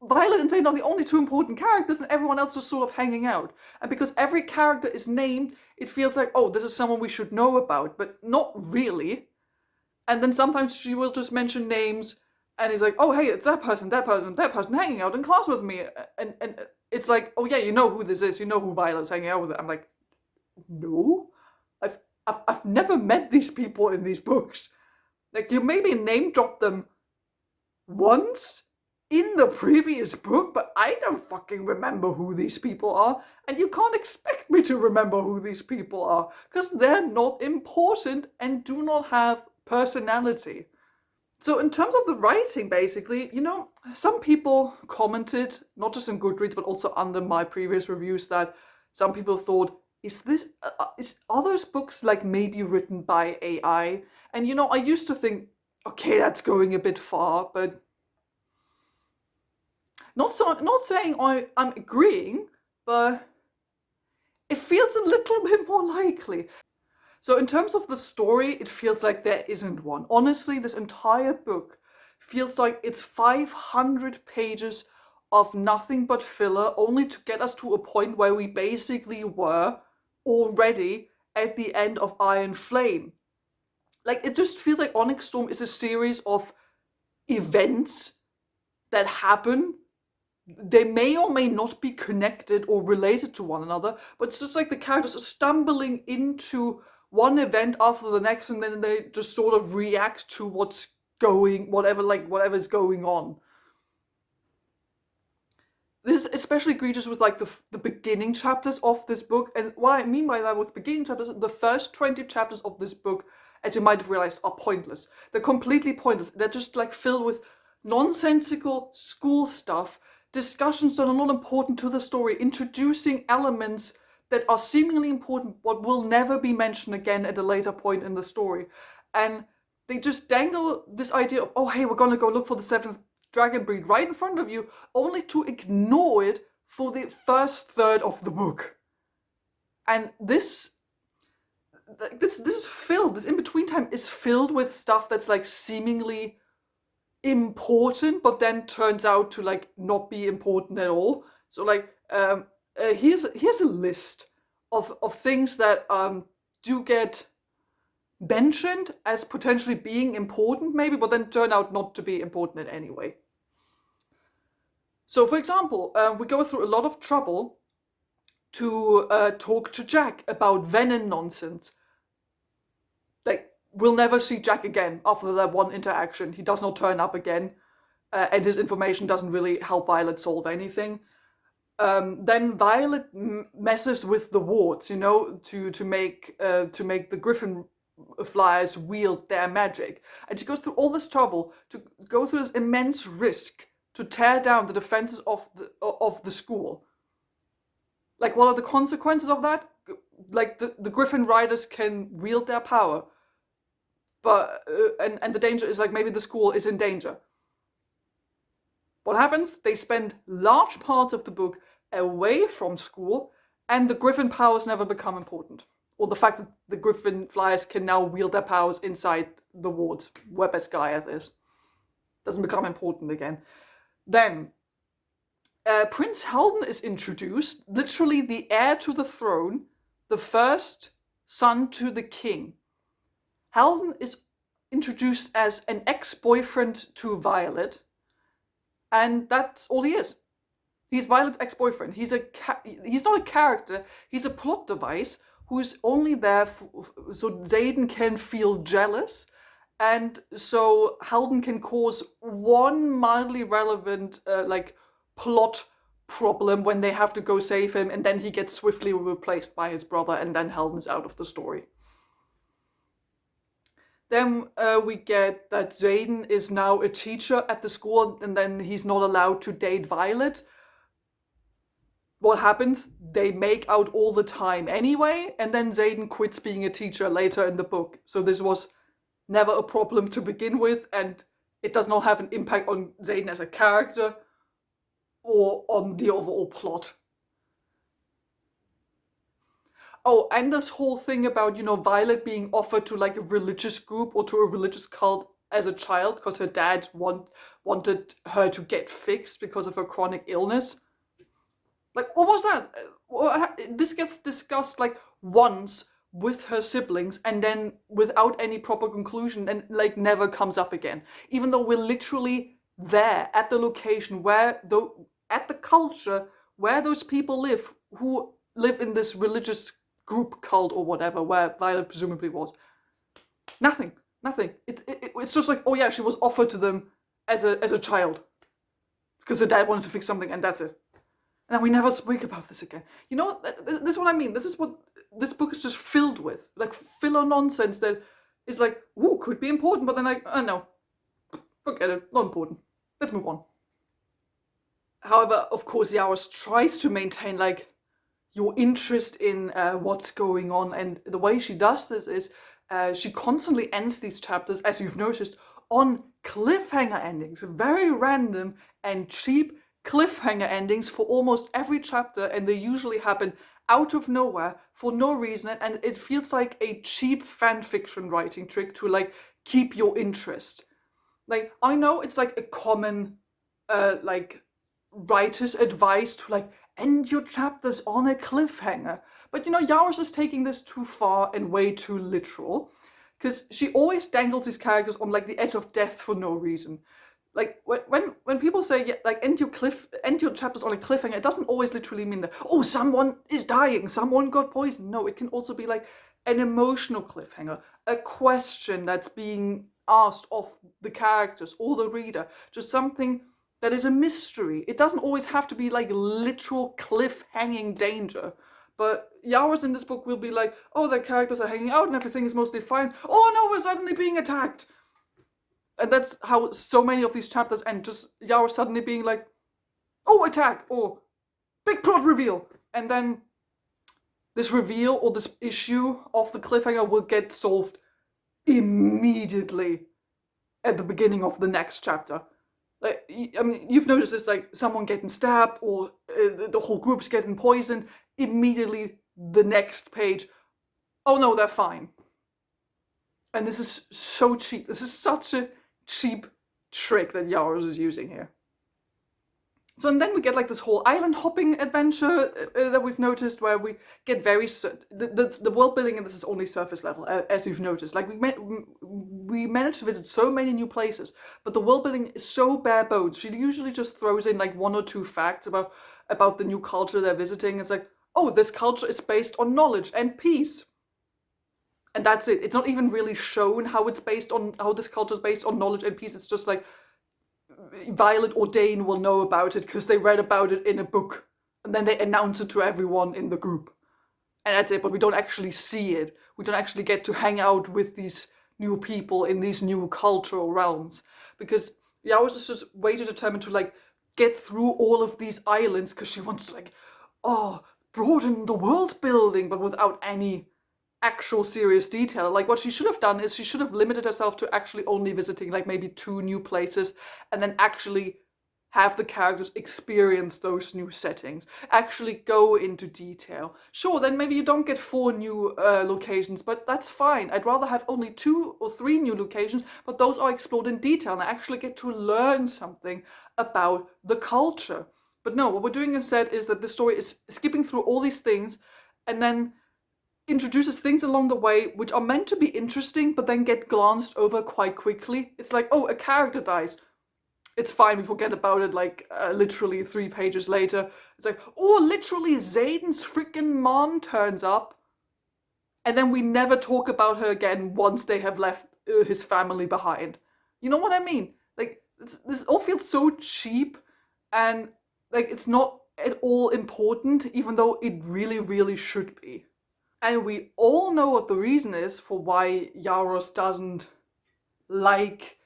Violet and Zane are the only two important characters and everyone else is sort of hanging out. And because every character is named, it feels like, oh, this is someone we should know about, but not really. And then sometimes she will just mention names and he's like, oh, hey, it's that person, that person, that person hanging out in class with me. And it's like, oh, yeah, you know who this is. You know who Violet's hanging out with. I'm like, no. I've never met these people in these books. Like, you maybe name dropped them once in the previous book, but I don't fucking remember who these people are, and you can't expect me to remember who these people are, because they're not important and do not have personality. So in terms of the writing, basically, you know, some people commented, not just in Goodreads, but also under my previous reviews, that some people thought, are those books like maybe written by AI? And you know, I used to think, okay, that's going a bit far, but not saying I'm agreeing, but it feels a little bit more likely. So in terms of the story, it feels like there isn't one. Honestly, this entire book feels like it's 500 pages of nothing but filler, only to get us to a point where we basically were already at the end of Iron Flame. Like, it just feels like Onyx Storm is a series of events that happen. They may or may not be connected or related to one another, but it's just like the characters are stumbling into one event after the next, and then they just sort of react to whatever's going on. This is especially egregious with like the beginning chapters of this book, and what I mean by that with beginning chapters, the first 20 chapters of this book, as you might have realized, are pointless. They're completely pointless. They're just like filled with nonsensical school stuff, discussions that are not important to the story, introducing elements that are seemingly important but will never be mentioned again at a later point in the story. And they just dangle this idea of, oh hey, we're gonna go look for the seventh dragon breed right in front of you, only to ignore it for the first third of the book. And this is filled, this in-between time is filled with stuff that's like seemingly important, but then turns out to like not be important at all. So like, here's a list of things that do get mentioned as potentially being important, maybe, but then turn out not to be important in any way. So, for example, we go through a lot of trouble to talk to Jack about venom nonsense. like, we'll never see Jack again after that one interaction. He does not turn up again, and his information doesn't really help Violet solve anything. Then Violet messes with the wards, you know, to make the Griffin flyers wield their magic, and she goes through all this trouble to go through this immense risk to tear down the defenses of the school. Like, what are the consequences of that? Like, the Griffin Riders can wield their power, but and the danger is, like, maybe the school is in danger. What happens? They spend large parts of the book away from school, and the Griffin powers never become important. Or the fact that the Griffin Flyers can now wield their powers inside the wards, where Beskaya is, doesn't become important again. Then, Prince Halden is introduced, literally the heir to the throne, the first son to the king. Halden is introduced as an ex-boyfriend to Violet, and that's all he is. He's Violet's ex-boyfriend. He's not a character, he's a plot device who's only there so Xaden can feel jealous, and so Halden can cause one mildly relevant, plot problem when they have to go save him, and then he gets swiftly replaced by his brother, and then Halden's out of the story. Then we get that Xaden is now a teacher at the school, and then he's not allowed to date Violet. What happens? They make out all the time anyway, and then Xaden quits being a teacher later in the book. So this was never a problem to begin with, and it does not have an impact on Xaden as a character or on the overall plot. Oh, and this whole thing about, you know, Violet being offered to, like, a religious group or to a religious cult as a child because her dad wanted her to get fixed because of her chronic illness. Like, what was that? This gets discussed, like, once with her siblings, and then without any proper conclusion, and, like, never comes up again. Even though we're literally there at the location at the culture where those people live who live in this religious group cult or whatever, where Violet presumably was. Nothing. It's just like, oh yeah, she was offered to them as a child because her dad wanted to fix something, and that's it. And then we never speak about this again. You know, this is what I mean. This is what this book is just filled with, like, filler nonsense that is like, ooh, could be important, but then like, oh no, forget it, not important. Let's move on. However, of course, Yarros tries to maintain, like, your interest in what's going on, and the way she does this is she constantly ends these chapters, as you've noticed, on cliffhanger endings, very random and cheap cliffhanger endings for almost every chapter, and they usually happen out of nowhere for no reason, and it feels like a cheap fan fiction writing trick to, like, keep your interest. Like, I know it's like a common writer's advice to, like, end your chapters on a cliffhanger. But, you know, Yarros is taking this too far and way too literal, because she always dangles these characters on, like, the edge of death for no reason. Like, when people say, yeah, like, end your chapters on a cliffhanger, it doesn't always literally mean that, oh, someone is dying, someone got poisoned. No, it can also be, like, an emotional cliffhanger, a question that's being asked of the characters or the reader, just something that is a mystery. It doesn't always have to be, like, literal cliff-hanging danger. But Yarros in this book will be like, oh, the characters are hanging out and everything is mostly fine. Oh no, we're suddenly being attacked. And that's how so many of these chapters end, just Yarros suddenly being like, oh, attack, or big plot reveal. And then this reveal or this issue of the cliffhanger will get solved immediately at the beginning of the next chapter. Like, I mean, you've noticed this, like, someone getting stabbed or the whole group's getting poisoned. Immediately, the next page, oh no, they're fine. And this is so cheap. This is such a cheap trick that Yarros is using here. So, and then we get, like, this whole island hopping adventure that we've noticed, where we get very the world building in this is only surface level, as you've noticed. Like, we managed to visit so many new places, but the world building is so bare bones. She usually just throws in, like, one or two facts about the new culture they're visiting. It's like, oh, this culture is based on knowledge and peace. And that's it. It's not even really shown how it's based on, how this culture is based on knowledge and peace. It's just like Violet or Dane will know about it because they read about it in a book, and then they announce it to everyone in the group. And that's it, but we don't actually see it. We don't actually get to hang out with these new people in these new cultural realms. Because Yarros is just way too determined to like get through all of these islands because she wants to like, broaden the world building, but without any actual serious detail. Like what she should have done is she should have limited herself to actually only visiting like maybe 2 new places, and then actually have the characters experience those new settings, actually go into detail. Sure, then maybe you don't get 4 new locations, but that's fine. I'd rather have only 2 or 3 new locations, but those are explored in detail and I actually get to learn something about the culture. But no, what we're doing instead is that the story is skipping through all these things and then introduces things along the way which are meant to be interesting but then get glanced over quite quickly. It's like, oh, a character dies. It's fine, we forget about it like literally 3 pages later. It's like, oh, literally Zayden's freaking mom turns up. And then we never talk about her again once they have left his family behind. You know what I mean? Like, this all feels so cheap and like it's not at all important, even though it really, really should be. And we all know what the reason is for why Yarros doesn't like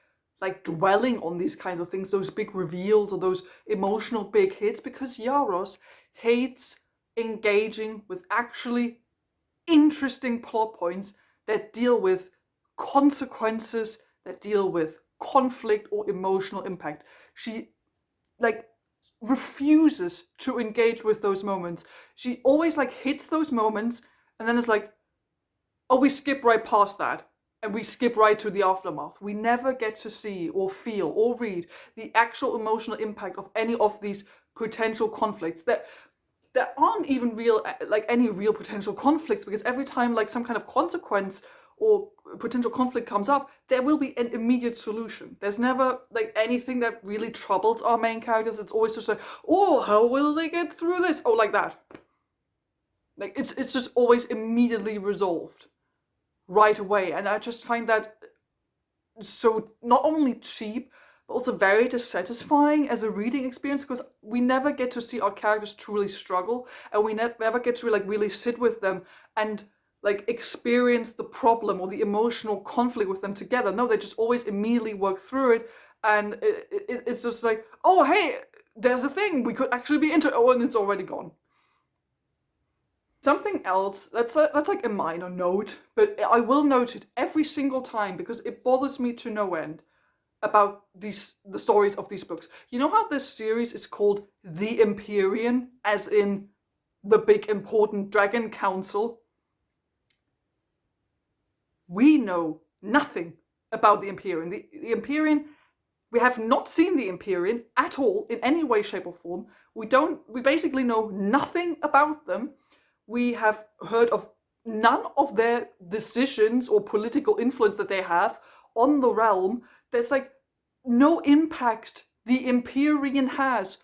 dwelling on these kinds of things, those big reveals or those emotional big hits, because Yarros hates engaging with actually interesting plot points that deal with consequences, that deal with conflict or emotional impact. She like refuses to engage with those moments. She always like hits those moments and then it's like, oh, we skip right past that. And we skip right to the aftermath. We never get to see or feel or read the actual emotional impact of any of these potential conflicts. There aren't even real, like any real potential conflicts, because every time like some kind of consequence or potential conflict comes up, there will be an immediate solution. There's never like anything that really troubles our main characters. It's always just like, oh, how will they get through this? Oh, like that. Like it's just always immediately resolved right away. And I just find that so not only cheap, but also very dissatisfying as a reading experience, because we never get to see our characters truly struggle, and we never get to like really sit with them and like experience the problem or the emotional conflict with them together. No, they just always immediately work through it, and it's just like, oh hey, there's a thing we could actually be into, oh, and it's already gone. Something else, that's like a minor note, but I will note it every single time because it bothers me to no end about the stories of these books. You know how this series is called The Empyrean, as in the big important dragon council? We know nothing about the Empyrean. The Empyrean, we have not seen the Empyrean at all in any way, shape or form. We basically know nothing about them. We have heard of none of their decisions or political influence that they have on the realm. There's like no impact the Empyrean has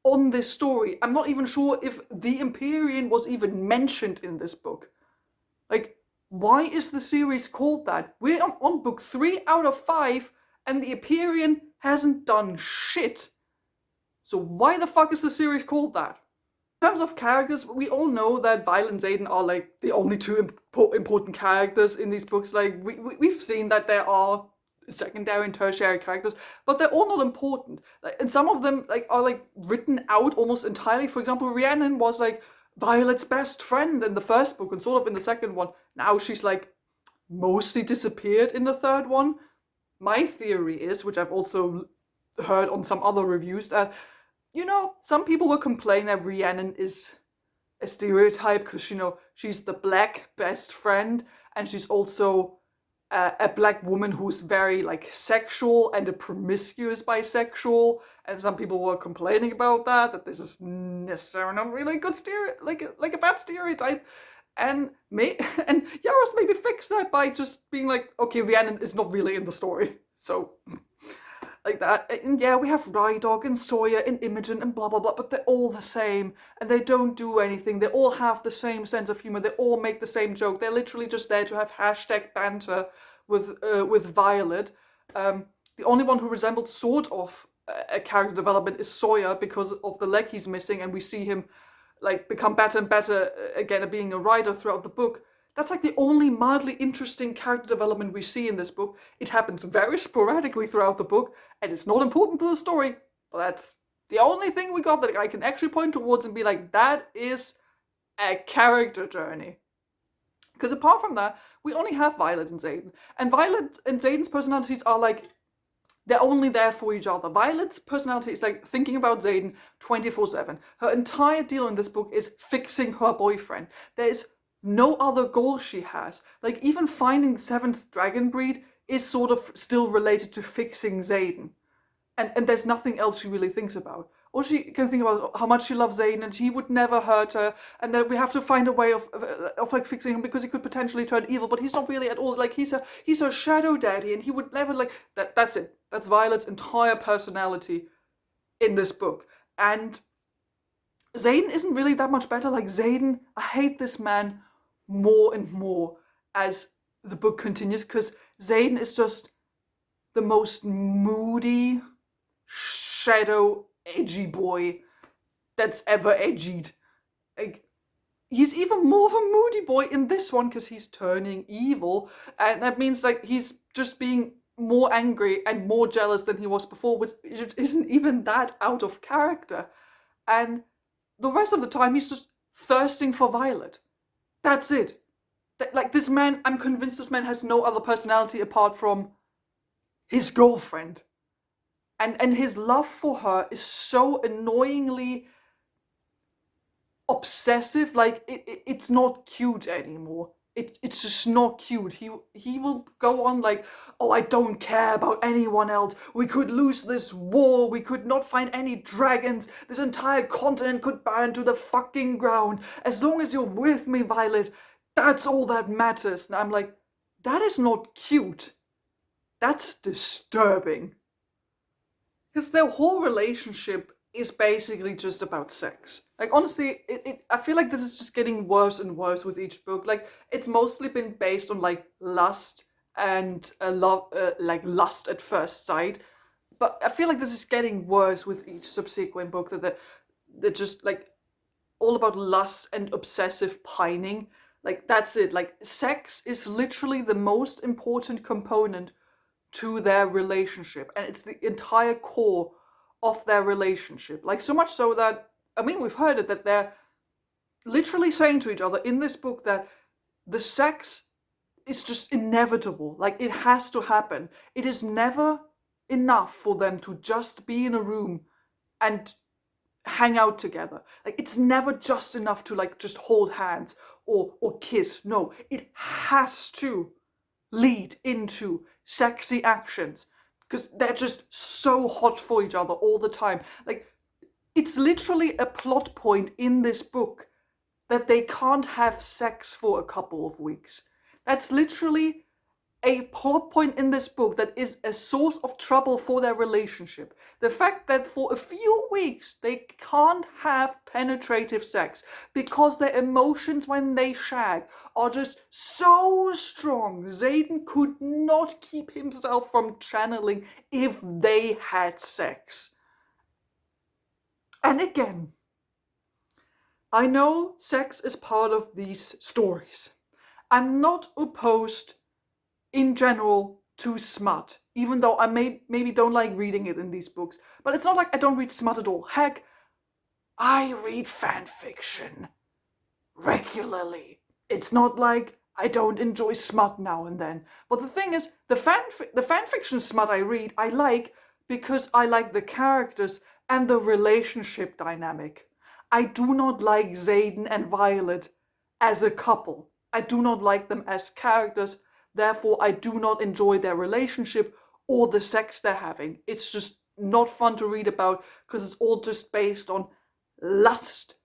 on this story. I'm not even sure if the Empyrean was even mentioned in this book. Like, why is the series called that? We're on book 3 out of 5 and the Empyrean hasn't done shit. So why the fuck is the series called that? In terms of characters, we all know that Violet and Xaden are like the only 2 important characters in these books. Like we've seen that there are secondary and tertiary characters, but they're all not important. Like, and some of them like are like written out almost entirely. For example, Rhiannon was like Violet's best friend in the first book and sort of in the second one. Now she's like mostly disappeared in the third one. My theory is, which I've also heard on some other reviews, that you know, some people will complain that Rhiannon is a stereotype because, you know, she's the black best friend and she's also a black woman who's very like sexual and a promiscuous bisexual. And some people were complaining about that this is necessarily not really a good like a bad stereotype. And Yarros maybe fix that by just being like, okay, Rhiannon is not really in the story. So like that. And yeah, we have Rydog and Sawyer and Imogen and blah blah blah, but they're all the same and they don't do anything. They all have the same sense of humor. They all make the same joke. They're literally just there to have hashtag banter with Violet. The only one who resembled sort of a character development is Sawyer because of the leg he's missing, and we see him like become better and better again at being a writer throughout the book. That's like the only mildly interesting character development we see in this book. It happens very sporadically throughout the book, and it's not important to the story, but that's the only thing we got that I can actually point towards and be like, that is a character journey. Because apart from that, we only have Violet and Xaden. And Violet and Xaden's personalities are like, they're only there for each other. Violet's personality is like thinking about Xaden 24/7. Her entire deal in this book is fixing her boyfriend. There's no other goal she has. Like, even finding the 7th dragon breed is sort of still related to fixing Xaden. And there's nothing else she really thinks about. All she can think about is how much she loves Xaden and he would never hurt her, and that we have to find a way of like fixing him because he could potentially turn evil, but he's not really at all, like, he's a shadow daddy and he would never, like, that's it. That's Violet's entire personality in this book. And Xaden isn't really that much better. Like, Xaden, I hate this man more and more as the book continues, because Xaden is just the most moody, shadow, edgy boy that's ever edgied. Like, he's even more of a moody boy in this one because he's turning evil, and that means like he's just being more angry and more jealous than he was before, which isn't even that out of character. And the rest of the time he's just thirsting for Violet. That's it. Like, this man, I'm convinced this man has no other personality apart from his girlfriend. And his love for her is so annoyingly obsessive. Like, it's not cute anymore. It's just not cute. He will go on like, oh, I don't care about anyone else. We could lose this war. We could not find any dragons. This entire continent could burn to the fucking ground. As long as you're with me, Violet, that's all that matters. And I'm like, that is not cute. That's disturbing. Because their whole relationship is basically just about sex. Like, honestly, I feel like this is just getting worse and worse with each book. Like, it's mostly been based on like lust and like lust at first sight. But I feel like this is getting worse with each subsequent book, that they're just like all about lust and obsessive pining. Like, that's it. Like, sex is literally the most important component to their relationship, and it's the entire core of their relationship. Like, so much so that, I mean, we've heard it, that they're literally saying to each other in this book that the sex is just inevitable. Like, it has to happen. It is never enough for them to just be in a room and hang out together. Like, it's never just enough to like just hold hands or kiss. No, it has to lead into sexy actions, because they're just so hot for each other all the time. Like, it's literally a plot point in this book that they can't have sex for a couple of weeks. That's literally a plot point in this book that is a source of trouble for their relationship. The fact that for a few weeks they can't have penetrative sex because their emotions when they shag are just so strong. Xaden could not keep himself from channeling if they had sex. And again, I know sex is part of these stories. I'm not opposed in general to smut, even though I maybe don't like reading it in these books. But it's not like I don't read smut at all. Heck, I read fan fiction regularly. It's not like I don't enjoy smut now and then. But the thing is, the fan fiction smut I read, I like because I like the characters and the relationship dynamic. I do not like Xaden and Violet as a couple. I do not like them as characters. Therefore, I do not enjoy their relationship or the sex they're having. It's just not fun to read about because it's all just based on lust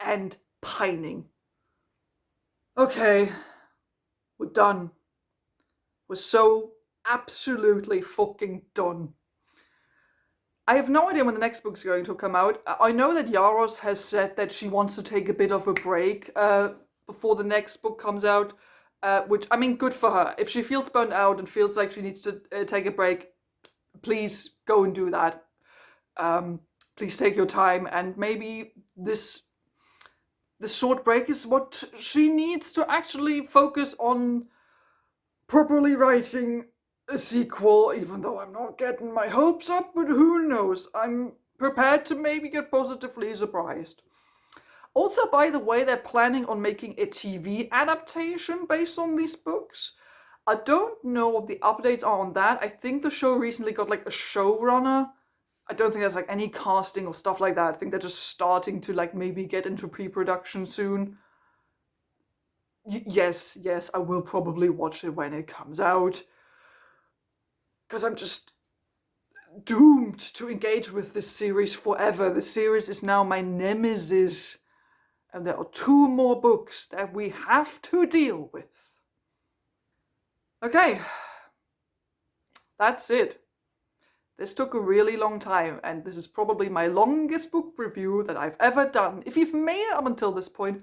and pining. Okay, we're done. We're so absolutely fucking done. I have no idea when the next book's going to come out. I know that Yarros has said that she wants to take a bit of a break before the next book comes out, which, I mean, good for her. If she feels burnt out and feels like she needs to take a break, please go and do that. Please take your time, and maybe this short break is what she needs to actually focus on properly writing a sequel, even though I'm not getting my hopes up, but who knows? I'm prepared to maybe get positively surprised. Also, by the way, they're planning on making a TV adaptation based on these books. I don't know what the updates are on that. I think the show recently got like a showrunner. I don't think there's like any casting or stuff like that. I think they're just starting to like maybe get into pre-production soon. Yes, I will probably watch it when it comes out. Because I'm just doomed to engage with this series forever. The series is now my nemesis. And there are 2 more books that we have to deal with. Okay, that's it. This took a really long time, and this is probably my longest book review that I've ever done. If you've made it up until this point,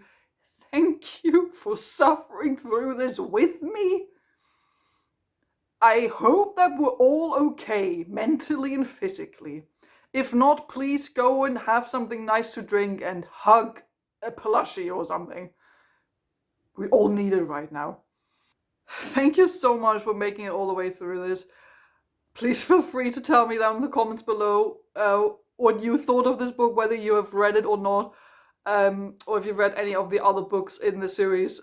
thank you for suffering through this with me. I hope that we're all okay, mentally and physically. If not, please go and have something nice to drink and hug a plushie or something. We all need it right now. Thank you so much for making it all the way through this. Please feel free to tell me down in the comments below what you thought of this book, whether you have read it or not, or if you've read any of the other books in the series.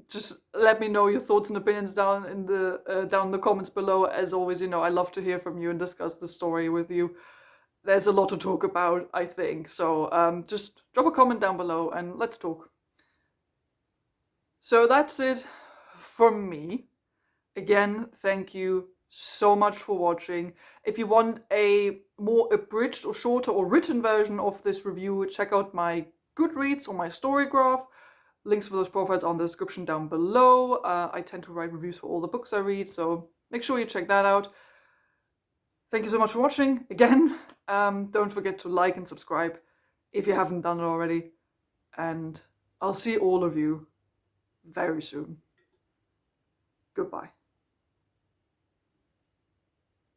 Just let me know your thoughts and opinions down in the comments below. As always, I love to hear from you and discuss the story with you. There's a lot to talk about, I think. So just drop a comment down below and let's talk. So that's it from me. Again, thank you so much for watching. If you want a more abridged or shorter or written version of this review, check out my Goodreads or my Storygraph. Links for those profiles are in the description down below. I tend to write reviews for all the books I read, so make sure you check that out. Thank you so much for watching. Again, don't forget to like and subscribe if you haven't done it already. And I'll see all of you very soon. Goodbye.